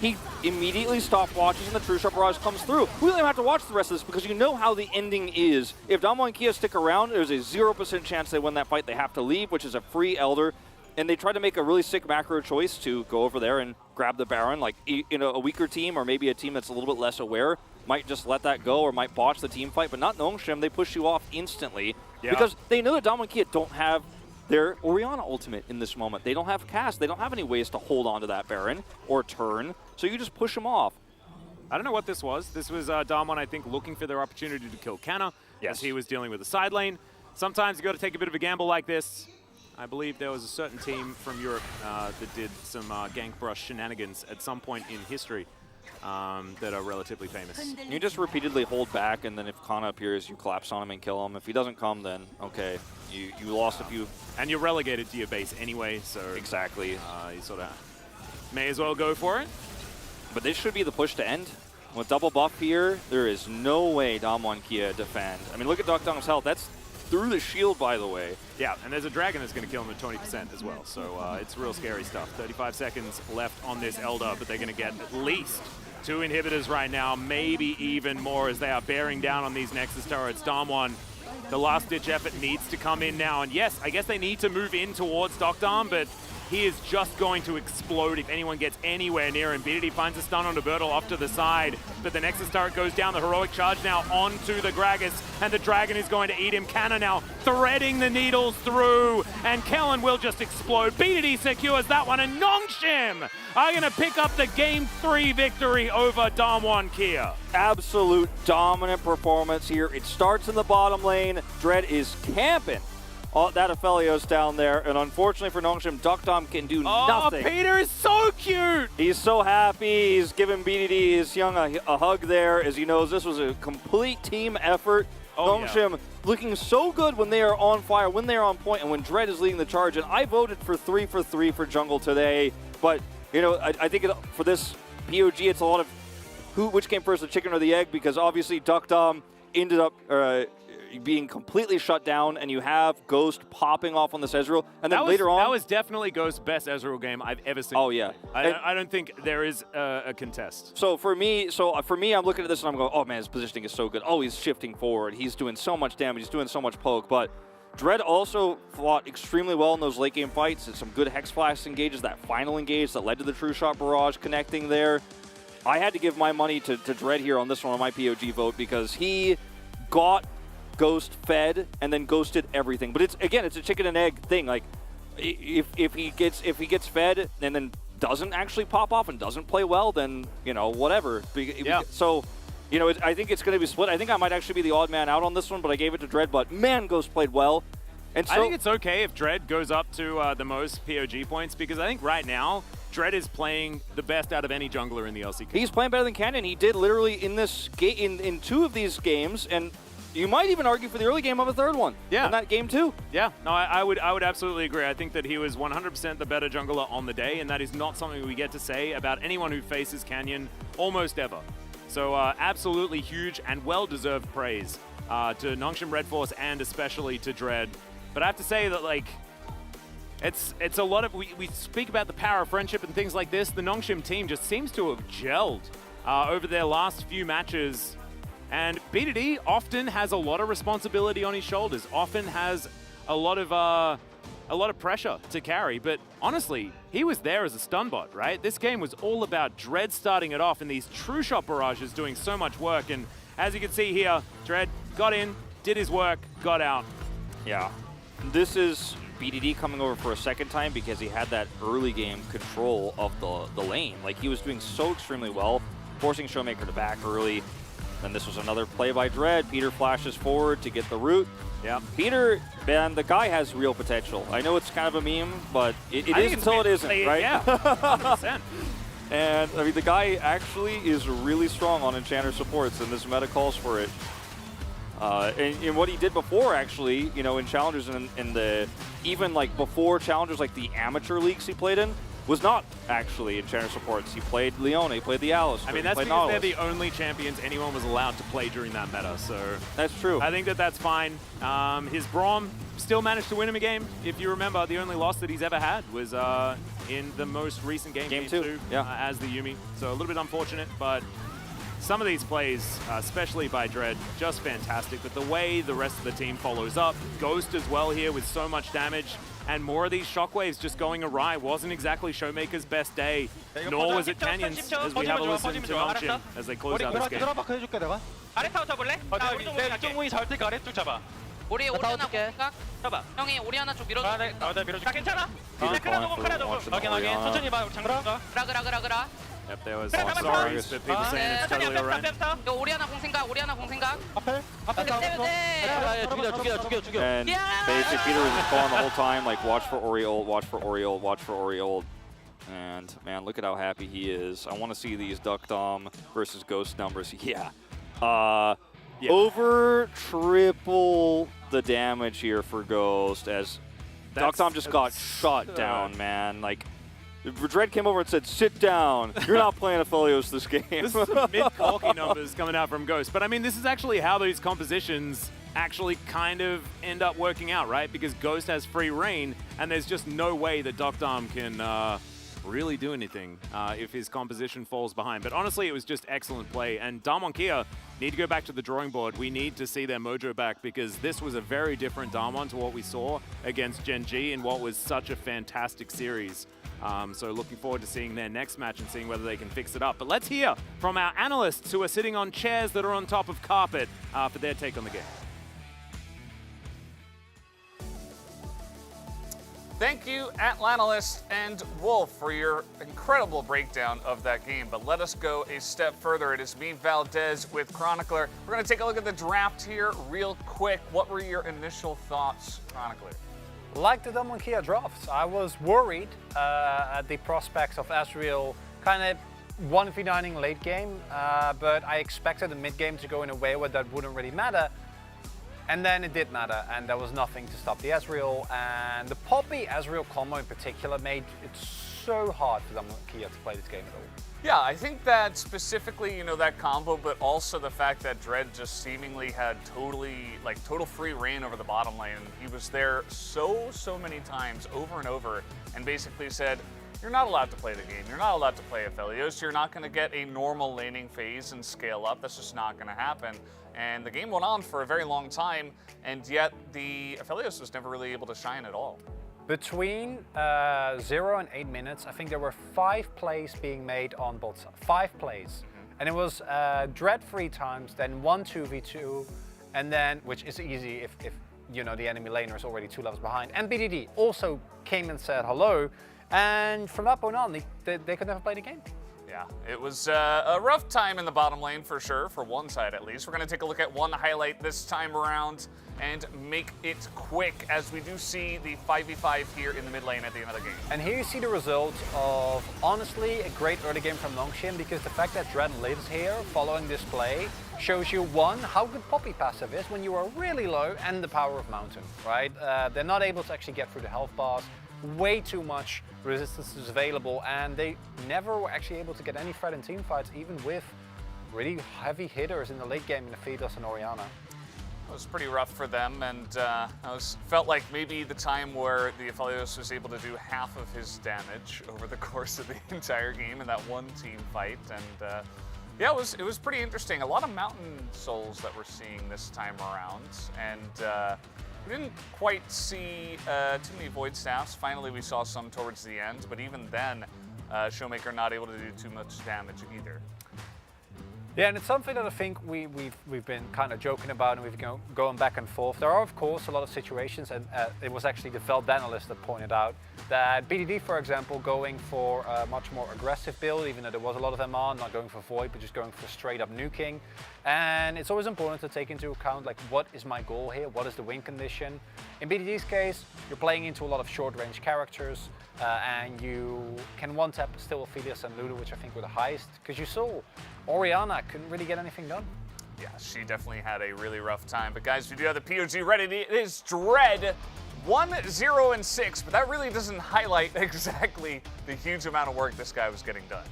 he immediately stopwatches and the True Shot Barrage comes through. We don't even have to watch the rest of this because you know how the ending is. If Damwon and Kia stick around, there's a 0% chance they win that fight. They have to leave, which is a free Elder. And they try to make a really sick macro choice to go over there and grab the Baron. Like, a weaker team or maybe a team that's a little bit less aware might just let that go or might botch the team fight. But not Nongshim, they push you off instantly because they know that Damwon and Kia don't have their Orianna ultimate in this moment. They don't have cast. They don't have any ways to hold on to that Baron or turn. So you just push them off. I don't know what this was. This was Damwon, I think, looking for their opportunity to kill Canna as he was dealing with the side lane. Sometimes you got to take a bit of a gamble like this. I believe there was a certain team from Europe that did some gank brush shenanigans at some point in history that are relatively famous. You just repeatedly hold back, and then if Kana appears, you collapse on him and kill him. If he doesn't come, then okay, you lost a few. And you're relegated to your base anyway, so exactly. You sort of may as well go for it. But this should be the push to end. With double buff here, there is no way Damwon Kia defend. I mean, look at Dukdam's health. That's through the shield, by the way. Yeah, and there's a dragon that's going to kill him at 20% as well, so it's real scary stuff. 35 seconds left on this Elder, but they're going to get at least 2 inhibitors right now, maybe even more as they are bearing down on these Nexus turrets. Damwon, the last-ditch effort needs to come in now, and yes, I guess they need to move in towards Dukdam, but he is just going to explode if anyone gets anywhere near him. BDD finds a stun onto Birdall off to the side, but the Nexus turret goes down. The heroic charge now onto the Gragas, and the Dragon is going to eat him. Canna now threading the needles through, and Kellen will just explode. BDD secures that one, and Nongshim are going to pick up the Game 3 victory over Damwon Kia. Absolute dominant performance here. It starts in the bottom lane. Dread is camping that Aphelios down there, and unfortunately for Nongshim, Duckdom can do nothing. Peter is so cute! He's so happy. He's giving BDD his young a hug there, as he knows this was a complete team effort. Nongshim looking so good when they are on fire, when they are on point, and when Dread is leading the charge. And I voted for 3 for 3 for jungle today, but you know, I think for this POG, it's a lot of which came first, the chicken or the egg, because obviously Duckdom ended up being completely shut down, and you have Ghost popping off on this Ezreal, and then later on... That was definitely Ghost's best Ezreal game I've ever seen. Oh, yeah. I don't think there is a contest. So for me, I'm looking at this and I'm going, oh man, his positioning is so good. Oh, he's shifting forward. He's doing so much damage. He's doing so much poke, but Dread also fought extremely well in those late game fights. It's some good Hex Blast engages, that final engage that led to the True Shot Barrage connecting there. I had to give my money to Dread here on this one on my POG vote because he got Ghost fed and then ghosted everything. But it's a chicken and egg thing. Like if he gets fed and then doesn't actually pop off and doesn't play well, then you know whatever. Yeah. So you know I think it's going to be split. I think I might actually be the odd man out on this one, but I gave it to Dread. But man, Ghost played well. And so, I think it's okay if Dread goes up to the most POG points, because I think right now Dread is playing the best out of any jungler in the LCK. He's playing better than Canyon. He did literally in this in 2 of these games, and you might even argue for the early game of a third one. Yeah. In that game too. Yeah. No, I would absolutely agree. I think that he was 100% the better jungler on the day, and that is not something we get to say about anyone who faces Canyon almost ever. So absolutely huge and well-deserved praise to Nongshim Red Force and especially to Dread. But I have to say that, like, it's a lot of, we speak about the power of friendship and things like this. The Nongshim team just seems to have gelled over their last few matches. And BDD often has a lot of responsibility on his shoulders, often has a lot of pressure to carry. But honestly, he was there as a stun bot, right? This game was all about Dread starting it off and these True Shot barrages doing so much work. And as you can see here, Dread got in, did his work, got out. Yeah. This is BDD coming over for a second time because he had that early game control of the lane. Like, he was doing so extremely well, forcing Showmaker to back early. Then this was another play by Dread. Peter flashes forward to get the root. Yeah. Peter, man, the guy has real potential. I know it's kind of a meme, but it is until it isn't, right? Yeah, 100%. And, I mean, the guy actually is really strong on Enchanter supports, and this meta calls for it. And what he did before, actually, you know, in Challengers and in the, even like before Challengers, like the amateur leagues he played in, was not actually Enchanter supports. He played Leona, he played the Alistair. I mean, that's because they're the only champions anyone was allowed to play during that meta, so. That's true. I think that's fine. His Braum still managed to win him a game. If you remember, the only loss that he's ever had was in the most recent game, Game 2, as the Yuumi. So a little bit unfortunate, but some of these plays, especially by Dread, just fantastic. But the way the rest of the team follows up, Ghost as well here with so much damage, and more of these shockwaves just going awry. Wasn't exactly Showmaker's best day, nor was it Canyon's, as we have a listen to Nongshim as they close out this game. 아래 타워 잡을래? 나 이쪽 공이 잘 테니까 아래쪽 잡아. 우리 오리아나 공각 잡아. 형이 오리아나 쪽 밀어줘. 나 밀어줄게. 나 괜찮아. 이제 크라 조금 크라 조금. 확인. 천천히 봐. 장그라. 그라. Yep, there was sorry, but people saying it's totally alright. 너 오리아나 공 생각. 앞에. 죽여. And basically Peter was just calling the whole time, like, watch for Ori ult, watch for Ori ult, watch for Ori ult. And man, look at how happy he is. I want to see these Duckdom versus Ghost numbers. Yeah. Over triple the damage here for Ghost as Duckdom just got shot down, man. Like, Dread came over and said, sit down. You're not playing Aphelios this game. This is some mid-Corky numbers coming out from Ghost. But I mean, this is actually how these compositions actually kind of end up working out, right? Because Ghost has free reign, and there's just no way that Duckdom can really do anything if his composition falls behind. But honestly, it was just excellent play. And Darmon need to go back to the drawing board. We need to see their mojo back, because this was a very different Darmon to what we saw against Gen G in what was such a fantastic series. So looking forward to seeing their next match and seeing whether they can fix it up. But let's hear from our analysts who are sitting on chairs that are on top of carpet for their take on the game. Thank you, Atlanalyst and Wolf, for your incredible breakdown of that game. But let us go a step further. It is me, Valdez, with Chronicler. We're going to take a look at the draft here real quick. What were your initial thoughts, Chronicler? Like the Dumb Kia drafts, I was worried at the prospects of Ezreal kind of 1v9ing late game, but I expected the mid game to go in a way where that wouldn't really matter. And then it did matter, and there was nothing to stop the Ezreal. And the Poppy Ezreal combo in particular made it so hard for Kia to play this game at all. Yeah, I think that specifically, you know, that combo, but also the fact that Dread just seemingly had total free reign over the bottom lane. He was there so many times over and over and basically said, you're not allowed to play the game. You're not allowed to play Aphelios. You're not going to get a normal laning phase and scale up. That's just not going to happen. And the game went on for a very long time, and yet the Aphelios was never really able to shine at all. Between 0 and 8 minutes, I think there were 5 plays being made on both sides. 5 plays. And it was Dread 3 times, then 1 2v2, and then, which is easy if you know the enemy laner is already 2 levels behind. And BDD also came and said hello, and from that point on, they could never play the game. Yeah, it was a rough time in the bottom lane for sure, for one side at least. We're going to take a look at one highlight this time around and make it quick as we do see the 5v5 here in the mid lane at the end of the game. And here you see the result of, honestly, a great early game from Nongshim, because the fact that Dread lives here following this play shows you, one, how good Poppy passive is when you are really low, and the power of Mountain, right? They're not able to actually get through the health bars. Way too much resistance is available, and they never were actually able to get any threat in team fights, even with really heavy hitters in the late game in Aphelios and Orianna. It was pretty rough for them, and felt like maybe the time where the Aphelios was able to do half of his damage over the course of the entire game in that one team fight. And yeah, it was pretty interesting. A lot of Mountain Souls that we're seeing this time around, and we didn't quite see too many Void Staffs. Finally, we saw some towards the end, but even then, Showmaker not able to do too much damage either. Yeah, and it's something that I think we've been kind of joking about, and we've been going back and forth. There are, of course, a lot of situations, and it was actually the Veld analyst that pointed out that BDD, for example, going for a much more aggressive build, even though there was a lot of MR, not going for Void, but just going for straight up nuking. And it's always important to take into account, like, what is my goal here? What is the win condition? In BDD's case, you're playing into a lot of short-range characters, and you can one-tap still Aphelios and Lulu, which I think were the highest, because you saw Orianna couldn't really get anything done. Yeah, she definitely had a really rough time. But guys, we do have the POG ready. It is Dread 1-0-6, but that really doesn't highlight exactly the huge amount of work this guy was getting done.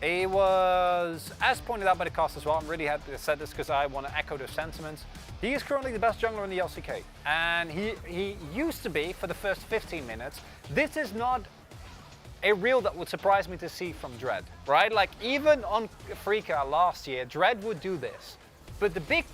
It was, as pointed out by the cast as well, I'm really happy to say this because I want to echo those sentiments. He is currently the best jungler in the LCK, and he used to be for the first 15 minutes. This is not a reel that would surprise me to see from Dread, right? Like, even on Afrika last year, Dread would do this. But the big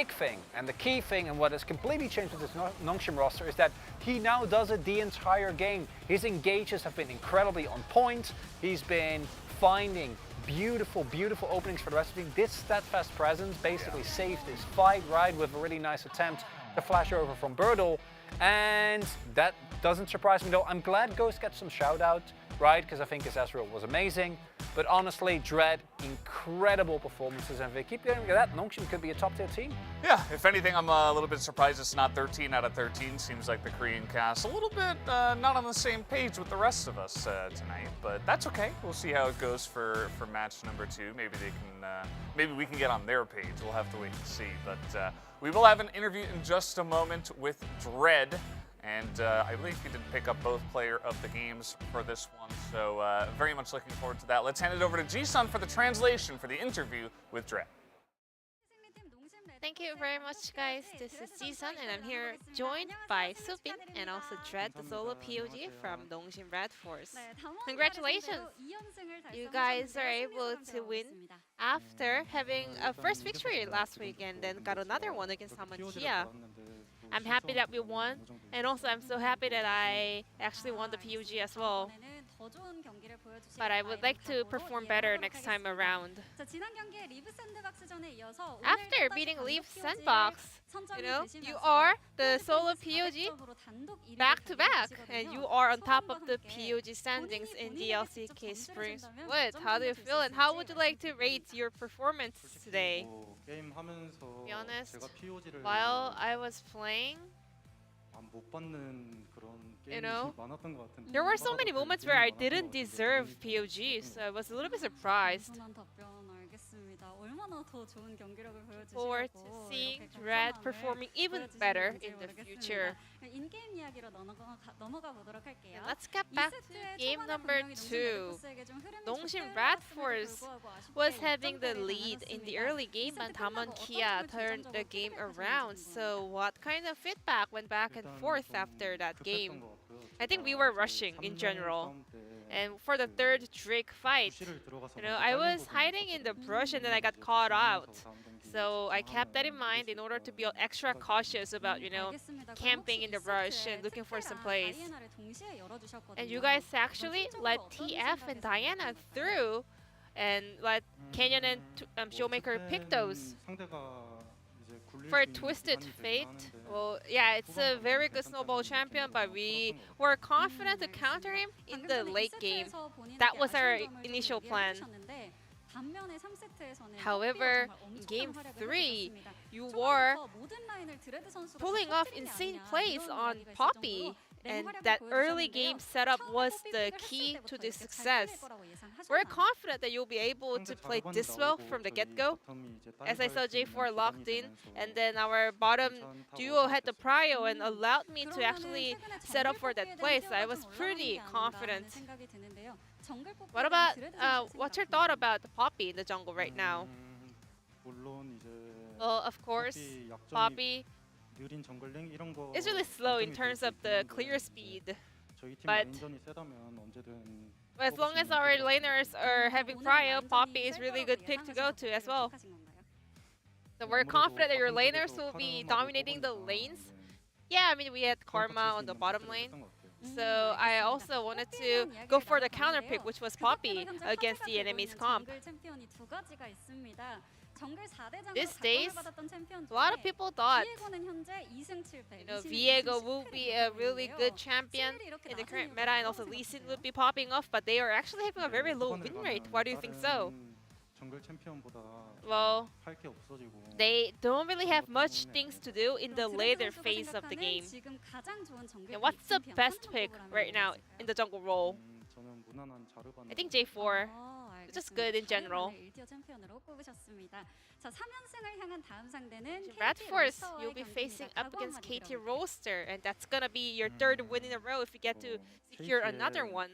thing and the key thing, and what has completely changed with this Nongshim roster, is that he now does it the entire game. His engages have been incredibly on point. He's been finding beautiful openings for the rest of the team. This steadfast presence basically saved this fight, right, with a really nice attempt to flash over from Birdle. And that doesn't surprise me though. I'm glad Ghost gets some shout out, right, because I think his Ezreal was amazing. But honestly, Dread, incredible performances, and if they keep going like that, Nongshim could be a top tier team. Yeah, if anything, I'm a little bit surprised it's not 13 out of 13. Seems like the Korean cast a little bit not on the same page with the rest of us tonight, but that's okay. We'll see how it goes for match number 2. Maybe they can, maybe we can get on their page. We'll have to wait and see. But we will have an interview in just a moment with Dread. And I believe he did pick up both player of the games for this one, so very much looking forward to that. Let's hand it over to Ji-sun for the translation for the interview with Dread. Thank you very much, guys. This is Ji-sun, and I'm here joined by Subin and also Dread, the solo POG from Nongshim Red Force. Congratulations! You guys are able to win after having a first victory last week and then got another one against Kia. I'm happy that we won, and also I'm so happy that I actually won the PUG as well. but I would like to perform better next time around. After beating Leaf Sandbox, you know, you are the solo POG back to back, and you are on top of the POG standings in the LCK Spring Split. How do you feel, and how would you like to rate your performance today? To be honest, while I was playing, you know, there were so many moments where I didn't deserve POG, so I was a little bit surprised. Forward to seeing Red performing even better in the future. And let's get back to game number 2. Nongshim Red Force was having the lead in the early game, and Damwon Kia turned the game around. So what kind of feedback went back and forth after that game? I think we were rushing in general. And for the third Drake fight, you know, I was hiding in the brush and then I got caught out. So I kept that in mind in order to be extra cautious about, you know, camping in the brush and looking for some plays. And you guys actually let TF and Diana through and let Canyon and Showmaker pick those. For Twisted Fate, well, yeah, it's a very good snowball champion, but we were confident to counter him in the late game. That was our initial plan. However, in Game 3, you were pulling off insane plays on Poppy, and that early game setup was the key to the success. We're confident that you'll be able to play this well from the get-go. As I saw J4 locked in, and then our bottom duo had the prio and allowed me to actually set up for that play, so I was pretty confident. What about, what's your thought about the Poppy in the jungle right now? Well, of course, Poppy is really slow in terms of the clear speed, but as long as our laners are having prio, Poppy is really good pick to go to as well. So we're confident that your laners will be dominating the lanes. Yeah, I mean, we had Karma on the bottom lane. So I also wanted to go for the counter pick, which was Poppy against the enemy's comp. These days, a lot of people thought, you know, Viego will be a really good champion in the current meta, and also Lee Sin would be popping off, but they are actually having a very low win rate. Why do you think so? Well, they don't really have much things to do in the later phase of the game. And what's the best pick right now in the jungle role? I think J4. It's just good in general. Red Force, you'll be facing up against KT Roaster, and that's gonna be your third win in a row if you get to secure another one.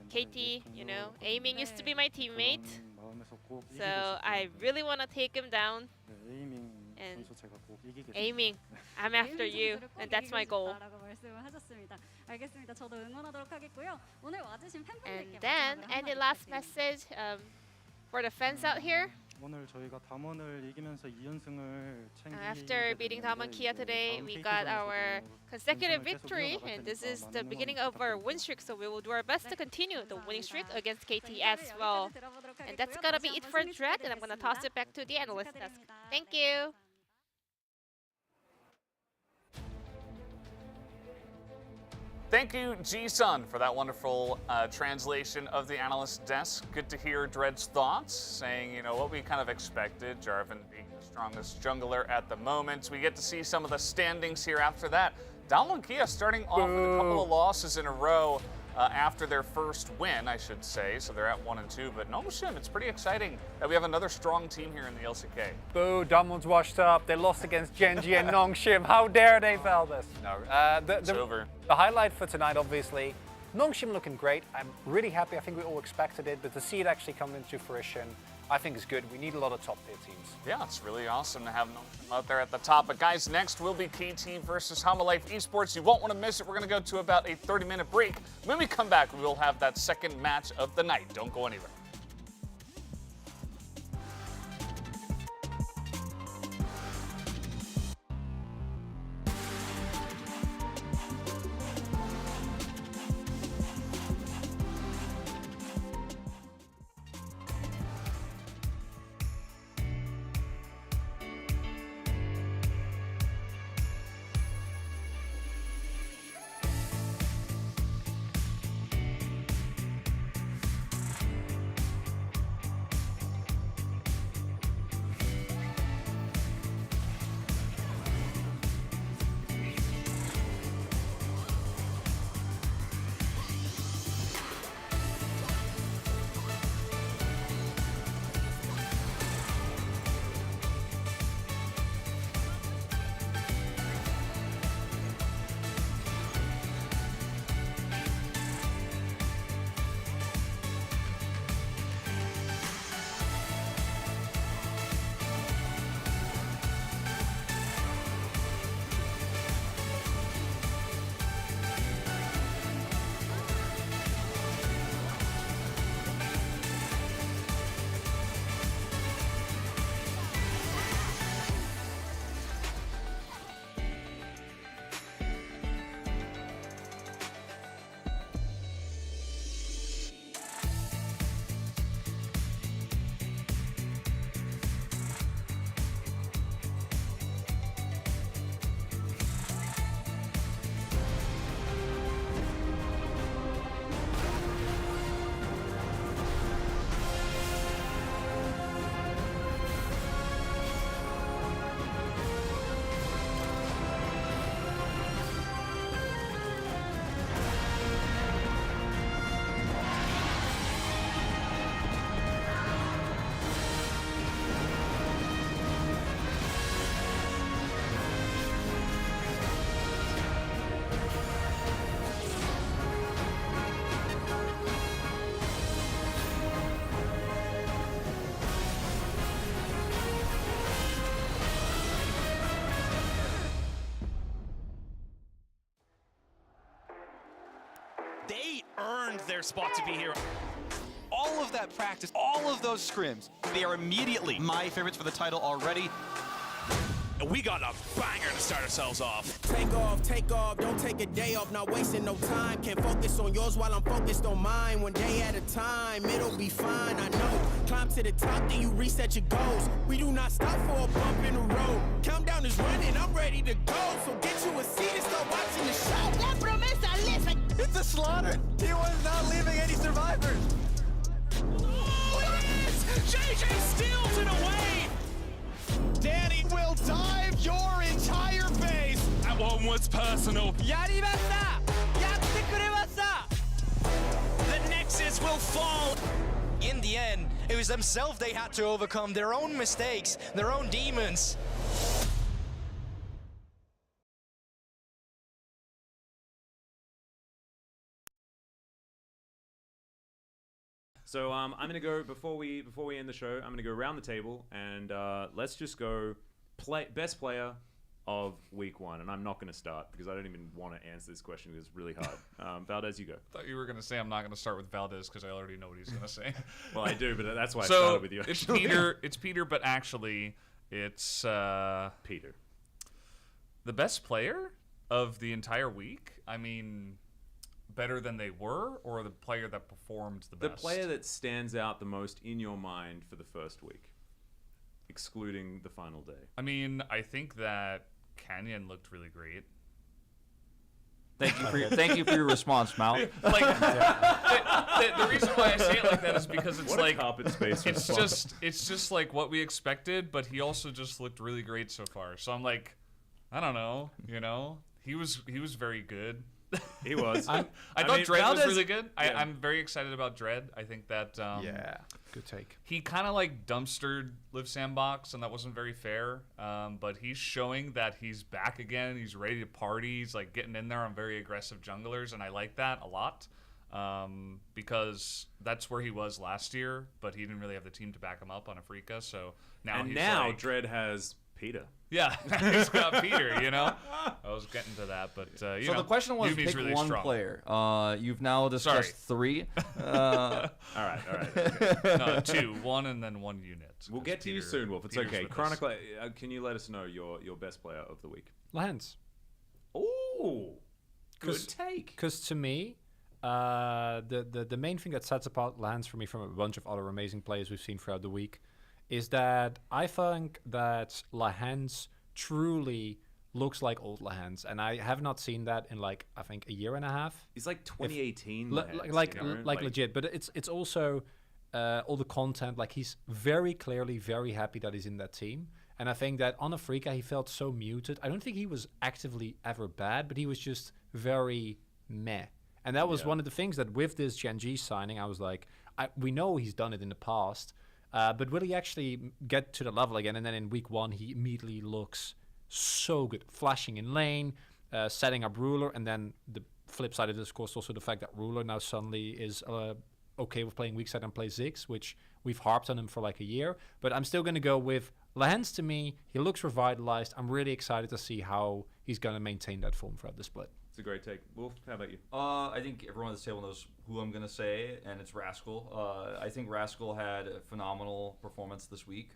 KT, you know, Aiming used to be my teammate, so I really want to take him down. And Aiming, I'm after you, and that's my goal. And then, any last message for the fans out here? After beating Damwon Kia today, we got our consecutive victory, and this is the beginning of our win streak, so we will do our best to continue the winning streak against KT as well. And that's gonna be it for Dread, and I'm gonna toss it back to the analyst desk. Thank you! Thank you, Ji-sun, for that wonderful translation of the analyst desk. Good to hear Dread's thoughts, saying, you know, what we kind of expected, Jarvan being the strongest jungler at the moment. We get to see some of the standings here after that. Damwon Kia starting off with a couple of losses in a row after their first win, I should say. So they're at 1-2, but Nongshim, it's pretty exciting that we have another strong team here in the LCK. Boo, Damwon's washed up. They lost against Genji and Nongshim. How dare they, Valdez? No, it's over. The highlight for tonight, obviously, Nongshim looking great. I'm really happy. I think we all expected it, but to see it actually come into fruition, I think is good. We need a lot of top-tier teams. Yeah, it's really awesome to have Nongshim out there at the top. But guys, next will be KT versus Hamalife Esports. You won't want to miss it. We're going to go to about a 30-minute break. When we come back, we will have that second match of the night. Don't go anywhere. their spot to be here. All of that practice, all of those scrims, they are immediately my favorites for the title already. We got a banger to start ourselves off. Take off, don't take a day off, not wasting no time. Can't focus on yours while I'm focused on mine. One day at a time, it'll be fine, I know. Climb to the top, then you reset your goals. We do not stop for a bump in the road. Countdown is running, I'm ready to go. So get you a seat and start watching the show. La promesa, listen. It's a slaughter. T1's not leaving any survivors. Oh, yes! JJ steals it away! Danny will dive your entire face. That one was personal. 야리마사! 야트크레마사! The Nexus will fall. In the end, it was themselves they had to overcome, their own mistakes, their own demons. So I'm gonna go before we end the show. I'm gonna go around the table and let's just go best player of week 1. And I'm not gonna start because I don't even want to answer this question because it's really hard. Valdez, you go. Thought you were gonna say I'm not gonna start with Valdez because I already know what he's gonna say. Well, I do, but that's why I so started with you. It's actually. Peter. It's Peter, but actually, it's Peter. The best player of the entire week. I mean, better than they were, or the player that performed the best? The player that stands out the most in your mind for the first week, excluding the final day. I mean, I think that Canyon looked really great. Thank you for your response, Mal. Like, the reason why I say it like that is because it's what like a carpet space it's just like what we expected, but he also just looked really great so far. So I'm like, I don't know, you know, he was very good. He was. I thought Dread was really good. Yeah. I'm very excited about Dread. I think that yeah, good take. He kind of like dumpstered Live Sandbox, and that wasn't very fair. But he's showing that he's back again. He's ready to party. He's like getting in there on very aggressive junglers, and I like that a lot because that's where he was last year. But he didn't really have the team to back him up on Afrika. So now like, Dread has Peter. Yeah, he's got Peter, you know? I was getting to that, but, you know. So the question was Yumi's pick really one strong. player. You've now discussed 3. All right. Okay. No, 2. 1 and then 1 unit. We'll get to you soon, Wolf. It's okay. Chronicle, can you let us know your best player of the week? Lance. Ooh, good take. Because to me, the main thing that sets apart Lance for me from a bunch of other amazing players we've seen throughout the week is that I think that Lahans truly looks like old Lahans, and I have not seen that in like I think a year and a half. He's like 2018, like legit. But it's also all the content. Like he's very clearly very happy that he's in that team, and I think that on Afrika he felt so muted. I don't think he was actively ever bad, but he was just very meh. And that was one of the things that with this Gen G signing, I was like, we know he's done it in the past. But will he actually get to the level again? And then in week 1, he immediately looks so good. Flashing in lane, setting up Ruler, and then the flip side of this, of course, also the fact that Ruler now suddenly is okay with playing weak side and plays Ziggs, which we've harped on him for like a year. But I'm still going to go with Lahans. To me, he looks revitalized. I'm really excited to see how he's going to maintain that form throughout the split. It's a great take. Wolf, how about you? I think everyone at this table knows who I'm going to say, and it's Rascal. I think Rascal had a phenomenal performance this week.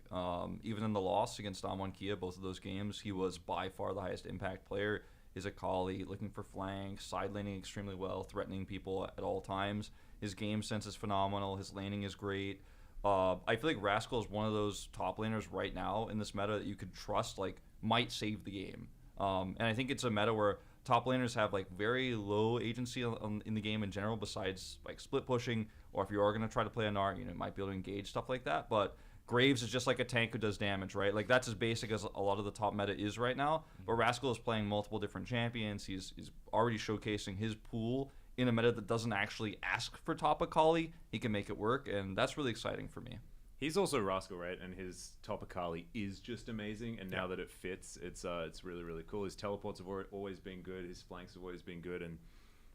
Even in the loss against Damwon Kia, both of those games, he was by far the highest impact player. His Akali, looking for flanks, side laning extremely well, threatening people at all times. His game sense is phenomenal. His laning is great. I feel like Rascal is one of those top laners right now in this meta that you could trust, like, might save the game. And I think it's a meta where top laners have like very low agency in the game in general, besides like split pushing, or if you are going to try to play a Gnar, you know, might be able to engage stuff like that. But Graves is just like a tank who does damage, right? Like that's as basic as a lot of the top meta is right now. But Rascal is playing multiple different champions. He's already showcasing his pool in a meta that doesn't actually ask for top Akali. He can make it work, and that's really exciting for me. He's also Rascal, right? And his top Akali is just amazing. And now that it fits, it's really, really cool. His teleports have always been good. His flanks have always been good. And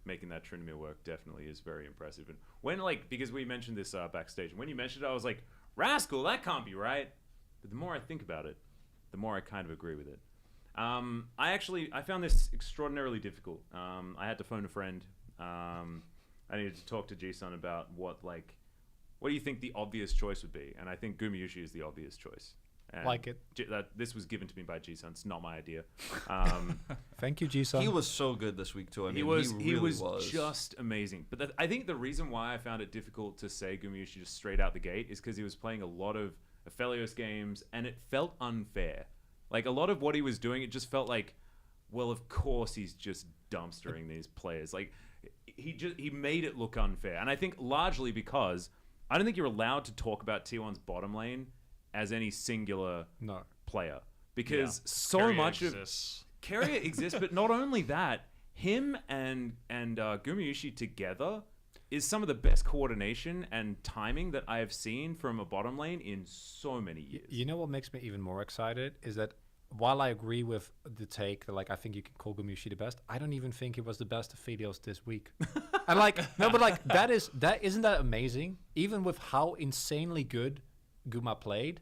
making that Tryndamere work definitely is very impressive. And when, like, because we mentioned this backstage, when you mentioned it, I was like, Rascal, that can't be right. But the more I think about it, the more I kind of agree with it. I found this extraordinarily difficult. I had to phone a friend. I I needed to talk to Jisun about what do you think the obvious choice would be? And I think Gumayushi is the obvious choice. And Like it. This was given to me by Jisun. It's not my idea. Thank you, Jisun. He was so good this week too. I mean, he was really just amazing. But I think the reason why I found it difficult to say Gumayushi just straight out the gate is because he was playing a lot of Aphelios games, and it felt unfair. Like, a lot of what he was doing, it just felt like, well, of course he's just dumpstering these players. Like, he made it look unfair. And I think largely because I don't think you're allowed to talk about T1's bottom lane as any singular player, because so much exists. of Carrier exists. But not only that, him and Gumayushi together is some of the best coordination and timing that I have seen from a bottom lane in so many years. You know what makes me even more excited is that while I agree with the take that I think you can call Gumayushi the best, I don't even think he was the best of Aphelios this week. And isn't that amazing? Even with how insanely good Guma played,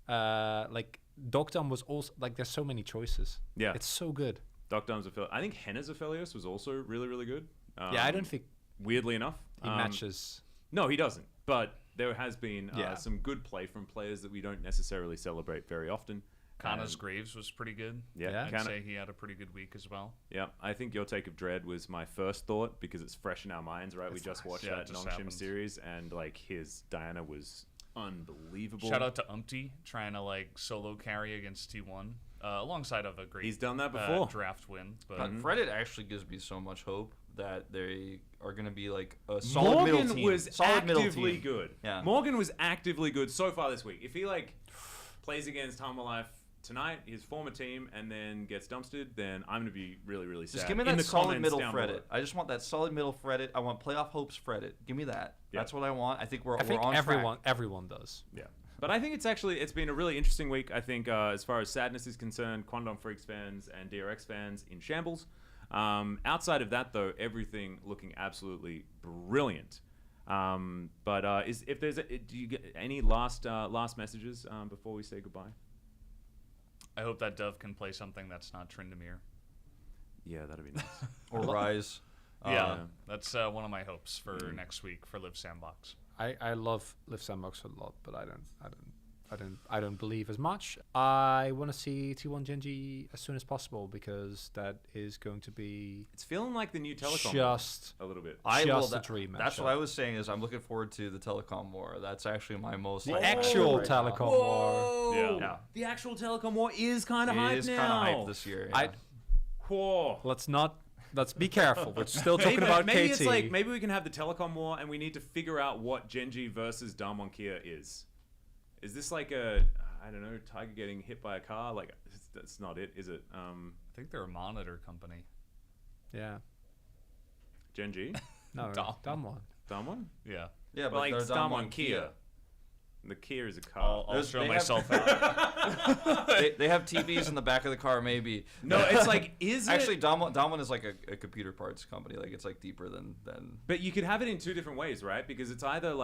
Dogdom was also there's so many choices. Yeah, it's so good. Dogdom's Aphelios. I think Henna's Aphelios was also really, really good. I don't think. Weirdly enough, he matches. No, he doesn't. But there has been some good play from players that we don't necessarily celebrate very often. Kana's Graves was pretty good. Yeah, I'd say he had a pretty good week as well. Yeah, I think your take of Dread was my first thought because it's fresh in our minds, right? We just watched that Nongshim series, and his Diana was unbelievable. Shout out to Umpty trying to solo carry against T1 alongside of a great. He's done that before. Draft win. But Reddit actually gives me so much hope that they are going to be a solid middle team. Morgan was actively good. Yeah. Morgan was actively good so far this week. If he plays against Hummerlife tonight, his former team, and then gets dumpstered, then I'm going to be really, really sad. Just give me that solid middle Reddit. I just want that solid middle Reddit. I want playoff hopes Reddit. Give me that. Yeah. That's what I want. I think we're on track. Everyone does. Yeah. But I think it's been a really interesting week. I think as far as sadness is concerned, Quandong Freaks fans and DRX fans in shambles. Outside of that, though, everything looking absolutely brilliant. Do you get any last messages before we say goodbye? I hope that Dove can play something that's not Tryndamere. Yeah, that'd be nice. Or Rise. That's one of my hopes for next week for Live Sandbox. I love Live Sandbox a lot, but I don't believe as much. I want to see T1 Genji as soon as possible because that is going to be. It's feeling like the new Telecom. Just a little bit. A dream. That's what I was saying. Is I'm looking forward to the Telecom War. That's actually my most. The actual Telecom War. Yeah. The actual Telecom War is kind of hype now. It is kind of hype this year. Yeah. Let's be careful. We're still talking about maybe KT. It's maybe we can have the Telecom War, and we need to figure out what Genji versus Damwon Kia is. Is this I don't know, Tiger getting hit by a car? That's not it, is it? I think they're a monitor company. Yeah. Genji? No, Damwon. Damwon? Yeah. Yeah, but it's they're Damwon Kia. The Kia is a car. I'll show myself out. They have TVs in the back of the car, maybe. No, it's is actually Damwon is a computer parts company. It's deeper than. But you could have it in two different ways, right? Because it's either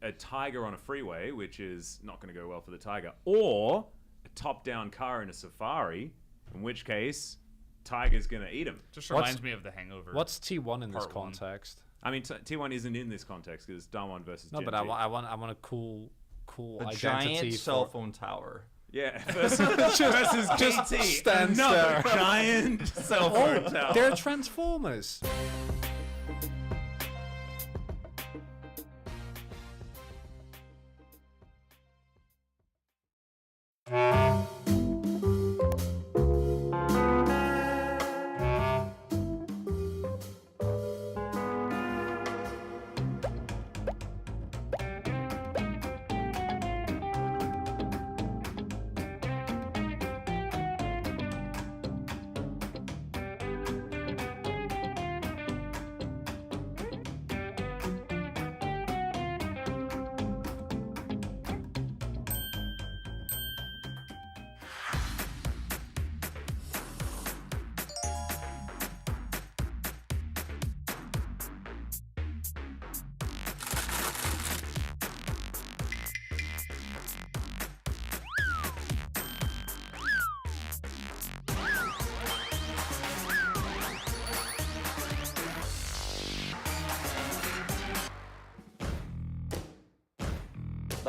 a Tiger on a freeway, which is not going to go well for the Tiger, or a top-down car in a Safari, in which case Tiger's going to eat him. Just reminds me of The Hangover. What's T1 in this context? I mean, T1 isn't in this context because it's Damwon versus Genji. But I want a cool a giant cell phone tower. Yeah, versus KT. Just stands Another there. giant cell phone tower. They're Transformers.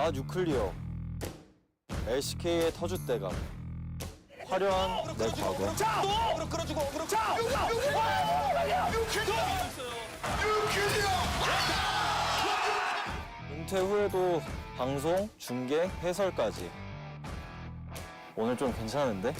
나 뉴클리어. LCK의 터줏대감. 화려한 내 과거. 은퇴 후에도 방송, 중계, 해설까지. 오늘 좀 괜찮은데?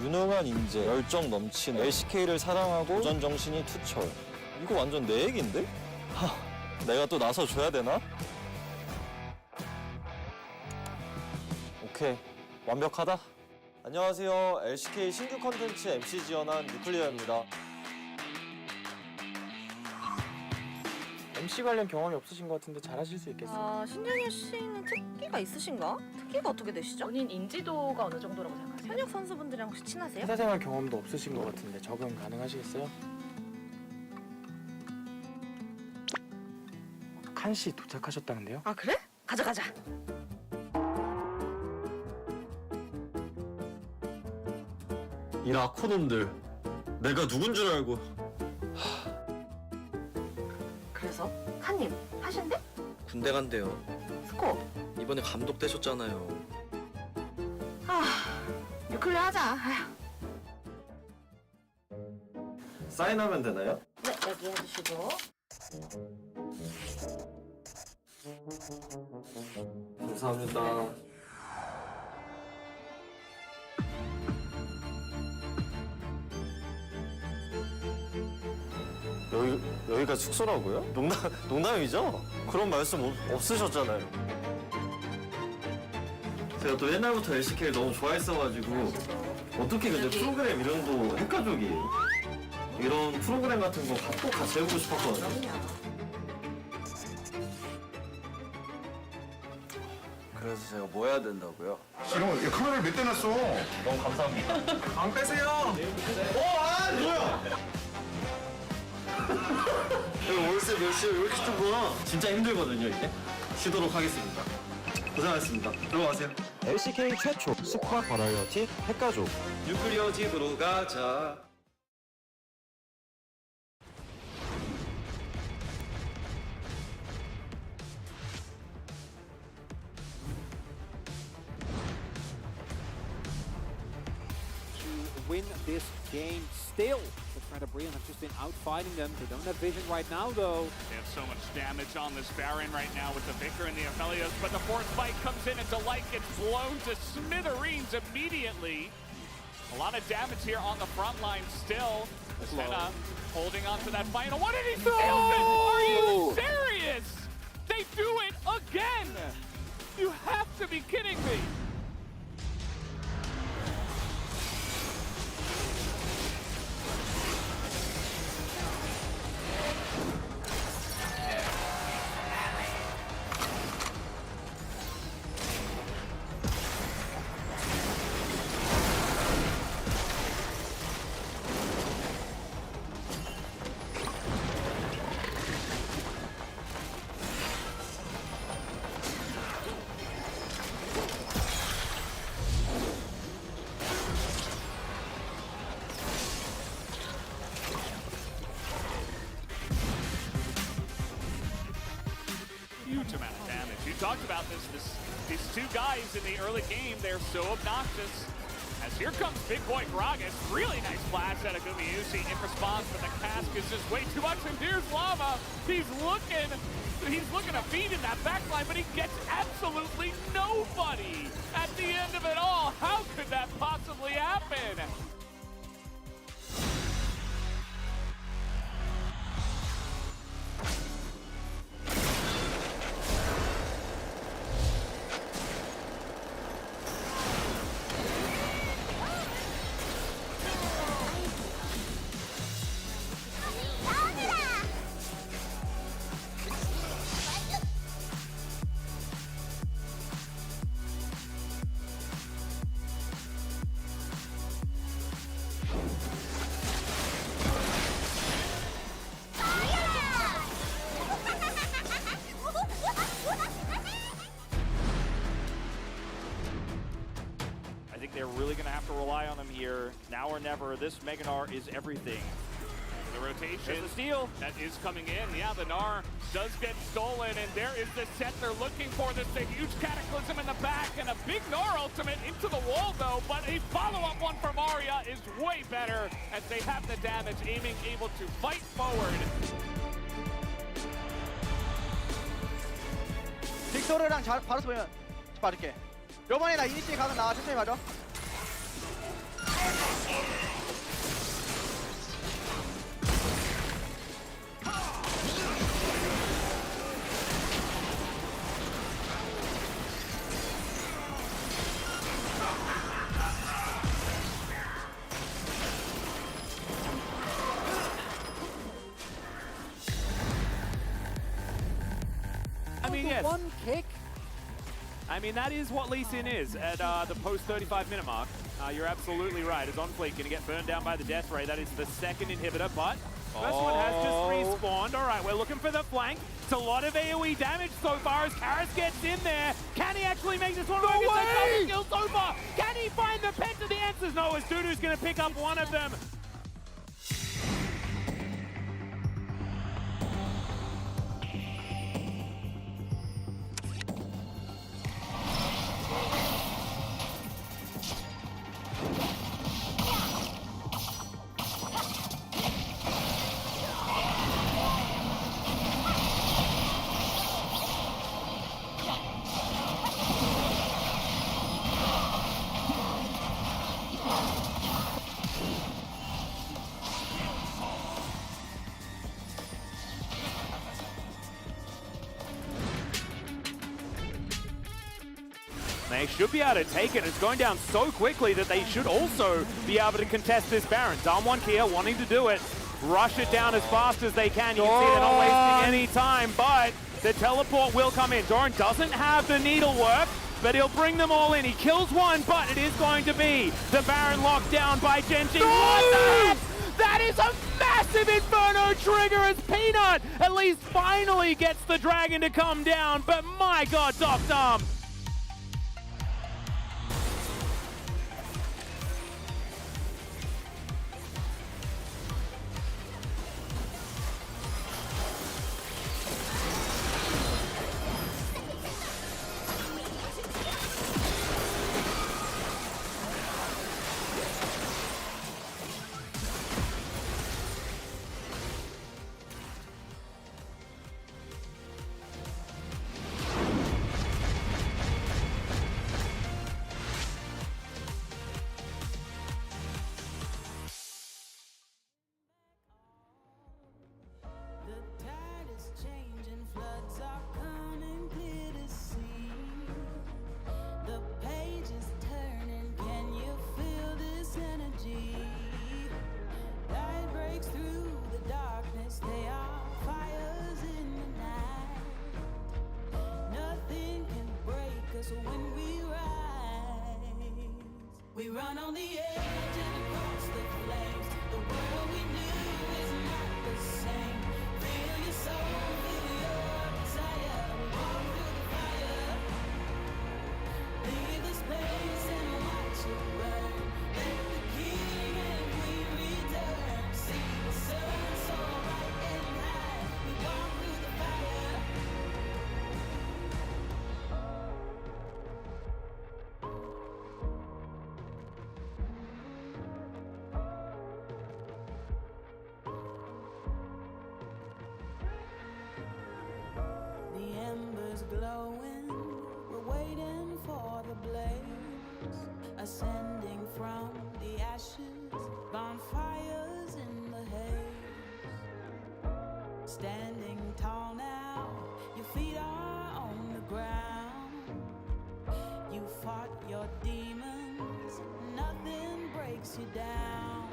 유능한 인재, 열정 넘치는 LCK를 사랑하고 도전 정신이 투철. 이거 완전 내 얘긴데? 내가 또 나서줘야 되나? 오케이, 완벽하다. 안녕하세요, LCK 신규 컨텐츠 MC 지원한 뉴클리어입니다. MC 관련 경험이 없으신 것 같은데 잘하실 수 있겠어요? 신정현 씨는 특기가 있으신가? 특기가 어떻게 되시죠? 본인 인지도가 어느 정도라고 생각하세요? 현역 선수분들이랑 혹시 친하세요? 회사 생활 경험도 없으신 것 같은데 적응 가능하시겠어요? 칸씨 도착하셨다는데요? 아 그래? 가자. 이 라코놈들, 내가 누군 줄 알고. 그래서? 칸님 하신대? 군대 간대요. 스코 이번에 감독 되셨잖아요. 뉴클리어 하자. 사인하면 되나요? 네 여기 해주시고. 감사합니다. 여기가 숙소라고요? 농담이죠? 그런 말씀 없으셨잖아요. 제가 또 옛날부터 LCK를 너무 좋아했어가지고 어떻게 근데 프로그램 이름도 핵가족이에요? 이런 프로그램 같은 거 꼭 같이 해보고 싶었거든요. 그래서 제가 뭐 해야 된다고요? 이런 카메라를 몇 대 놨어? 너무 감사합니다. 안 빼세요. 뭐야? 월세 몇 시에 왜 이렇게 좁아? 진짜 힘들거든요, 이제. 쉬도록 하겠습니다. 고생하셨습니다. 들어가세요. LCK 최초 스파 버라이어티 핵가족. 뉴클리어 집으로 가자. To win this game still. The Fred Brian have just been outfighting them. They don't have vision right now, though. They have so much damage on this Baron right now with the Vicar and the Aphelios, but the fourth fight comes in and Delight gets blown to smithereens immediately. A lot of damage here on the front line still. Senna holding on to that final. What did he say? Are you serious? They do it again! You have to be kidding me! Huge amount of damage. You talked about these two guys in the early game, they're so obnoxious. As here comes big boy Gragas, really nice flash out of Gumiusi in response, but the cask is just way too much, and here's Lava. He's looking to feed in that backline, but he gets absolutely nobody at the end of it all. How could that possibly happen? or never. This Mega Gnar is everything. The rotation. There's the steal. That is coming in. Yeah, the Gnar does get stolen, and there is the set they're looking for. There's the huge Cataclysm in the back, and a big Gnar ultimate into the wall, though. But a follow-up one from Arya is way better, as they have the damage, aiming, able to fight forward. 빅토르랑 바로 보면 빠를게. 요번에 나 이니시에 가면 나와 천천히 봐줘. I mean, yes. One kick. I mean, that is what Lee Sin is at the post-35-minute mark. You're absolutely right. As OnFleet going to get burned down by the Death Ray. That is the second inhibitor, but first one has just respawned. All right, we're looking for the flank. It's a lot of AoE damage so far as Karis gets in there. Can he actually make this one work? It's a double kill so far. Can he find the pet to the answers? No, as Dudu's going to pick up one of them. They should be able to take it. It's going down so quickly that they should also be able to contest this Baron. Damwon here wanting to do it. Rush it down as fast as they can. You can see they're not wasting any time, but the teleport will come in. Doran doesn't have the needlework, but he'll bring them all in. He kills one, but it is going to be the Baron locked down by Genji. What the heck? That is a massive Inferno trigger as Peanut at least finally gets the dragon to come down, but my god, Dom. We run on the edge and across the flames. The world we knew is not the same. Feel your soul, feel your desire. We walk through the fire. Leave the space and watch it burn. Let the king and queen return. See the sun so bright and high. We walk through the fire. The embers glowing, we're waiting for the blaze, ascending from the ashes, bonfires in the haze. Standing tall now, your feet are on the ground. You fought your demons, nothing breaks you down.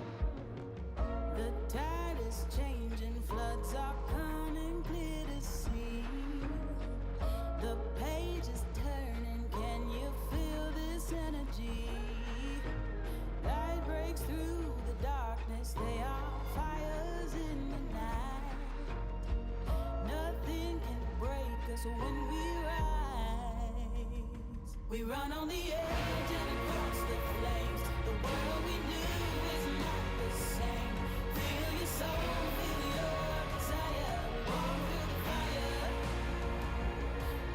The tide is changing, floods are coming clear to see. The page is turning, can you feel this energy? Light breaks through the darkness, they are fires in the night. Nothing can break us when we rise. We run on the edge and across the flames. The The world we knew is not the same. Feel your soul, feel your desire. Walk through the fire.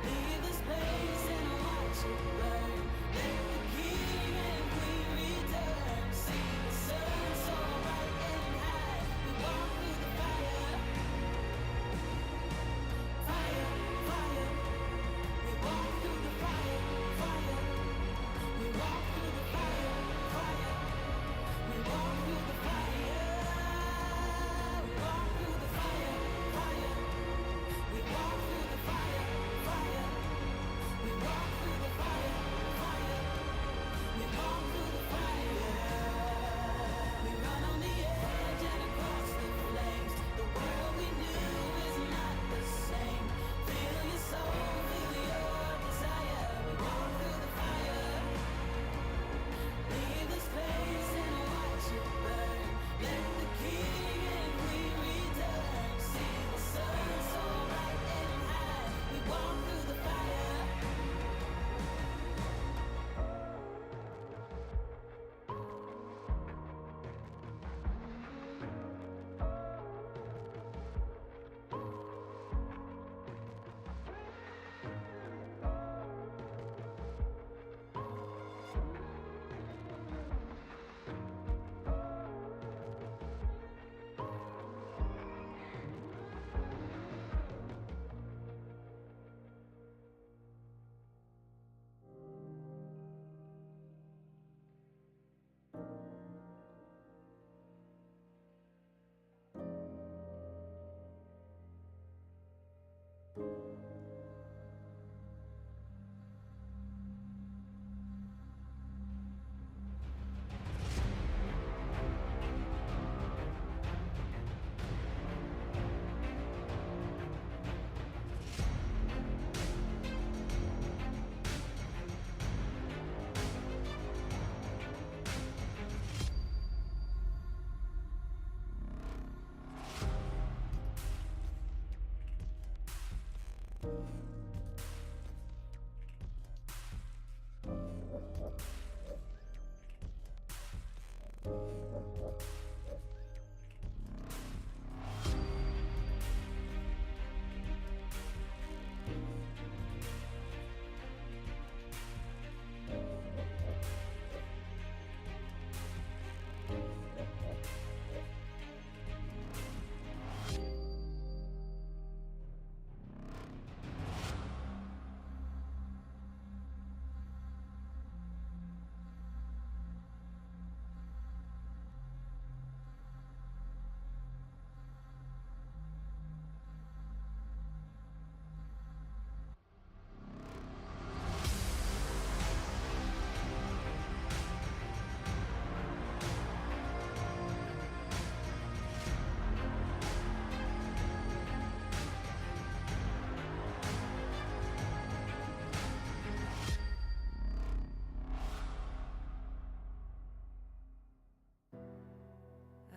Leave this place and watch it burn. Let the king and queen return. See the sun so bright and high. We walk through the fire. Fire, fire. We walk through the fire, fire. We walk through the fire, fire. We walk through the fire. We walk through the fire, fire. We walk through the fire, fire. We walk through the fire, fire. We walk through the fire. We run on the edge and across the flames. The world we knew is not the same. Feel your soul, feel your desire. We walk through the fire. Leave this place and watch it burn. Let the king and queen return. See the sun so bright and high. We walk through the fire.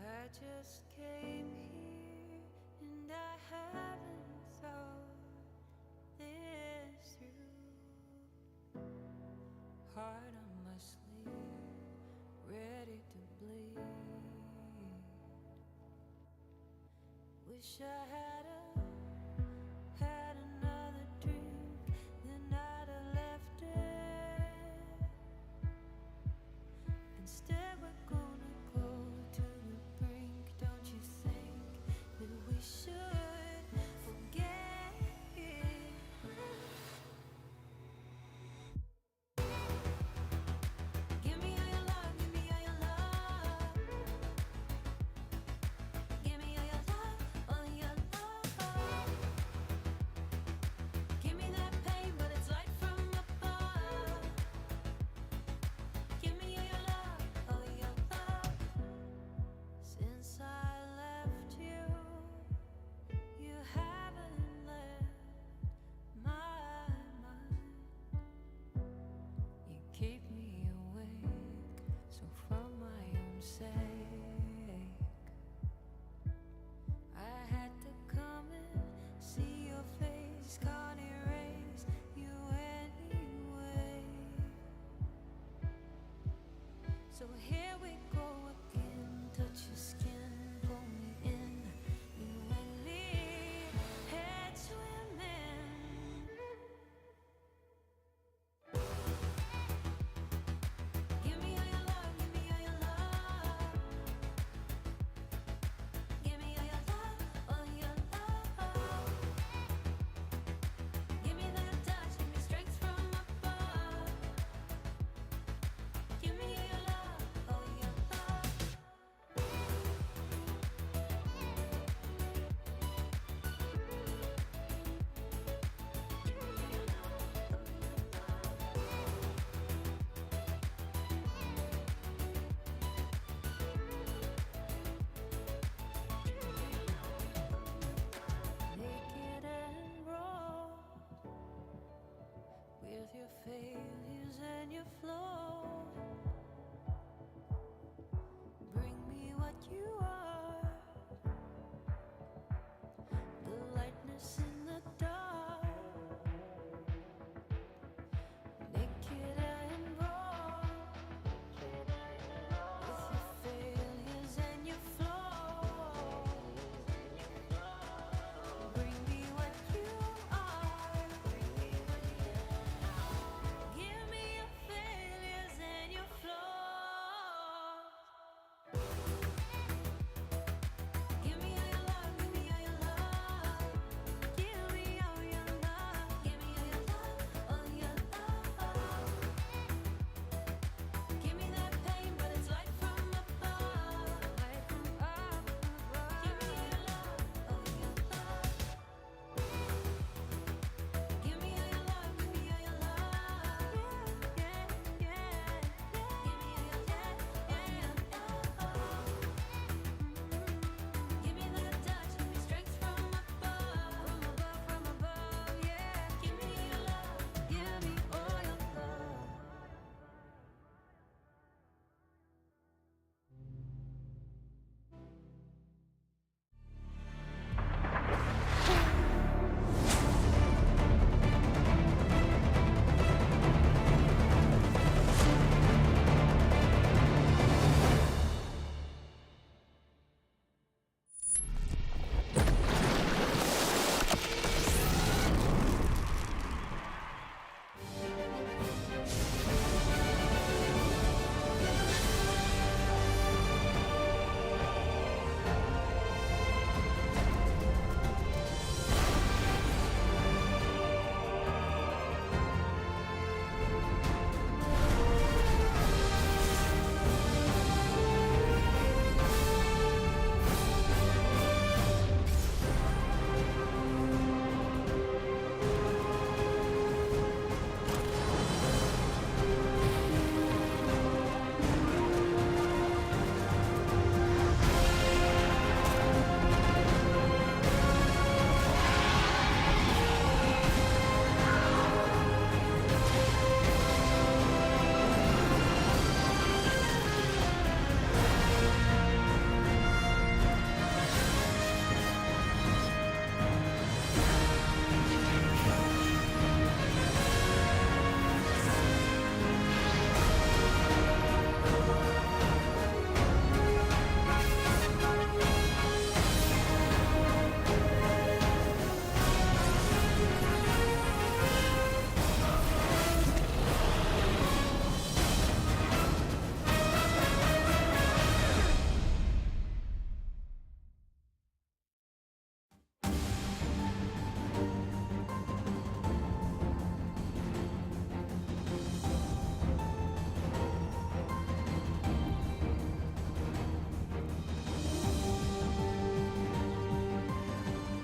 I just came here and I haven't thought this through. Heart on my sleeve, ready to bleed. Wish I had another drink, then I'd have left it. Instead we're gonna go to the brink. Don't you think that we should forget it? Give me all your love, give me all your love. Give me all your love, all your love.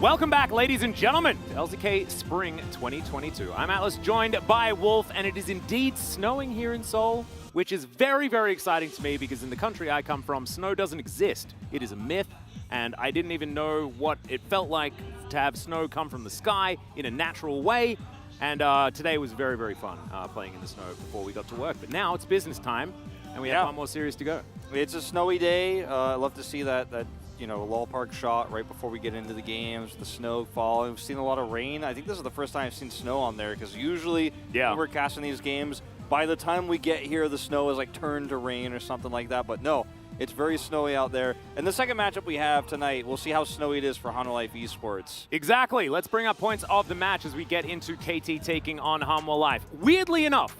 Welcome back, ladies and gentlemen, to LCK Spring 2022. I'm Atlas, joined by Wolf, and it is indeed snowing here in Seoul, which is very, very exciting to me because in the country I come from, snow doesn't exist. It is a myth, and I didn't even know what it felt like to have snow come from the sky in a natural way. And today was very, very fun playing in the snow before we got to work. But now it's business time, and we have one more series to go. It's a snowy day. I love to see that Lol Park shot right before we get into the games, the snow falling. We've seen a lot of rain. I think this is the first time I've seen snow on there because usually when we're casting these games, by the time we get here, the snow is like turned to rain or something like that. But no, it's very snowy out there. And the second matchup we have tonight, we'll see how snowy it is for Hanwha Life Esports. Exactly. Let's bring up points of the match as we get into KT taking on Hanwha Life. Weirdly enough,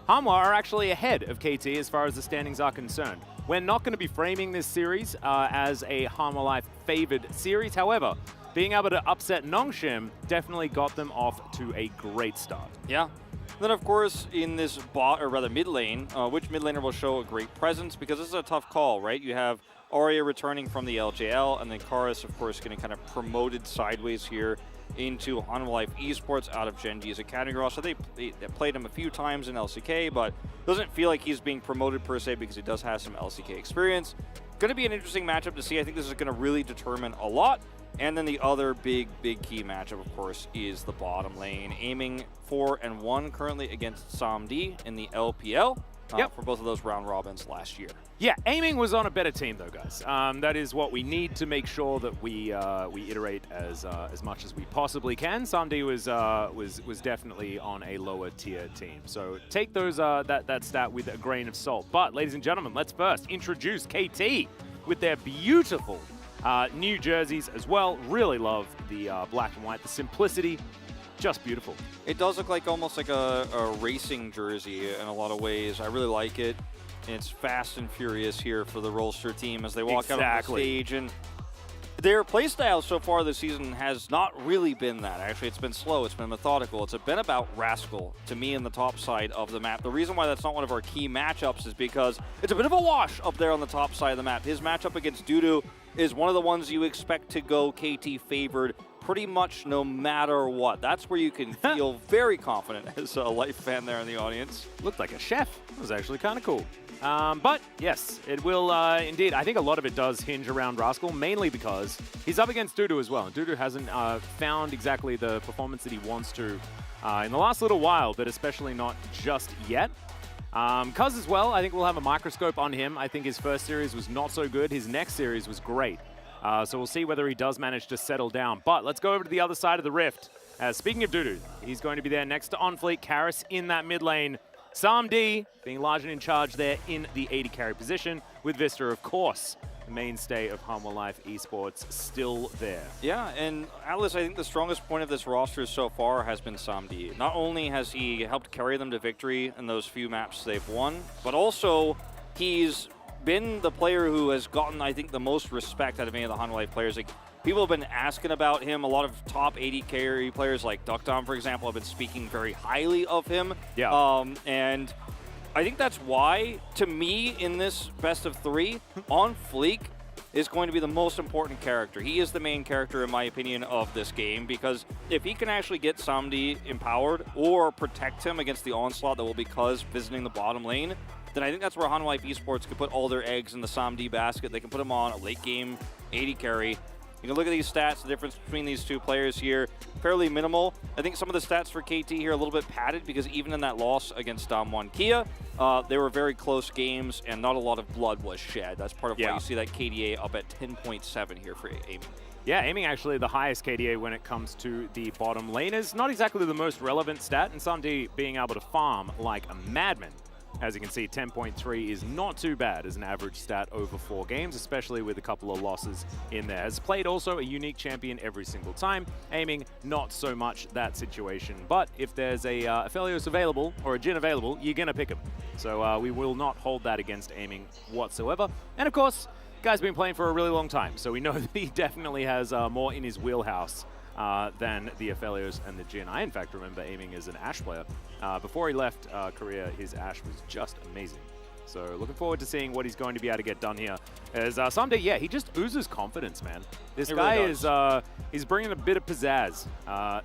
Hanwha are actually ahead of KT as far as the standings are concerned. We're not going to be framing this series as a Hanwha Life favored series. However, being able to upset Nongshim definitely got them off to a great start. Yeah. Then, of course, in this mid lane, which mid laner will show a great presence because this is a tough call, right? You have Arya returning from the LJL, and then Karis, of course, getting kind of promoted sideways here into Hanwha Life Esports out of Genji's Academy Girl. So they played him a few times in LCK, but doesn't feel like he's being promoted per se because he does have some LCK experience. Going to be an interesting matchup to see. I think this is going to really determine a lot. And then the other big key matchup, of course, is the bottom lane. Aiming 4-1 currently against Samdi in the LPL for both of those round robins last year. Yeah, Aiming was on a better team, though, guys. That is what we need to make sure that we iterate as much as we possibly can. Samdi was definitely on a lower tier team, so take those that stat with a grain of salt. But, ladies and gentlemen, let's first introduce KT with their beautiful new jerseys as well. Really love the black and white, the simplicity. Just beautiful. It does look like almost like a racing jersey in a lot of ways. I really like it. It's fast and furious here for the Rolster team as they walk out on the stage. And their playstyle so far this season has not really been that. Actually, it's been slow. It's been methodical. It's been about Rascal to me in the top side of the map. The reason why that's not one of our key matchups is because it's a bit of a wash up there on the top side of the map. His matchup against Dudu is one of the ones you expect to go KT favored pretty much no matter what. That's where you can feel very confident as a Life fan there in the audience. Looked like a chef. It was actually kind of cool. But yes, it will indeed. I think a lot of it does hinge around Rascal, mainly because he's up against Dudu as well. And Dudu hasn't found exactly the performance that he wants to in the last little while, but especially not just yet. Cuz as well, I think we'll have a microscope on him. I think his first series was not so good. His next series was great. So we'll see whether he does manage to settle down. But let's go over to the other side of the rift. Speaking of Dudu, he's going to be there next to OnFleet. Karis in that mid lane. Samdi being large and in charge there in the AD carry position, with Vista, of course, the mainstay of Hanwha Life Esports, still there. Yeah, and Atlas, I think the strongest point of this roster so far has been Samdi. Not only has he helped carry them to victory in those few maps they've won, but also he's been the player who has gotten, I think, the most respect out of any of the Hanwha Life players. Like, people have been asking about him. A lot of top AD carry players like Duckdom, for example, have been speaking very highly of him. Yeah. And I think that's why, to me, in this best of three, On Fleek is going to be the most important character. He is the main character, in my opinion, of this game, because if he can actually get Samdi empowered or protect him against the onslaught that will be Cuz visiting the bottom lane, then I think that's where Hanwha Life Esports could put all their eggs in the Samdi basket. They can put him on a late game AD carry. You can look at these stats, the difference between these two players here, fairly minimal. I think some of the stats for KT here are a little bit padded because even in that loss against Damwon Kia, they were very close games and not a lot of blood was shed. That's part of why you see that KDA up at 10.7 here for Aiming. Yeah, Aiming actually the highest KDA when it comes to the bottom laners. Not exactly the most relevant stat, and Samdi being able to farm like a madman. As you can see, 10.3 is not too bad as an average stat over 4 games, especially with a couple of losses in there. Has played also a unique champion every single time. Aiming, not so much that situation. But if there's a Aphelios available, or a Jhin available, you're going to pick him. So we will not hold that against Aiming whatsoever. And of course, guy's been playing for a really long time, so we know that he definitely has more in his wheelhouse than the Aphelios and the Jhin. I, in fact, remember Aiming as an Ashe player. Before he left Korea, his Ashe was just amazing. So looking forward to seeing what he's going to be able to get done here. As Someday, yeah, he just oozes confidence, man. This He guy really is he's bringing a bit of pizzazz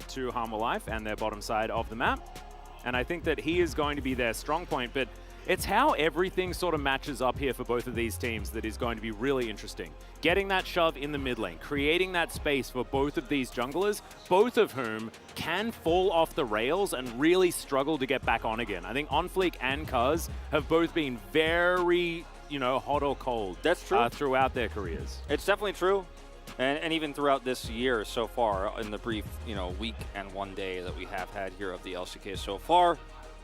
to Harmor Life and their bottom side of the map. And I think that he is going to be their strong point, but it's how everything sort of matches up here for both of these teams that is going to be really interesting. Getting that shove in the mid lane, creating that space for both of these junglers, both of whom can fall off the rails and really struggle to get back on again. I think OnFleek and Cuz have both been very, hot or cold. That's true. Throughout their careers. It's definitely true. And even throughout this year so far, in the brief, week and 1 day that we have had here of the LCK so far.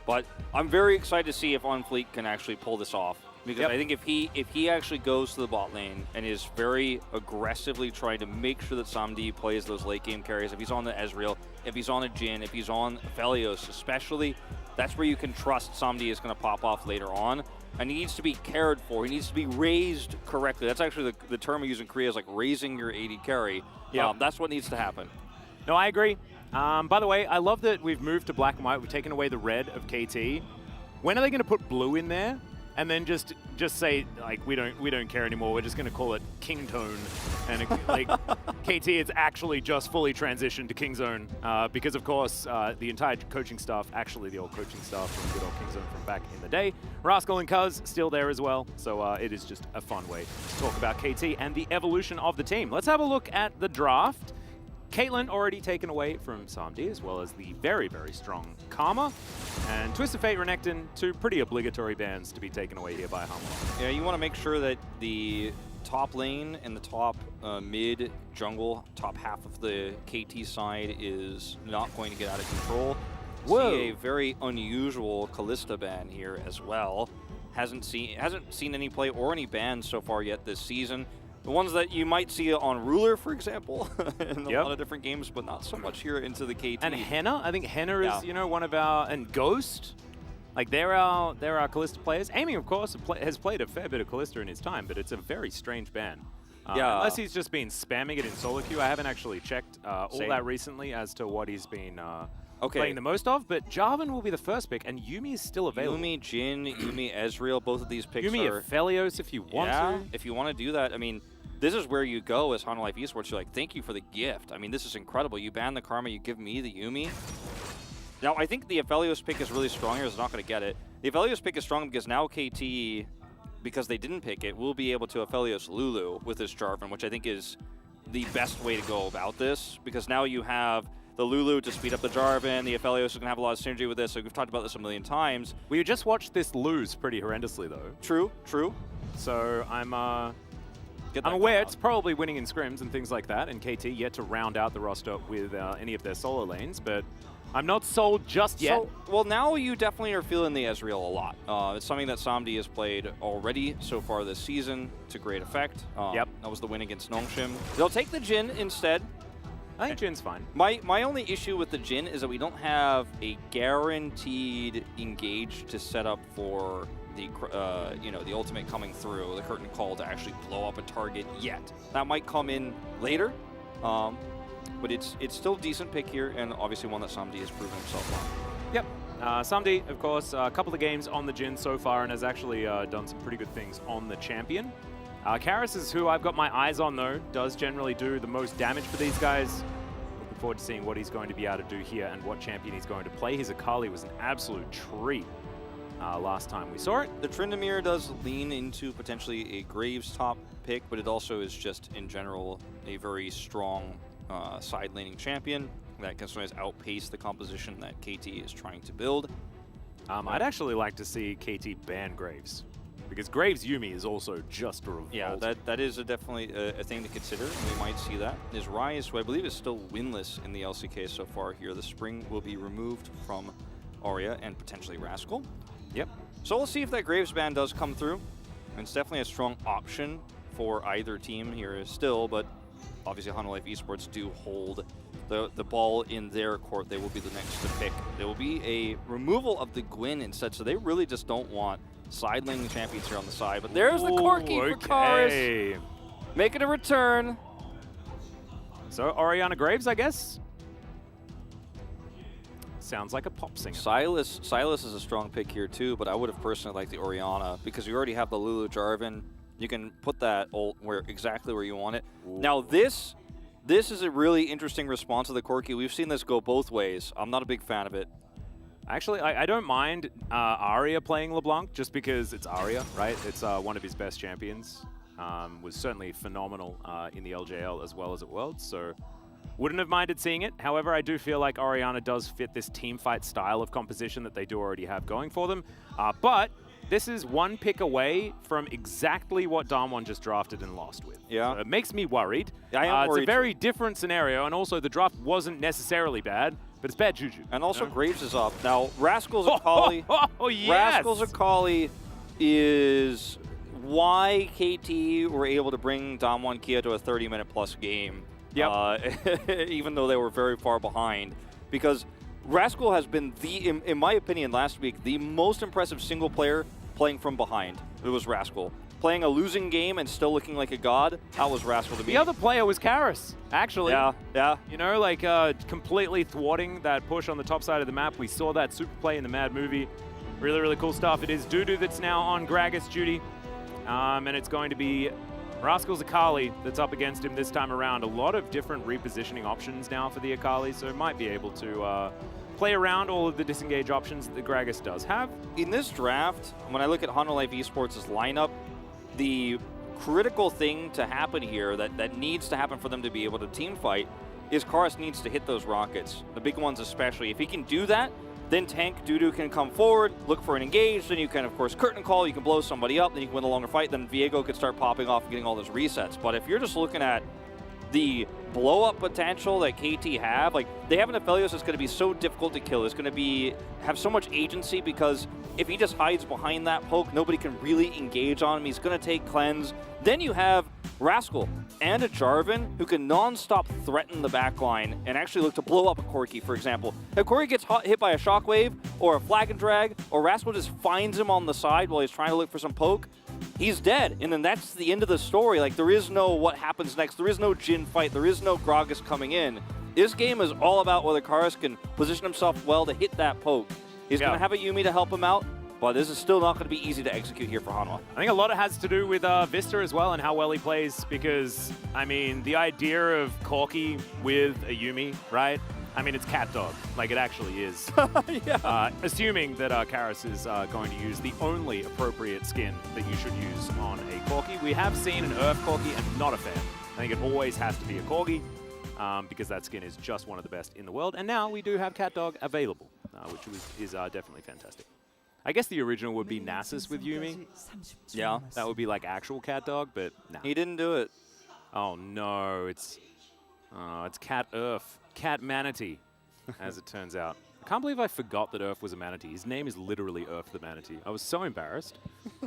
But I'm very excited to see if OnFleek can actually pull this off. Because I think if he actually goes to the bot lane and is very aggressively trying to make sure that Samdi plays those late game carries, if he's on the Ezreal, if he's on a Jhin, if he's on Aphelios especially, that's where you can trust Samdi is going to pop off later on. And he needs to be cared for. He needs to be raised correctly. That's actually the term we use in Korea is like raising your AD carry. Yeah, that's what needs to happen. No, I agree. By the way, I love that we've moved to black and white. We've taken away the red of KT. When are they going to put blue in there? And then just say like we don't care anymore. We're just going to call it King Tone, and like KT, it's actually just fully transitioned to King Zone because of course the entire coaching staff, actually the old coaching staff from good old King Zone from back in the day, Rascal and Cuz still there as well. So it is just a fun way to talk about KT and the evolution of the team. Let's have a look at the draft. Caitlyn already taken away from Samdi, as well as the very, very strong Karma. And Twisted Fate, Renekton, two pretty obligatory bans to be taken away here by Harmor. Yeah, you want to make sure that the top lane and the top mid jungle, top half of the KT side is not going to get out of control. Whoa. See a very unusual Kalista ban here as well. Hasn't seen any play or any bans so far yet this season. The ones that you might see on Ruler, for example, in a lot of different games, but not so much here into the KT. And Henna, I think Henna is, one of our, and Ghost, like they're our Kalista players. Amy, of course, has played a fair bit of Kalista in his time, but it's a very strange ban. Unless he's just been spamming it in solo queue. I haven't actually checked all that recently as to what he's been playing the most of, but Jarvan will be the first pick, and Yuumi is still available. Yuumi, Jhin, Yuumi, Ezreal, both of these picks Yuumi, are... Aphelios if you want to. If you want to do that, I mean, this is where you go as Harmor Life Esports. You're like, thank you for the gift. I mean, this is incredible. You ban the Karma, you give me the Yuumi. Now, I think the Aphelios pick is really strong here. It's not going to get it. The Aphelios pick is strong because now KT, because they didn't pick it, will be able to Aphelios Lulu with this Jarvan, which I think is the best way to go about this, because now you have the Lulu to speed up the Jarvan. The Aphelios is going to have a lot of synergy with this. So we've talked about this a million times. We just watched this lose pretty horrendously, though. True, true. So I'm aware it's probably winning in scrims and things like that, and KT yet to round out the roster with any of their solo lanes, but I'm not sold just yet. So, well, now you definitely are feeling the Ezreal a lot. It's something that Samdi has played already so far this season to great effect. That was the win against Nongshim. They'll take the Jhin instead. I think Jin's fine. My only issue with the Jhin is that we don't have a guaranteed engage to set up for the the ultimate coming through, the curtain call to actually blow up a target yet. That might come in later, but it's still a decent pick here, and obviously one that Samdi has proven himself on. Yep. Samdi, of course, a couple of games on the Jhin so far and has actually done some pretty good things on the champion. Karis is who I've got my eyes on, though. Does generally do the most damage for these guys. Looking forward to seeing what he's going to be able to do here and what champion he's going to play. His Akali was an absolute treat last time we saw it. The Tryndamere does lean into potentially a Graves top pick, but it also is just, in general, a very strong side-laning champion that can sometimes outpace the composition that KT is trying to build. I'd actually like to see KT ban Graves, because Graves Yuumi is also just a revolt. Yeah, that is definitely a thing to consider, and we might see that. Is Rise, who I believe is still winless in the LCK so far here. The Spring will be removed from Arya and potentially Rascal. Yep. So we'll see if that Graves ban does come through. And it's definitely a strong option for either team here still, but obviously Harmor Life Esports do hold the ball in their court. They will be the next to pick. There will be a removal of the Gwyn instead, so they really just don't want side laning champions here on the side. But there's the Corki for Karis, making a return. So Orianna Graves, I guess. sounds like a pop singer. Silas is a strong pick here too, but I would have personally liked the Orianna because you already have the Lulu Jarvan. You can put that ult exactly where you want it. Ooh. Now this is a really interesting response to the Corki. We've seen this go both ways. I'm not a big fan of it. Actually, I don't mind Arya playing LeBlanc just because it's Arya, right? It's one of his best champions. Was certainly phenomenal in the LJL as well as at Worlds, so wouldn't have minded seeing it. However, I do feel like Orianna does fit this team fight style of composition that they do already have going for them. But this is one pick away from exactly what Damwon just drafted and lost with. Yeah. So it makes me worried. I am worried. It's a very different scenario, and also the draft wasn't necessarily bad, but it's bad juju. And also Graves is up. Now, Rascal's Akali. Oh, yes! Rascal's Akali is why KT were able to bring Damwon Kia to a 30-minute plus game. Yep. Even though they were very far behind. Because Rascal has been in my opinion, last week, the most impressive single player playing from behind. It was Rascal. Playing a losing game and still looking like a god, that was Rascal to me. The other player was Karis, actually. Yeah. You know, like completely thwarting that push on the top side of the map. We saw that super play in the Mad movie. Really, really cool stuff. It is Dudu that's now on Gragas duty. And it's going to be Rascal's Akali that's up against him this time around. A lot of different repositioning options now for the Akali, so it might be able to play around all of the disengage options that the Gragas does have. In this draft, when I look at Honor Life Esports' lineup, the critical thing to happen here that needs to happen for them to be able to team fight is Karis needs to hit those rockets, the big ones especially. If he can do that, then Tank Dudu can come forward, look for an engage, then you can, of course, curtain call, you can blow somebody up, then you can win a longer fight, then Viego could start popping off and getting all those resets. But if you're just looking at the blow-up potential that KT have, like, they have an Aphelios that's going to be so difficult to kill. It's going to have so much agency because if he just hides behind that poke, nobody can really engage on him. He's going to take cleanse. Then you have Rascal and a Jarvan who can non-stop threaten the backline and actually look to blow up a Corki, for example. If Corki gets hit by a shockwave or a flag and drag, or Rascal just finds him on the side while he's trying to look for some poke, he's dead. And then that's the end of the story. Like, there is no what happens next. There is no Jhin fight. There is no Gragas coming in. This game is all about whether Karis can position himself well to hit that poke. He's going to have a Yuumi to help him out, but this is still not going to be easy to execute here for Hanwha. I think a lot of it has to do with Vista as well and how well he plays because, I mean, the idea of Corki with a Yuumi, right? I mean, it's cat dog. Like, it actually is. Assuming that Karis is going to use the only appropriate skin that you should use on a Corki. We have seen an Earth Corki and not a fan. I think it always has to be a Corgi because that skin is just one of the best in the world. And now we do have cat dog available, which is definitely fantastic. I guess the original would be Nasus with Yuumi. Yeah. That would be like actual cat dog, but no. He didn't do it. Oh, no. It's Cat Earth. Cat Manatee, as it turns out. I can't believe I forgot that Earth was a manatee. His name is literally Earth the Manatee. I was so embarrassed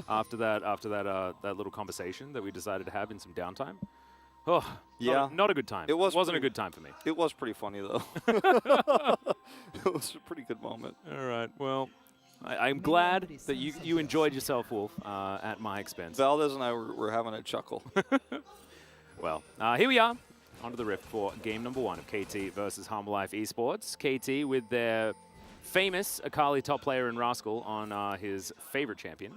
after that little conversation that we decided to have in some downtime. Oh, yeah. Not a good time. It wasn't a good time for me. It was pretty funny, though. It was a pretty good moment. All right, well, I'm glad that you enjoyed yourself, Wolf, at my expense. Valdez and I were having a chuckle. Well, here we are. Onto the Rift for game number 1 of KT versus Humble Life Esports. KT with their famous Akali top player in Rascal on his favorite champion,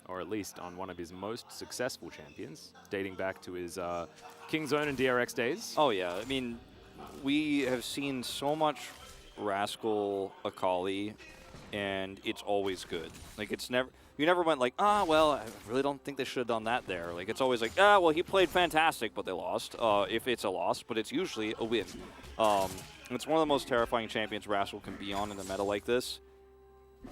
or at least on one of his most successful champions, dating back to his Kingzone and DRX days. Oh, yeah. I mean, we have seen so much Rascal Akali, and it's always good. Like, it's never... You never went like, well, I really don't think they should have done that there. Like, it's always like, well, he played fantastic, but they lost. If it's a loss, but it's usually a win. It's one of the most terrifying champions Rascal can be on in a meta like this.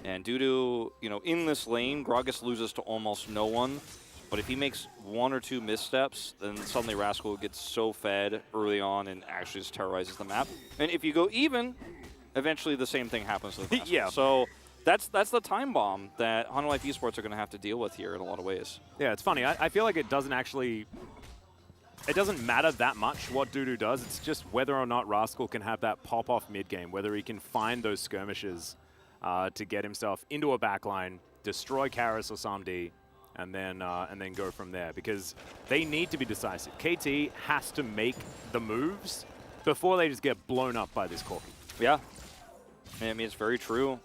And due to, in this lane, Gragas loses to almost no one. But if he makes 1 or 2 missteps, then suddenly Rascal gets so fed early on and actually just terrorizes the map. And if you go even, eventually the same thing happens to Rascal. Yeah. So... That's the time bomb that Honor Life Esports are going to have to deal with here in a lot of ways. Yeah, it's funny. I feel like it doesn't matter that much what Dudu does. It's just whether or not Rascal can have that pop-off mid-game, whether he can find those skirmishes to get himself into a backline, destroy Karis or Samdi, and then go from there. Because they need to be decisive. KT has to make the moves before they just get blown up by this Corki. Yeah. I mean, it's very true.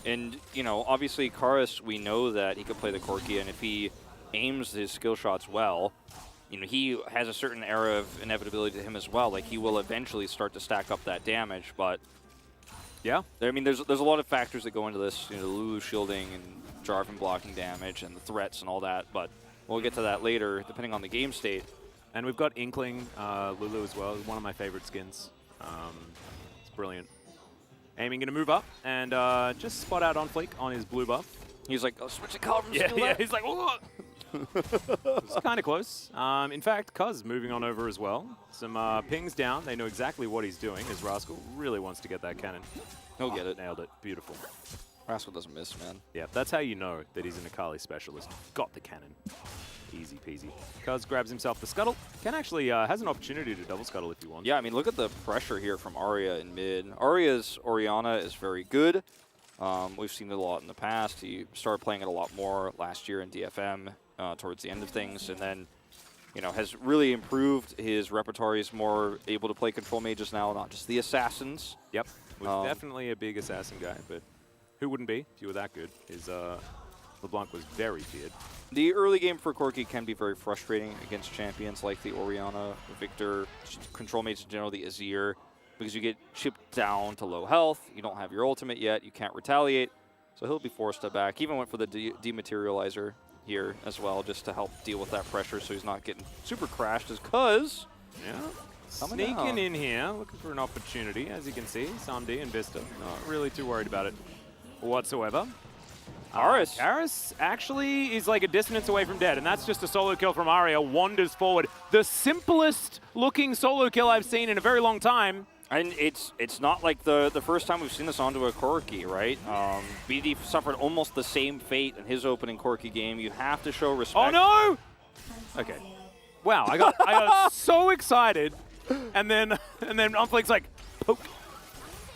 And, you know, obviously Karis, we know that he could play the Corki, and if he aims his skill shots well, you know, he has a certain era of inevitability to him as well. Like, he will eventually start to stack up that damage, but yeah, I mean, there's a lot of factors that go into this, you know, Lulu shielding and Jarvan blocking damage and the threats and all that, but we'll get to that later, depending on the game state. And we've got Inkling Lulu as well, one of my favorite skins. It's brilliant. Aiming to move up and just spot out on Fleek on his blue buff. He's like, oh, switch the color from yeah, he's like, oh! It's kind of close. In fact, Cuz moving on over as well. Some pings down. They know exactly what he's doing, as Rascal really wants to get that cannon. He'll get it. Nailed it. Beautiful. Rascal doesn't miss, man. Yeah, that's how you know that he's an Akali specialist. Got the cannon. Easy peasy. Cuz grabs himself the scuttle. Can actually has an opportunity to double scuttle if he wants. Yeah, I mean, look at the pressure here from Arya in mid. Arya's Orianna is very good. We've seen it a lot in the past. He started playing it a lot more last year in DFM towards the end of things, and then, you know, has really improved his repertoire. He's more able to play control mages now, not just the assassins. Yep, was definitely a big assassin guy, but who wouldn't be if you were that good? His LeBlanc was very feared. The early game for Corki can be very frustrating against champions like the Orianna, the Victor, control mages in general, the Azir, because you get chipped down to low health, you don't have your ultimate yet, you can't retaliate, so he'll be forced to back. He even went for the dematerializer here as well, just to help deal with that pressure so he's not getting super crashed as Cuz. Yeah. Sneaking in here, looking for an opportunity, as you can see, Samdi and Vista. Not really too worried about it whatsoever. Karis actually is like a distance away from dead, and that's just a solo kill from Arya. Wanders forward. The simplest looking solo kill I've seen in a very long time. And it's not like the first time we've seen this onto a Corki, right? BD suffered almost the same fate in his opening Corki game. You have to show respect. Oh no! Okay. Wow, I got so excited, and then Unflake's like, poke.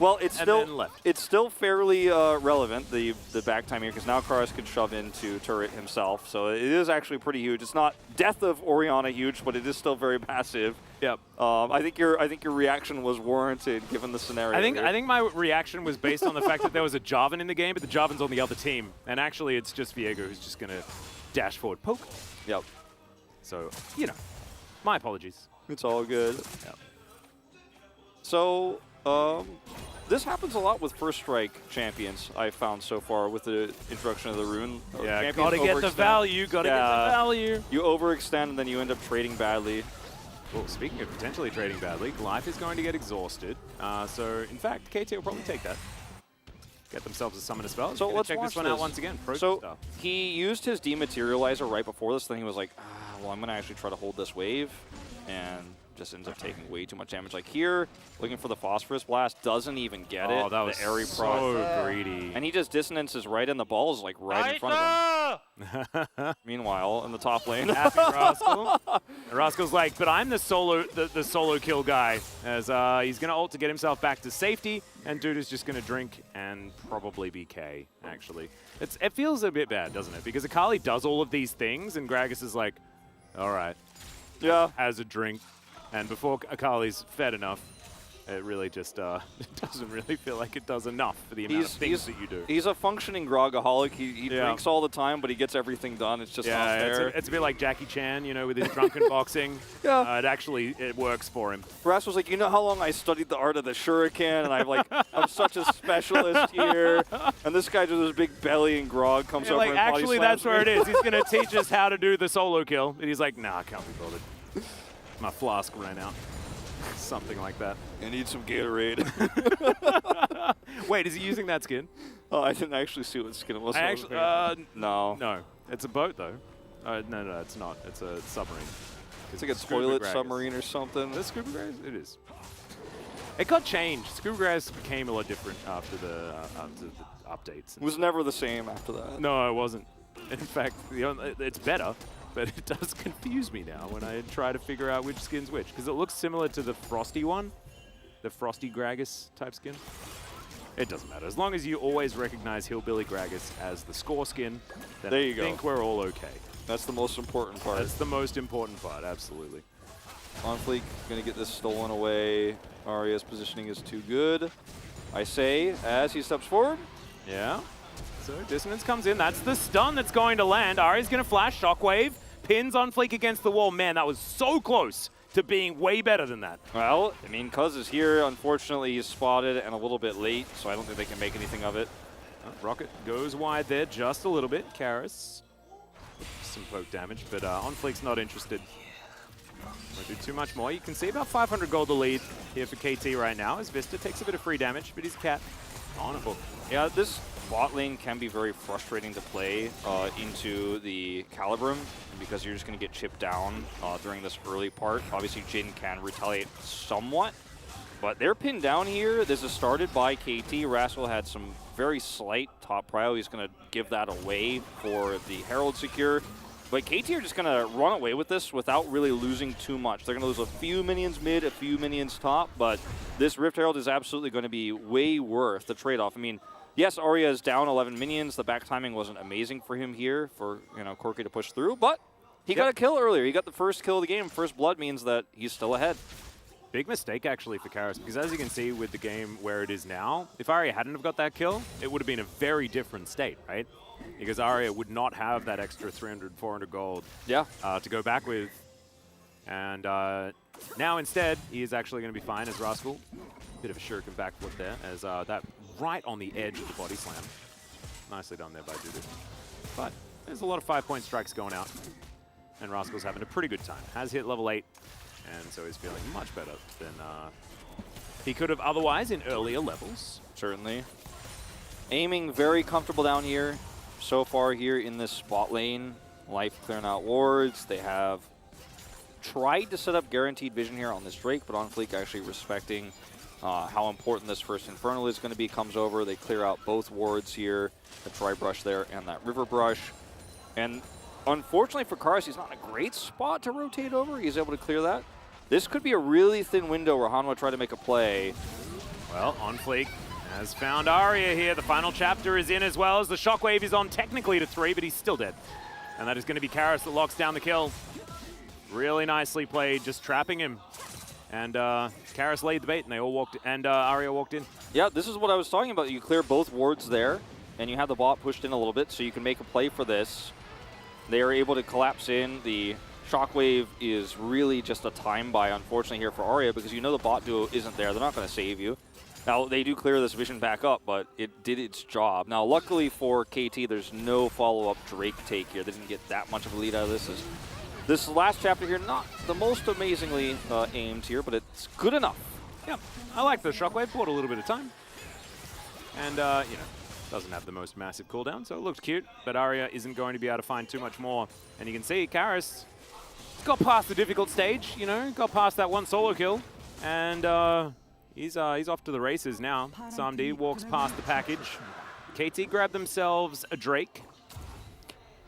Well, it's still fairly relevant, the back time here, because now Karis can shove into turret himself, so it is actually pretty huge. It's not death of Orianna huge, but it is still very passive. Yep. I think your reaction was warranted given the scenario. I think my reaction was based on the fact that there was a Jarvan in the game, but the Jarvan's on the other team, and actually it's just Viego who's just gonna dash forward, poke. Yep. So you know, my apologies. It's all good. Yep. So. This happens a lot with First Strike champions, I've found so far, with the introduction of the rune. Yeah, gotta get the value, gotta get the value. You overextend and then you end up trading badly. Well, speaking of potentially trading badly, Glyph is going to get exhausted. So, in fact, KT will probably take that. Get themselves a summon spell. So let's check watch this one out once again. So he used his dematerializer right before this thing. He was like, well, I'm going to actually try to hold this wave. And just ends up taking way too much damage. Like here, looking for the Phosphorus Blast, doesn't even get it. Oh, that was so greedy. And he just dissonances right in the balls, like right in front of him. Meanwhile, in the top lane, happy Rascal. Rascal's like, but I'm the solo kill guy, as he's gonna ult to get himself back to safety, and dude is just gonna drink and probably BK. Actually, it feels a bit bad, doesn't it? Because Akali does all of these things, and Gragas is like, all right, yeah, has a drink. And before Akali's fed enough, it really just it doesn't really feel like it does enough for the amount of things that you do. He's a functioning grogaholic. He drinks all the time, but he gets everything done. It's just not fair. It's a bit like Jackie Chan, you know, with his drunken boxing. Yeah. It works for him. Brass was like, you know how long I studied the art of the shuriken, and I'm such a specialist here. And this guy with his big belly and grog comes over and actually, body that's where it is. He's going to teach us how to do the solo kill. And he's like, nah, I can't be bothered. My flask ran out. Something like that. I need some Gatorade. Wait, is he using that skin? Oh, I didn't actually see what skin it was. No. No. It's a boat, though. No, it's not. It's a submarine. It's like a toilet submarine or something. Is it Scuba Grass? It is. It got changed. Scuba Grass became a lot different after the updates. It was never the same after that. No, it wasn't. In fact, it's better. But it does confuse me now when I try to figure out which skin's which. Because it looks similar to the Frosty one. The Frosty Gragas type skin. It doesn't matter. As long as you always recognize Hillbilly Gragas as the score skin, then there you I think we're all okay. That's the most important part. That's the most important part, absolutely. On Fleek going to get this stolen away. Arya's positioning is too good. I say, as he steps forward. Yeah. So Dissonance comes in. That's the stun that's going to land. Ari's going to flash. Shockwave. Pins on Fleek against the wall. Man, that was so close to being way better than that. Well, I mean, Cuz is here. Unfortunately, he's spotted and a little bit late, so I don't think they can make anything of it. Rocket goes wide there just a little bit. Karis. Some poke damage, but On Fleek's not interested. Won't do too much more. You can see about 500 gold the lead here for KT right now as Vista takes a bit of free damage, but he's a cat on a hook. Yeah, this bot lane can be very frustrating to play into the Calibrum because you're just going to get chipped down during this early part. Obviously, Jin can retaliate somewhat, but they're pinned down here. This is started by KT. Rascal had some very slight top prio. He's going to give that away for the Herald secure. But KT are just going to run away with this without really losing too much. They're going to lose a few minions mid, a few minions top, but this Rift Herald is absolutely going to be way worth the trade-off. I mean, yes, Arya is down 11 minions. The back timing wasn't amazing for him here for, Corki to push through, but he got a kill earlier. He got the first kill of the game. First blood means that he's still ahead. Big mistake, actually, for Karis, because as you can see with the game where it is now, if Arya hadn't have got that kill, it would have been a very different state, right? Because Arya would not have that extra 300, 400 gold to go back with. And now instead, he is actually going to be fine as Rascal. Bit of a shuriken backflip there, as that right on the edge of the body slam. Nicely done there by Dudu. But there's a lot of 5-point strikes going out. And Rascal's having a pretty good time. Has hit level 8, and so he's feeling much better than he could have otherwise in earlier levels. Certainly. Aiming very comfortable down here. So far here in this spot lane, Life clearing out wards. They have tried to set up guaranteed vision here on this Drake, but On Fleek actually respecting how important this first Infernal is going to be, comes over. They clear out both wards here, the Tri Brush there and that River Brush. And unfortunately for Karis, he's not in a great spot to rotate over. He's able to clear that. This could be a really thin window where Hanwha try to make a play. Well, On Fleek has found Arya here. The final chapter is in as well as the Shockwave is on technically to 3, but he's still dead. And that is going to be Karis that locks down the kill. Really nicely played, just trapping him. And Karis laid the bait, and they all walked, and Arya walked in. Yeah, this is what I was talking about. You clear both wards there, and you have the bot pushed in a little bit, so you can make a play for this. They are able to collapse in. The Shockwave is really just a time buy, unfortunately, here for Arya, because you know the bot duo isn't there. They're not going to save you. Now, they do clear this vision back up, but it did its job. Now, luckily for KT, there's no follow-up Drake take here. They didn't get that much of a lead out of this. This last chapter here, not the most amazingly aimed here, but it's good enough. Yeah, I like the Shockwave. Bought a little bit of time. And, doesn't have the most massive cooldown, so it looks cute. But Arya isn't going to be able to find too much more. And you can see Karis got past the difficult stage, got past that one solo kill. And, he's off to the races now. Samdi walks past the package. KT grabbed themselves a Drake.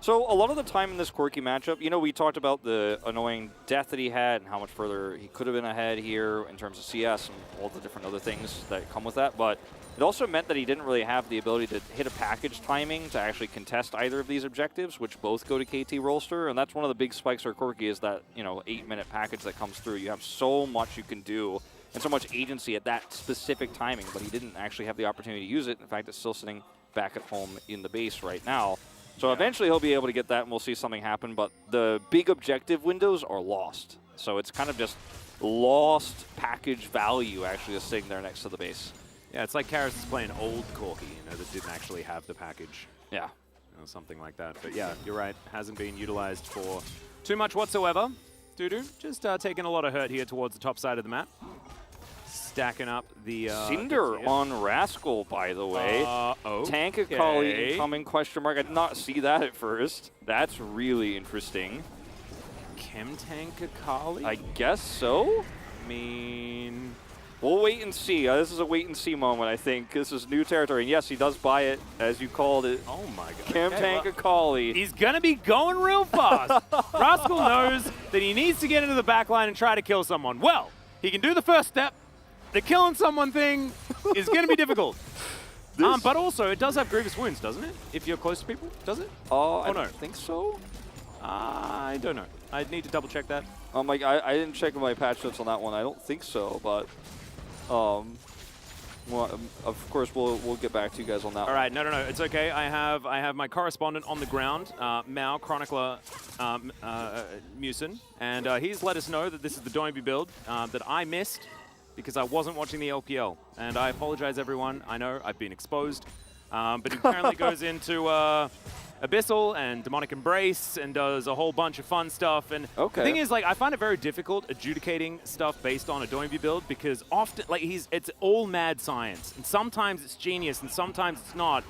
So a lot of the time in this quirky matchup, we talked about the annoying death that he had and how much further he could have been ahead here in terms of CS and all the different other things that come with that. But it also meant that he didn't really have the ability to hit a package timing to actually contest either of these objectives, which both go to KT Rolster. And that's one of the big spikes for quirky is that, 8-minute package that comes through. You have so much you can do and so much agency at that specific timing, but he didn't actually have the opportunity to use it. In fact, it's still sitting back at home in the base right now. So eventually he'll be able to get that and we'll see something happen, but the big objective windows are lost. So it's kind of just lost package value actually just sitting there next to the base. Yeah, it's like Karis is playing old Corki, that didn't actually have the package. Yeah. Something like that. But yeah, you're right. Hasn't been utilized for too much whatsoever. Dudu just taking a lot of hurt here towards the top side of the map. Stacking up the Cinder on Rascal, by the way. Tank Akali incoming, question mark. I did not see that at first. That's really interesting. Chem Tank Akali? I guess so. I mean, we'll wait and see. This is a wait and see moment, I think. This is new territory. And yes, he does buy it, as you called it. Oh my god. Chem Tank Akali. He's gonna be going real fast. Rascal knows that he needs to get into the back line and try to kill someone. Well, he can do the first step. The killing someone thing is going to be difficult. But also, it does have grievous wounds, doesn't it? If you're close to people, does it? I don't think so. I don't know. I'd need to double check that. I didn't check my patch notes on that one. I don't think so, but Well, of course, we'll get back to you guys on that. All right, no, it's okay. I have my correspondent on the ground, Mao Chronicler Musin, and he's let us know that this is the Doinby build that I missed because I wasn't watching the LPL, and I apologize, everyone. I know I've been exposed, but he apparently goes into Abyssal and Demonic Embrace and does a whole bunch of fun stuff. And the thing is, like, I find it very difficult adjudicating stuff based on a Doinby build because often, like, it's all mad science. And sometimes it's genius and sometimes it's not.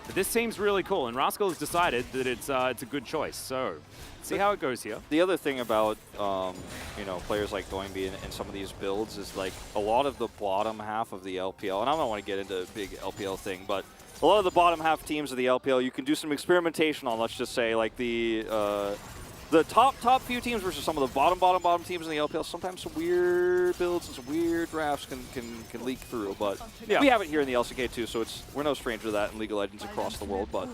But this seems really cool. And Rascal has decided that it's a good choice. So see how it goes here. The other thing about, players like Doinby and some of these builds is, like, a lot of the bottom half of the LPL, and I don't want to get into a big LPL thing, but a lot of the bottom half teams of the LPL, you can do some experimentation on, let's just say, like the top few teams versus some of the bottom teams in the LPL. Sometimes some weird builds and some weird drafts can leak through, but we have it here in the LCK too, so we're no stranger to that in League of Legends across the world. But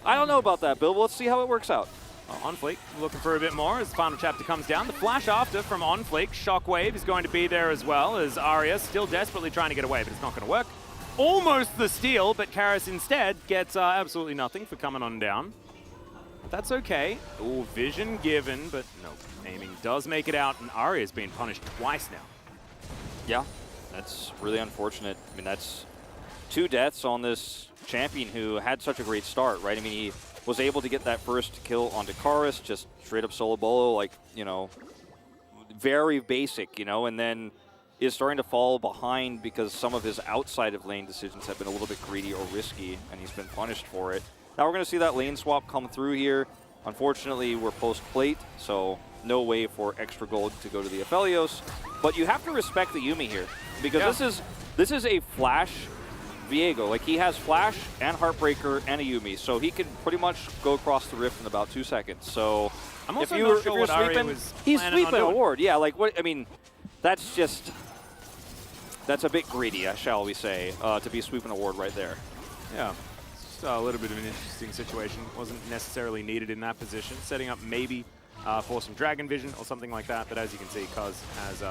I don't know about that build, but let's see how it works out. OnFleek looking for a bit more as the final chapter comes down. The flash after from OnFleek. Shockwave is going to be there as well as Arya still desperately trying to get away, but it's not going to work. Almost the steal, but Karis instead gets absolutely nothing for coming on down. But that's okay. Ooh, vision given, but no, aiming does make it out, and Arya's been punished twice now. Yeah, that's really unfortunate. I mean, that's 2 deaths on this champion who had such a great start, right? I mean, he was able to get that first kill onto Karis, just straight up solo bolo, like, very basic, and then is starting to fall behind because some of his outside of lane decisions have been a little bit greedy or risky, and he's been punished for it. Now we're going to see that lane swap come through here. Unfortunately, we're post-plate, so no way for extra gold to go to the Aphelios. But you have to respect the Yuumi here, because this is a flash Viego. Like, he has flash and Heartbreaker and a Yuumi, so he can pretty much go across the rift in about 2 seconds. So I'm also not sure what Arya was he's planning sweeping on a doing. ward. Yeah, like, what? I mean, that's a bit greedy, shall we say, to be sweeping a ward right there. Yeah, it's just a little bit of an interesting situation. Wasn't necessarily needed in that position. Setting up maybe for some Dragon Vision or something like that, but as you can see, Cuz has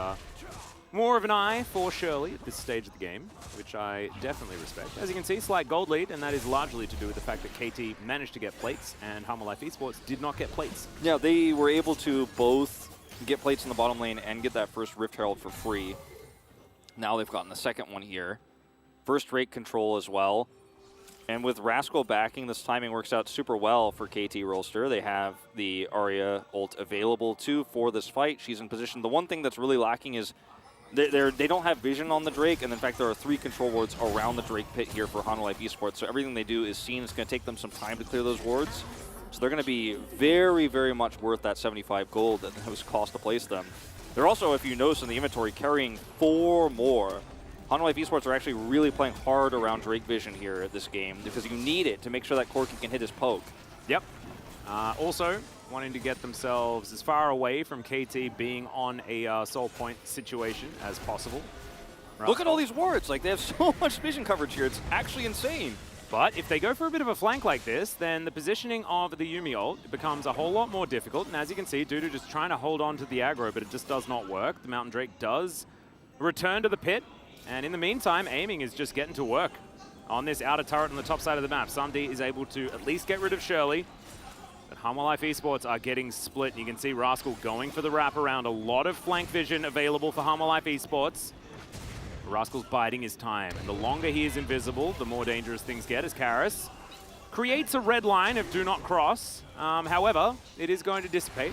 more of an eye for Shirley at this stage of the game, which I definitely respect. As you can see, slight gold lead, and that is largely to do with the fact that KT managed to get plates, and Humble Life Esports did not get plates. Yeah, they were able to both get plates in the bottom lane and get that first Rift Herald for free. Now they've gotten the second one here. First rate control as well. And with Rascal backing, this timing works out super well for KT Rolster. They have the Arya ult available too for this fight. She's in position. The one thing that's really lacking is they don't have vision on the Drake, and in fact there are 3 control wards around the Drake pit here for Hanwha Life Esports. So everything they do is seen. It's going to take them some time to clear those wards. So they're going to be very, very much worth that 75 gold that it was cost to place them. They're also, if you notice in the inventory, carrying 4 more. Hanwha Life Esports are actually really playing hard around Drake Vision here at this game because you need it to make sure that Corki can hit his poke. Yep. Also, wanting to get themselves as far away from KT being on a soul point situation as possible. Look at all these wards. Like, they have so much vision coverage here. It's actually insane. But if they go for a bit of a flank like this, then the positioning of the Yuumi ult becomes a whole lot more difficult. And as you can see, Dudu just trying to hold on to the aggro, but it just does not work. The Mountain Drake does return to the pit. And in the meantime, aiming is just getting to work on this outer turret on the top side of the map. Sundee is able to at least get rid of Shirley. But Hanwha Life Esports are getting split. You can see Rascal going for the wraparound. A lot of flank vision available for Hanwha Life Esports. Rascal's biding his time, and the longer he is invisible, the more dangerous things get as Karis creates a red line of do not cross. However, it is going to dissipate.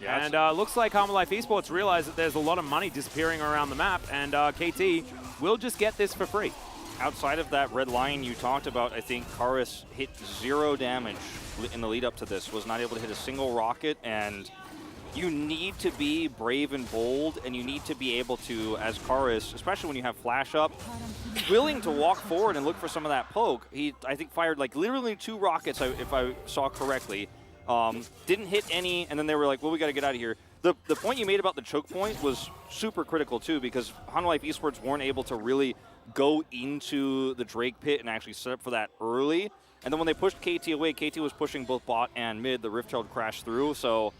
Yeah, and looks like Hanwha Life Esports realize that there's a lot of money disappearing around the map, and KT will just get this for free. Outside of that red line you talked about, I think Karis hit 0 damage in the lead up to this, was not able to hit a single rocket, and you need to be brave and bold, and you need to be able to, as Karis, especially when you have flash up, willing to walk forward and look for some of that poke. He, I think, fired like literally 2 rockets, if I saw correctly. Didn't hit any, and then they were like, well, we got to get out of here. The point you made about the choke point was super critical too, because Hanwha Life Esports weren't able to really go into the Drake pit and actually set up for that early. And then when they pushed KT away, KT was pushing both bot and mid. The Rift Herald crashed through. So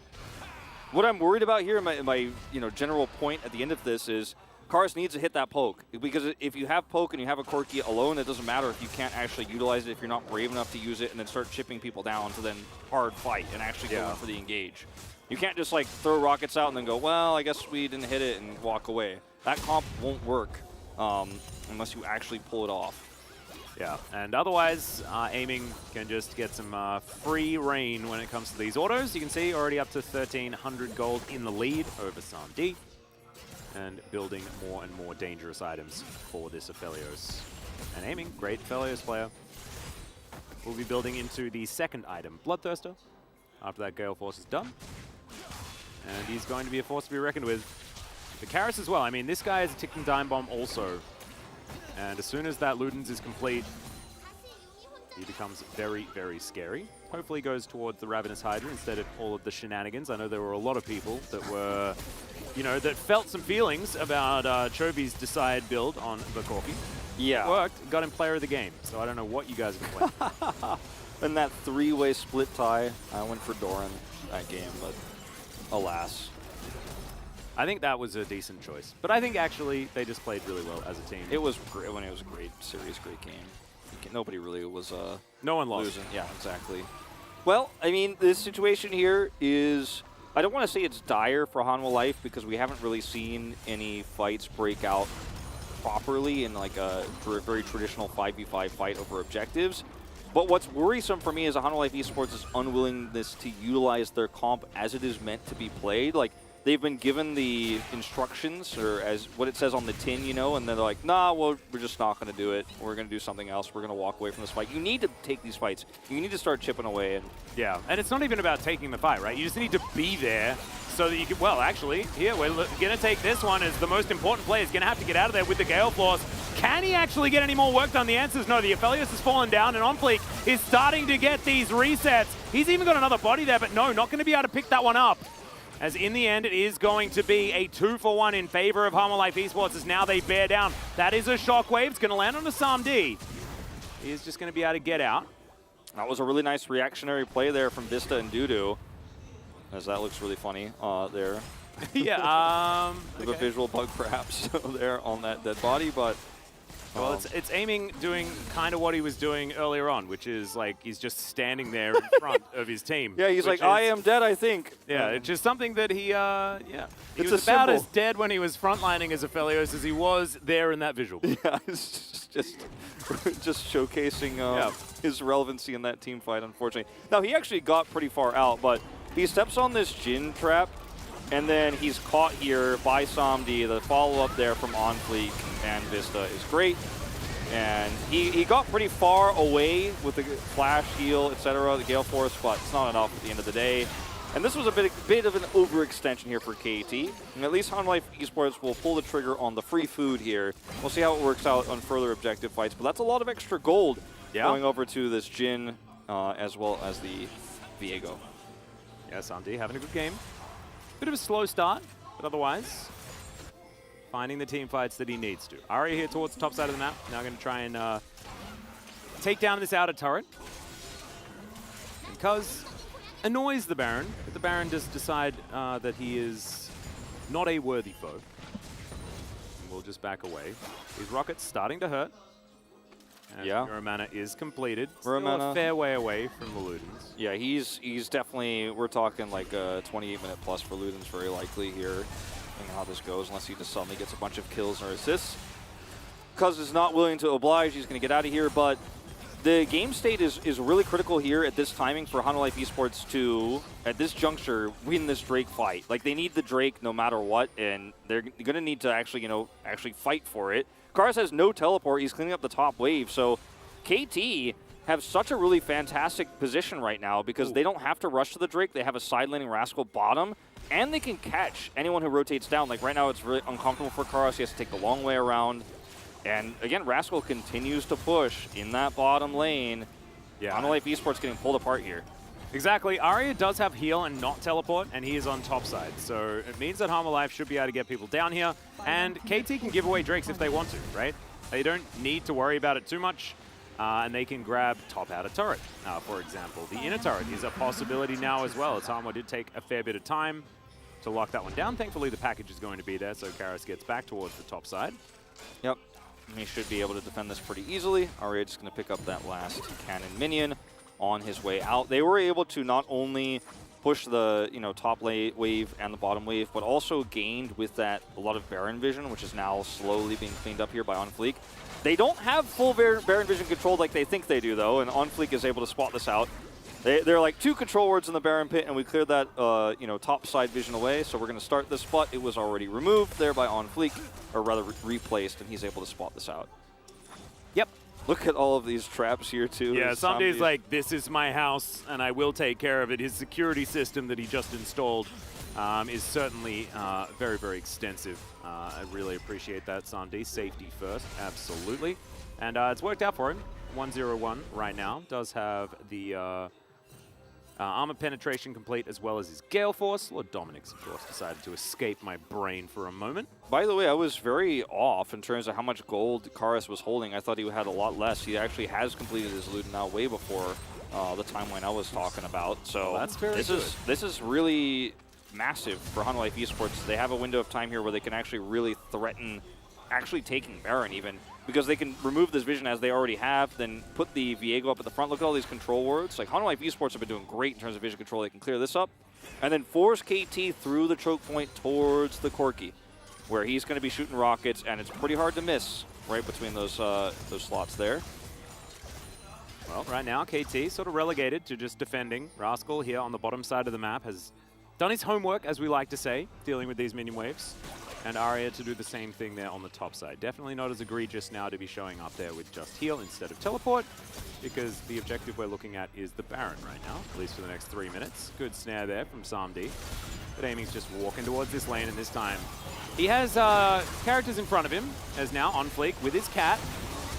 what I'm worried about here, my general point at the end of this is Kars needs to hit that poke, because if you have poke and you have a Corki alone, it doesn't matter if you can't actually utilize it, if you're not brave enough to use it and then start chipping people down to then hard fight and actually go in for the engage. You can't just like throw rockets out and then go, well, I guess we didn't hit it and walk away. That comp won't work unless you actually pull it off. Yeah, and otherwise, aiming can just get some free reign when it comes to these autos. You can see already up to 1,300 gold in the lead over SAMD, and building more and more dangerous items for this Aphelios. And aiming, great Aphelios player. We'll be building into the second item, Bloodthirster, after that Gale Force is done. And he's going to be a force to be reckoned with. The Karis as well. I mean, this guy is a ticking time bomb also. And as soon as that Ludens is complete, he becomes very, very scary. Hopefully goes towards the Ravenous Hydra instead of all of the shenanigans. I know there were a lot of people that were, you know, that felt some feelings about Chovy's Decide build on the Corki. Yeah. It worked, got him player of the game. So I don't know what you guys are playing. And that three-way split tie, I went for Doran that game, but alas. I think that was a decent choice. But I think actually they just played really well as a team. It was great. It was a great series, great game. Nobody really was no one lost. Losing. Yeah, exactly. Well, I mean, this situation here is, I don't want to say it's dire for Hanwha Life because we haven't really seen any fights break out properly in like a very traditional 5v5 fight over objectives. But what's worrisome for me is Hanwha Life Esports' unwillingness to utilize their comp as it is meant to be played. Like, they've been given the instructions, or as what it says on the tin, you know, and they're like, nah, well, we're just not going to do it. We're going to do something else. We're going to walk away from this fight. You need to take these fights. You need to start chipping away. And yeah, and it's not even about taking the fight, right? You just need to be there so that you can, well, actually, here, we're going to take this one as the most important player. He's going to have to get out of there with the Gale Force. Can he actually get any more work done? The answer is no. The Aphelios has fallen down, and OnFleek is starting to get these resets. He's even got another body there, but no, not going to be able to pick that one up. As in the end, it is going to be a 2-for-1 in favor of Hanwha Life Esports as now they bear down. That is a shockwave. It's going to land on the SAMD. He is just going to be able to get out. That was a really nice reactionary play there from Vista and Dudu, as that looks really funny there. Yeah. With a visual bug perhaps there on that dead body, but... Well, it's aiming doing kind of what he was doing earlier on, which is like he's just standing there in front of his team. Yeah, he's like, I am dead, I think. Yeah, it's just something that he, yeah. He It's was a about symbol. as dead when he was frontlining as Aphelios as he was there in that visual. Yeah, it's just showcasing his relevancy in that team fight, unfortunately. Now, he actually got pretty far out, but he steps on this Jin trap, and then he's caught here by SAMD. The follow-up there from OnFleek and Vista is great. And he got pretty far away with the flash, heal, etc., the Gale Force, but it's not enough at the end of the day. And this was a bit of an overextension here for KT. And at least Hanwha Life Esports will pull the trigger on the free food here. We'll see how it works out on further objective fights, but that's a lot of extra gold going over to this Jin as well as the Viego. Yeah, SAMD having a good game. Bit of a slow start, but otherwise finding the team fights that he needs to. Ari here towards the top side of the map. Now going to try and take down this outer turret. Because annoys the Baron, but the Baron does decide that he is not a worthy foe. And we'll just back away. These rockets starting to hurt. And Muramana is completed. Still a fair way away from the Ludens. Yeah, he's definitely, we're talking like a 28-minute plus for Ludens very likely here. Depending on how this goes, unless he just suddenly gets a bunch of kills or assists. Cuz is not willing to oblige, he's going to get out of here, but the game state is really critical here at this timing for Hanwha Life Esports to, at this juncture, win this Drake fight. Like, they need the Drake no matter what, and they're going to need to actually, actually fight for it. Kars has no teleport, he's cleaning up the top wave, so KT have such a really fantastic position right now because they don't have to rush to the Drake, they have a side laning Rascal bottom, and they can catch anyone who rotates down. Like, right now it's really uncomfortable for Kars, he has to take the long way around. And again, Rascal continues to push in that bottom lane. Yeah. Hanwha Life Esports getting pulled apart here. Exactly. Arya does have heal and not teleport, and he is on top side. So it means that Hanwha Life should be able to get people down here. And KT can give away Drakes if they want to, right? They don't need to worry about it too much. And they can grab top outer turret, for example. The inner turret is a possibility now as well, as Hanwha did take a fair bit of time. to lock that one down. Thankfully, the package is going to be there, so Karis gets back towards the top side. Yep. He should be able to defend this pretty easily. Aria just going to pick up that last cannon minion on his way out. They were able to not only push the top wave and the bottom wave, but also gained with that a lot of Baron vision, which is now slowly being cleaned up here by OnFleek. They don't have full Baron vision control like they think they do, though, and OnFleek is able to spot this out. They're like 2 control wards in the Baron pit, and we cleared that top side vision away. So we're going to start this spot. It was already removed there by OnFleek, or rather replaced, and he's able to spot this out. Yep. Look at all of these traps here too. Yeah, Samdi's like, this is my house, and I will take care of it. His security system that he just installed is certainly very, very extensive. I really appreciate that, Samdi. Safety first, absolutely. And it's worked out for him. 1-0-1 right now. Does have the armor penetration complete as well as his Gale Force. Lord Dominic's, of course, decided to escape my brain for a moment. By the way, I was very off in terms of how much gold Karis was holding. I thought he had a lot less. He actually has completed his loot now way before the timeline I was talking about. So that's very good. This is really massive for Hanwha Life Esports. They have a window of time here where they can actually really threaten actually taking Baron even, because they can remove this vision as they already have, then put the Viego up at the front. Look at all these control wards. Like, Hanwha Life Esports have been doing great in terms of vision control. They can clear this up and then force KT through the choke point towards the Corki, where he's going to be shooting rockets, and it's pretty hard to miss right between those slots there. Well, right now, KT sort of relegated to just defending. Rascal here on the bottom side of the map has done his homework, as we like to say, dealing with these minion waves. And Aria to do the same thing there on the top side. Definitely not as egregious now to be showing up there with just heal instead of teleport, because the objective we're looking at is the Baron right now, at least for the next 3 minutes. Good snare there from Samdi. But Amy's just walking towards this lane, and this time he has characters in front of him, as now OnFleek with his cat.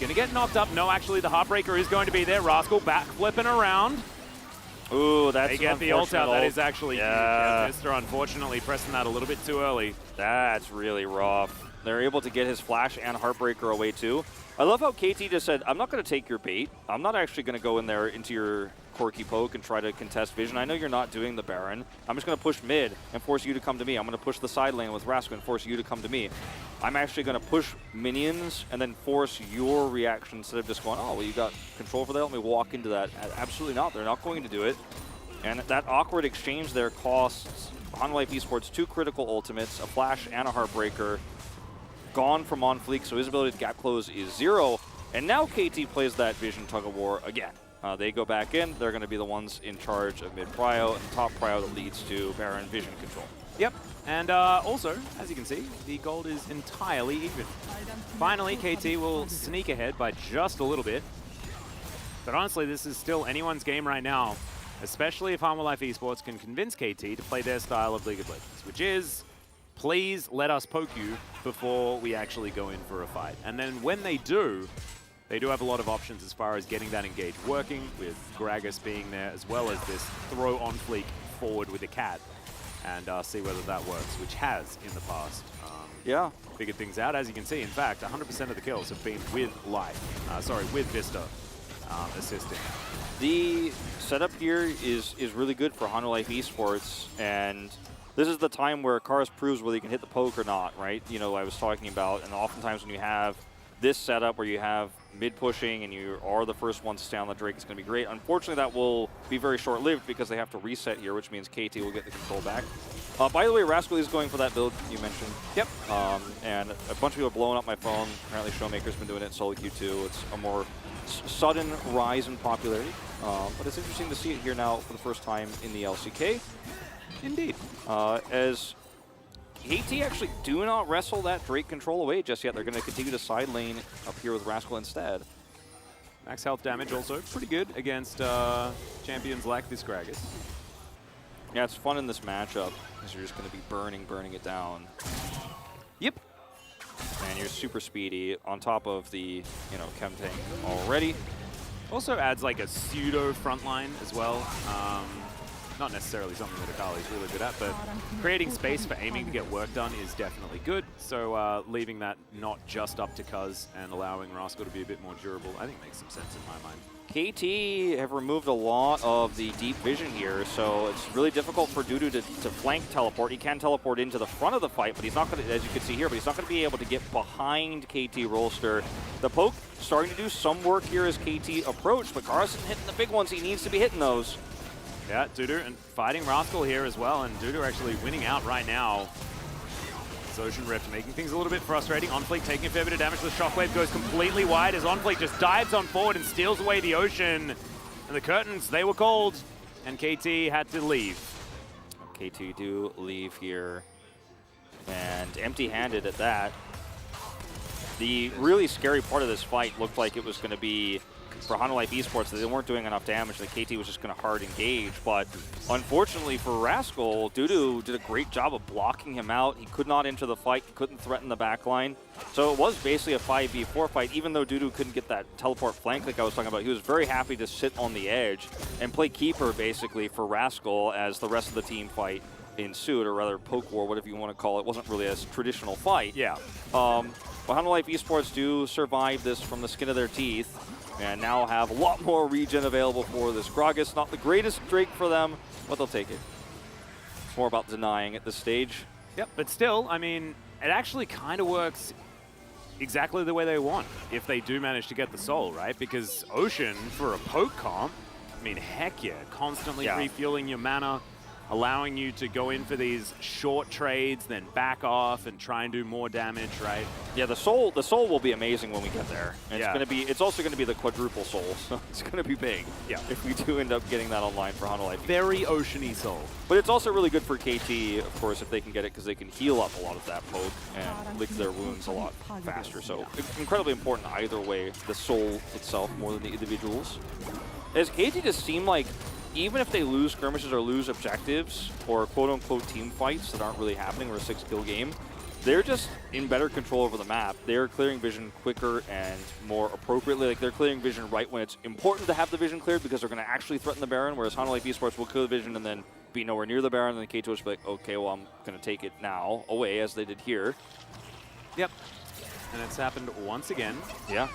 Gonna get knocked up. No, actually, the Heartbreaker is going to be there. Rascal back flipping around. Ooh, that's They get the ult out. That is actually huge. yeah. Mister, unfortunately, pressing that a little bit too early. That's really rough. They're able to get his Flash and Heartbreaker away, too. I love how KT just said, I'm not going to take your bait. I'm not actually going to go in there into your Corki poke and try to contest vision. I know you're not doing the Baron. I'm just going to push mid and force you to come to me. I'm going to push the side lane with Rascal and force you to come to me. I'm actually going to push minions and then force your reaction instead of just going, oh, well, you got control for that. Let me walk into that. Absolutely not. They're not going to do it. And that awkward exchange there costs Hanwha Life Esports 2 critical ultimates, a Flash and a Heartbreaker. Gone from OnFleek, so his ability to gap close is 0. And now KT plays that vision tug-of-war again. They go back in. They're going to be the ones in charge of mid-prio and top prio that leads to Baron vision control. Yep. And also, as you can see, the gold is entirely even. Finally, KT will sneak ahead by just a little bit. But honestly, this is still anyone's game right now, especially if Hanwha Life Esports can convince KT to play their style of League of Legends, which is, please let us poke you before we actually go in for a fight. And then when they do have a lot of options as far as getting that engage working, with Gragas being there, as well as this throw OnFleek forward with a cat, and see whether that works, which has in the past. Yeah. Figured things out, as you can see. In fact, 100% of the kills have been with with Vista assisting. The setup here is really good for Hanwha Life Esports, and this is the time where Karis proves whether you can hit the poke or not, right? You know, I was talking about, and oftentimes when you have this setup where you have mid pushing and you are the first ones to stay on the Drake, it's going to be great. Unfortunately, that will be very short-lived because they have to reset here, which means KT will get the control back. By the way, Rascal is going for that build you mentioned. Yep. And a bunch of people are blowing up my phone. Apparently, Showmaker's been doing it in solo queue too. It's a more sudden rise in popularity. But it's interesting to see it here now for the first time in the LCK. Indeed. As KT actually do not wrestle that Drake control away just yet. They're going to continue to side lane up here with Rascal instead. Max health damage also pretty good against champions like this Gragas. Yeah, it's fun in this matchup because you're just going to be burning it down. Yep. And you're super speedy on top of the, chem tank already. Also adds like a pseudo frontline as well. not necessarily something that Akali's really good at, but creating space for aiming to get work done is definitely good. So leaving that not just up to Cuz and allowing Rascal to be a bit more durable, I think makes some sense in my mind. KT have removed a lot of the deep vision here, so it's really difficult for Dudu to flank teleport. He can teleport into the front of the fight, but he's not going to, as you can see here, but he's not going to be able to get behind KT Rolster. The poke starting to do some work here as KT approach, but Carson hitting the big ones. He needs to be hitting those. Yeah, Dudu and fighting Rascal here as well, and Dudu actually winning out right now. Ocean Rift making things a little bit frustrating. OnFleek taking a fair bit of damage. The Shockwave goes completely wide as OnFleek just dives on forward and steals away the Ocean. And the curtains, they were cold, and KT had to leave. KT do leave here, and empty-handed at that. The really scary part of this fight looked like it was going to be for Hanwha Esports that they weren't doing enough damage, that KT was just going to hard engage. But unfortunately for Rascal, Dudu did a great job of blocking him out. He could not enter the fight, he couldn't threaten the backline. So it was basically a 5v4 fight, even though Dudu couldn't get that teleport flank like I was talking about. He was very happy to sit on the edge and play keeper basically for Rascal as the rest of the team fight ensued, or rather poke war, whatever you want to call it. It wasn't really a traditional fight. Yeah. But Hanwha Esports do survive this from the skin of their teeth, and now have a lot more regen available for this Gragas. Not the greatest Drake for them, but they'll take it. It's more about denying at this stage. Yep, but still, I mean, it actually kind of works exactly the way they want if they do manage to get the soul, right? Because Ocean, for a poke comp, I mean, heck yeah, constantly refueling your mana, allowing you to go in for these short trades, then back off and try and do more damage, right? Yeah, the soul will be amazing when we get there. And it's also going to be the quadruple soul, so it's going to be big. Yeah. If we do end up getting that online for Hanwha. Very oceany soul. But it's also really good for KT, of course, if they can get it, because they can heal up a lot of that poke and lick their wounds a lot faster. So incredibly important either way, the soul itself more than the individuals. As KT just seem like, even if they lose skirmishes or lose objectives or quote-unquote team fights that aren't really happening or a 6-kill game, they're just in better control over the map. They're clearing vision quicker and more appropriately. Like, they're clearing vision right when it's important to have the vision cleared because they're going to actually threaten the Baron, whereas Hanwha Esports will kill the vision and then be nowhere near the Baron, and then KT will be like, okay, well, I'm going to take it now away, as they did here. Yep. And it's happened once again. Yeah.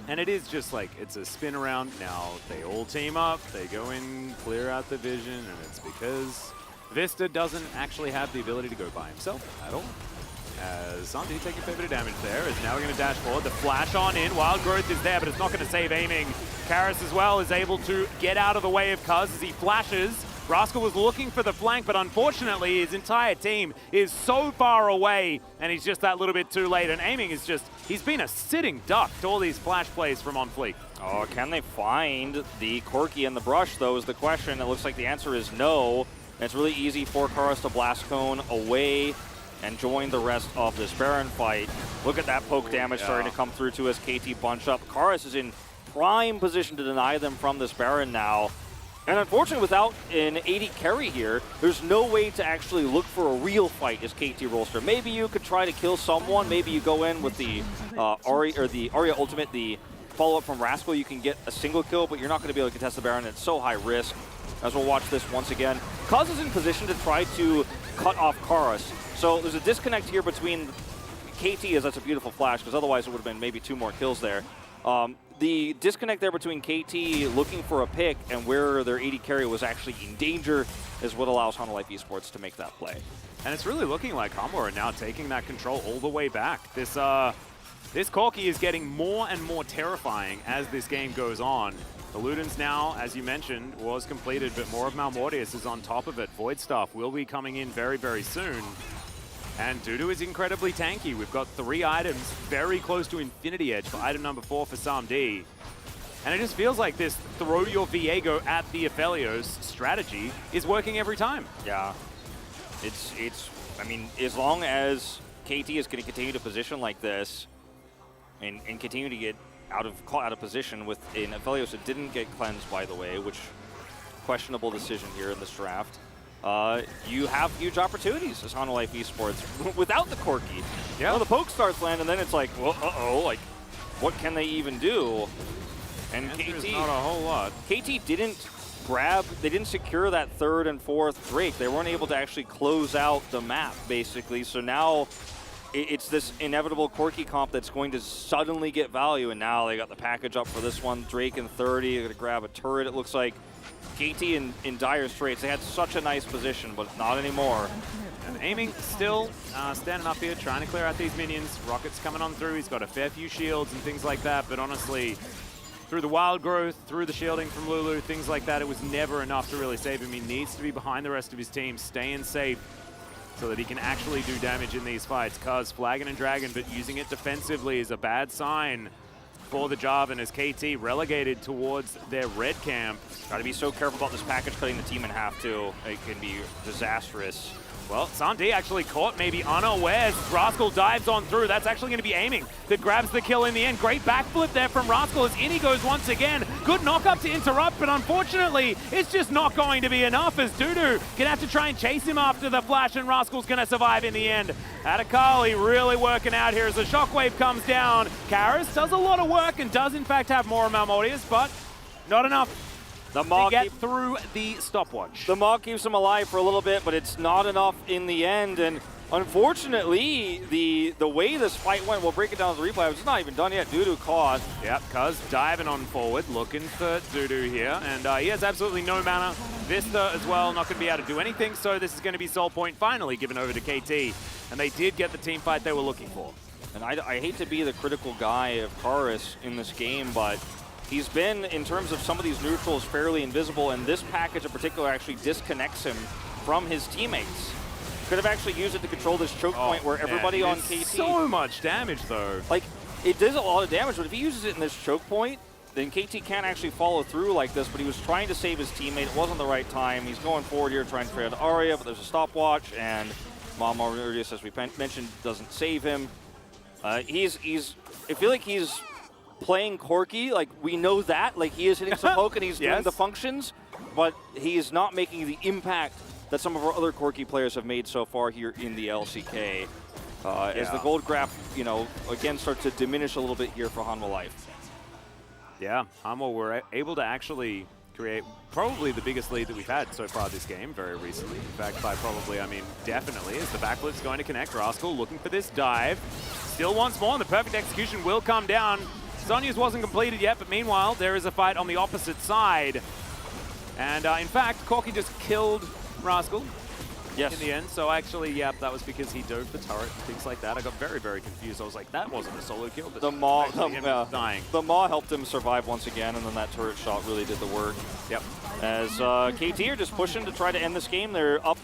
And it is just like, it's a spin around. Now they all team up, they go in, clear out the vision, and it's because Vista doesn't actually have the ability to go by himself at all. As Sandy taking a fair bit of damage there, is now going to dash forward. The flash on in, Wild Growth is there, but it's not going to save aiming. Karis as well is able to get out of the way of Cuz as he flashes. Rascal was looking for the flank, but unfortunately his entire team is so far away, and he's just that little bit too late. And aiming is just, he's been a sitting duck to all these flash plays from OnFleek. Oh, can they find the Corki and the brush, though, is the question. It looks like the answer is no. And it's really easy for Karis to blast cone away and join the rest of this Baron fight. Look at that poke damage starting to come through to as KT bunch up. Karis is in prime position to deny them from this Baron now. And unfortunately, without an AD carry here, there's no way to actually look for a real fight as KT Rolster. Maybe you could try to kill someone. Maybe you go in with the Arya ultimate, the follow-up from Rascal. You can get a single kill, but you're not going to be able to contest the Baron. It's so high risk. As we'll watch this once again. Cuz is in position to try to cut off Karis. So there's a disconnect here between KT, as that's a beautiful flash, because otherwise it would have been maybe 2 more kills there. The disconnect there between KT looking for a pick and where their AD carry was actually in danger is what allows Hanwha Esports to make that play. And it's really looking like Hanwha are now taking that control all the way back. This Corki is getting more and more terrifying as this game goes on. The Ludens now, as you mentioned, was completed, but more of Malmortius is on top of it. Void Staff will be coming in very, very soon. And Dudu is incredibly tanky. We've got 3 items very close to Infinity Edge for item number 4 for SAMD. And it just feels like this throw your Viego at the Aphelios strategy is working every time. Yeah. I mean, as long as KT is going to continue to position like this and continue to get out of position with an Aphelios that didn't get cleansed, by the way, which questionable decision here in this draft. You have huge opportunities as Hanwha Esports without the Corki. Yeah. Well, the poke starts land, and then it's like, well, like, what can they even do? And KT, not a whole lot. KT didn't grab, they didn't secure that third and fourth Drake. They weren't able to actually close out the map, basically. So now it's this inevitable Corki comp that's going to suddenly get value, and now they got the package up for this one. Drake in 30, they're going to grab a turret. It looks like KT in dire straits. They had such a nice position, but not anymore. And aiming still, standing up here, trying to clear out these minions. Rocket's coming on through. He's got a fair few shields and things like that, but honestly, through the wild growth, through the shielding from Lulu, things like that, it was never enough to really save him. He needs to be behind the rest of his team, staying safe, so that he can actually do damage in these fights. Cuz flagging and dragon, but using it defensively is a bad sign for the Jarvan as KT relegated towards their red camp. Got to be so careful about this package cutting the team in half too. It can be disastrous. Well, Sandy actually caught maybe unawares. Rascal dives on through. That's actually going to be aiming that grabs the kill in the end. Great backflip there from Rascal as in he goes once again. Good knock up to interrupt, but unfortunately, it's just not going to be enough as Dudu gonna have to try and chase him after the flash, and Rascal's gonna survive in the end. Adakali really working out here as the shockwave comes down. Karis does a lot of work and does in fact have more Malmodius, but not enough. The Maw to get through the stopwatch. The Maw keeps him alive for a little bit, but it's not enough in the end. And unfortunately, the way this fight went, we'll break it down to the replay. It's not even done yet. Dudu caught. Yep, Cuz diving on forward, looking for Dudu here. And he has absolutely no mana. Vista as well, not going to be able to do anything. So this is going to be Soul Point finally given over to KT. And they did get the team fight they were looking for. And I hate to be the critical guy of Karis in this game, but he's been, in terms of some of these neutrals, fairly invisible, and this package in particular actually disconnects him from his teammates. Could have actually used it to control this choke point where everybody on KT... so much damage, though. Like, it does a lot of damage, but if he uses it in this choke point, then KT can't actually follow through like this, but he was trying to save his teammate. It wasn't the right time. He's going forward here trying to trade out Arya, but there's a stopwatch, and Malmodius, as we mentioned, doesn't save him. I feel like he's playing Corki, like we know that, like he is hitting some poke and he's doing the functions, but he is not making the impact that some of our other Corki players have made so far here in the LCK. As the gold graph, again starts to diminish a little bit here for Hanwha Life. Yeah, Hanwha were able to actually create probably the biggest lead that we've had so far this game, very recently. In fact, by probably, I mean definitely, as the backflip's going to connect. Rascal looking for this dive. Still once more, and the perfect execution will come down. Sonya's wasn't completed yet, but meanwhile, there is a fight on the opposite side. And in fact, Corki just killed Rascal in the end. So actually, yep, that was because he dove the turret and things like that. I got very, very confused. I was like, that wasn't a solo kill. The Maw, dying. The Maw helped him survive once again, and then that turret shot really did the work. Yep. As KT are just pushing to try to end this game. They're up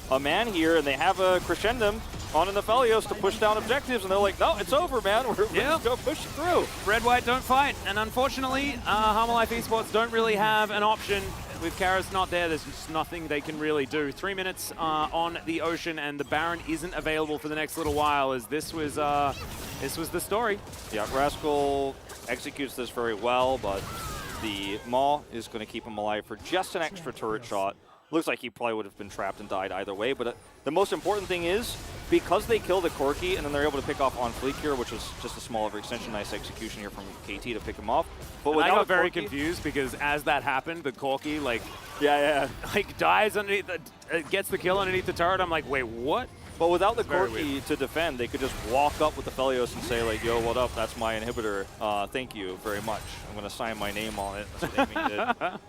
a man here, and they have a Crescendum on an Aphelios to push down objectives, and they're like, no, it's over, man. We're just going to push it through. Red, white, don't fight. And unfortunately, Hanwha Life Esports don't really have an option. With Karis not there, there's just nothing they can really do. 3 minutes on the Ocean, and the Baron isn't available for the next little while, as this was the story. Yeah, Rascal executes this very well, but the Maw is going to keep him alive for just an extra turret shot. Looks like he probably would have been trapped and died either way, but the most important thing is, because they kill the Corki and then they're able to pick off on Fleek here, which was just a small overextension, nice execution here from KT to pick him off. But I got very confused because as that happened, the Corki like dies underneath, gets the kill underneath the turret. I'm like, wait, what? But without the Corki to defend, they could just walk up with the Aphelios and say like, yo, what up? That's my inhibitor. Thank you very much. I'm going to sign my name on it. That's what Aiming did.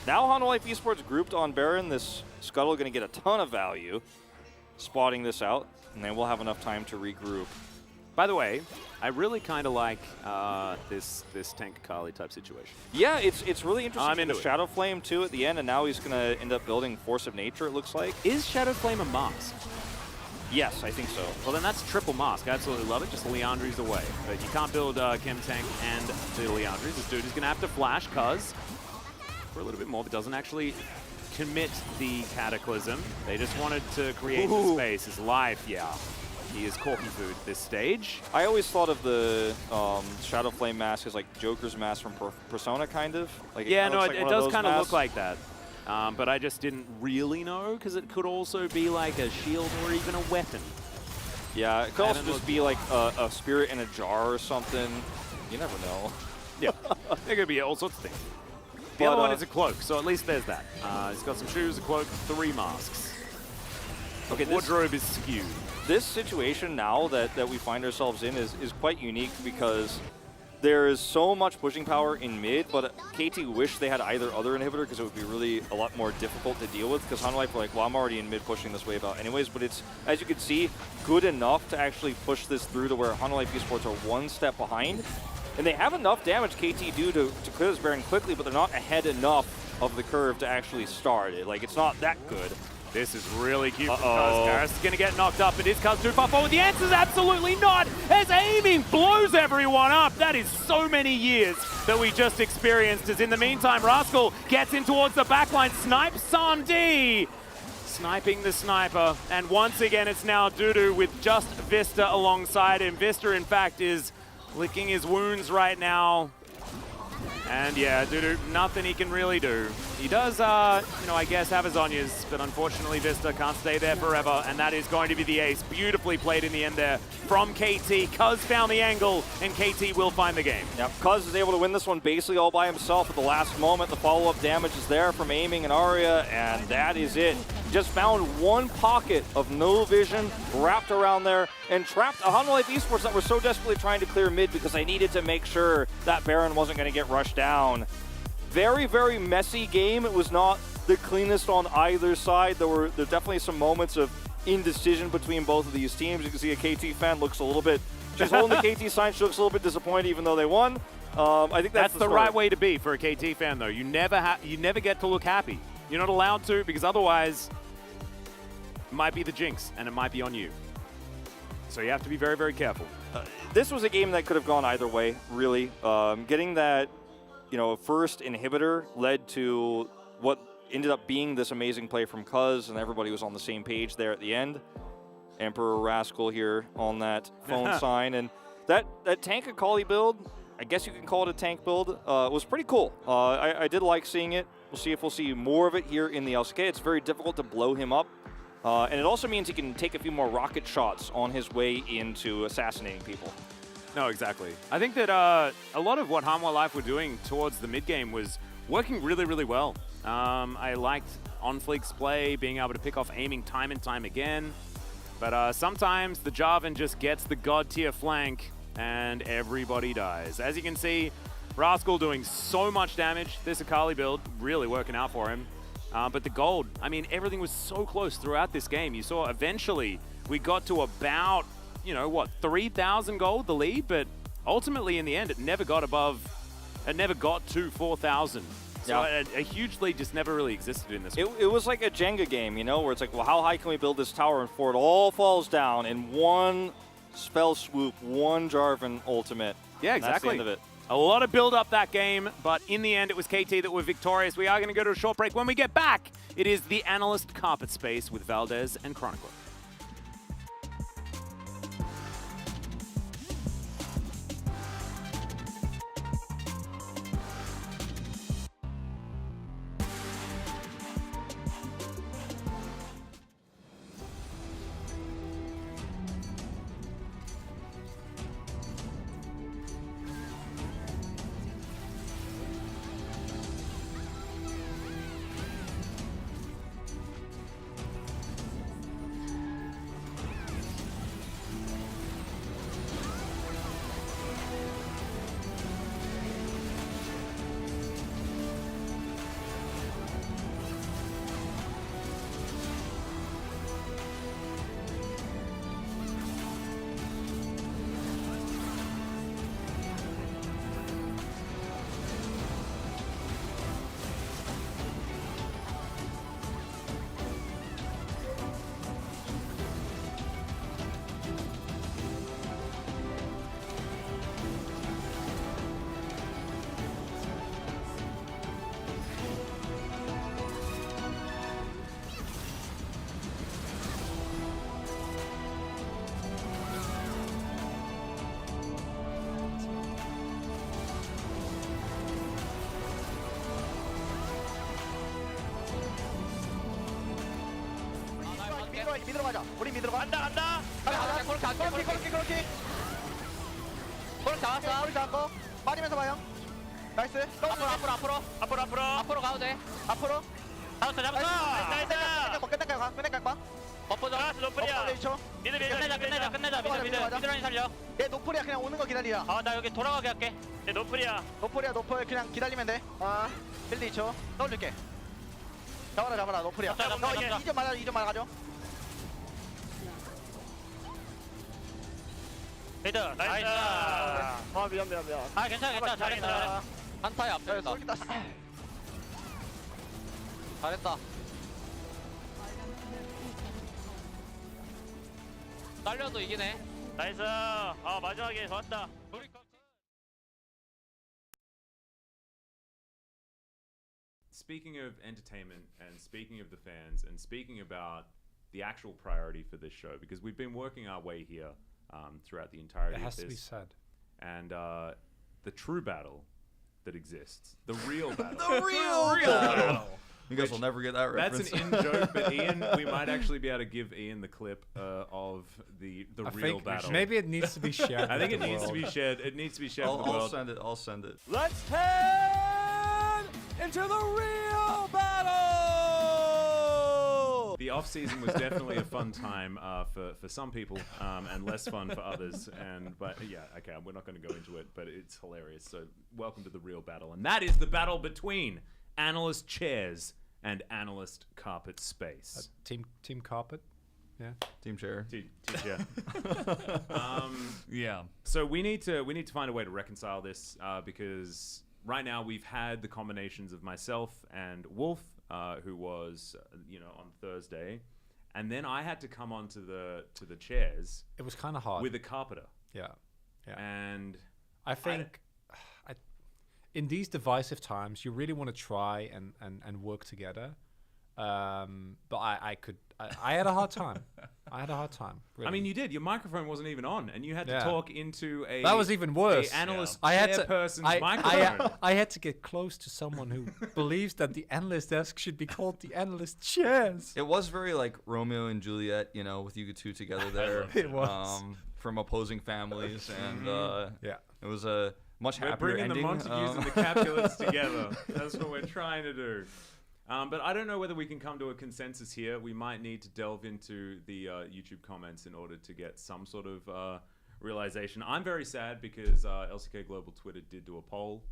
Now Hanwha Life Esports grouped on Baron. This Scuttle going to get a ton of value spotting this out, and then we'll have enough time to regroup. By the way, I really kind of like this Tank Akali type situation. Yeah, it's really interesting. I'm into the Shadow Flame too at the end, and now he's going to end up building Force of Nature, it looks like. Is Shadow Flame a mask? Yes, I think so. Well, then that's triple mask. I absolutely love it. Just Leandri's away. But you can't build Chem Tank and the Leandri's. This dude is going to have to flash, cuz for a little bit more, but doesn't actually commit the Cataclysm. They just wanted to create the space. His life, he is Corki food this stage. I always thought of the Shadow Flame mask as like Joker's mask from Persona, kind of. Like it does kind of look like that. But I just didn't really know, because it could also be like a shield or even a weapon. Yeah, it could also just be like a spirit in a jar or something. You never know. Yeah, there could be all sorts of things. The other one is a cloak, so at least there's that. He's got some shoes, a cloak, 3 masks. Okay, the wardrobe is skewed. This situation now that we find ourselves in is quite unique because there is so much pushing power in mid, but KT wish they had either other inhibitor because it would be really a lot more difficult to deal with because HunLife were like, well, I'm already in mid pushing this wave out anyways, but it's, as you can see, good enough to actually push this through to where HunLife Esports are 1 step behind. And they have enough damage KT do to clear this Baron quickly, but they're not ahead enough of the curve to actually start it. Like, it's not that good. This is really cute from Cuz. Karis is going to get knocked up, but is Cuz too far forward? The answer is absolutely not, as aiming blows everyone up. That is so many years that we just experienced, as in the meantime, Rascal gets in towards the backline, snipes Samdi. Sniping the sniper, and once again it's now Dudu with just Vista alongside him. Vista, in fact, is licking his wounds right now. And yeah, Dudu, nothing he can really do. He does, you know, I guess have his Zhonya's, but unfortunately Vista can't stay there forever, and that is going to be the ace. Beautifully played in the end there from KT. Cuz found the angle, and KT will find the game. Yep, Cuz is able to win this one basically all by himself at the last moment. The follow-up damage is there from aiming and Arya, and that is it. Just found one pocket of no vision wrapped around there and trapped a HunLife Esports that were so desperately trying to clear mid because they needed to make sure that Baron wasn't going to get rushed down. Very, very messy game. It was not the cleanest on either side. There definitely some moments of indecision between both of these teams. You can see a KT fan looks a little bit, she's holding the KT sign, she looks a little bit disappointed even though they won. I think that's the right way to be for a KT fan, though. You never get to look happy. You're not allowed to, because otherwise it might be the jinx and it might be on you. So you have to be very, very careful. This was a game that could have gone either way, really. Getting that, you know, first inhibitor led to what ended up being this amazing play from Cuz, and everybody was on the same page there at the end. Emperor Rascal here on that phone sign, and that tank Akali build, I guess you can call it a tank build, was pretty cool. I did like seeing it. We'll see if we'll see more of it here in the LCK. It's very difficult to blow him up. And it also means he can take a few more rocket shots on his way into assassinating people. No, exactly. I think that a lot of what Hanwha Life were doing towards the mid-game was working really, really well. I liked OnFleek's play, being able to pick off aiming time and time again. But sometimes the Jarvan just gets the god tier flank and everybody dies. As you can see, Rascal doing so much damage. This Akali build really working out for him. But the gold, I mean, everything was so close throughout this game. You saw eventually we got to about, you know, what, 3,000 gold, the lead, but ultimately in the end, it never got to 4,000. So Yeah. a huge lead just never really existed in this one. It was like a Jenga game, you know, where it's like, well, how high can we build this tower before it all falls down in one spell swoop, one Jarvan ultimate? Yeah, exactly. That's the end of it. A lot of build up that game, but in the end, it was KT that were victorious. We are going to go to a short break. When we get back, it is the Analyst Carpet Space with Valdez and Chronicler. 미드로 가자. 우리 미드로 간다. 가자. 그렇게. 볼 나왔어. 볼 잡고 빠지면서 봐요. 나이스. 앞으로 가도 돼. 앞으로. 잡았어. 끝낼까요? 끝낼까요? 버퍼 줘. 노플이야. 끝내자. 미드라인 살려. 얘 노플이야. 그냥 오는 거 기다리라. 나 여기 돌아가게 할게. 얘 노플이야. 노플 그냥 기다리면 돼. 빌드 2초. 떠올릴게. 잡아라. 노플이야. 잡자. 2점 말아가죠. 미드. 나이스. 미안. 괜찮아. 잘했다. 한타에 앞서있다. 잘했다. 딸려도 이기네. 나이스. 마지막에 좋았다. Speaking of entertainment and speaking of the fans and speaking about the actual priority for this show, because we've been working our way here throughout the entirety It of has this. to be said. And the true battle that exists, the real battle. The real battle. You guys will never get that reference. That's an in-joke, but Ian, we might actually be able to give Ian the clip of the real battle. Maybe it needs to be shared. I think it needs to be shared. It needs to be shared with the world. I'll send it. Let's head into the real battle! The off-season was definitely a fun time for some people and less fun for others. But yeah, okay, we're not going to go into it, but it's hilarious. So welcome to the real battle. And that is the battle between Analyst Chairs and Analyst Carpet Space. Team Carpet? Yeah. Team Chair. Team Chair. Yeah. So we need to find a way to reconcile this because right now we've had the combinations of myself and Wolf, who was on Thursday, and then I had to come on to the chairs. It was kind of hard with a carpeter. Yeah. And I think in these divisive times, you really want to try and work together. But I had a hard time. Really. I mean, you did. Your microphone wasn't even on, and you had to talk into a. That was even worse. Analyst person's microphone. I had to get close to someone who believes that the analyst desk should be called the analyst chairs. It was very like Romeo and Juliet, with you two together there. It was from opposing families, and it was a much we're happier bringing ending. the Montagues and the Capulets together. That's what we're trying to do. But I don't know whether we can come to a consensus here. We might need to delve into the YouTube comments in order to get some sort of realization. I'm very sad because LCK Global Twitter did do a poll,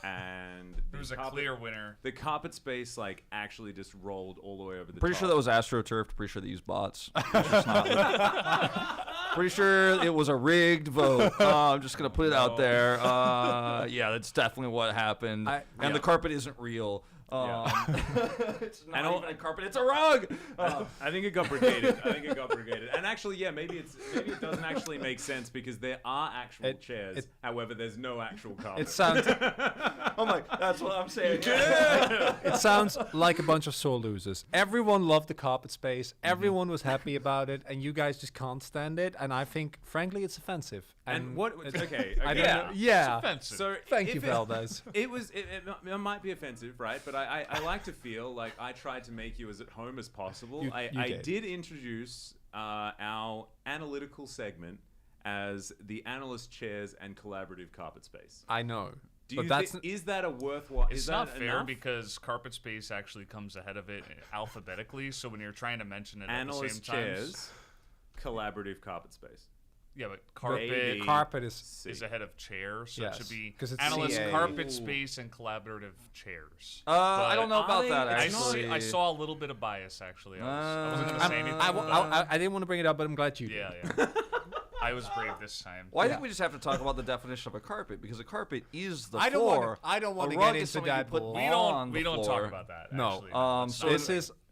and there was a clear winner. The carpet space actually just rolled all the way over the Pretty top. sure that was AstroTurfed. Pretty sure they used bots. Pretty sure it was a rigged vote. I'm just gonna put it out there. Yeah, that's definitely what happened. The carpet isn't real. It's not even a carpet; it's a rug. I think it got brigaded. And actually, maybe it doesn't actually make sense because there are actual chairs. However, there's no actual carpet. It sounds. Oh my! That's what I'm saying. It sounds like a bunch of sore losers. Everyone loved the carpet space. Everyone was happy about it, and you guys just can't stand it. And I think, frankly, it's offensive. And what? Okay. I don't know. Yeah. It's offensive. So thank you, Valdez. It might be offensive, right? But I like to feel like I tried to make you as at home as possible. I did introduce our analytical segment as the analyst chairs and collaborative carpet space. I know. Is that a worthwhile? It's is not that fair enough? because carpet space actually comes ahead of it alphabetically. So when you're trying to mention it analyst at the same time, chairs, collaborative carpet space. Yeah, but carpet is ahead of chair, so it should be analyst carpet space and collaborative chairs. I don't know about that. Actually, I saw a little bit of bias. Actually, I wasn't going to say anything. I didn't want to bring it up, but I'm glad you did. Yeah. I was brave this time. Well, I think we just have to talk about the definition of a carpet because a carpet is the I floor. don't want to rug get is into something that. We don't talk about that. No. Actually.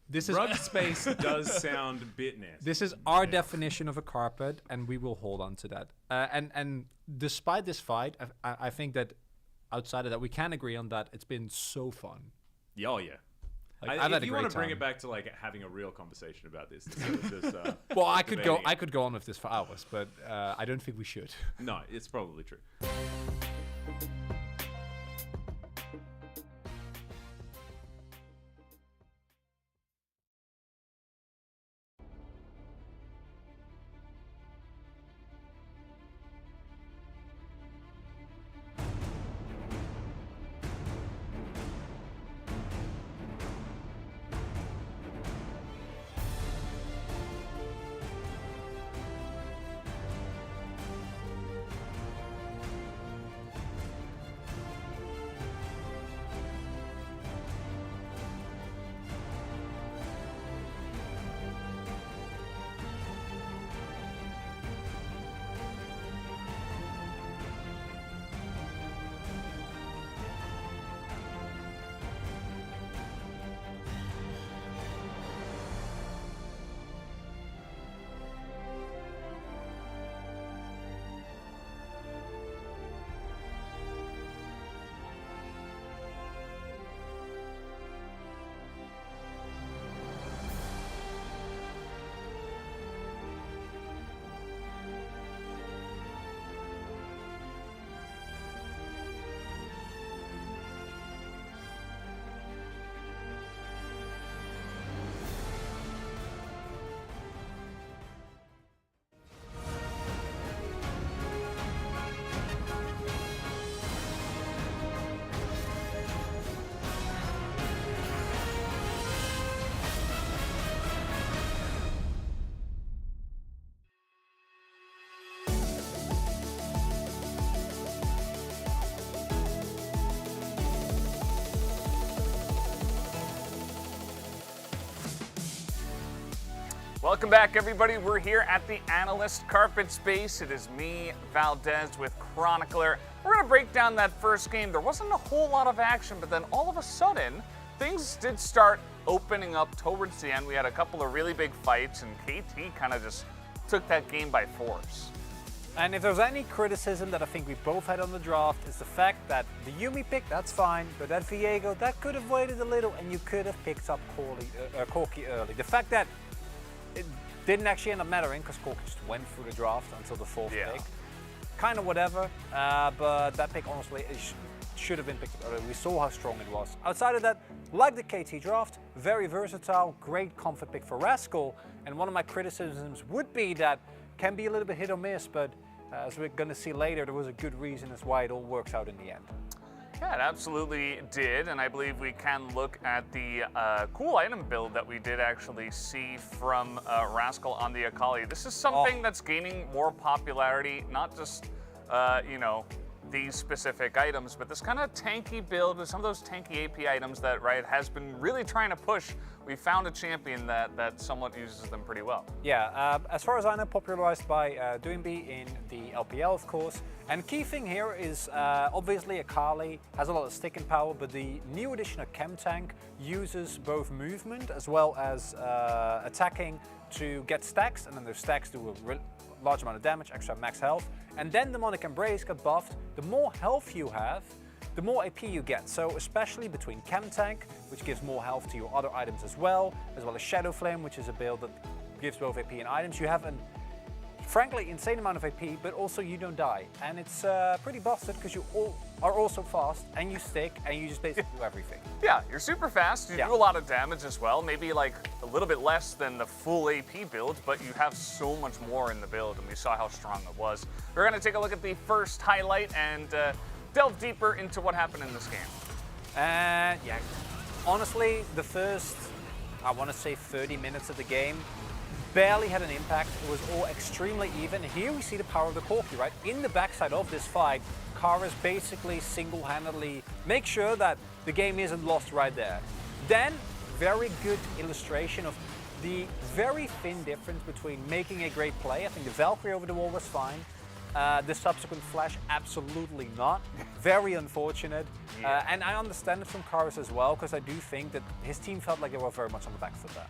This is rug space does sound a bit nasty. This is our definition of a carpet, and we will hold on to that. And despite this fight, I think that outside of that, we can agree on that. It's been so fun. Oh yeah. I've had a great time. If you want to bring it back to having a real conversation about this, instead of just, well, I could go on with this for hours, but I don't think we should. No, it's probably true. Welcome back, everybody. We're here at the Analyst Carpet Space. It is me, Valdez, with Chronicler. We're going to break down that first game. There wasn't a whole lot of action, but then all of a sudden, things did start opening up towards the end. We had a couple of really big fights, and KT kind of just took that game by force. And if there's any criticism that I think we both had on the draft, is the fact that the Yumi pick, that's fine, but that Viego, that could have waited a little, and you could have picked up Corki early. The fact that it didn't actually end up mattering, because Corki just went through the draft until the 4th pick. Kind of whatever, but that pick, honestly, should have been picked up early. We saw how strong it was. Outside of that, like the KT draft, very versatile, great comfort pick for Rascal, and one of my criticisms would be that can be a little bit hit or miss, but as we're going to see later, there was a good reason as why it all works out in the end. Yeah, it absolutely did, and I believe we can look at the cool item build that we did actually see from Rascal on the Akali. This is something that's gaining more popularity, not just, you know, these specific items, but this kind of tanky build with some of those tanky AP items that Riot has been really trying to push. We found a champion that somewhat uses them pretty well. Yeah, as far as I know, popularized by Doinby in the LPL, of course. And key thing here is obviously Akali has a lot of sticking power, but the new addition of Chem Tank uses both movement as well as attacking to get stacks, and then those stacks do a large amount of damage, extra max health. And then Demonic Embrace got buffed. The more health you have, the more AP you get. So especially between Chem Tank, which gives more health to your other items as well as Shadow Flame, which is a build that gives both AP and items. You have an frankly insane amount of AP, but also you don't die. And it's pretty busted because you all are also fast and you stick and you just basically do everything. Yeah, you're super fast, you do a lot of damage as well, maybe like a little bit less than the full AP build, but you have so much more in the build, and we saw how strong it was. We're going to take a look at the first highlight and delve deeper into what happened in this game. Yeah, honestly, the first, I want to say 30 minutes of the game, barely had an impact. It was all extremely even. Here we see the power of the Corki, right? In the backside of this fight, Kara's basically single-handedly make sure that the game isn't lost right there. Then, very good illustration of the very thin difference between making a great play. I think the Valkyrie over the wall was fine. The subsequent flash, absolutely not. Very unfortunate. And I understand it from Karas as well, because I do think that his team felt like they were very much on the back foot there.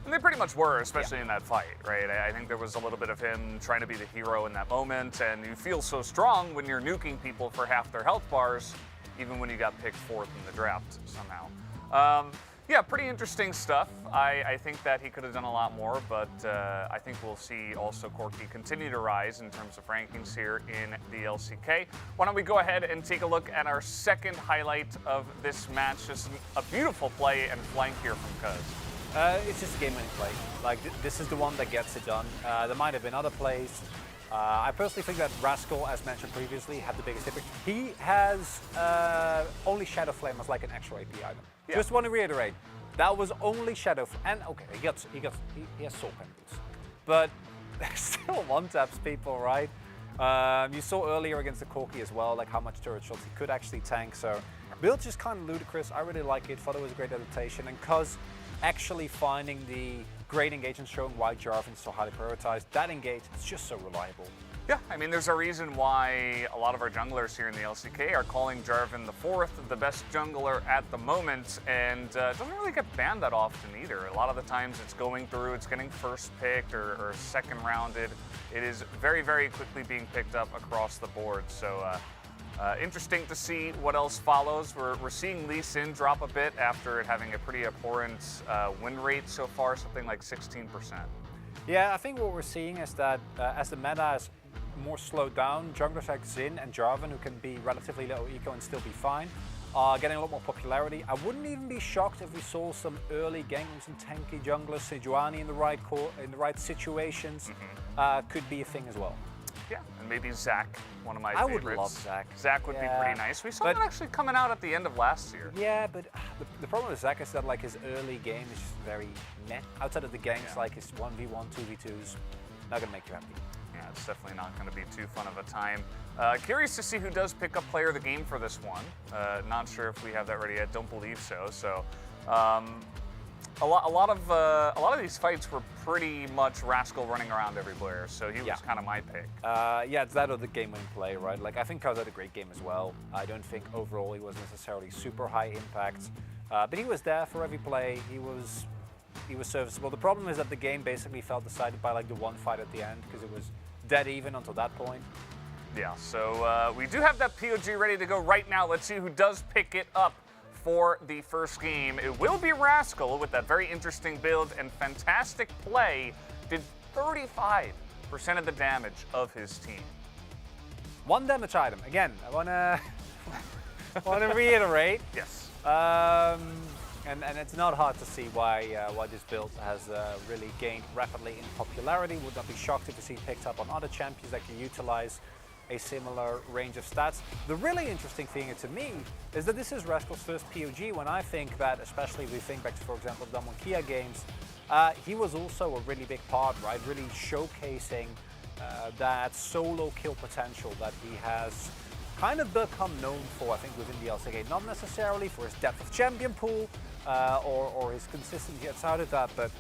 And they pretty much were, especially in that fight, right? I think there was a little bit of him trying to be the hero in that moment, and you feel so strong when you're nuking people for half their health bars, even when you got picked 4th in the draft somehow. Yeah, pretty interesting stuff. I think that he could have done a lot more, but I think we'll see also Corki continue to rise in terms of rankings here in the LCK. Why don't we go ahead and take a look at our second highlight of this match. Just a beautiful play and flank here from Cuz. It's just a game-winning play. Like, this is the one that gets it done. There might have been other plays. I personally think that Rascal, as mentioned previously, had the biggest impact. He has only Shadow Flame as like an extra AP item. Yeah. Just want to reiterate, that was only Shadow Flame. And okay, he has Soul Pen boost. But still one-taps people, right? You saw earlier against the Corki as well, like how much turret shots he could actually tank. So build's just kind of ludicrous. I really like it. Thought it was a great adaptation. And Cuz actually finding the great engagement, showing why Jarvan's so highly prioritized. That engage is just so reliable. Yeah, I mean, there's a reason why a lot of our junglers here in the LCK are calling Jarvan the 4th, the best jungler at the moment, and doesn't really get banned that often either. A lot of the times it's going through, it's getting first picked or second rounded. It is very, very quickly being picked up across the board. So interesting to see what else follows. We're seeing Lee Sin drop a bit after it having a pretty abhorrent win rate so far, something like 16%. Yeah, I think what we're seeing is that as the meta is more slowed down, junglers like Xin and Jarvan, who can be relatively low eco and still be fine, are getting a lot more popularity. I wouldn't even be shocked if we saw some early gank from some tanky junglers, Sejuani in the right situations, could be a thing as well. Yeah, and maybe Zac, one of my I favorites. would love Zac. Zac would be pretty nice. We saw that actually coming out at the end of last year. Yeah, but the problem with Zac is that like his early game is just very meh. Outside of the ganks, like his 1v1, 2v2s, not gonna make you happy. Yeah, it's definitely not going to be too fun of a time. Curious to see who does pick up player of the game for this one. Not sure if we have that ready yet. Don't believe so. So a lot of these fights were pretty much Rascal running around everywhere, so he was kind of my pick. Yeah, it's that or the game-winning play, right? Like, I think Cuz had a great game as well. I don't think overall he was necessarily super high impact, but he was there for every play. He was serviceable. The problem is that the game basically felt decided by like the one fight at the end, because it was dead even until that point. Yeah, so we do have that POG ready to go right now. Let's see who does pick it up for the first game. It will be Rascal with that very interesting build and fantastic play. Did 35% of the damage of his team. One damage item. Again, I wanna reiterate. Yes. And it's not hard to see why this build has really gained rapidly in popularity. Would not be shocked if you see it picked up on other champions that can utilize a similar range of stats. The really interesting thing to me is that this is Rascal's first POG, when I think that, especially if we think back to, for example, the Monkey games, he was also a really big part, right? Really showcasing that solo kill potential that he has kind of become known for, I think, within the LCK. Not necessarily for his depth of champion pool or his consistency outside of that, but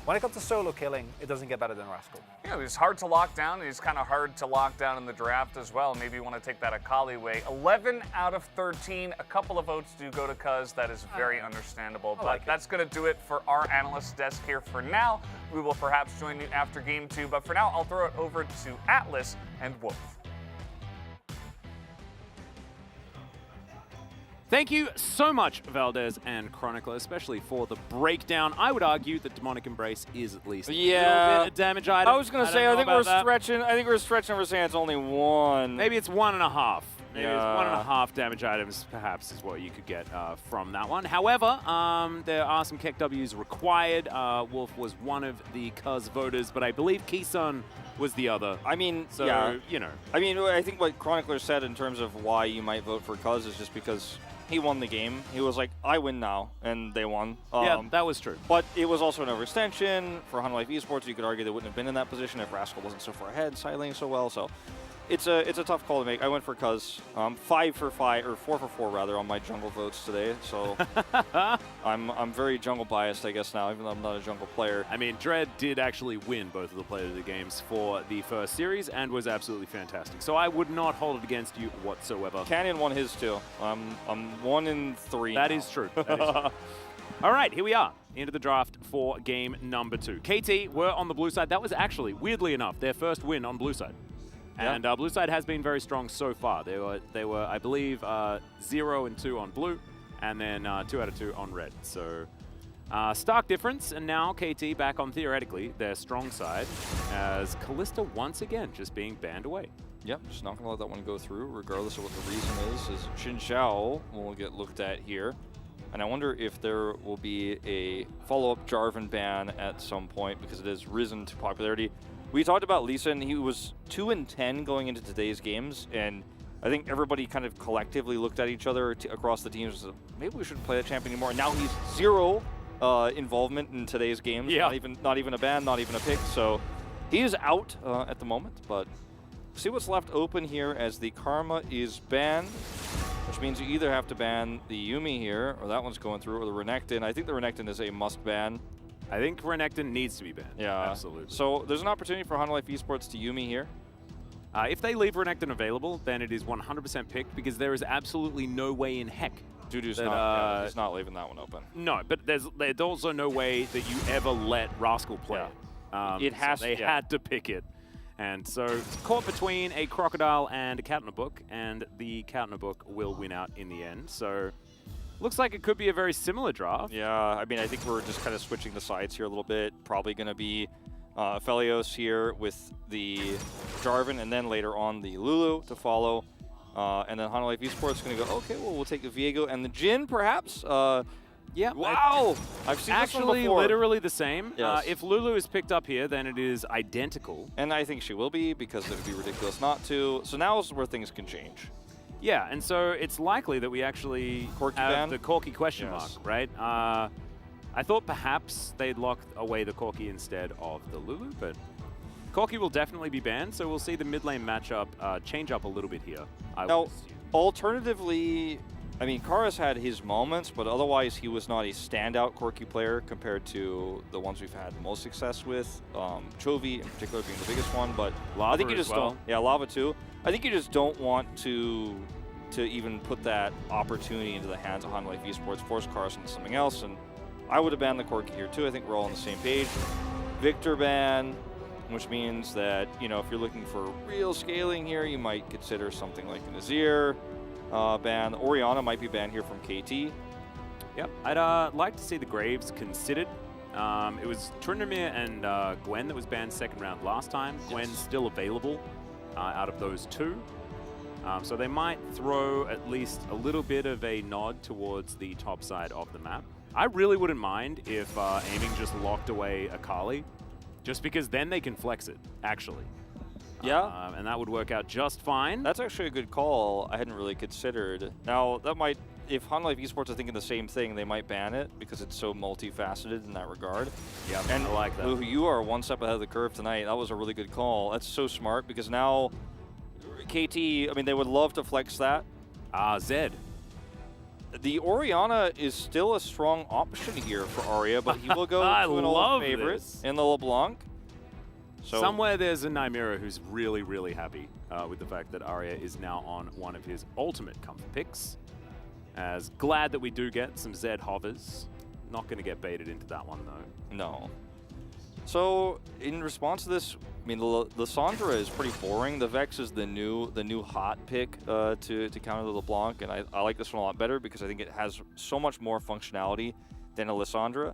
when it comes to solo killing, it doesn't get better than Rascal. Yeah, he's hard to lock down. He's kind of hard to lock down in the draft as well. Maybe you want to take that Akali way. 11 out of 13. A couple of votes do go to Cuz. That is very understandable. But that's going to do it for our analyst desk here for now. We will perhaps join you after game 2. But for now, I'll throw it over to Atlas and Wolf. Thank you so much, Valdez and Chronicler, especially for the breakdown. I would argue that Demonic Embrace is at least a little bit of damage item. I was going to say, I think we're stretching. I think we're stretching. We're saying it's only one. Maybe it's 1.5. Maybe it's 1.5 damage items, perhaps, is what you could get from that one. However, there are some Keck Ws required. Wolf was one of the Cuz voters, but I believe Keysun was the other. I mean, so, you know. I mean, I think what Chronicler said in terms of why you might vote for Cuz is just because he won the game. He was like, I win now, and they won. Yeah, that was true. But it was also an overextension. For Hanwha Life Esports, you could argue they wouldn't have been in that position if Rascal wasn't so far ahead, side laning so well. So it's a tough call to make. I went for Cuz. 5 for 5, or 4 for 4 rather, on my jungle votes today. So I'm very jungle biased, I guess, now, even though I'm not a jungle player. I mean, Dread did actually win both of the Player of the Games for the first series and was absolutely fantastic. So I would not hold it against you whatsoever. Canyon won his too. I'm 1 in 3. That is true. That is true. All right, here we are, into the draft for game number 2. KT were on the blue side. That was actually, weirdly enough, their first win on blue side. And blue side has been very strong so far. They were, I believe, 0 and 2 on blue, and then 2 out of 2 on red. So stark difference, and now KT back on, theoretically, their strong side, as Kalista once again just being banned away. Yep, just not going to let that one go through, regardless of what the reason is Xin Zhao will get looked at here. And I wonder if there will be a follow-up Jarvan ban at some point, because it has risen to popularity. We talked about Lee Sin. He was 2 and 10 going into today's games, and I think everybody kind of collectively looked at each other across the teams and said, maybe we shouldn't play that champion anymore. And now he's 0 involvement in today's games. Yeah. Not even a ban, not even a pick. So he is out at the moment, but see what's left open here as the Karma is banned, which means you either have to ban the Yuumi here, or that one's going through, or the Renekton. I think the Renekton is a must ban. I think Renekton needs to be banned. Yeah, absolutely. So there's an opportunity for Hanwha Life Esports to Yuumi here. If they leave Renekton available, then it is 100% picked, because there is absolutely no way in heck. Dudu's that, he's not leaving that one open. No, but there's also no way that you ever let Rascal play it. It has. They had to pick it. And so it's caught between a Crocodile and a Cat in a Book, and the Cat in a Book will win out in the end. So looks like it could be a very similar draft. Yeah, I mean, I think we're just kind of switching the sides here a little bit. Probably going to be Felios here with the Jarvan, and then later on the Lulu to follow. And then Hanwha Life Esports is going to go, okay, well, we'll take the Viego and the Jhin, perhaps. Yeah. Wow! I've seen this one before. Literally the same. Yes. If Lulu is picked up here, then it is identical. And I think she will be, because it would be ridiculous not to. So now is where things can change. Yeah, and so it's likely that we actually have the Corki question mark, right? I thought perhaps they'd lock away the Corki instead of the Lulu, but Corki will definitely be banned, so we'll see the mid lane matchup change up a little bit here. Now, alternatively, I mean, Kara's had his moments, but otherwise he was not a standout Corki player compared to the ones we've had most success with. Chovy in particular being the biggest one, but Lava I think you just as well. don't. Yeah, Lava too. I think you just don't want to even put that opportunity into the hands of Hanwha Life Esports, force Kara into something else, and I would have banned the Corki here too. I think we're all on the same page. Victor ban, which means that, you know, if you're looking for real scaling here, you might consider something like an Azir ban. Orianna might be banned here from KT. Yep, I'd like to see the Graves considered. It was Tryndamere and Gwen that was banned second round last time. Gwen's still available out of those two. So they might throw at least a little bit of a nod towards the top side of the map. I really wouldn't mind if aiming just locked away Akali, just because then they can flex it, actually. Yeah. And that would work out just fine. That's actually a good call. I hadn't really considered. Now, that might, if Hanwha Life Esports are thinking the same thing, they might ban it because it's so multifaceted in that regard. Yeah, and I like that. You are one step ahead of the curve tonight. That was a really good call. That's so smart because now KT, I mean, they would love to flex that. Zed. The Orianna is still a strong option here for Arya, but he will go to an old favorite in the LeBlanc. So somewhere there's a Nymera who's really, really happy with the fact that Arya is now on one of his ultimate comfort picks. As glad that we do get some Zed hovers. Not going to get baited into that one, though. No. So, in response to this, I mean, Lissandra is pretty boring. The Vex is the new hot pick to counter the LeBlanc, and I like this one a lot better because I think it has so much more functionality than a Lissandra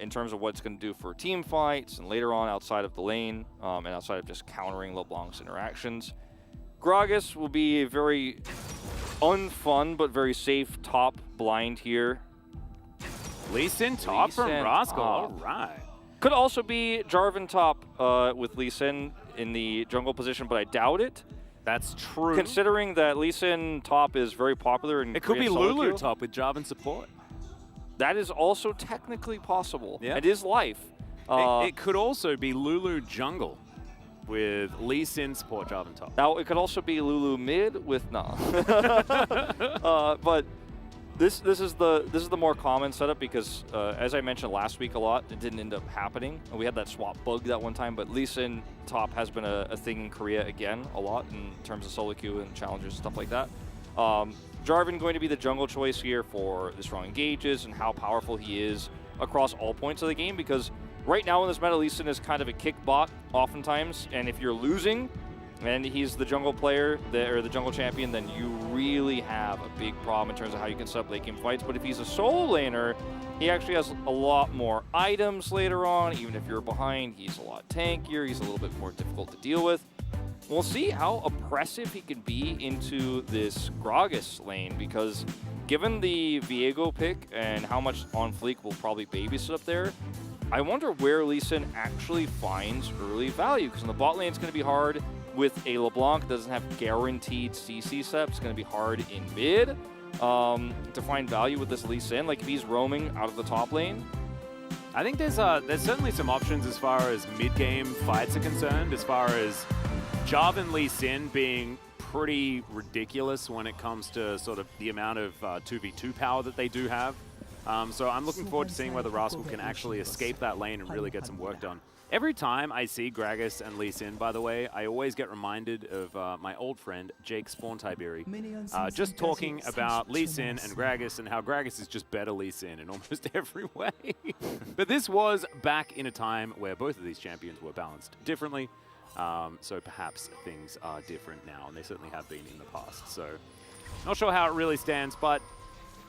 in terms of what it's going to do for team fights and later on outside of the lane and outside of just countering LeBlanc's interactions. Gragas will be a very unfun but very safe top blind here. Lee Sin top from Rascal, all right. Could also be Jarvan top with Lee Sin in the jungle position, but I doubt it. That's true. Considering that Lee Sin top is very popular in it could be Korean Lulu solo top with Jarvan support. That is also technically possible. Yeah. It is life. It could also be Lulu jungle with Lee Sin support Jarvan top. Now, it could also be Lulu mid with nah. But this is the more common setup because, as I mentioned last week a lot, it didn't end up happening. We had that swap bug that one time, but Lee Sin top has been a thing in Korea again a lot in terms of solo queue and challengers and stuff like that. Jarvan going to be the jungle choice here for the strong engages and how powerful he is across all points of the game because right now in this meta, Lee Sin is kind of a kick bot oftentimes, and if you're losing and he's the jungle player or the jungle champion, then you really have a big problem in terms of how you can set up late game fights. But if he's a solo laner, he actually has a lot more items later on. Even if you're behind, he's a lot tankier. He's a little bit more difficult to deal with. We'll see how oppressive he can be into this Gragas lane because given the Viego pick and how much on Fleek will probably babysit up there, I wonder where Lee Sin actually finds early value because in the bot lane it's going to be hard. With a LeBlanc that doesn't have guaranteed CC steps, it's going to be hard in mid to find value with this Lee Sin. Like if he's roaming out of the top lane, I think there's certainly some options as far as mid-game fights are concerned, as far as Jarvan Lee Sin being pretty ridiculous when it comes to sort of the amount of 2v2 power that they do have. So I'm looking forward to seeing whether Rascal can actually escape that lane and really get some work done. Every time I see Gragas and Lee Sin, by the way, I always get reminded of my old friend, Jake Spawn Tiberi, just talking about Lee Sin and Gragas and how Gragas is just better Lee Sin in almost every way. But this was back in a time where both of these champions were balanced differently. So perhaps things are different now, and they certainly have been in the past. So not sure how it really stands, but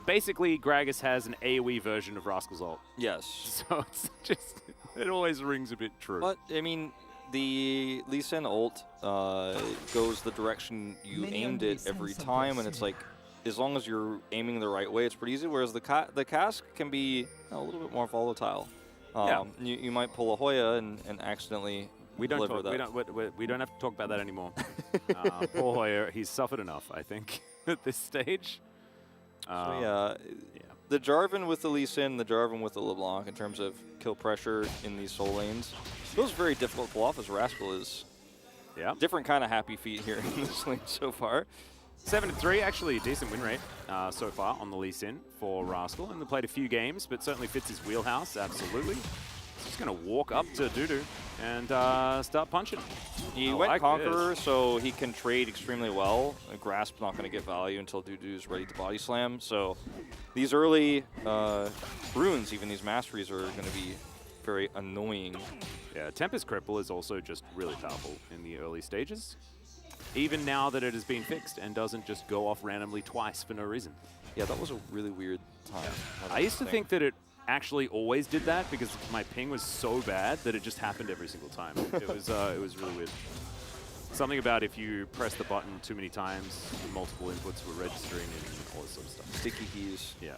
basically Gragas has an AoE version of Rascal's ult. Yes. So it's just... It always rings a bit true. But, I mean, the Lee Sin ult goes the direction you aimed it every time, and it's like, as long as you're aiming the right way, it's pretty easy, whereas the cask can be a little bit more volatile. You might pull a Hoya and accidentally deliver that. We don't have to talk about that anymore. Poor Hoya, he's suffered enough, I think, at this stage. The Jarvan with the Lee Sin, the Jarvan with the LeBlanc in terms of kill pressure in these soul lanes feels very difficult to pull off as Rascal is different kind of happy feet here in this lane so far. 7-3, actually a decent win rate so far on the Lee Sin for Rascal. And they played a few games, but certainly fits his wheelhouse, absolutely. Just going to walk up to Dudu and start punching. He went Conqueror, so he can trade extremely well. Grasp not going to get value until Dudu's ready to body slam. So these early runes, even these masteries, are going to be very annoying. Yeah, Tempest Cripple is also just really powerful in the early stages. Even now that it has been fixed and doesn't just go off randomly twice for no reason. Yeah, that was a really weird time. Yeah. I used to think that it actually always did that because my ping was so bad that it just happened every single time. It was really weird. Something about if you press the button too many times, multiple inputs were registering and all this sort of stuff. Sticky keys. Yeah.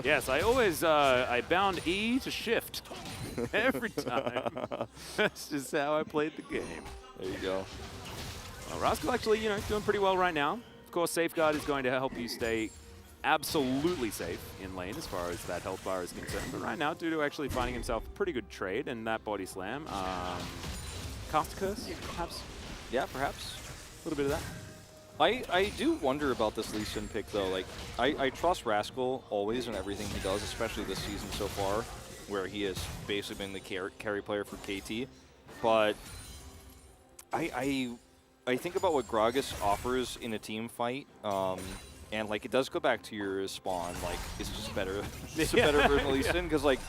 Yes, I always I bound E to shift every time. That's just how I played the game. There you go. Well, Rascal actually, doing pretty well right now. Of course, Safeguard is going to help you stay absolutely safe in lane as far as that health bar is concerned. But right now, Dudu actually finding himself a pretty good trade in that body slam. Cast Curse, perhaps? Yeah, perhaps. A little bit of that. I do wonder about this Lee Sin pick, though. Like, I trust Rascal always in everything he does, especially this season so far, where he has basically been the carry player for KT. But I think about what Gragas offers in a team fight, and like it does go back to your spawn. Like it's just better, it's a better version of Lee Sin because like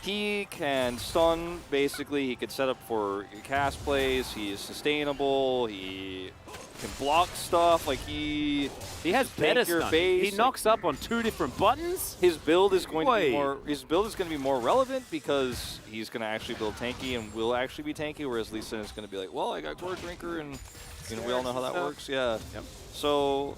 he can stun basically. He could set up for cast plays. He is sustainable. He can block stuff. Like he has better your stun. base. He knocks up on 2 different buttons. His build is going to be more. His build is going to be more relevant because he's going to actually build tanky and will actually be tanky. Whereas Lee Sin is going to be like, well, I got Gore Drinker and we all know how that works. Yeah. Yep. So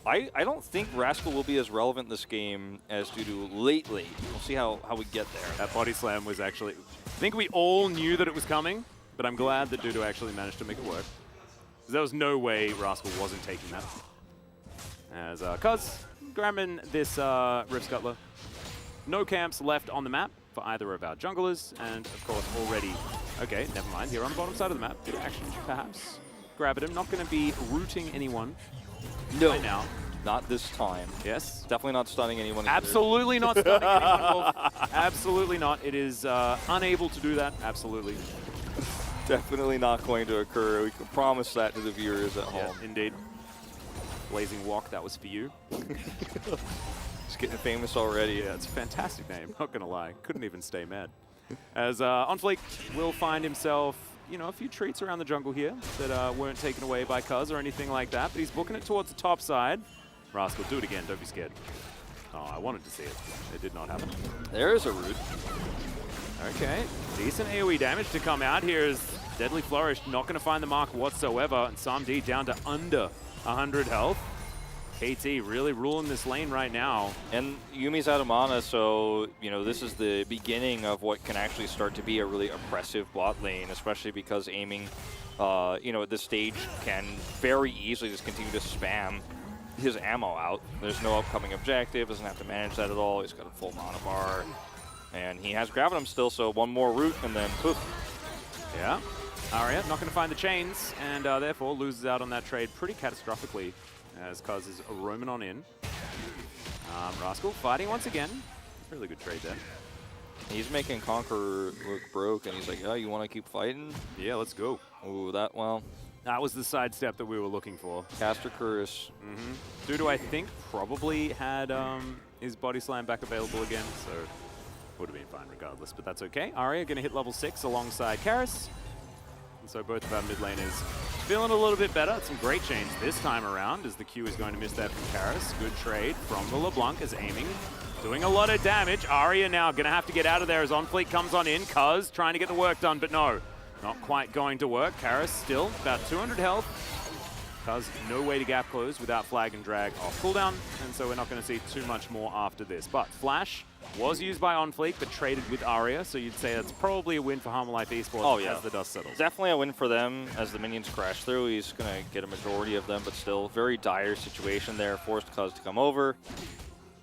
I don't think Rascal will be as relevant this game as Dudu lately. We'll see how we get there. That body slam was actually. I think we all knew that it was coming, but I'm glad that Dudu actually managed to make it work. There was no way Rascal wasn't taking that. As Cuz grabbing this Rift Scuttler. No camps left on the map for either of our junglers, and of course already. Okay, never mind. Here on the bottom side of the map, bit of action perhaps. Grab him. Not going to be rooting anyone. No, right now. Not this time. Yes. Definitely not stunning anyone. Absolutely not stunning anyone, Wolf. Absolutely not. It is unable to do that. Absolutely. Definitely not going to occur. We can promise that to the viewers at home. Indeed. Blazing Walk, that was for you. It's getting famous already. Yeah, it's a fantastic name. Not going to lie. Couldn't even stay mad. As OnFleek will find himself, a few treats around the jungle here that weren't taken away by Cuz or anything like that, but he's booking it towards the top side. Rascal, do it again. Don't be scared. Oh, I wanted to see it. It did not happen. There's a root. Okay, decent AoE damage to come out here as Deadly Flourish not going to find the mark whatsoever, and Samdi down to under 100 health. KT really ruling this lane right now. And Yumi's out of mana, so, this is the beginning of what can actually start to be a really oppressive bot lane, especially because aiming, at this stage can very easily just continue to spam his ammo out. There's no upcoming objective, doesn't have to manage that at all. He's got a full mana bar. And he has Gravitum still, so one more root and then poof. Yeah. Arya not going to find the chains, and therefore loses out on that trade pretty catastrophically as Cuz is roaming on in. Rascal fighting once again. Really good trade there. He's making Conqueror look broke, and he's like, yeah, you want to keep fighting? Yeah, let's go. Ooh, that was the sidestep that we were looking for. Caster Curse. Dudu, I think, probably had his body slam back available again, so would have been fine regardless, but that's okay. Arya going to hit level 6 alongside Karis. And so both of our mid laners feeling a little bit better. Some great chains this time around as the Q is going to miss that from Karis. Good trade from the LeBlanc as aiming. Doing a lot of damage. Arya now going to have to get out of there as OnFleek comes on in. Cuz trying to get the work done, but no. Not quite going to work. Karis still about 200 health. Cuz no way to gap close without flag and drag off cooldown, and so we're not going to see too much more after this. But Flash was used by OnFleek, but traded with Arya, so you'd say that's probably a win for Harmalife Esports as the dust settles. Definitely a win for them as the minions crash through. He's going to get a majority of them, but still very dire situation there. Forced Cuz to come over.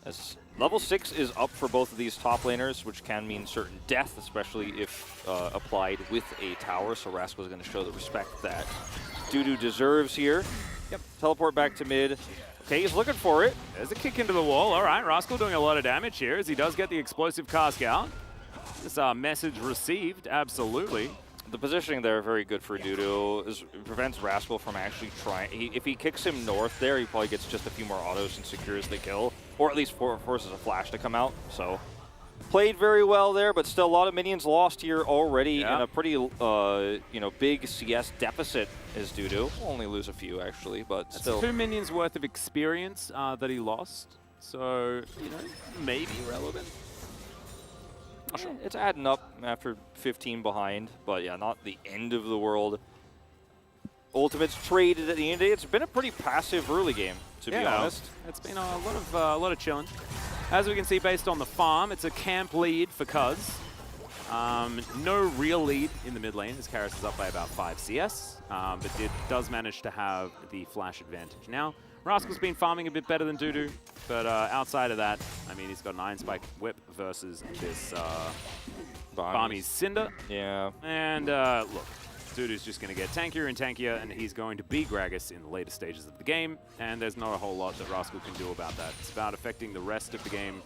As level 6 is up for both of these top laners, which can mean certain death, especially if applied with a tower. So Rascal is going to show the respect that Dudu deserves here. Yep. Teleport back to mid. Okay, he's looking for it. There's a kick into the wall. All right, Rascal doing a lot of damage here as he does get the explosive cask out. This message received, absolutely. The positioning there very good for Dudu. It prevents Rascal from actually trying. If he kicks him north there, he probably gets just a few more autos and secures the kill, or at least forces a flash to come out. So played very well there, but still a lot of minions lost here already in a pretty big CS deficit is Dudu. Only lose a few actually, but That's still 2 minions worth of experience that he lost. So maybe relevant. Sure. It's adding up after 15 behind, but yeah, not the end of the world. Ultimate's traded at the end of the day. It's been a pretty passive early game, to be honest. It's been a lot of chilling. As we can see, based on the farm, it's a camp lead for Cuz. No real lead in the mid lane, as Karis is up by about 5 CS, but does manage to have the flash advantage. Now, Rascal's been farming a bit better than Dudu, but outside of that, I mean, he's got an Iron Spike Whip versus this Barmy's Cinder. Yeah. And look, Dudu's just going to get tankier and tankier, and he's going to be Gragas in the later stages of the game, and there's not a whole lot that Rascal can do about that. It's about affecting the rest of the game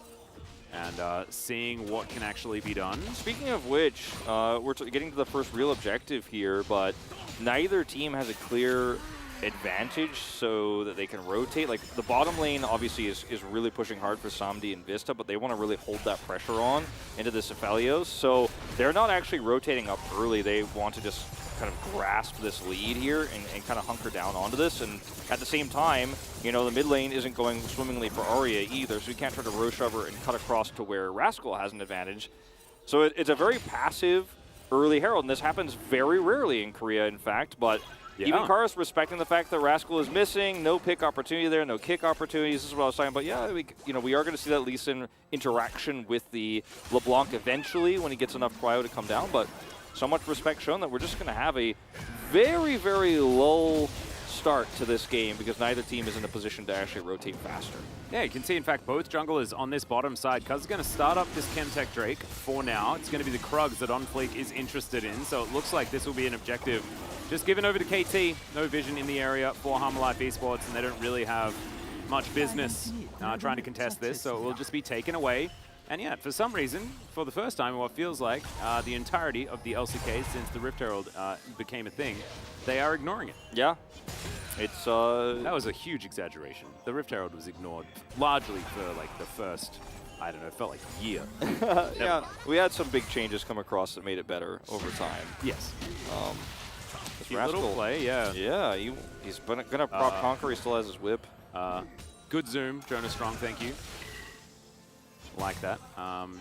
and seeing what can actually be done. Speaking of which, we're getting to the first real objective here, but neither team has a clear advantage so that they can rotate. Like, the bottom lane obviously is really pushing hard for Samdi and Vista, but they want to really hold that pressure on into the Cephalios. So they're not actually rotating up early. They want to just kind of grasp this lead here and kind of hunker down onto this. And at the same time, the mid lane isn't going swimmingly for Arya either, so you can't try to row shove her and cut across to where Rascal has an advantage. So it's a very passive early Herald, and this happens very rarely in Korea, in fact, but even Karis respecting the fact that Rascal is missing, no pick opportunity there, no kick opportunities. This is what I was talking about. Yeah, we are going to see that Lee Sin interaction with the LeBlanc eventually when he gets enough cryo to come down, but so much respect shown that we're just going to have a very, very low start to this game because neither team is in a position to actually rotate faster. Yeah, you can see, in fact, both junglers on this bottom side. Cuz is going to start up this Chemtech Drake for now. It's going to be the Krugs that OnFleek is interested in, so it looks like this will be an objective just given over to KT. No vision in the area for Harmalife Esports, and they don't really have much business trying to contest this, so it will just be taken away. And yeah, for some reason, for the first time in what feels like the entirety of the LCK since the Rift Herald became a thing, they are ignoring it. Yeah. It's that was a huge exaggeration. The Rift Herald was ignored largely for like the first, I don't know, it felt like a year. Yeah, we had some big changes come across that made it better over time. Yes. Rascal, little play, yeah. Yeah, he's gonna prop Conquer. He still has his whip. Good zoom, Jonas Strong, thank you. Like that.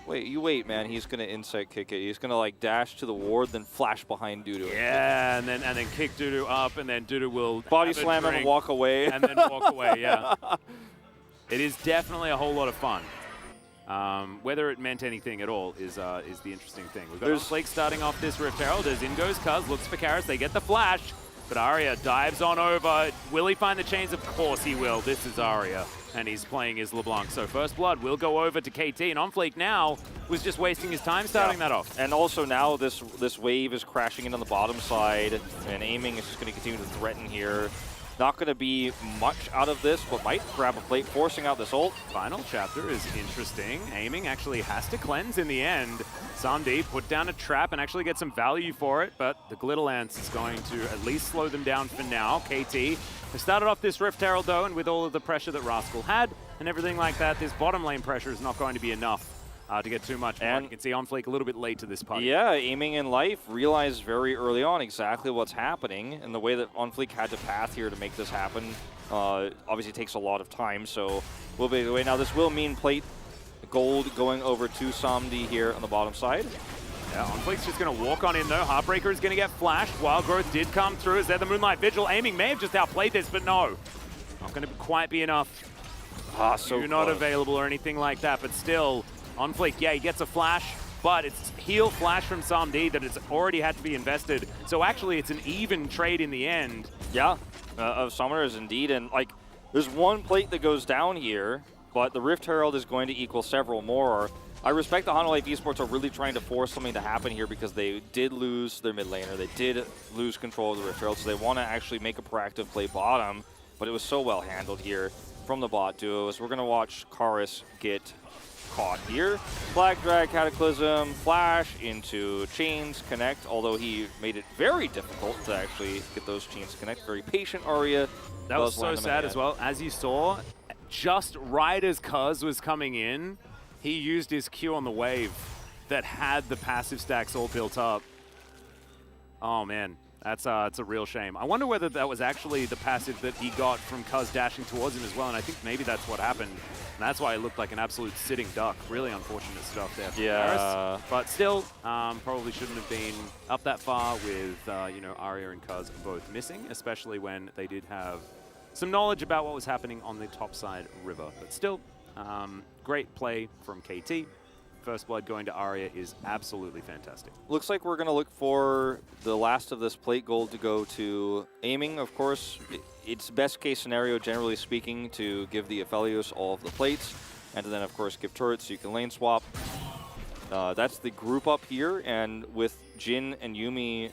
Wait, man. He's gonna insight kick it. He's gonna like dash to the ward, then flash behind Dudu. Yeah, and then kick Dudu up, and then Dudu will body slam him and walk away. And then walk away. Yeah. It is definitely a whole lot of fun. Whether it meant anything at all is the interesting thing. We've got Flake starting off this Rift Herald. As in goes Cuz, looks for Karis. They get the flash, but Arya dives on over. Will he find the chains? Of course he will. This is Arya, and he's playing his LeBlanc. So First Blood will go over to KT, and OnFleek now was just wasting his time starting that off. And also now this wave is crashing in on the bottom side, and aiming is just going to continue to threaten here. Not going to be much out of this, but might grab a plate, forcing out this ult. Final chapter is interesting. Aiming actually has to cleanse in the end. Samdi put down a trap and actually get some value for it, but the Glitter Lance is going to at least slow them down for now. KT has started off this Rift Herald though, and with all of the pressure that Rascal had and everything like that, this bottom lane pressure is not going to be enough to get too much more. You can see OnFleek a little bit late to this party. Yeah, Aiming in Life realized very early on exactly what's happening, and the way that OnFleek had to path here to make this happen obviously takes a lot of time, so we'll be away. Now this will mean plate gold going over to Samdi here on the bottom side. Yeah, OnFleek's just going to walk on in though. Heartbreaker is going to get flashed. Wild Growth did come through. Is there the Moonlight Vigil? Aiming may have just outplayed this, but no. Not going to quite be enough. So not available or anything like that, but still, OnFleek, yeah, he gets a flash, but it's heal flash from Samdi that it's already had to be invested. So actually, it's an even trade in the end. Yeah, of Summoners indeed, and like, there's one plate that goes down here, but the Rift Herald is going to equal several more. I respect the Hanwha Life Esports are really trying to force something to happen here because they did lose their mid laner. They did lose control of the Rift Herald, so they want to actually make a proactive play bottom. but it was so well handled here from the bot duos. We're going to watch Karis get caught here. Flag drag, Cataclysm, flash into chains, connect, although he made it very difficult to actually get those chains to connect. Very patient Arya. That was so sad as well. As you saw, just right as Cuz was coming in, he used his Q on the wave that had the passive stacks all built up. Oh man, it's a real shame. I wonder whether that was actually the passive that he got from Cuz dashing towards him as well, and I think maybe that's what happened. And that's why it looked like an absolute sitting duck. Really unfortunate stuff there for Paris. But still, probably shouldn't have been up that far with, you know, Arya and Cuz both missing, especially when they did have some knowledge about what was happening on the top side river. But still, great play from KT. First blood going to Arya is absolutely fantastic. Looks like we're going to look for the last of this plate gold to go to aiming. Of course, it's best case scenario, generally speaking, to give the Aphelios all of the plates, and then, of course, give turrets so you can lane swap. That's the group up here, and with Jhin and Yuumi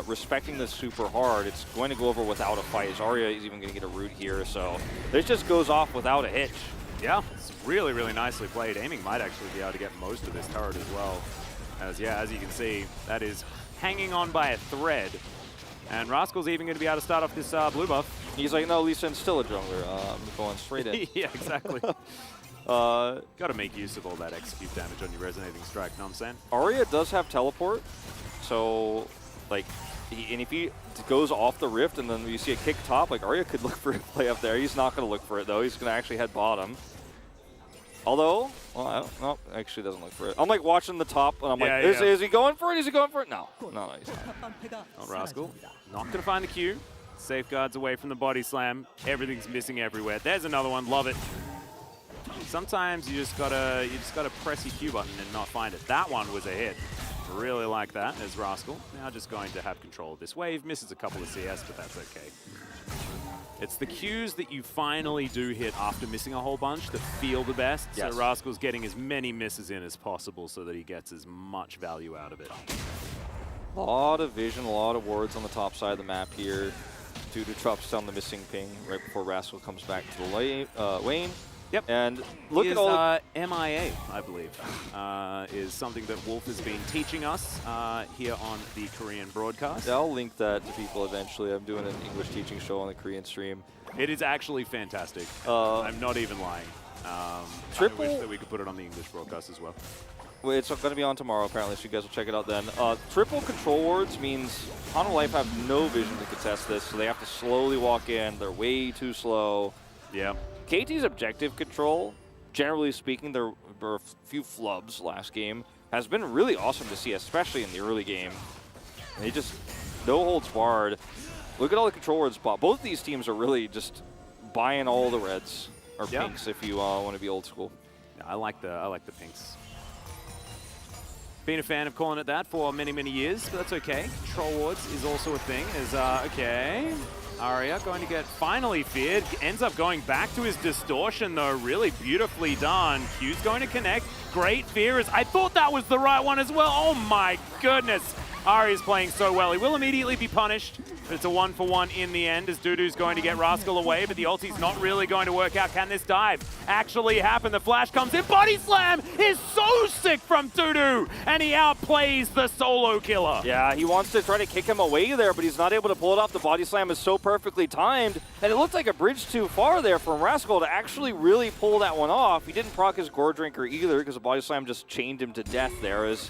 respecting this super hard, it's going to go over without a fight. As Arya is even going to get a root here, so this just goes off without a hitch. Yeah, it's really, really nicely played. Aiming might actually be able to get most of this turret as well. As you can see, that is hanging on by a thread. And Rascal's even going to be able to start off this blue buff. He's like, no, Lee Sin's still a jungler. I'm going straight in. Yeah, exactly. Got to make use of all that execute damage on your resonating strike, know what I'm saying? Arya does have teleport, so, like, and if he goes off the rift and then you see a kick top, like, Arya could look for a play up there. He's not going to look for it, though. He's going to actually head bottom. Although, well, I don't know. Actually doesn't look for it. I'm, like, watching the top, and I'm like, is he going for it? Is he going for it? No. No, he's not. Oh, Rascal. Not going to find the Q. Safeguards away from the body slam. Everything's missing everywhere. There's another one. Love it. Sometimes you just gotta press your Q button and not find it. That one was a hit. Really like that as Rascal. Now just going to have control of this wave. Misses a couple of CS, but that's okay. It's the Qs that you finally do hit after missing a whole bunch that feel the best. Yes. So Rascal's getting as many misses in as possible so that he gets as much value out of it. A lot of vision, a lot of wards on the top side of the map here. Dudu drops down the missing ping right before Rascal comes back to the lane. Yep. And look at all MIA, I believe, is something that Wolf has been teaching us here on the Korean broadcast. Yeah, I'll link that to people eventually. I'm doing an English teaching show on the Korean stream. It is actually fantastic. I'm not even lying. Triple. I wish that we could put it on the English broadcast as well. Well, it's going to be on tomorrow, apparently, so you guys will check it out then. Triple control wards means Hanwha Life have no vision to contest this, so they have to slowly walk in. They're way too slow. Yeah. KT's objective control, generally speaking, there were a few flubs last game, has been really awesome to see, especially in the early game. They just, no holds barred. Look at all the control wards bought. Both of these teams are really just buying all the reds, or pinks if you want to be old school. Yeah, I like the pinks. Been a fan of calling it that for many, many years, but that's okay. Control wards is also a thing. Okay. Arya going to get finally feared. Ends up going back to his distortion, though. Really beautifully done. Q's going to connect. Great fear. I thought that was the right one as well. Oh, my goodness. Arya's playing so well. He will immediately be punished, but it's a 1-for-1 in the end as Dudu's going to get Rascal away, but the ulti's not really going to work out. Can this dive actually happen? The flash comes in. Body slam is so sick from Dudu, and he outplays the solo killer. Yeah, he wants to try to kick him away there, but he's not able to pull it off. The body slam is so perfectly timed, and it looked like a bridge too far there from Rascal to actually really pull that one off. He didn't proc his Gore Drinker either because the body slam just chained him to death there as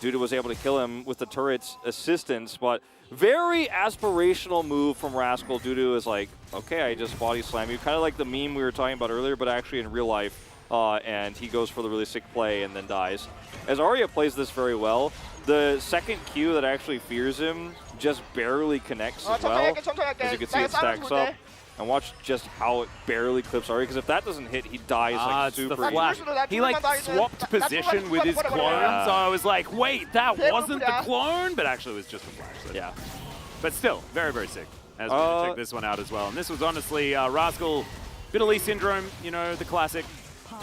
Dudu was able to kill him with the turret's assistance, but very aspirational move from Rascal. Dudu is like, okay, I just body slam you. Kind of like the meme we were talking about earlier, but actually in real life. And he goes for the really sick play and then dies. As Arya plays this very well, the second Q that actually fears him just barely connects as well. As you can see, it stacks up. And watch just how it barely clips Arya, because if that doesn't hit, he dies like super the flash. He like swapped position with his clone, so I was like, wait, that wasn't the clone? But actually it was just a flash. So. Yeah. But still, very, very sick. As we're going to check this one out as well. And this was honestly Rascal, bit of Lee syndrome, you know, the classic.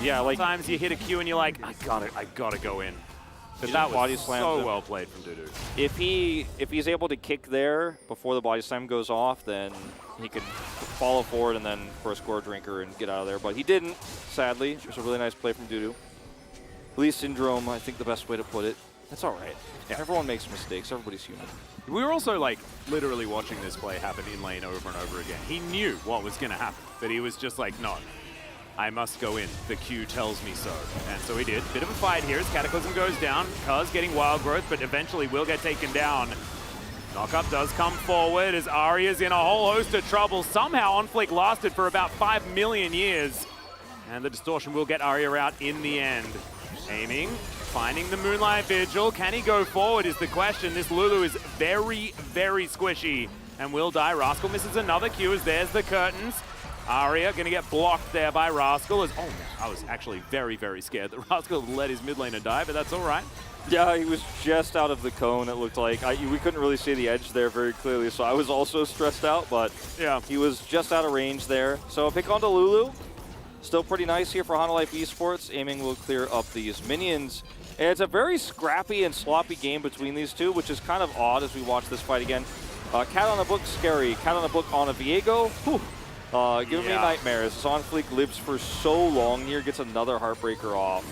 Yeah, like sometimes you hit a Q and you're like, I gotta go in. But that body was slams so him. well played from Dudu. If he's able to kick there before the body slam goes off, then he can follow forward and then for a score drinker and get out of there. But he didn't, sadly. It was a really nice play from Dudu. Lee syndrome, I think the best way to put it. That's all right. Yeah. Everyone makes mistakes. Everybody's human. We were also like literally watching this play happen in lane over and over again. He knew what was going to happen, but he was just like, no, I must go in. The Q tells me so. And so he did. Bit of a fight here as Cataclysm goes down. Cuz getting Wild Growth, but eventually will get taken down. Knockup does come forward as Arya's in a whole host of trouble. Somehow On Fleek lasted for about 5 million years. And the Distortion will get Arya out in the end. Aiming, finding the Moonlight Vigil. Can he go forward is the question. This Lulu is very, very squishy and will die. Rascal misses another Q as there's the curtains. Arya going to get blocked there by Rascal. Oh, man, I was actually very, very scared that Rascal let his mid laner die, but that's all right. Yeah, he was just out of the cone, it looked like. We couldn't really see the edge there very clearly, so I was also stressed out, but yeah, he was just out of range there. So a pick onto Lulu. Still pretty nice here for Hanwha Life Esports. Aiming will clear up these minions. And it's a very scrappy and sloppy game between these two, which is kind of odd as we watch this fight again. Cat on a book, scary. Cat on a book on a Viego. Whew. Giving me nightmares. Son Fleek lives for so long here, gets another Heartbreaker off,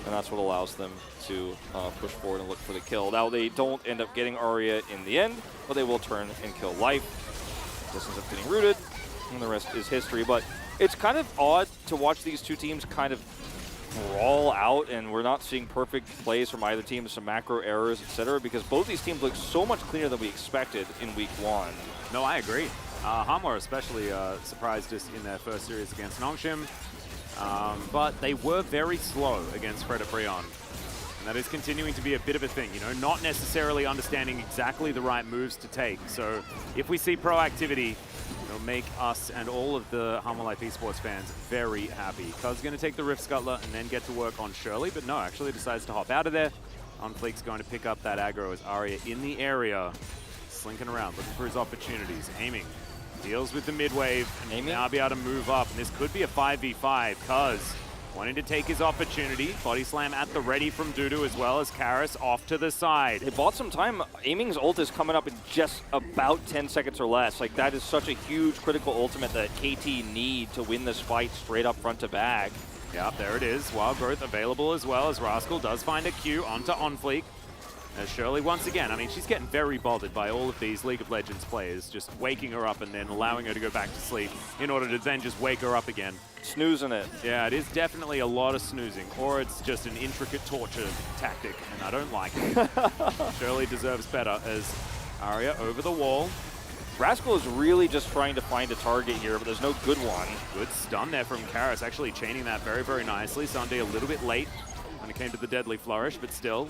and that's what allows them to push forward and look for the kill. Now, they don't end up getting Arya in the end, but they will turn and kill Life. This ends up getting rooted, and the rest is history. But it's kind of odd to watch these two teams kind of brawl out, and we're not seeing perfect plays from either team, some macro errors, etc., because both these teams look so much cleaner than we expected in week one. No, I agree. Hanwha especially surprised us in their first series against Nongshim, but they were very slow against Fred Brion. And that is continuing to be a bit of a thing, you know, not necessarily understanding exactly the right moves to take. So if we see proactivity, it'll make us and all of the Hanwha Life Esports fans very happy. Cuz going to take the Rift Scuttler and then get to work on Shirley, but no, actually decides to hop out of there. On Fleek's going to pick up that aggro as Arya in the area, slinking around, looking for his opportunities, aiming. Deals with the mid wave and now be able to move up. And this could be a 5v5. Cuz wanting to take his opportunity. Body slam at the ready from Dudu as well as Karis off to the side. They bought some time. Aiming's ult is coming up in just about 10 seconds or less. Like, that is such a huge critical ultimate that KT need to win this fight straight up front to back. Yep, there it is. Wild Growth available as well as Rascal does find a Q onto On Fleek. As Shirley, once again, I mean, she's getting very bothered by all of these League of Legends players, just waking her up and then allowing her to go back to sleep in order to then just wake her up again. Snoozing it. Yeah, it is definitely a lot of snoozing, or it's just an intricate torture tactic, and I don't like it. Shirley deserves better as Arya over the wall. Rascal is really just trying to find a target here, but there's no good one. Good stun there from Karis, actually chaining that very, very nicely. Sunday a little bit late when it came to the Deadly Flourish, but still.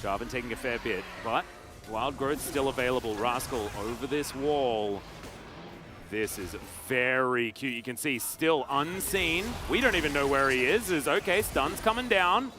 Jarvan taking a fair bit, but Wild Growth still available. Rascal over this wall. This is very cute. You can see still unseen. We don't even know where he is. Okay, stun's coming down.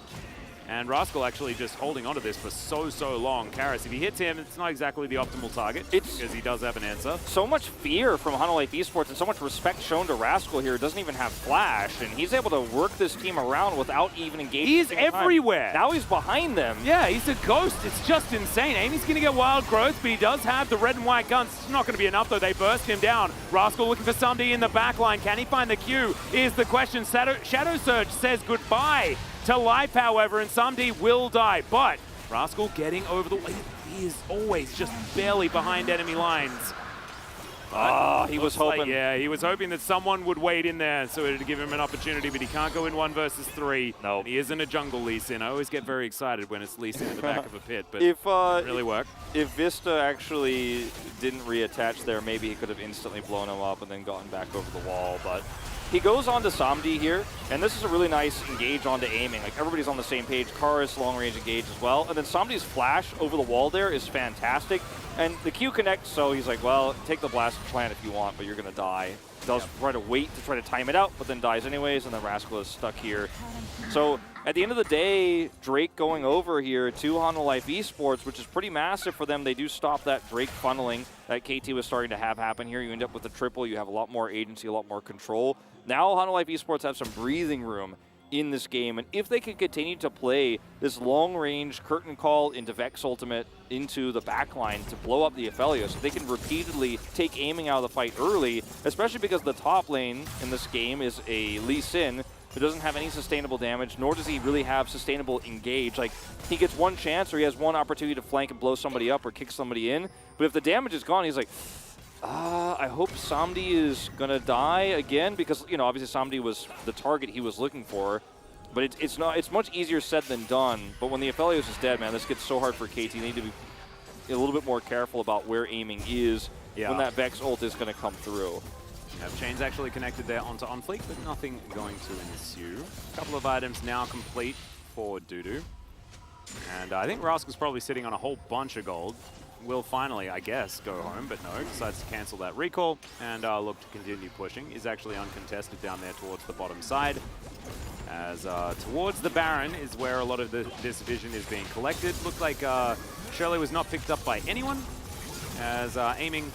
And Rascal actually just holding onto this for so long. Karis, if he hits him, it's not exactly the optimal target because he does have an answer. So much fear from Hanwha Life Esports and so much respect shown to Rascal here. Doesn't even have flash, and he's able to work this team around without even engaging. He's everywhere. Now he's behind them. Yeah, he's a ghost. It's just insane. Amy's going to get Wild Growth, but he does have the red and white guns. It's not going to be enough, though. They burst him down. Rascal looking for Sunday in the back line. Can he find the Q? Is the question. Shadow Surge says goodbye to life, however, and Sunday will die. But Rascal getting over the way. He is always just barely behind enemy lines. He was hoping. Yeah, he was hoping that someone would wade in there so to give him an opportunity, but he can't go in 1 versus 3. No. He isn't a jungle Lee Sin. I always get very excited when it's Lee Sin in the back of a pit, but if, it didn't really work. If Vista actually didn't reattach there, maybe he could have instantly blown him up and then gotten back over the wall, but he goes on to Samdi here, and this is a really nice engage onto aiming. Like, everybody's on the same page. Kara's long-range engage as well. And then Samdi's flash over the wall there is fantastic. And the Q connects, so he's like, well, take the blast plant if you want, but you're going to die. Does try to wait to try to time it out, but then dies anyways, and then Rascal is stuck here. So at the end of the day, Drake going over here to Hanwha Life Esports, which is pretty massive for them. They do stop that Drake funneling that KT was starting to have happen here. You end up with a triple. You have a lot more agency, a lot more control. Now Hanwha Life Esports have some breathing room in this game. And if they can continue to play this long-range curtain call into Vex ultimate into the backline to blow up the Aphelios, so they can repeatedly take aiming out of the fight early, especially because the top lane in this game is a Lee Sin who doesn't have any sustainable damage, nor does he really have sustainable engage. Like, he gets one chance or he has one opportunity to flank and blow somebody up or kick somebody in, but if the damage is gone, he's like, I hope Samdi is going to die again, because, you know, obviously Samdi was the target he was looking for. But it's much easier said than done. But when the Aphelios is dead, man, this gets so hard for KT. They need to be a little bit more careful about where aiming is when that Vex ult is going to come through. Chain's actually connected there onto OnFleek, but nothing going to ensue. A couple of items now complete for Dudu. And I think Rascal's probably sitting on a whole bunch of gold. Will finally, I guess, go home, but no, decides to cancel that recall and look to continue pushing. Is actually uncontested down there towards the bottom side. As towards the Baron is where a lot of this vision is being collected. Looked like Shirley was not picked up by anyone, as aiming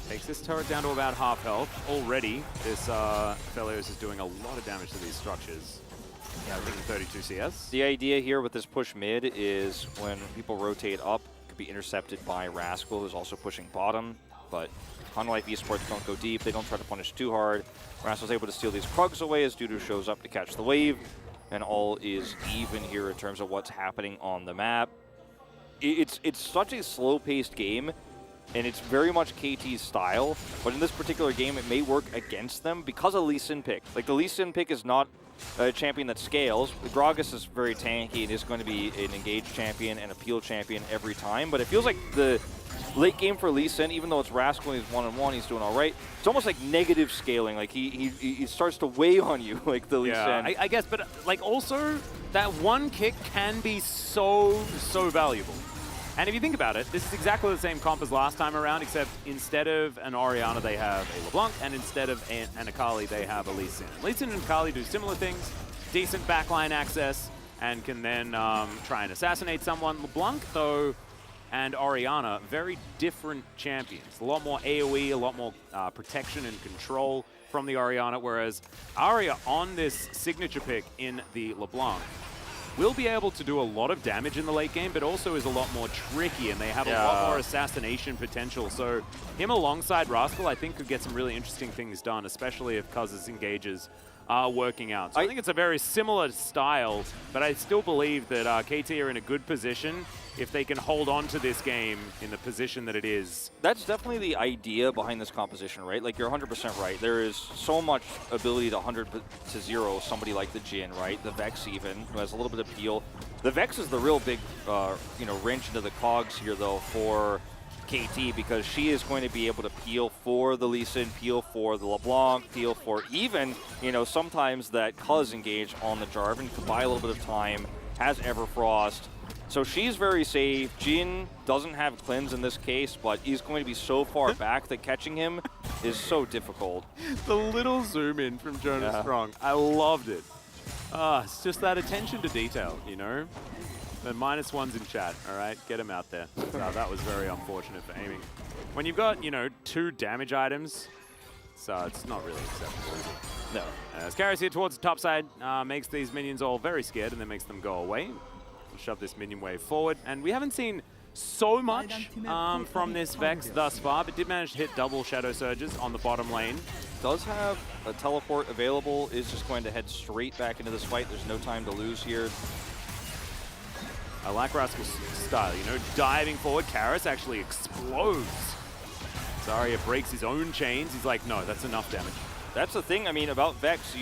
takes this turret down to about half health. Already, this Aphelios is doing a lot of damage to these structures. Yeah, I think 32 CS. The idea here with this push mid is when people rotate up, be intercepted by Rascal, who's also pushing bottom, but Unlife Esports don't go deep, they don't try to punish too hard. Rascal's able to steal these Krugs away as Dudu shows up to catch the wave, and all is even here in terms of what's happening on the map. It's such a slow-paced game, and it's very much KT's style, but in this particular game it may work against them because of Lee Sin pick. Like, the Lee Sin pick is not a champion that scales. Gragas is very tanky and is going to be an engaged champion and a peel champion every time, but it feels like the late game for Lee Sin, even though it's Rascal and he's 1-on-1, he's doing all right. It's almost like negative scaling. Like, he starts to weigh on you, like the Lee Sin. I guess, but like also that one kick can be so valuable. And if you think about it, this is exactly the same comp as last time around, except instead of an Orianna, they have a LeBlanc, and instead of an Akali, they have a Lee Sin. Lee Sin and Akali do similar things, decent backline access, and can then try and assassinate someone. LeBlanc, though, and Orianna, very different champions. A lot more AoE, a lot more protection and control from the Orianna, whereas Arya on this signature pick in the LeBlanc will be able to do a lot of damage in the late game, but also is a lot more tricky, and they have a lot more assassination potential. So him alongside Rascal, I think, could get some really interesting things done, especially if Cuz's engages are working out. So I think it's a very similar style, but I still believe that KT are in a good position if they can hold on to this game in the position that it is. That's definitely the idea behind this composition, right? Like, you're 100% right. There is so much ability to 100-0 somebody like the Jhin, right? The Vex even, who has a little bit of peel. The Vex is the real big, wrench into the cogs here, though, for KT, because she is going to be able to peel for the Lee Sin, peel for the LeBlanc, peel for even, sometimes that Cuz engage on the Jarvan, could buy a little bit of time, has Everfrost. So she's very safe. Jhin doesn't have cleanse in this case, but he's going to be so far back that catching him is so difficult. The little zoom in from Jonas Strong, I loved it. It's just that attention to detail, The -1s in chat, all right? Get him out there. That was very unfortunate for aiming. When you've got, 2 damage items, so it's not really acceptable, is it? No. As Karras here towards the top side, makes these minions all very scared and then makes them go away. Shove this minion wave forward, and we haven't seen so much from this Vex thus far, but did manage to hit double Shadow Surges on the bottom lane. Does have a teleport available, is just going to head straight back into this fight. There's no time to lose here. I like Rascal's style, diving forward. Karras actually explodes. Zarya breaks his own chains. He's like, no, that's enough damage. That's the thing, about Vex.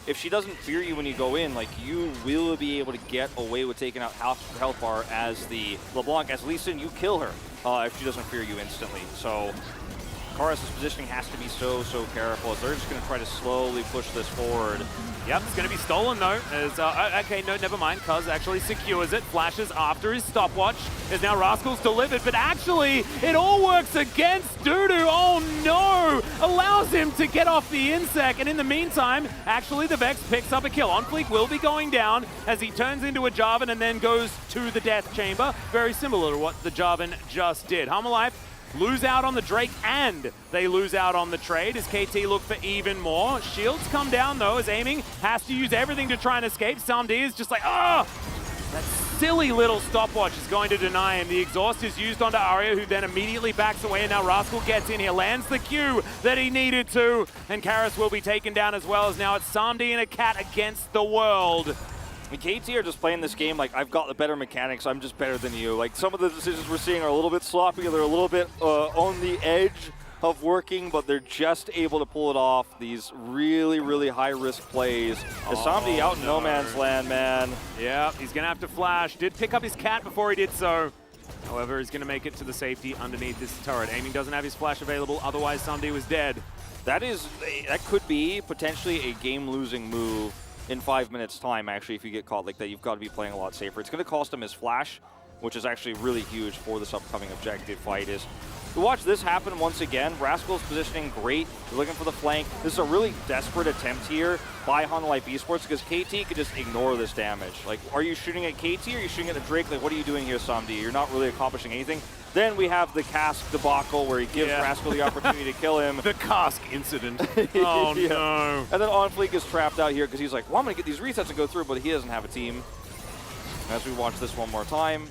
If she doesn't fear you when you go in, you will be able to get away with taking out health bar as the LeBlanc. As Lee Sin, you kill her if she doesn't fear you instantly. So Karras' positioning has to be so careful, as they're just going to try to slowly push this forward. Yep, it's going to be stolen though. As, okay, no, never mind. Cuz actually secures it, flashes after his stopwatch. As now Rascal's delivered, but actually it all works against Dudu. Oh no! Allows him to get off the insect, and in the meantime, actually the Vex picks up a kill. OnFleek will be going down as he turns into a Jarvan and then goes to the death chamber. Very similar to what the Jarvan just did. Hummerlife lose out on the Drake and they lose out on the trade as KT look for even more. Shields come down though as Aiming has to use everything to try and escape. Samdi is just like, oh! That silly little stopwatch is going to deny him. The exhaust is used onto Arya, who then immediately backs away, and now Rascal gets in here, lands the Q that he needed to, and Karis will be taken down as well, as now it's Samdi and a Cat against the world. KT are just playing this game like, I've got the better mechanics, I'm just better than you. Like, some of the decisions we're seeing are a little bit sloppy, they're a little bit on the edge of working, but they're just able to pull it off. These really, really high-risk plays. As Samdi out in no man's land, man. Yeah, he's going to have to flash. Did pick up his Cat before he did so. However, he's going to make it to the safety underneath this turret. Aiming doesn't have his flash available, otherwise Samdi was dead. That could be potentially a game-losing move in 5 minutes' time, actually, if you get caught like that. You've got to be playing a lot safer. It's going to cost him his flash, which is actually really huge for this upcoming objective fight. Is to watch this happen once again. Rascal's positioning great. They're looking for the flank. This is a really desperate attempt here by Life Esports because KT could just ignore this damage. Like, are you shooting at KT or are you shooting at the Drake? Like, what are you doing here, Samdi? You're not really accomplishing anything. Then we have the cask debacle where he gives Rascal the opportunity to kill him. The cask incident. Oh, no. And then OnFleek is trapped out here because he's like, well, I'm going to get these resets and go through, but he doesn't have a team. As we watch this one more time,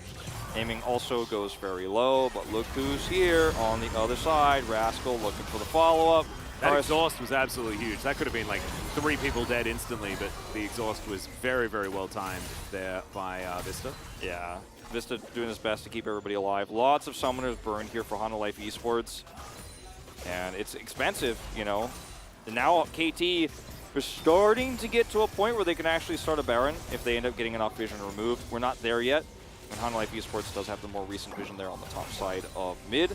Aiming also goes very low, but look who's here on the other side. Rascal looking for the follow-up. That exhaust was absolutely huge. That could have been like 3 people dead instantly, but the exhaust was very, very well timed there by Vista. Yeah, Vista doing his best to keep everybody alive. Lots of summoners burned here for Life Esports. And it's expensive, you know. And now KT is starting to get to a point where they can actually start a Baron if they end up getting enough vision removed. We're not there yet. And Life Esports does have the more recent vision there on the top side of mid.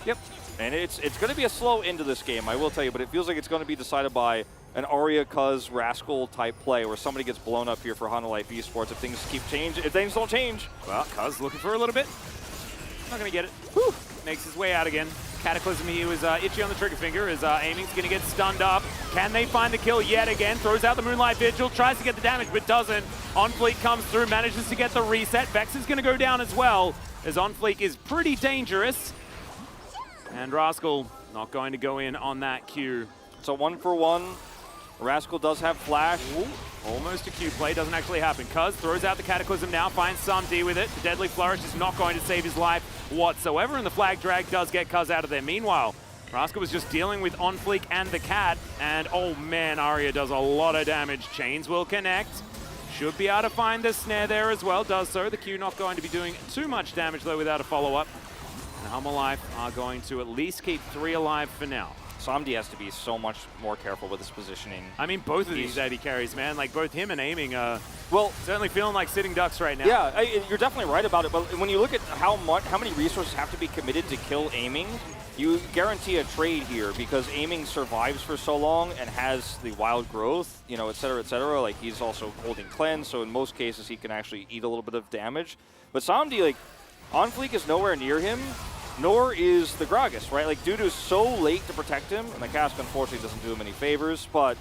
Yep. And it's going to be a slow end to this game, I will tell you, but it feels like it's going to be decided by an Arya, Cuz, Rascal type play where somebody gets blown up here for Life Esports if things keep changing, if things don't change. Well, Cuz looking for a little bit. Not going to get it. Whew. Makes his way out again. Cataclysm here was itchy on the trigger finger as Aiming's going to get stunned up. Can they find the kill yet again? Throws out the Moonlight Vigil, tries to get the damage but doesn't. OnFleek comes through, manages to get the reset. Vex is going to go down as well as OnFleek is pretty dangerous. And Rascal not going to go in on that Q. It's a 1-for-1. Rascal does have flash. Ooh, almost a Q play, doesn't actually happen. Cuz throws out the Cataclysm now, finds Samdi with it. The Deadly Flourish is not going to save his life whatsoever, and the flag drag does get Cuz out of there. Meanwhile, Rascal was just dealing with OnFleek and the Cat, and oh man, Arya does a lot of damage. Chains will connect. Should be able to find the snare there as well, does so. The Q not going to be doing too much damage though without a follow-up. And Life are going to at least keep 3 alive for now. Samdi has to be so much more careful with his positioning. I mean, both of these AD carries, man, like both him and Aiming, well, certainly feeling like sitting ducks right now. Yeah, you're definitely right about it, but when you look at how many resources have to be committed to kill Aiming, you guarantee a trade here because Aiming survives for so long and has the wild growth, you know, et cetera, like he's also holding cleanse, so in most cases he can actually eat a little bit of damage. But Samdi, like, OnFleek is nowhere near him, nor is the Gragas, right? Like, Dudu's so late to protect him, and the cask unfortunately doesn't do him any favors, but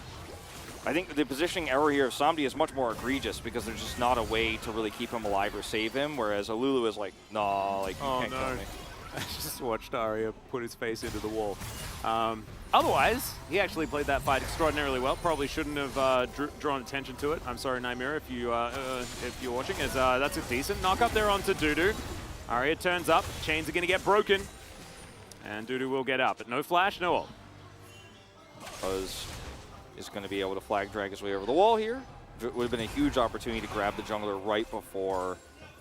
I think the positioning error here of Samdi is much more egregious because there's just not a way to really keep him alive or save him, whereas Alulu is like, nah, like, you can't kill me. I just watched Arya put his face into the wall. Otherwise, he actually played that fight extraordinarily well. Probably shouldn't have drawn attention to it. I'm sorry, Nymira, if you're watching, as that's a decent knock up there onto Dudu. Arya turns up, chains are going to get broken, and Dudu will get out, but no flash, no ult. Buzz is going to be able to flag drag his way over the wall here. It would have been a huge opportunity to grab the jungler right before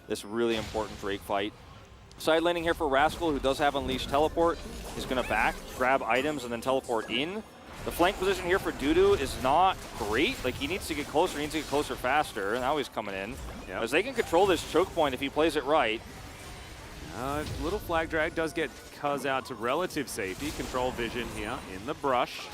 this really important Drake fight. Side laning here for Rascal, who does have Unleashed Teleport. He's going to back, grab items, and then teleport in. The flank position here for Dudu is not great. Like, he needs to get closer, he needs to get closer faster. Now he's coming in. Yep. As they can control this choke point if he plays it right. Little flag drag does get Cuz out to relative safety. Control vision here in the brush.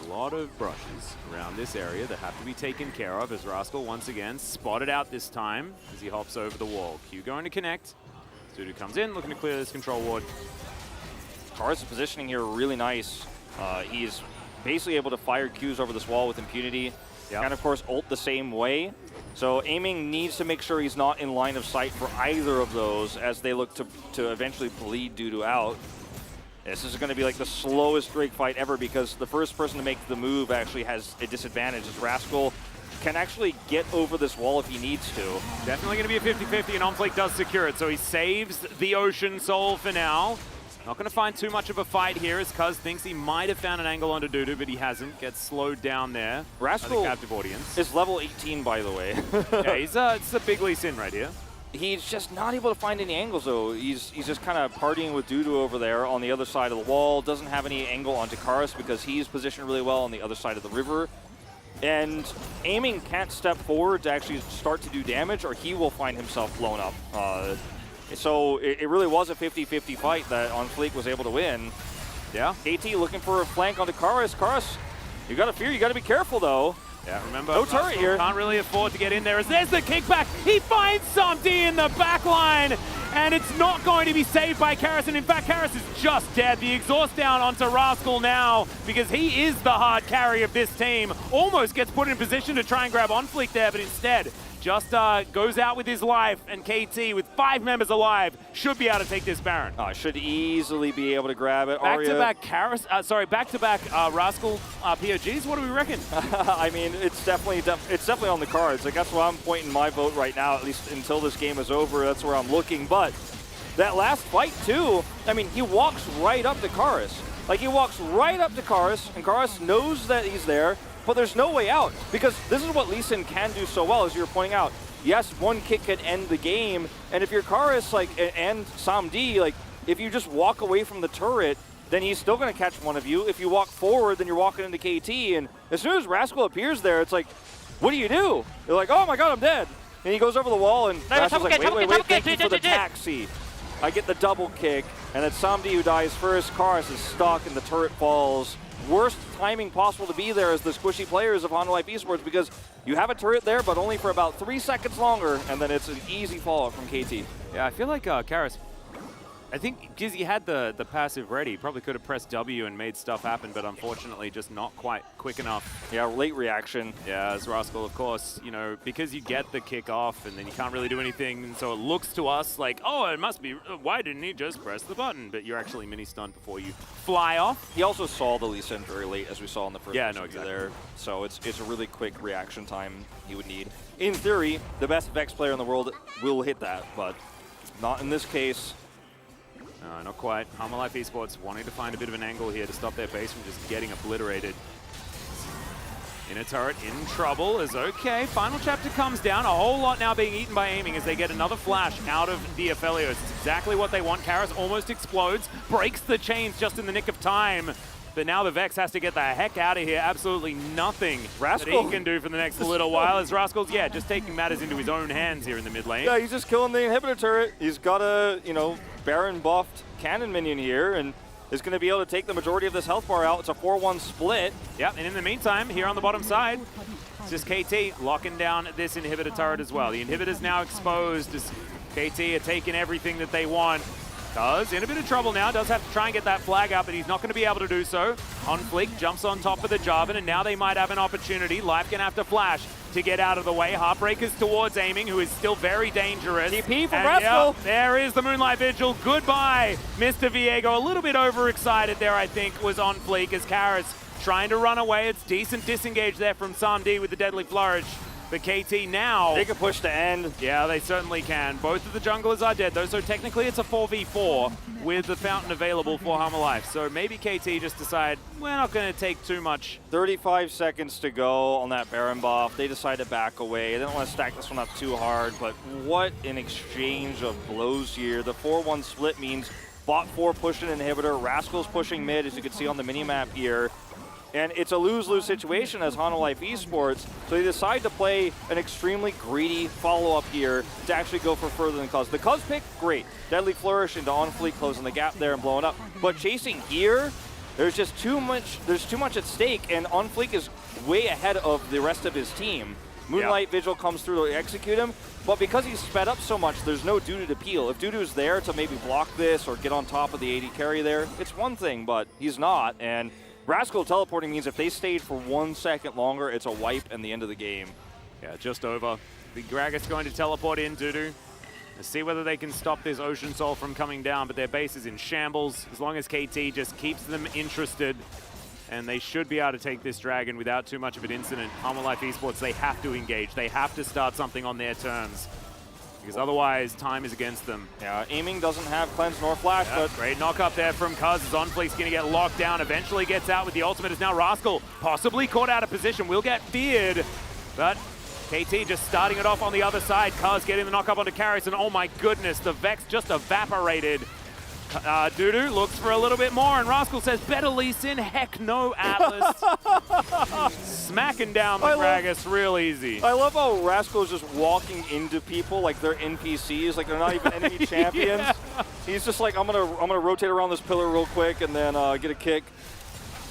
A lot of brushes around this area that have to be taken care of as Rascal once again spotted out this time as he hops over the wall. Q going to connect. Dudu comes in, looking to clear this control ward. Car's positioning here really nice. He's basically able to fire Qs over this wall with impunity. And of course, ult the same way. So aiming needs to make sure he's not in line of sight for either of those as they look to eventually bleed Dudu out. This is going to be like the slowest Drake fight ever because the first person to make the move actually has a disadvantage as Rascal can actually get over this wall if he needs to. Definitely going to be a 50-50, and OnFleek does secure it, so he saves the Ocean Soul for now. Not going to find too much of a fight here as Cuz thinks he might have found an angle onto Dudu, but he hasn't. Gets slowed down there Rascal by the captive audience. is level 18, by the way. Yeah, it's a big Lee Sin right here. He's just not able to find any angles, though. He's just kind of partying with Dudu over there on the other side of the wall. Doesn't have any angle onto Karis because he's positioned really well on the other side of the river. And aiming can't step forward to actually start to do damage, or he will find himself blown up. So it really was a 50-50 fight that OnFleek was able to win. Yeah. KT looking for a flank onto Karis. Karis, you got to fear. You got to be careful, though. Yeah, remember, no turret here. Can't really afford to get in there. As there's the kickback. He finds Samdi in the back line, and it's not going to be saved by Karis. And in fact, Karis is just dead. The exhaust down onto Rascal now because he is the hard carry of this team. Almost gets put in position to try and grab OnFleek there, but instead just goes out with his life, and KT, with 5 members alive, should be able to take this Baron. Should easily be able to grab it. Back-to-back Karis, back-to-back Rascal POGs. What do we reckon? I mean, it's definitely on the cards. Like, that's where I'm pointing my vote right now, at least until this game is over. That's where I'm looking. But that last fight, too, I mean, he walks right up to Karis. Like, he walks right up to Karis, and Karis knows that he's there. But there's no way out, because this is what Lee Sin can do so well, as you were pointing out. Yes, one kick could end the game, and if you're Karis, like, and Samdi, like, if you just walk away from the turret, then he's still going to catch one of you. If you walk forward, then you're walking into KT, and as soon as Rascal appears there, it's like, what do you do? You're like, oh my god, I'm dead. And he goes over the wall, and Rascal's like, wait, thank you for the taxi. I get the double kick, and it's Samdi who dies first. Karis is stuck, and the turret falls. Worst timing possible to be there as the squishy players of Honda Life Esports, because you have a turret there, but only for about 3 seconds longer, and then it's an easy fallout from KT. Yeah, I feel like Karis, I think because he had the passive ready, probably could have pressed W and made stuff happen, but unfortunately just not quite quick enough. Yeah, late reaction. Yeah, as Rascal, of course, you know, because you get the kick off and then you can't really do anything, and so it looks to us like, oh, it must be, why didn't he just press the button? But you're actually mini-stunned before you fly off. He also saw the Lee Sin very late, as we saw in the first exactly. there. So it's a really quick reaction time he would need. In theory, the best Vex player in the world will hit that, but not in this case. No, not quite. Honda Life Esports wanting to find a bit of an angle here to stop their base from just getting obliterated. In a turret, in trouble, is okay. Final chapter comes down. A whole lot now being eaten by aiming as they get another flash out of the Aphelios. It's exactly what they want. Karis almost explodes, breaks the chains just in the nick of time. But now the Vex has to get the heck out of here. Absolutely nothing that he can do for the next little while. As Rascal's, just taking matters into his own hands here in the mid lane. Yeah, he's just killing the inhibitor turret. He's got a, Baron buffed cannon minion here, and is going to be able to take the majority of this health bar out. It's a 4-1 split. Yep, and in the meantime, here on the bottom side, it's just KT locking down this inhibitor turret as well. The inhibitor's now exposed as KT are taking everything that they want. Cuz in a bit of trouble now, does have to try and get that flag up, but he's not going to be able to do so. OnFleek jumps on top of the Jarvan, and now they might have an opportunity. Life going to have to flash to get out of the way. Heartbreaker's towards aiming, who is still very dangerous. TP from Rascal. There is the Moonlight Vigil. Goodbye, Mr. Viego. A little bit overexcited there, I think, was OnFleek as Karis trying to run away. It's decent disengage there from Samdi with the Deadly Flourish. But KT now... They can push to end. Yeah, they certainly can. Both of the junglers are dead, though, so technically it's a 4v4 with the Fountain available for Harmer Life. So maybe KT just decide, we're not going to take too much. 35 seconds to go on that Baron buff. They decide to back away. They don't want to stack this one up too hard, but what an exchange of blows here. The 4-1 split means bot 4 pushing inhibitor, Rascal's pushing mid, as you can see on the minimap here. And it's a lose-lose situation as Honda Life Esports, so they decide to play an extremely greedy follow-up here to actually go for further than Cuz. The Cuz pick, great. Deadly Flourish into OnFleek, closing the gap there and blowing up. But chasing here, there's just too much at stake, and OnFleek is way ahead of the rest of his team. Moonlight Vigil comes through to execute him, but because he's sped up so much, there's no Dudu to peel. If Dudu's there to maybe block this or get on top of the AD carry there, it's one thing, but he's not, and Rascal teleporting means if they stayed for 1 second longer, it's a wipe and the end of the game. Yeah, just over. Big Gragas going to teleport in, Dudu. Let's see whether they can stop this Ocean Soul from coming down, but their base is in shambles. As long as KT just keeps them interested, and they should be able to take this Dragon without too much of an incident. Life Esports, they have to engage. They have to start something on their terms, because otherwise time is against them. Yeah, aiming doesn't have cleanse nor flash, but great knock up there from Cuz. Zonfleek's going to get locked down, eventually gets out with the ultimate. Is now Rascal possibly caught out of position, will get feared, but KT just starting it off on the other side. Cuz getting the knock up onto Karras, and oh my goodness, the Vex just evaporated. Dudu looks for a little bit more, and Rascal says, better Lee Sin, heck no, Atlas. Smacking down the Gragas real easy. I love how Rascal is just walking into people like they're NPCs, like they're not even enemy champions. Yeah. He's just like, I'm gonna rotate around this pillar real quick and then get a kick.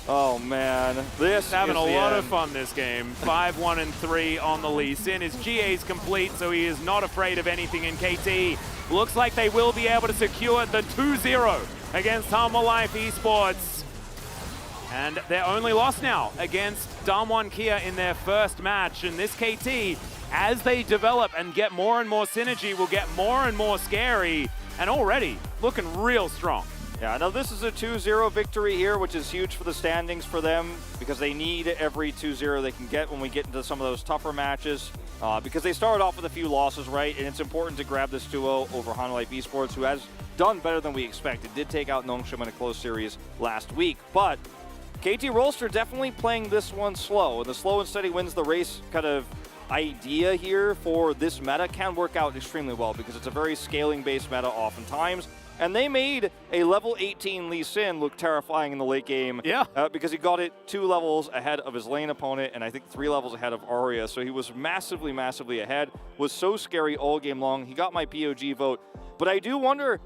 Oh man, this is having a the lot end. of fun this game. 5-1-3 on the Lee Sin. His GA's complete, so he is not afraid of anything in KT. Looks like they will be able to secure the 2-0 against Life Esports. And their only loss now against Damwon Kia in their first match. And this KT, as they develop and get more and more synergy, will get more and more scary, and already looking real strong. Yeah, now this is a 2-0 victory here, which is huge for the standings for them because they need every 2-0 they can get when we get into some of those tougher matches. Because they started off with a few losses, right? And it's important to grab this 2-0 over Life Esports, who has done better than we expected. Did take out Nongshim in a close series last week. But KT Rolster definitely playing this one slow. And the slow and steady wins the race kind of idea here for this meta can work out extremely well because it's a very scaling-based meta oftentimes. And they made a level 18 Lee Sin look terrifying in the late game. Yeah. Because he got it 2 levels ahead of his lane opponent, and I think 3 levels ahead of Arya. So he was massively, massively ahead. Was so scary all game long. He got my POG vote. But I do wonder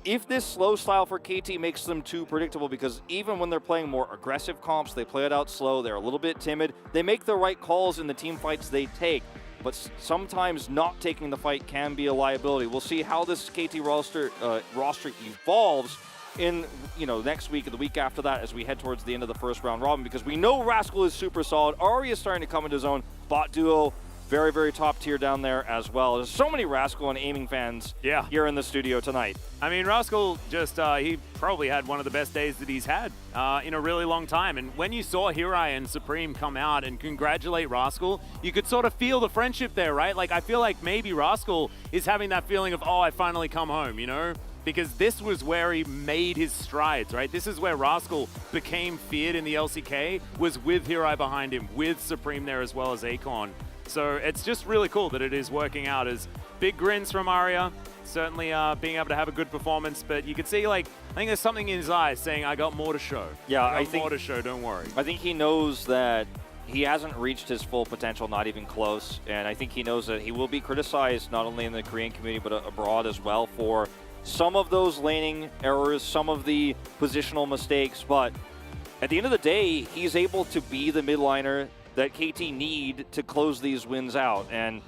if this slow style for KT makes them too predictable, because even when they're playing more aggressive comps, they play it out slow. They're a little bit timid. They make the right calls in the team fights they take. But sometimes not taking the fight can be a liability. We'll see how this KT roster evolves in next week and the week after that as we head towards the end of the first round robin, because we know Rascal is super solid. Arya is starting to come into his own. Bot duo, very, very top tier down there as well. There's so many Rascal and aiming fans here in the studio tonight. I mean, Rascal just, he probably had one of the best days that he's had in a really long time. And when you saw Hirai and Supreme come out and congratulate Rascal, you could sort of feel the friendship there, right? Like, I feel like maybe Rascal is having that feeling of, oh, I finally come home, you know? Because this was where he made his strides, right? This is where Rascal became feared in the LCK, was with Hirai behind him, with Supreme there as well as Akon. So it's just really cool that it is working out. As big grins from Arya, certainly being able to have a good performance, but you can see, like, I think there's something in his eyes saying, I got more to show. Yeah, I think more to show, don't worry. I think he knows that he hasn't reached his full potential, not even close, and I think he knows that he will be criticized not only in the Korean community but abroad as well for some of those laning errors, some of the positional mistakes, but at the end of the day, he's able to be the midliner that KT need to close these wins out. And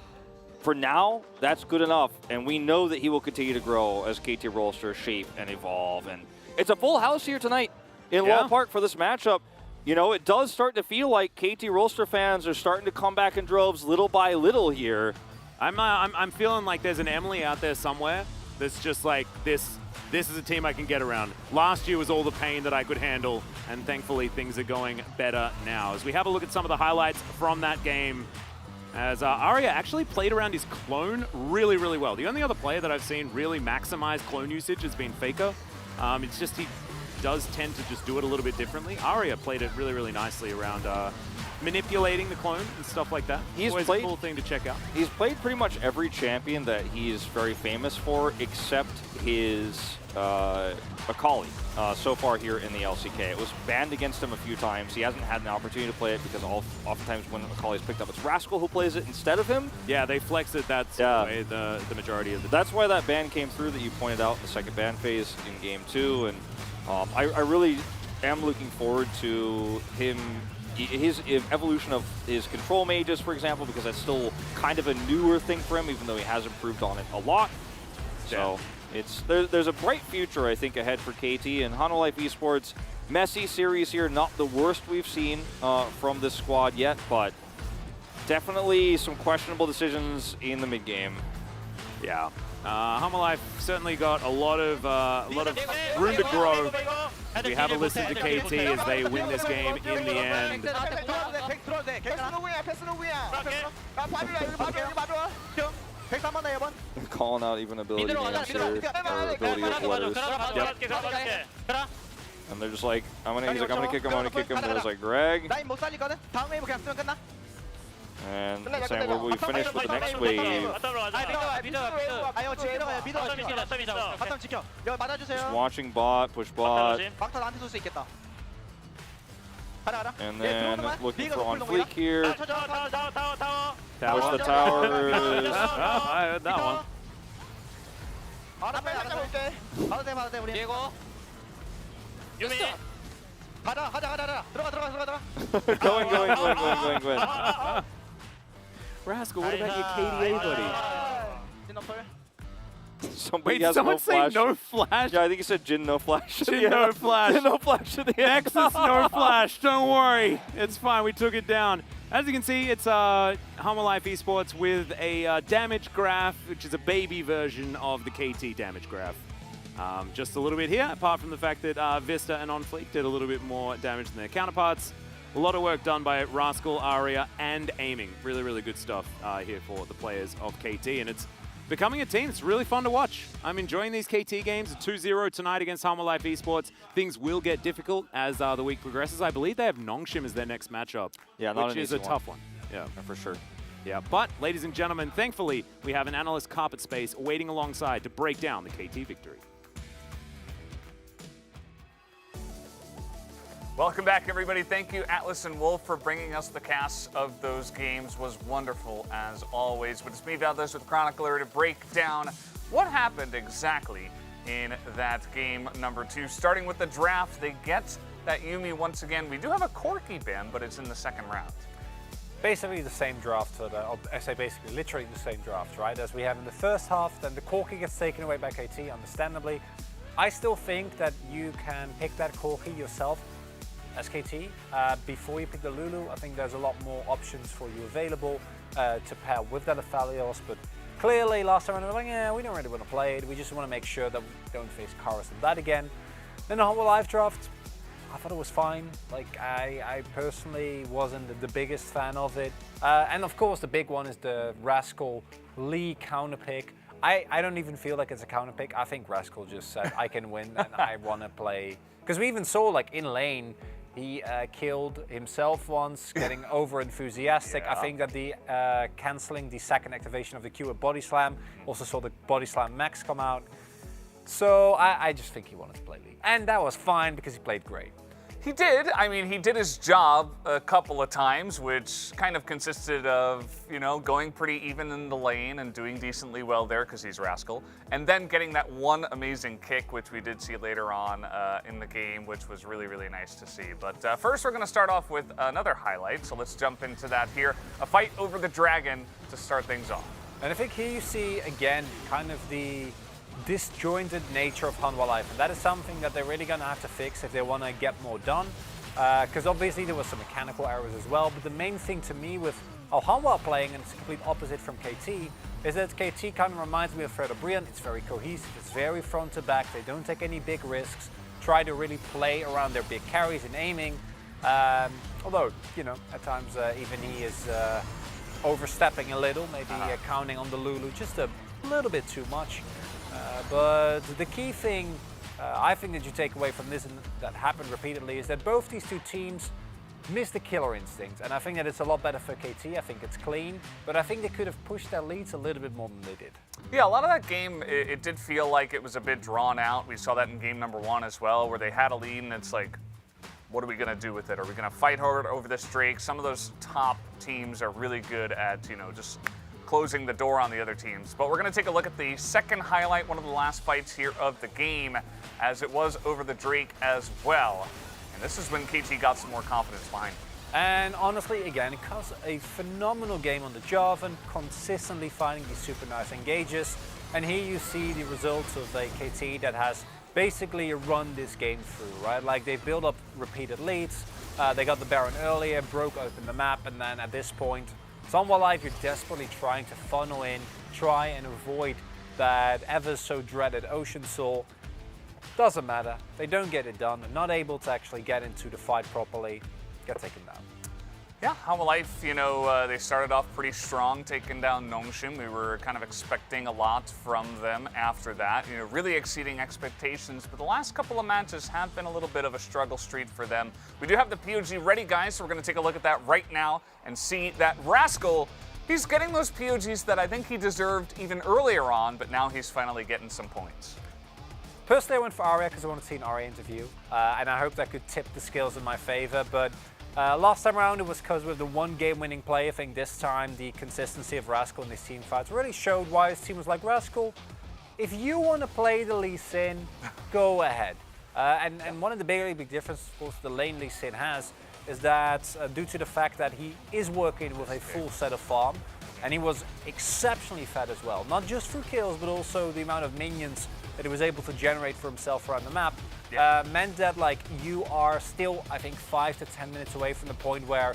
for now, that's good enough. And we know that he will continue to grow as KT Rolster shape and evolve. And it's a full house here tonight in Law Park for this matchup. You know, it does start to feel like KT Rolster fans are starting to come back in droves little by little here. I'm feeling like there's an Emily out there somewhere that's just like, this is a team I can get around. Last year was all the pain that I could handle, and thankfully things are going better now. As we have a look at some of the highlights from that game, as Arya actually played around his clone really, really well. The only other player that I've seen really maximize clone usage has been Faker. It's just he does tend to just do it a little bit differently. Arya played it really, really nicely around manipulating the clone and stuff like that. He's always played, a cool thing to check out. He's played pretty much every champion that he's very famous for, except his Akali so far here in the LCK. It was banned against him a few times. He hasn't had an opportunity to play it because oftentimes when Akali's picked up, it's Rascal who plays it instead of him. Yeah, they flex it. That's the way the majority of the That's why that ban came through that you pointed out in the second ban phase in Game 2. And I really am looking forward to his evolution of his control mages, for example, because that's still kind of a newer thing for him, even though he has improved on it a lot. So there's a bright future, I think, ahead for KT, and Life Esports Messy series here, not the worst we've seen from this squad yet, but definitely some questionable decisions in the mid game. Yeah. Hummerlife certainly got a lot of room to grow. We have a listen to KT as they win this game in the end. Calling out even ability names here, or ability of letters. Yep. And they're just like, I'm gonna kick him, There's like, Greg. And saying, will we finish with the next wave? Just watching bot, push bot. And then looking for on fleek here. Push the towers. I heard that one. Going. Rascal, what about your KDA buddy? Somebody Wait, has someone no say flash. no flash? Yeah, I think he said Jin no flash. Jin no flash. Jin no flash at the end. Nexus no flash. Don't worry. It's fine. We took it down. As you can see, it's Hummerlife Esports with a damage graph, which is a baby version of the KT damage graph. Just a little bit here, apart from the fact that Vista and OnFleek did a little bit more damage than their counterparts. A lot of work done by Rascal, Aria, and Aiming. Really, really good stuff here for the players of KT, and it's becoming a team. It's really fun to watch. I'm enjoying these KT games. A 2-0 tonight against Hummerlife Esports. Things will get difficult as the week progresses. I believe they have Nongshim as their next matchup, yeah, not which is a tough one. Yeah, for sure. Yeah, but ladies and gentlemen, thankfully, we have an analyst carpet space waiting alongside to break down the KT victory. Welcome back, everybody. Thank you, Atlas and Wolf, for bringing us the casts of those games. Was wonderful, as always. But it's me, Valdez, with Chronicler, to break down what happened exactly in that game number 2. Starting with the draft, they get that Yuumi once again. We do have a Corki ban, but it's in the second round. Basically the same draft, I say basically literally the same draft, right? As we have in the first half, then the Corki gets taken away by KT, understandably. I still think that you can pick that Corki yourself as KT. Before you pick the Lulu, I think there's a lot more options for you available to pair with that Aphelios, but clearly last time we were like, yeah, we don't really want to play it. We just want to make sure that we don't face Karas and that again. Then the whole live draft, I thought it was fine. Like, I personally wasn't the biggest fan of it. And of course, the big one is the Rascal Lee counter pick. I don't even feel like it's a counter pick. I think Rascal just said, I can win and I want to play. Because we even saw, like, in lane, he killed himself once, getting over enthusiastic. Yeah. I think that the canceling the second activation of the Q with Body Slam, also saw the Body Slam Max come out. So I just think he wanted to play Lee. And that was fine because he played great. He did. I mean, he did his job a couple of times, which kind of consisted of, you know, going pretty even in the lane and doing decently well there because he's Rascal. And then getting that one amazing kick, which we did see later on in the game, which was really, really nice to see. But first, we're going to start off with another highlight. So let's jump into that here. A fight over the dragon to start things off. And I think here you see, again, kind of the disjointed nature of Hanwha Life, and that is something that they're really going to have to fix if they want to get more done, because obviously there was some mechanical errors as well, but the main thing to me with how Hanwha are playing, and it's the complete opposite from KT, is that KT kind of reminds me of ㅅ Briand. It's very cohesive, it's very front to back, they don't take any big risks, try to really play around their big carries and aiming, although, you know, at times even he is overstepping a little, maybe counting on the Lulu just a little bit too much. But the key thing I think that you take away from this, and that happened repeatedly, is that both these two teams missed the killer instinct. And I think that it's a lot better for KT. I think it's clean. But I think they could have pushed their leads a little bit more than they did. Yeah, a lot of that game, it did feel like it was a bit drawn out. We saw that in game number 1 as well, where they had a lead and it's like, what are we going to do with it? Are we going to fight hard over this Drake? Some of those top teams are really good at, you know, just closing the door on the other teams. But we're going to take a look at the second highlight, one of the last fights here of the game, as it was over the Drake as well. And this is when KT got some more confidence behind it. And honestly, again, it was a phenomenal game on the Jarvan, consistently finding these super nice engages. And here you see the results of a KT that has basically run this game through, right? Like they built up repeated leads, they got the Baron earlier, broke open the map, and then at this point, it's on Wild Life, you're desperately trying to funnel in, try and avoid that ever so dreaded Ocean Soul. Doesn't matter, they don't get it done, not able to actually get into the fight properly, get taken down. Yeah, How Life, you know, they started off pretty strong, taking down Nongshim. We were kind of expecting a lot from them after that, you know, really exceeding expectations. But the last couple of matches have been a little bit of a struggle street for them. We do have the POG ready, guys, so we're going to take a look at that right now and see that Rascal, he's getting those POGs that I think he deserved even earlier on, but now he's finally getting some points. Personally, I went for Arya because I want to see an Arya interview, and I hope that could tip the scales in my favor, but last time around it was because with the one game-winning play. I think this time the consistency of Rascal in these team fights really showed why his team was like, Rascal, if you want to play the Lee Sin, go ahead. And one of the big differences, of course, the lane Lee Sin has is that due to the fact that he is working with a full set of farm, and he was exceptionally fed as well, not just through kills, but also the amount of minions that he was able to generate for himself around the map, meant that like you are still, I think, 5 to 10 minutes away from the point where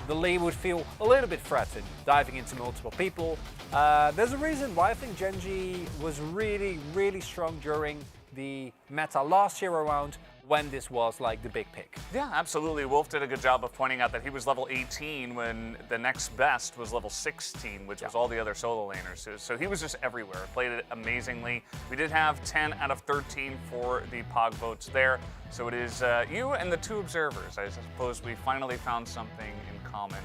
the Lee would feel a little bit threatened, diving into multiple people. There's a reason why I think Genji was really strong during the meta last year around, when this was like the big pick. Yeah, absolutely. Wolf did a good job of pointing out that he was level 18 when the next best was level 16, which was all the other solo laners. So he was just everywhere, played it amazingly. We did have 10 out of 13 for the POG votes there. So it is you and the two observers. I suppose we finally found something in common.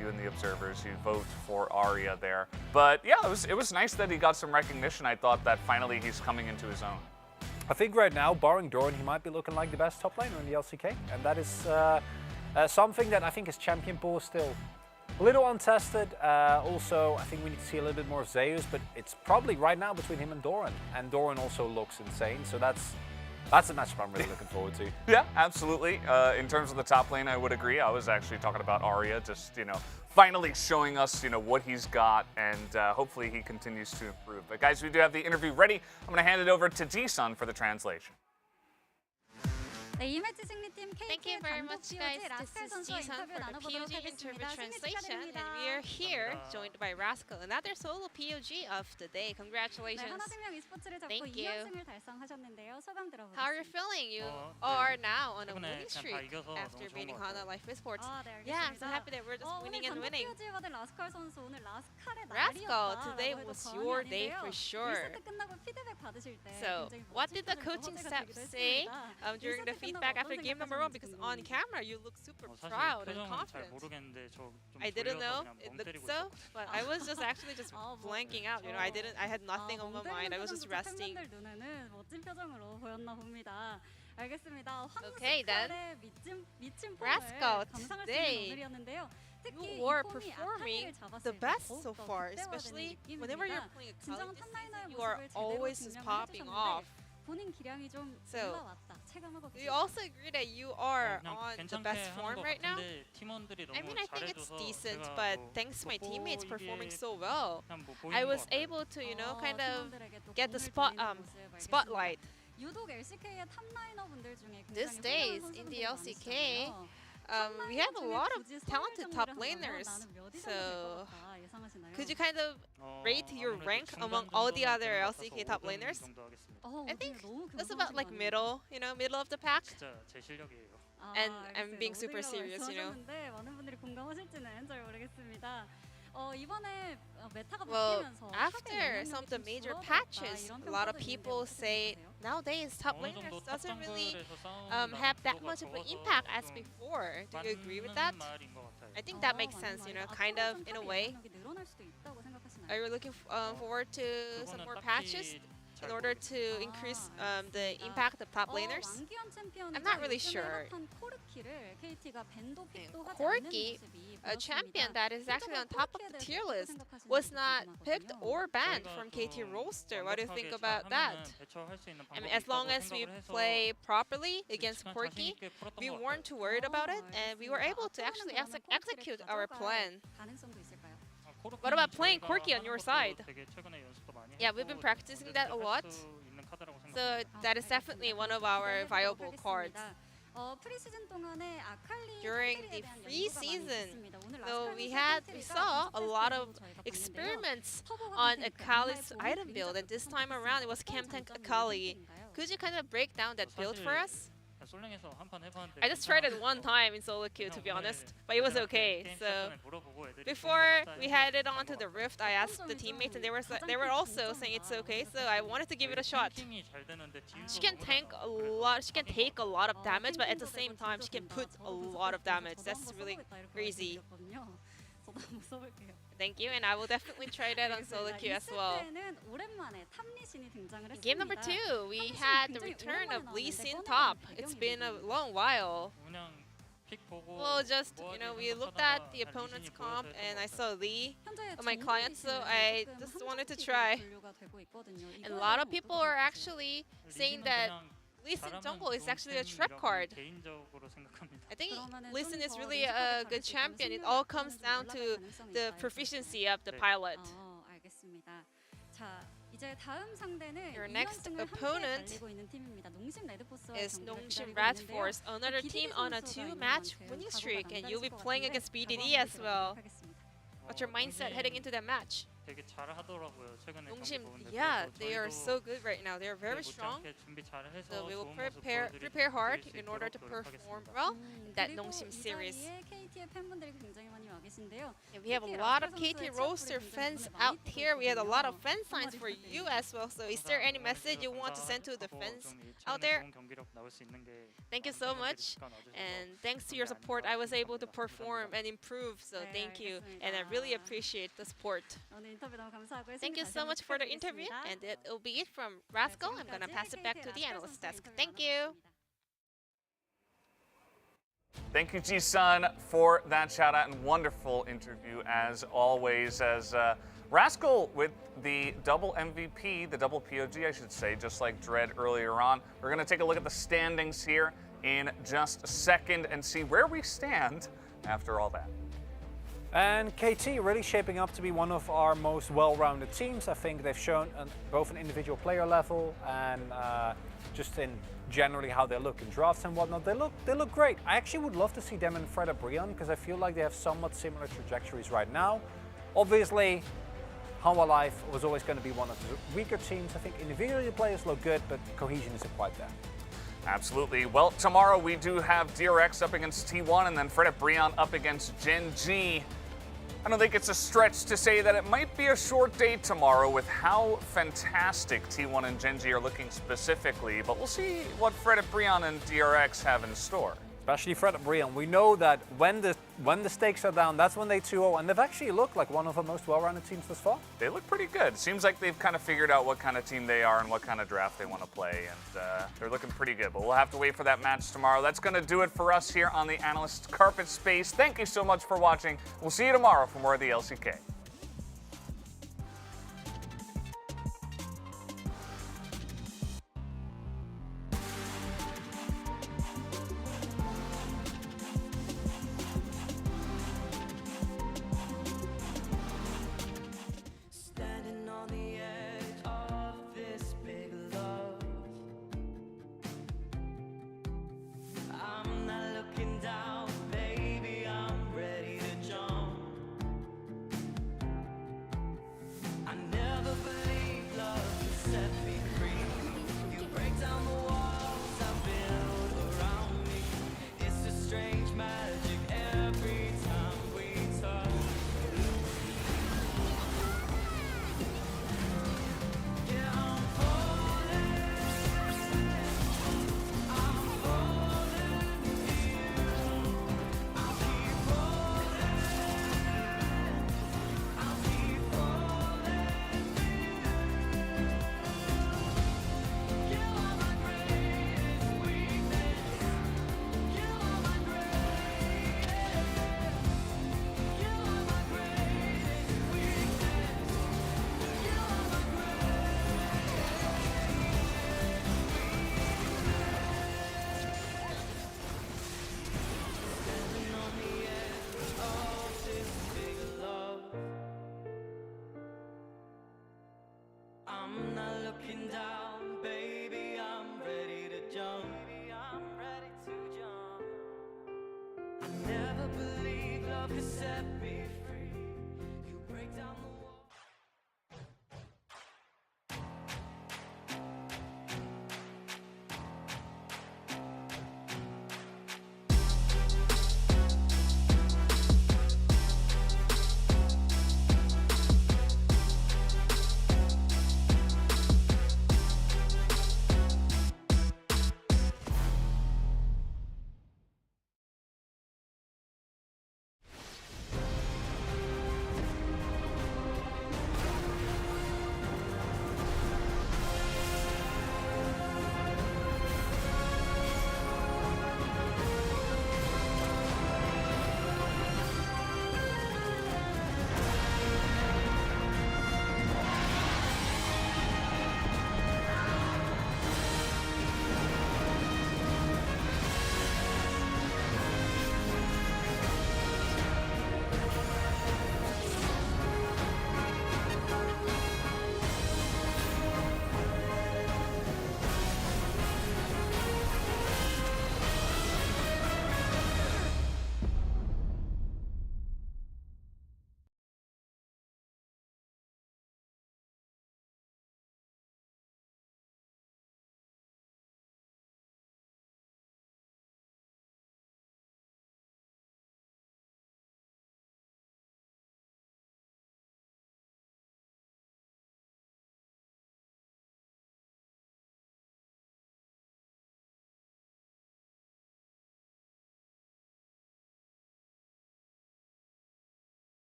You and the observers who vote for Arya there. But yeah, it was nice that he got some recognition. I thought that finally he's coming into his own. I think right now, barring Doran, he might be looking like the best top laner in the LCK, and that is something that I think his champion pool is still a little untested. Also, I think we need to see a little bit more of Zeus, but it's probably right now between him and Doran also looks insane, so that's a matchup I'm really looking forward to. Yeah, absolutely. In terms of the top lane, I would agree. I was actually talking about Arya, just, you know, finally showing us, you know, what he's got, and hopefully he continues to improve. But guys, we do have the interview ready. I'm going to hand it over to Ji-sun for the translation. Thank you very much, guys. This is Ji-sun for the POG interview translation, and we are here joined by Rascal, another solo POG of the day. Congratulations. Thank you. How are you feeling? You are now on a winning streak after beating Hana Life Esports. Yeah, I'm so happy that we're just winning and winning. Rascal, today was your day for sure. So, what did the coaching staff say during the feedback after game number 1? Because on camera you look super proud and confident. I didn't know it looked so, but I was just actually just blanking out. You know, I had nothing on my mind. I was just resting. Okay then, Rascal, today you were performing the best so far, especially whenever you're playing a Kali this season, you are always just popping off. So, do you also agree that you are on the best form right now? I mean, I think it's decent, but thanks to my teammates performing so well, I was able to, you know, kind of get the spotlight. These days in the LCK, we have a lot of talented top laners, so could you kind of rate your rank among all the other LCK top laners? I think that's about like middle, you know, middle of the pack. And I'm being super serious, you know. Well, after some of the major patches, a lot of people say nowadays top laners doesn't really have that much of an impact as before. Do you agree with that? I think that makes sense, you know, kind of in a way. Are you looking forward to some more patches in order to increase the impact of top laners? I'm not really sure. Corki, a champion that is actually on top of the tier list, was not picked or banned from KT roster. What do you think about that? I mean, as long as we play properly against Corki, we weren't too worried about it, and we were able to actually execute our plan. What about playing Corki on your side? Yeah, we've been practicing that a lot. So that is definitely one of our viable cards. During the pre-season, so we saw a lot of experiments on Akali's item build, and this time around it was Camtank Akali. Could you kind of break down that build for us? I just tried it one time in solo queue, to be honest, but it was okay. So before we headed on to the Rift, I asked the teammates, and they were also saying it's okay. So I wanted to give it a shot. She can tank a lot. She can take a lot of damage, but at the same time, she can put a lot of damage. That's really crazy. Thank you, and I will definitely try that on solo queue as well. In game number 2, we had the return of Lee Sin top. It's been a long while. Well, just, we looked at the opponent's comp and I saw Lee on my client, so I just wanted to try. And a lot of people are actually saying that Lee Sin jungle is actually a trap card. I think Lee Sin is really a good champion. It all comes down to the proficiency of the pilot. Your next opponent is Nongshim Red Force, another team on a 2-match winning streak, and you'll be playing against BDD as well. What's your mindset heading into that match? Nongshim, yeah, they are so good right now. They are very strong. So we will prepare hard in order to perform well in that Nongshim series. And we have a lot of KT roster fans out here. We had a lot of fan signs for you as well. So is there any message you want to send to the fans out there? Thank you so much. And thanks to your support, I was able to perform and improve. So thank you. And I really appreciate the support. Thank you so much for the interview, and it will be it from Rascal. I'm gonna pass it back to the analyst desk. Thank you. Thank you, Ji-sun, for that shout-out and wonderful interview, as always. As Rascal with the double MVP, the double POG, I should say, just like Dread earlier on. We're going to take a look at the standings here in just a second and see where we stand after all that. And KT really shaping up to be one of our most well-rounded teams. I think they've shown both an individual player level and just in generally how they look in drafts and whatnot. They look great. I actually would love to see them and ㅅ Brion because I feel like they have somewhat similar trajectories right now. Obviously, Hanwha Life was always going to be one of the weaker teams. I think individually the players look good, but cohesion isn't quite there. Absolutely. Well, tomorrow we do have DRX up against T1 and then ㅅ Brion up against Gen G. I don't think it's a stretch to say that it might be a short day tomorrow with how fantastic T1 and Gen G are looking specifically, but we'll see what ㅅ Brion and DRX have in store. Especially ㅅ Brion. We know that when the stakes are down, that's when they 2-0, and they've actually looked like one of the most well-rounded teams thus far. They look pretty good. Seems like they've kind of figured out what kind of team they are and what kind of draft they want to play, and they're looking pretty good. But we'll have to wait for that match tomorrow. That's going to do it for us here on the Analyst Carpet Space. Thank you so much for watching. We'll see you tomorrow for more of the LCK. love has set me free.